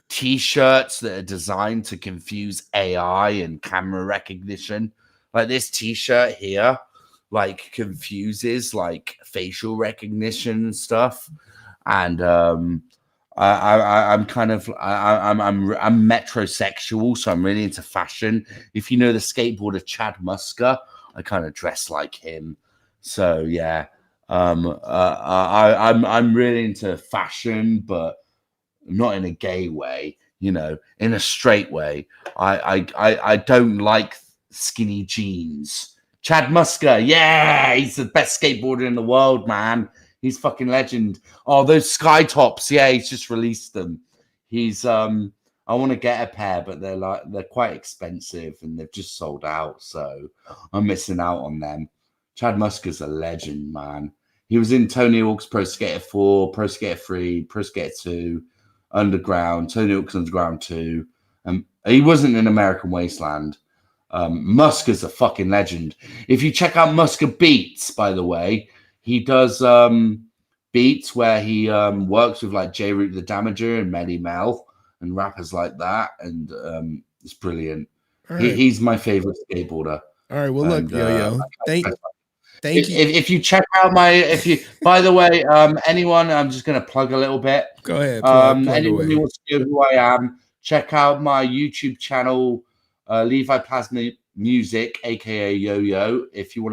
T-shirts that are designed to confuse AI and camera recognition. Like this T-shirt here, like confuses like facial recognition and stuff. And I'm metrosexual, so I'm really into fashion. If you know the skateboarder Chad Musker, I kind of dress like him. So yeah, I'm really into fashion, but not in a gay way, in a straight way. I don't like skinny jeans. Chad Musker, yeah, he's the best skateboarder in the world, man. He's fucking legend. Oh, those sky tops, yeah, he's just released them. He's I want to get a pair, but they're quite expensive and they've just sold out, so I'm missing out on them. Chad Musker's a legend, man. He was in Tony Hawk's Pro Skater 4, Pro Skater 3, Pro Skater 2, Underground, Tony Hawk's Underground 2. He wasn't in American Wasteland. Musker's a fucking legend. If you check out Musker Beats, by the way, he does beats where he works with like J Root the Damager and Melly Mel and rappers like that, and it's brilliant. Right. He's my favorite skateboarder. All right, well, look, Yo-Yo, thank you. If you check out by the way, anyone, I'm just going to plug a little bit. Go ahead. Plug anyone away. who wants to know who I am, check out my YouTube channel, Levi Plasma Music, aka Yo-Yo. If you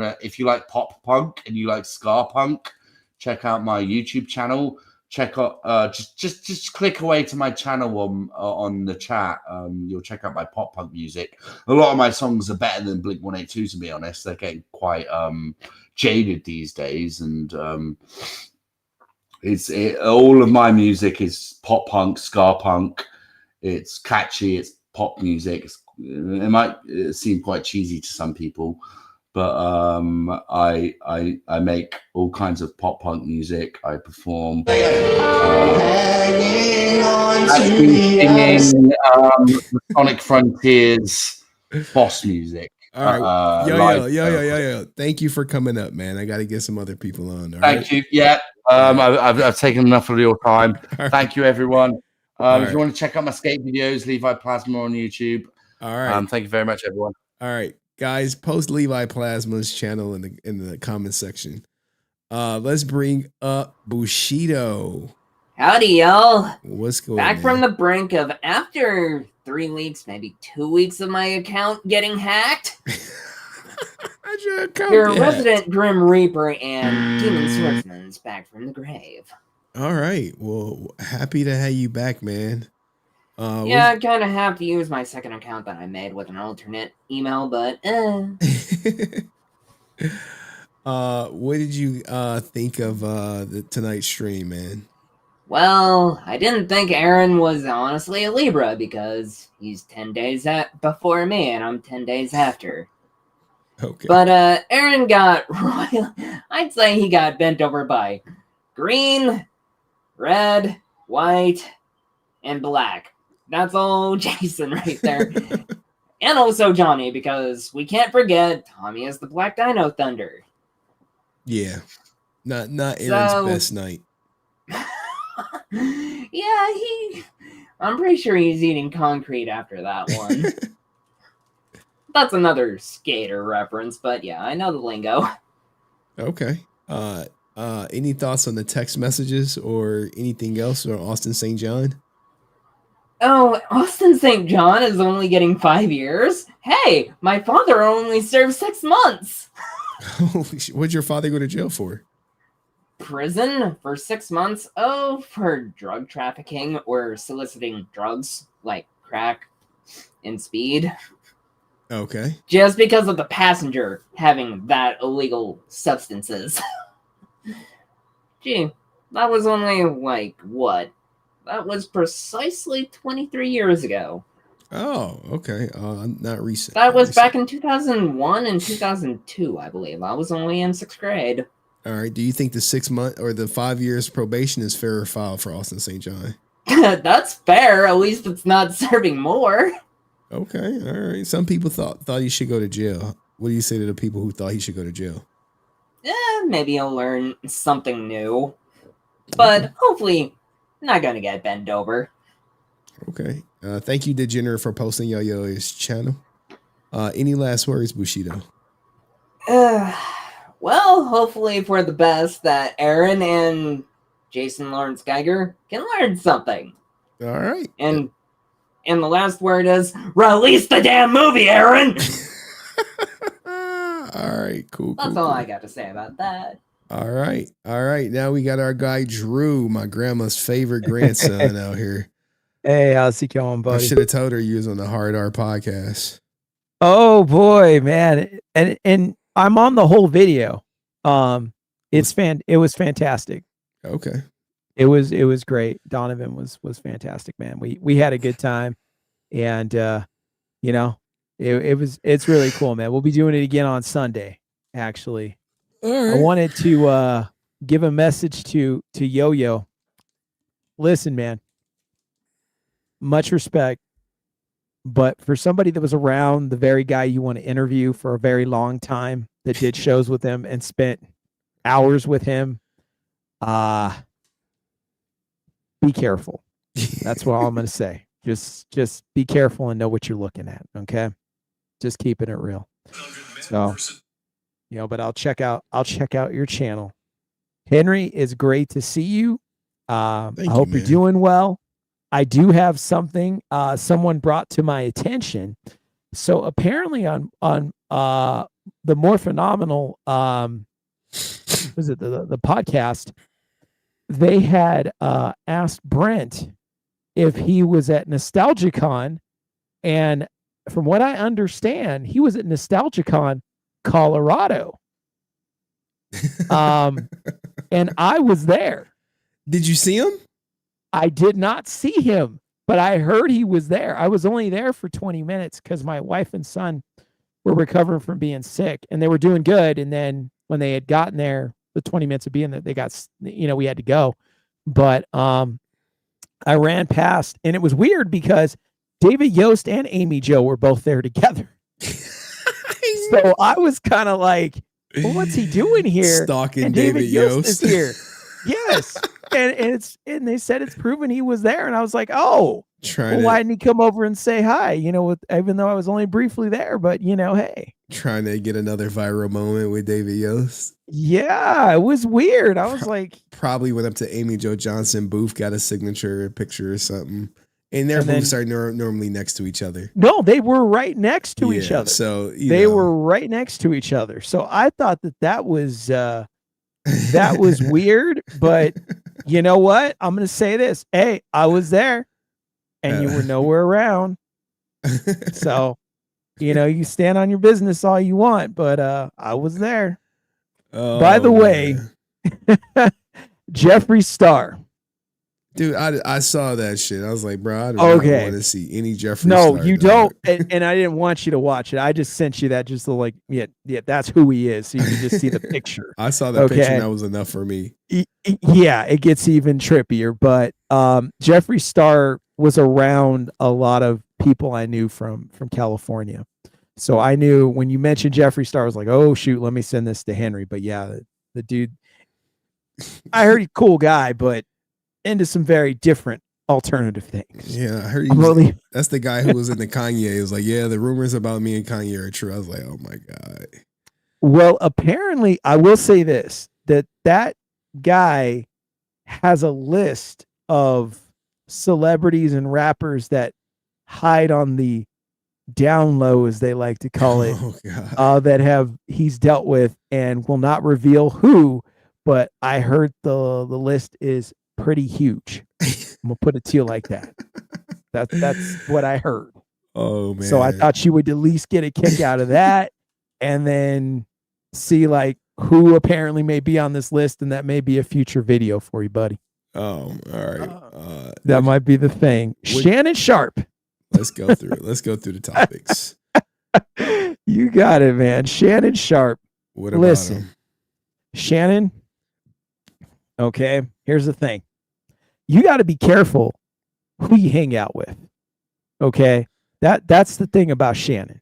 like pop punk and you like ska punk, check out my YouTube channel. Check out just click away to my channel on the chat. You'll check out my pop punk music. A lot of my songs are better than Blink-182, to be honest. They're getting quite jaded these days, and all of my music is pop punk, ska punk. It's catchy. It's pop music. It might seem quite cheesy to some people, but I make all kinds of pop punk music. I perform. Singing Sonic Frontiers Boss music. All right, yo. Thank you for coming up, man. I got to get some other people on. Thank you. Yeah, I've taken enough of your time. Thank you, everyone. If you want to check out my skate videos, Levi Plasma on YouTube. All right. Thank you very much, everyone. All right, guys, post Levi Plasma's channel in the comment section. Let's bring up Bushido. Howdy, y'all. What's going on? Back from the brink of, after 3 weeks, maybe 2 weeks of my account getting hacked. Your resident Grim Reaper and Demon Swordsman's back from the grave. All right. Well, happy to have you back, man. Yeah, I kind of have to use my second account that I made with an alternate email, but what did you think of the tonight's stream, man? Well, I didn't think Aaron was honestly a Libra because he's 10 days before me and I'm 10 days after. Okay. But Aaron got I'd say he got bent over by green, red, white, and black. That's all Jason right there. And also Johnny, because we can't forget Tommy is the Black Dino Thunder. Yeah. Not Aaron's best night. Yeah, I'm pretty sure he's eating concrete after that one. That's another skater reference, but yeah, I know the lingo. Okay. Any thoughts on the text messages or anything else or Austin St. John? Oh, Austin St. John is only getting 5 years? Hey, my father only served 6 months. Holy shit. What'd your father go to jail for? Prison for 6 months? Oh, for drug trafficking or soliciting drugs like crack and speed. Okay. Just because of the passenger having that illegal substances. Gee, that was only like, what? That was precisely 23 years ago. Oh, okay. Not recent. That was back in 2001 and 2002, I believe. I was only in 6th grade. All right. Do you think the 6 month or the 5 years probation is fair or foul for Austin St. John? That's fair. At least it's not serving more. Okay. All right. Some people thought he should go to jail. What do you say to the people who thought he should go to jail? Maybe he'll learn something new. But hopefully not going to get bent over. Okay. Thank you, Degenerate, for posting Yo-Yo's channel. Any last words, Bushido? Well, hopefully for the best that Aaron and Jason Lawrence Geiger can learn something. All right. And the last word is, release the damn movie, Aaron! All right, cool. That's all I got to say about that. All right. Now we got our guy Drew, my grandma's favorite grandson out here. Hey, how's it going, buddy? I should have told her you was on the Hard R podcast. Oh boy, man. And I'm on the whole video. It was fantastic. Okay. It was great. Donovan was fantastic, man. We had a good time, and it's really cool, man. We'll be doing it again on Sunday, actually. All right. I wanted to give a message to Yo-Yo. Listen, man. Much respect, but for somebody that was around the very guy you want to interview for a very long time, that did shows with him and spent hours with him, be careful. That's what I'm going to say. Just be careful and know what you're looking at. Okay. Just keeping it real. So, but I'll check out your channel. Henry, it's great to see you. I hope you're doing well. I do have something someone brought to my attention. So apparently on the More Phenomenal was it the podcast, they had asked Brent if he was at NostalgiaCon, and from what I understand, he was at NostalgiaCon Colorado. And I was there. Did you see him? I did not see him, but I heard he was there. I was only there for 20 minutes because my wife and son were recovering from being sick, and they were doing good. And then when they had gotten there, the 20 minutes of being there, they got, we had to go. But I ran past, and it was weird because David Yost and Amy Jo were both there together. So I was kind of like, well, what's he doing here? Stalking and David Yost is here. Yes. And they said it's proven he was there. And I was like, oh, why didn't he come over and say hi? Even though I was only briefly there, but hey. Trying to get another viral moment with David Yost. Yeah, it was weird. I was like, probably went up to Amy Jo Johnson booth, got a signature picture or something. And their booths are normally next to each other. No, they were right next to each other. So they were right next to each other. So I thought that was weird, but you know what? I'm going to say this. Hey, I was there and you were nowhere around. So, you stand on your business all you want, but I was there. Oh, by the way, Jeffree Star. Dude, I saw that shit. I was like, bro, I don't want to see any Jeffree Star. No, you don't. And I didn't want you to watch it. I just sent you that just to yeah, that's who he is. So you can just see the picture. I saw that picture and that was enough for me. Yeah, it gets even trippier. But Jeffree Star was around a lot of people I knew from California. So I knew when you mentioned Jeffree Star, I was like, oh, shoot, let me send this to Henry. But yeah, the dude, I heard he's a cool guy, but into some very different alternative things. Yeah, I heard that's the guy who was in the Kanye. It was like, yeah, the rumors about me and Kanye are true. I was like, oh my God. Well, apparently, I will say this, that guy has a list of celebrities and rappers that hide on the down low, as they like to call it, that he's dealt with and will not reveal who, but I heard the list is pretty huge. I'm gonna put it to you like that. That's what I heard. Oh man. So I thought you would at least get a kick out of that and then see like who apparently may be on this list, and that may be a future video for you, buddy. Oh, all right. That might be the thing. Shannon Sharp. Let's go through it. Let's go through the topics. You got it, man. Shannon Sharp. What about Listen, him? Shannon. Okay, here's the thing. You got to be careful who you hang out with. Okay, that's the thing about Shannon.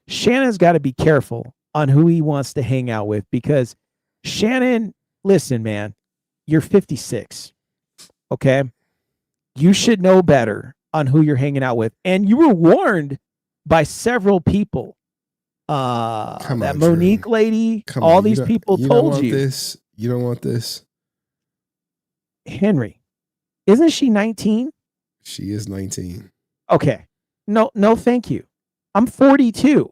Shannon's got to be careful on who he wants to hang out with because Shannon, listen, man, you're 56. Okay, you should know better on who you're hanging out with, and you were warned by several people. That Monique lady, all these people told you. This. You don't want this. Henry, isn't she 19? She is 19. Okay. No, thank you. I'm 42.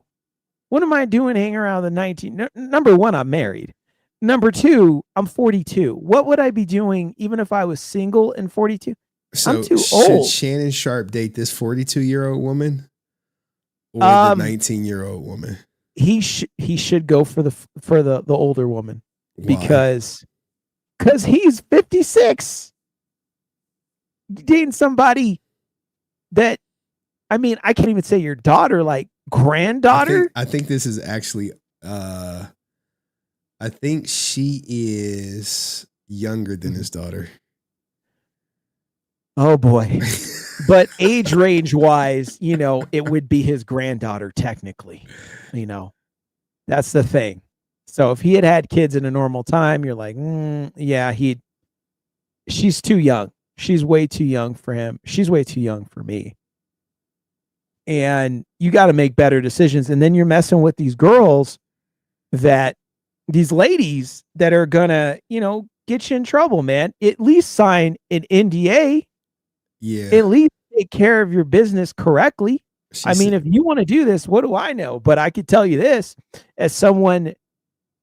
What am I doing hanging around the 19? Number one, I'm married. Number two, I'm 42. What would I be doing even if I was single and 42? So I'm too should old. Shannon Sharp date this 42-year-old woman or the 19-year-old woman? He should go for the older woman. Why? because he's 56. Dating somebody that, I mean, I can't even say your daughter, like granddaughter. I think this is actually I think she is younger than his daughter. Oh boy. But age range wise, you know, it would be his granddaughter technically. You know, that's the thing. So if he had kids in a normal time, you're like, yeah, she's too young. She's way too young for him. She's way too young for me. And you got to make better decisions. And then you're messing with these girls these ladies that are gonna, you know, get you in trouble, man. At least sign an NDA. Yeah. At least take care of your business correctly. I mean, if you want to do this, what do I know? But I could tell you this, as someone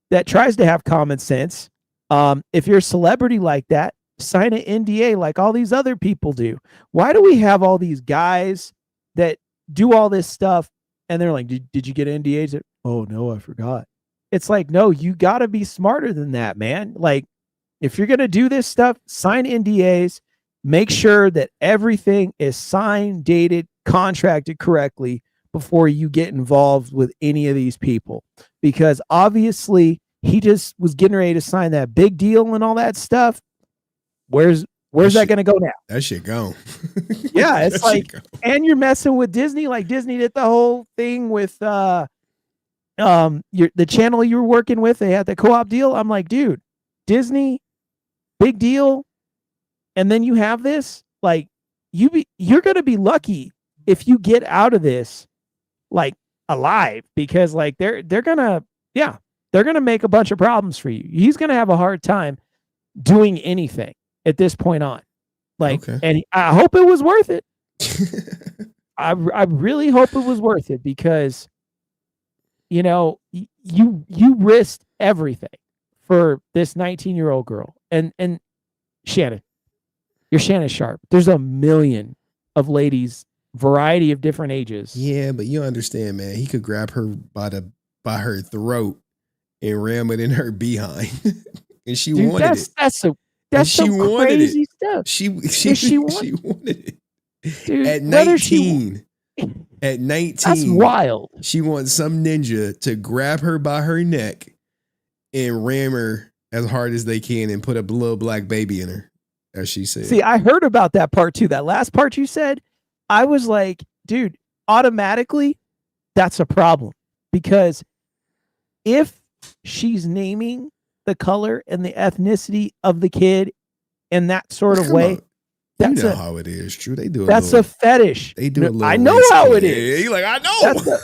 that tries to have common sense, if you're a celebrity like that, sign an NDA like all these other people do. Why do we have all these guys that do all this stuff and they're like, did you get NDAs? Oh, no, I forgot. It's like, no, you got to be smarter than that, man. Like, if you're going to do this stuff, sign NDAs, make sure that everything is signed, dated, contracted correctly before you get involved with any of these people. Because obviously he just was getting ready to sign that big deal and all that stuff. Where's that going to go now? That shit gone. Yeah, it's like, and you're messing with Disney. Like Disney did the whole thing with the channel you were working with. They had the co-op deal. I'm like, dude, Disney, big deal. And then you have this, like, you're gonna be lucky if you get out of this like alive, because like they're gonna make a bunch of problems for you. He's gonna have a hard time doing anything at this point on. Like, and I hope it was worth it. I really hope it was worth it, because you know, you risked everything for this 19-year-old girl. And Shannon, you're Shannon Sharp. There's a million of ladies, variety of different ages. Yeah, but you understand, man. He could grab her by her throat and ram it in her behind, and she wanted it. That's some crazy stuff. She wanted it. Dude, at 19. At 19, that's wild. She wants some ninja to grab her by her neck and ram her as hard as they can and put a little black baby in her, as she said. See, I heard about that part too. That last part you said, I was like, dude, automatically, that's a problem. Because if she's naming the color and the ethnicity of the kid in that sort of way, that's how it is. True, they do. That's a fetish. They do a little. I know how it is. You're like, I know.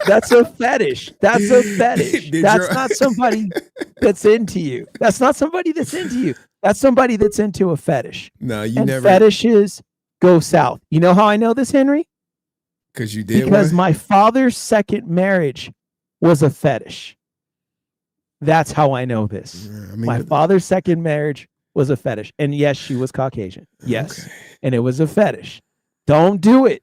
That's a fetish. That's a fetish. That's not somebody that's into you. That's not somebody that's into you. That's somebody that's into a fetish. No, you never. Fetishes go south. You know how I know this, Henry? Because you did. Because my father's second marriage was a fetish. That's how I know this. My father's second marriage was a fetish. And yes, she was Caucasian. Yes. Okay. And it was a fetish. Don't do it.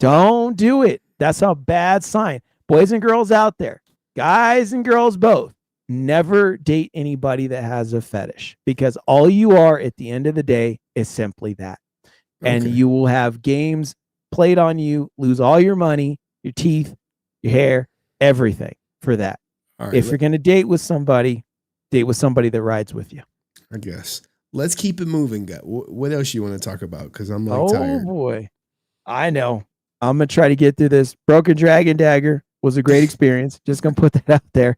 Don't do it. That's a bad sign. Boys and girls out there, guys and girls both, never date anybody that has a fetish, because all you are at the end of the day is simply that. And you will have games played on you, lose all your money, your teeth, your hair, everything for that. All right, If you're going to date with somebody that rides with you. I guess. Let's keep it moving. What else you want to talk about? Because I'm like Oh tired. boy. I know. I'm going to try to get through this. Broken Dragon Dagger was a great experience. Just going to put that out there.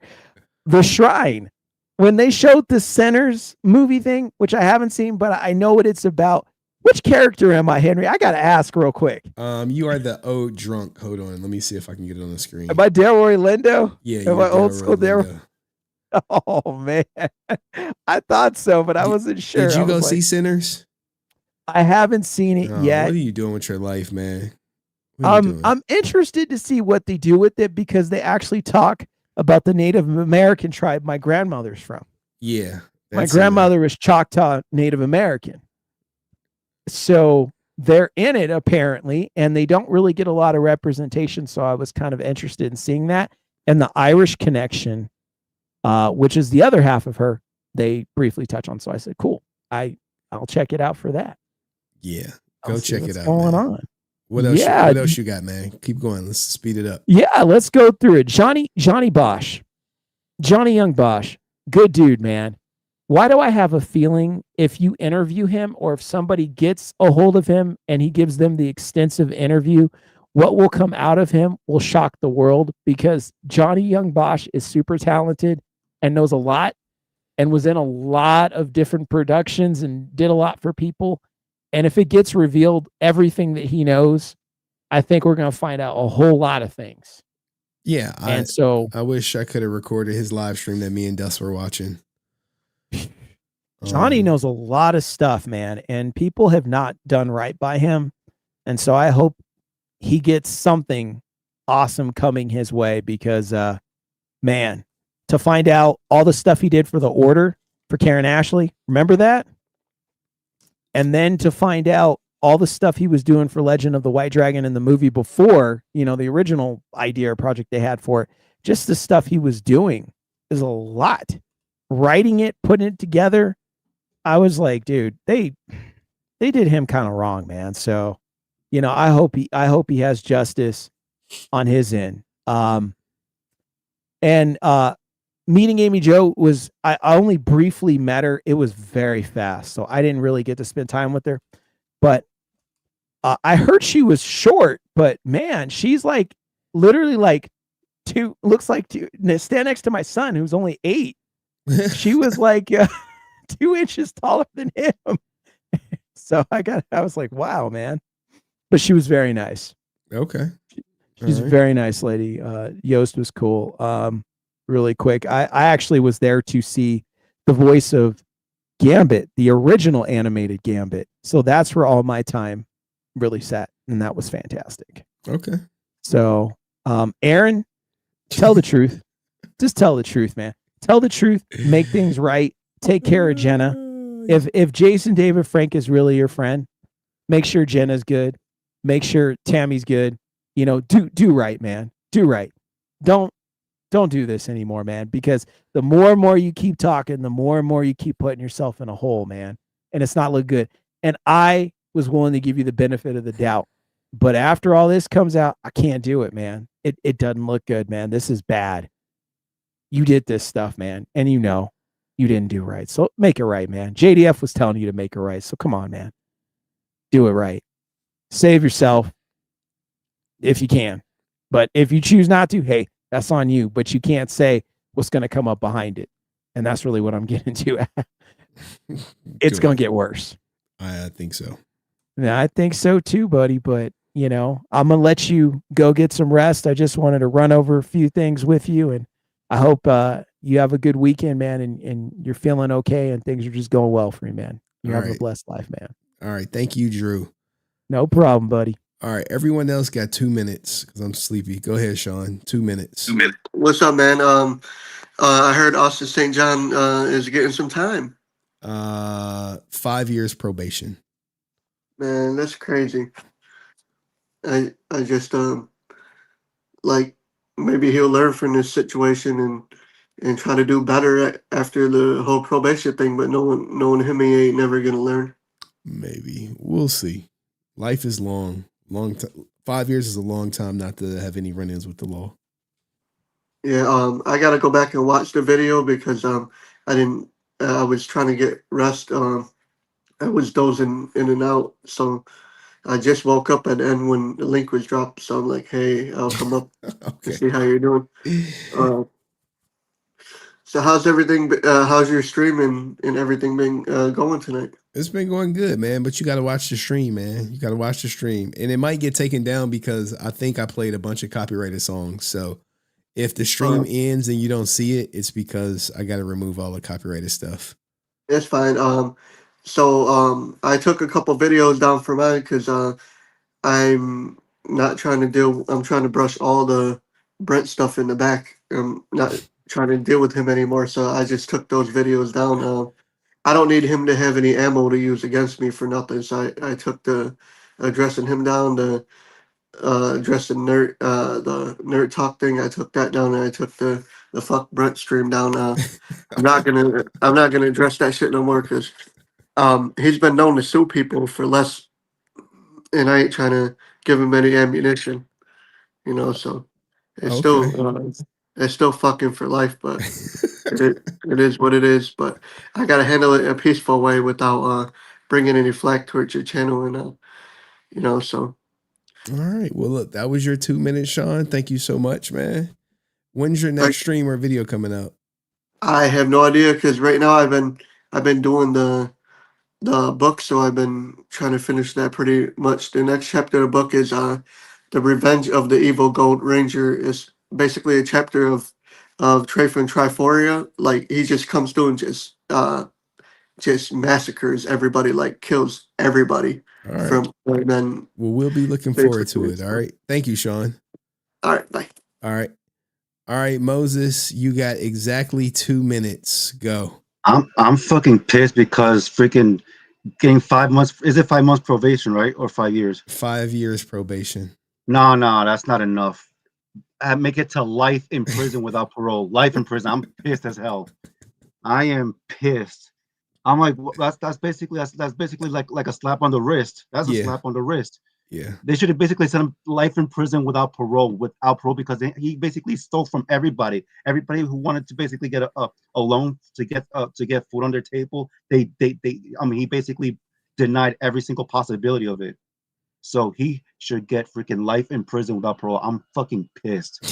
The Shrine. When they showed the Sinners movie thing, which I haven't seen, but I know what it's about. Which character am I, Henry? I got to ask real quick. You are the old drunk. Hold on. Let me see if I can get it on the screen. Am I Delroy Lindo? Yeah, Am I old school Delroy? Oh, man. I thought so, but I wasn't sure. Did you go see Sinners? I haven't seen it yet. What are you doing with your life, man? I'm interested to see what they do with it because they actually talk about the Native American tribe my grandmother's from. Yeah. My grandmother was Choctaw Native American. So they're in it apparently, and they don't really get a lot of representation. So I was kind of interested in seeing that. And the Irish connection, which is the other half of her, they briefly touch on. So I said, cool. I'll check it out for that. Yeah. Go check it out. What's going on? What else? Yeah. What else you got, man? Keep going. Let's speed it up. Yeah, let's go through it. Johnny Bosch. Johnny Young Bosch. Good dude, man. Why do I have a feeling if you interview him or if somebody gets a hold of him and he gives them the extensive interview, what will come out of him will shock the world because Johnny Young Bosch is super talented and knows a lot and was in a lot of different productions and did a lot for people. And if it gets revealed everything that he knows, I think we're going to find out a whole lot of things. Yeah. And so I wish I could have recorded his live stream that me and Dust were watching. Johnny knows a lot of stuff, man, and people have not done right by him. And so I hope he gets something awesome coming his way because, man, to find out all the stuff he did for the Order for Karen Ashley, remember that? And then to find out all the stuff he was doing for Legend of the White Dragon in the movie before, the original idea or project they had for it, just the stuff he was doing is a lot. Writing it, putting it together, I was like, dude, they did him kind of wrong, man. So, I hope he has justice on his end. And meeting Amy Jo was, I only briefly met her. It was very fast, so I didn't really get to spend time with her. But I heard she was short, but man, she's like literally like looks like stand next to my son who's only 8. She was like 2 inches taller than him. So I was like, wow, man. But she was very nice. Okay. She's a very nice lady. Yost was cool. Really quick. I actually was there to see the voice of Gambit, the original animated Gambit. So that's where all my time really sat. And that was fantastic. Okay. So, Aaron, tell the truth. Just tell the truth, man. Tell the truth, make things right, take care of Jenna. If Jason David Frank is really your friend, make sure Jenna's good. Make sure Tammy's good. Do right, man. Do right. Don't do this anymore, man, because the more and more you keep talking, the more and more you keep putting yourself in a hole, man. And it's not look good. And I was willing to give you the benefit of the doubt. But after all this comes out, I can't do it, man. It doesn't look good, man. This is bad. You did this stuff, man. And you didn't do right. So make it right, man. JDF was telling you to make it right. So come on, man. Do it right. Save yourself if you can. But if you choose not to, hey, that's on you. But you can't say what's going to come up behind it. And that's really what I'm getting to. It's going to get worse. I think so. Yeah, I think so too, buddy. But, I'm going to let you go get some rest. I just wanted to run over a few things with you. And I hope you have a good weekend, man, and you're feeling okay and things are just going well for you, man. You have a blessed life, man. All right. Thank you, Drew. No problem, buddy. All right. Everyone else got 2 minutes because I'm sleepy. Go ahead, Sean. 2 minutes. What's up, man? I heard Austin St. John is getting some time. 5 years probation. Man, that's crazy. I just maybe he'll learn from this situation and try to do better after the whole probation thing. But knowing him, he ain't never gonna learn. Maybe we'll see. Life is long. Long time. 5 years is a long time not to have any run-ins with the law. Yeah, I gotta go back and watch the video because I didn't. I was trying to get rest. I was dozing in and out, so I just woke up at the end when the link was dropped. So I'm like, hey, I'll come up to see how you're doing. So how's everything? How's your stream and everything been going tonight? It's been going good, man. But you got to watch the stream, man. You got to watch the stream, and it might get taken down because I think I played a bunch of copyrighted songs. So if the stream ends and you don't see it, it's because I got to remove all the copyrighted stuff. That's fine. So I took a couple videos down for mine because I'm not trying to deal. I'm trying to brush all the Brent stuff in the back. I'm not trying to deal with him anymore. So I just took those videos down. I don't need him to have any ammo to use against me for nothing. So I took the addressing him down, the addressing the nerd talk thing. I took that down, and I took the fuck Brent stream down. I'm not gonna address that shit no more because he's been known to sue people for less, and I ain't trying to give him any ammunition, So it's still fucking for life, but it is what it is. But I gotta handle it in a peaceful way without bringing any flack towards your channel, and So All right. Well, look, that was your 2 minutes, Sean. Thank you so much, man. When's your next stream or video coming out? I have no idea because right now I've been doing the book, so I've been trying to finish that pretty much. The next chapter of the book is the Revenge of the Evil Gold Ranger. Is basically a chapter of Trayfon Triforia. Like he just comes through and just massacres everybody, like kills everybody. All right. From and then we'll be looking forward to it. All right. Thank you, Sean. All right. Bye. All right. All right, Moses, you got exactly 2 minutes. Go. I'm fucking pissed because freaking getting 5 months. Is it 5 months probation, right? Or 5 years? 5 years probation. No, that's not enough. I make it to life in prison without parole. Life in prison. I'm pissed as hell. I am pissed. I'm like, that's basically like a slap on the wrist. That's a slap on the wrist. Yeah. They should have basically sent him life in prison without parole because he basically stole from everybody who wanted to basically get a loan to get food on their table. He basically denied every single possibility of it. So he should get freaking life in prison without parole. I'm fucking pissed.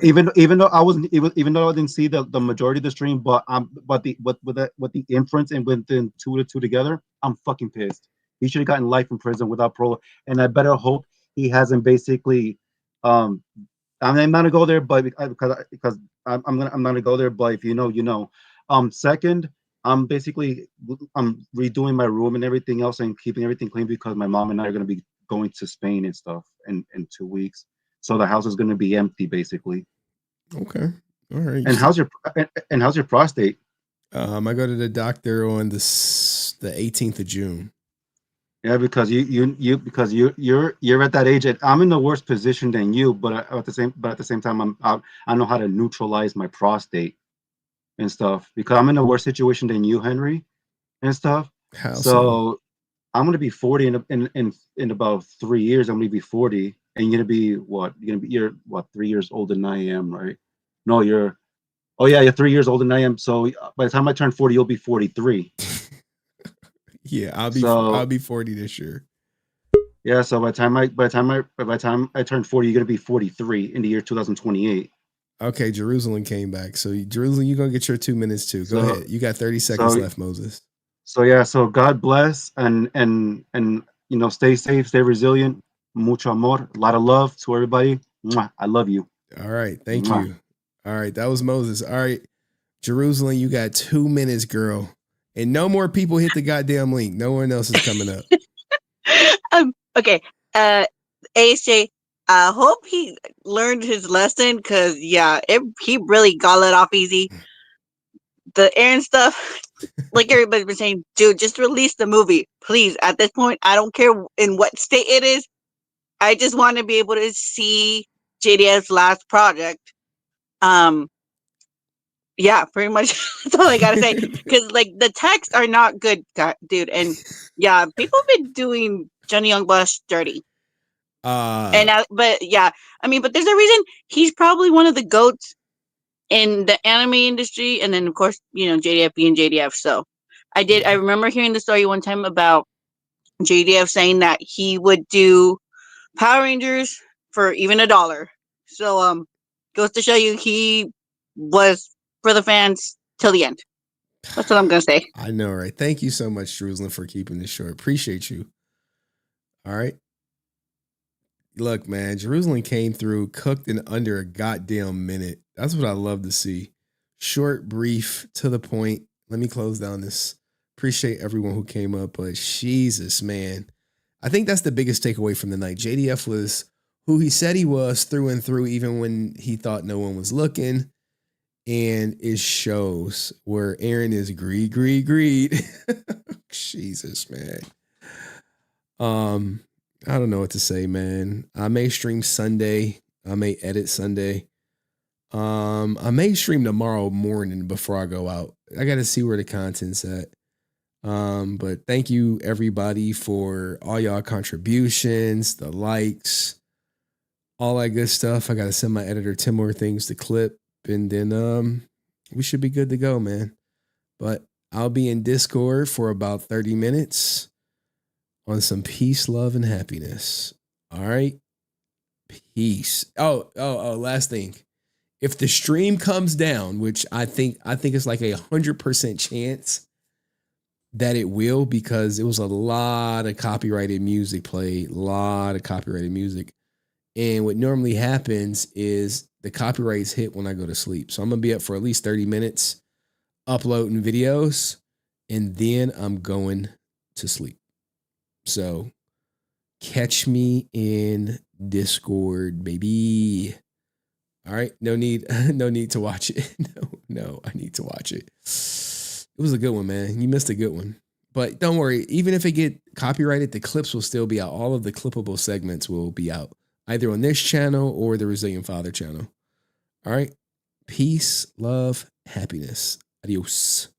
Even though I didn't see the majority of the stream, but with the inference and with the two together, I'm fucking pissed. He should have gotten life in prison without parole, and I better hope he hasn't basically. I'm not gonna go there, but because I'm gonna go there. But if you know, you know. Second, I'm redoing my room and everything else and keeping everything clean because my mom and I are gonna be going to Spain and stuff in 2 weeks, so the house is gonna be empty basically. Okay, all right. And how's your prostate? I go to the doctor on the 18th of June. Yeah, because you're at that age. I'm in the worse position than you, but at the same time, I know how to neutralize my prostate and stuff because I'm in a worse situation than you, Henry, and stuff. How so? I'm gonna be 40 in about 3 years. I'm gonna be 40, and you're gonna be what? You're what? 3 years older than I am, right? No, you're 3 years older than I am. So by the time I turn 40, you'll be 43. Yeah, I'll be 40 this year. Yeah, so by the time I turn 40, you're gonna be 43 in the year 2028. Okay, Jerusalem came back. So Jerusalem, you're gonna get your 2 minutes too. Go ahead. You got 30 seconds left, Moses. So God bless and stay safe, stay resilient. Mucho amor, a lot of love to everybody. Mwah, I love you. All right, thank you. All right, that was Moses. All right, Jerusalem, you got 2 minutes, girl. And no more people hit the goddamn link. No one else is coming up. Okay. AJ, I hope he learned his lesson because, he really got let off easy. The Aaron stuff, like everybody's been saying, dude, just release the movie. Please. At this point, I don't care in what state it is. I just want to be able to see JD's last project. Yeah, pretty much that's all I gotta say. Because the texts are not good, dude. And people have been doing Johnny Young Bosch dirty. But yeah, I mean, but there's a reason he's probably one of the GOATs in the anime industry, and then of course, JDF being JDF. So I remember hearing the story one time about JDF saying that he would do Power Rangers for even $1. So goes to show you he was for the fans till the end. That's what I'm gonna say. I know, right? Thank you so much, Jerusalem, for keeping this short. Appreciate you. All right. Look, man, Jerusalem came through, cooked in under a goddamn minute. That's what I love to see. Short, brief, to the point. Let me close down this. Appreciate everyone who came up, but Jesus, man. I think that's the biggest takeaway from the night. JDF was who he said he was through and through, even when he thought no one was looking. And it shows where Aaron is greed. Jesus, man. I don't know what to say, man. I may stream Sunday. I may edit Sunday. I may stream tomorrow morning before I go out. I got to see where the content's at. But thank you everybody for all y'all contributions, the likes, all that good stuff. I got to send my editor 10 more things to clip, and then we should be good to go, man. But I'll be in Discord for about 30 minutes on some peace, love, and happiness. All right. Peace. Oh, last thing. If the stream comes down, which I think it's like 100% chance that it will, because it was a lot of copyrighted music played, And what normally happens is the copyrights hit when I go to sleep. So I'm going to be up for at least 30 minutes uploading videos, and then I'm going to sleep. So catch me in Discord, baby. All right. No need to watch it. No, I need to watch it. It was a good one, man. You missed a good one. But don't worry, even if it get copyrighted, the clips will still be out. All of the clippable segments will be out, either on this channel or the Resilient Father channel. All right. Peace, love, happiness. Adios.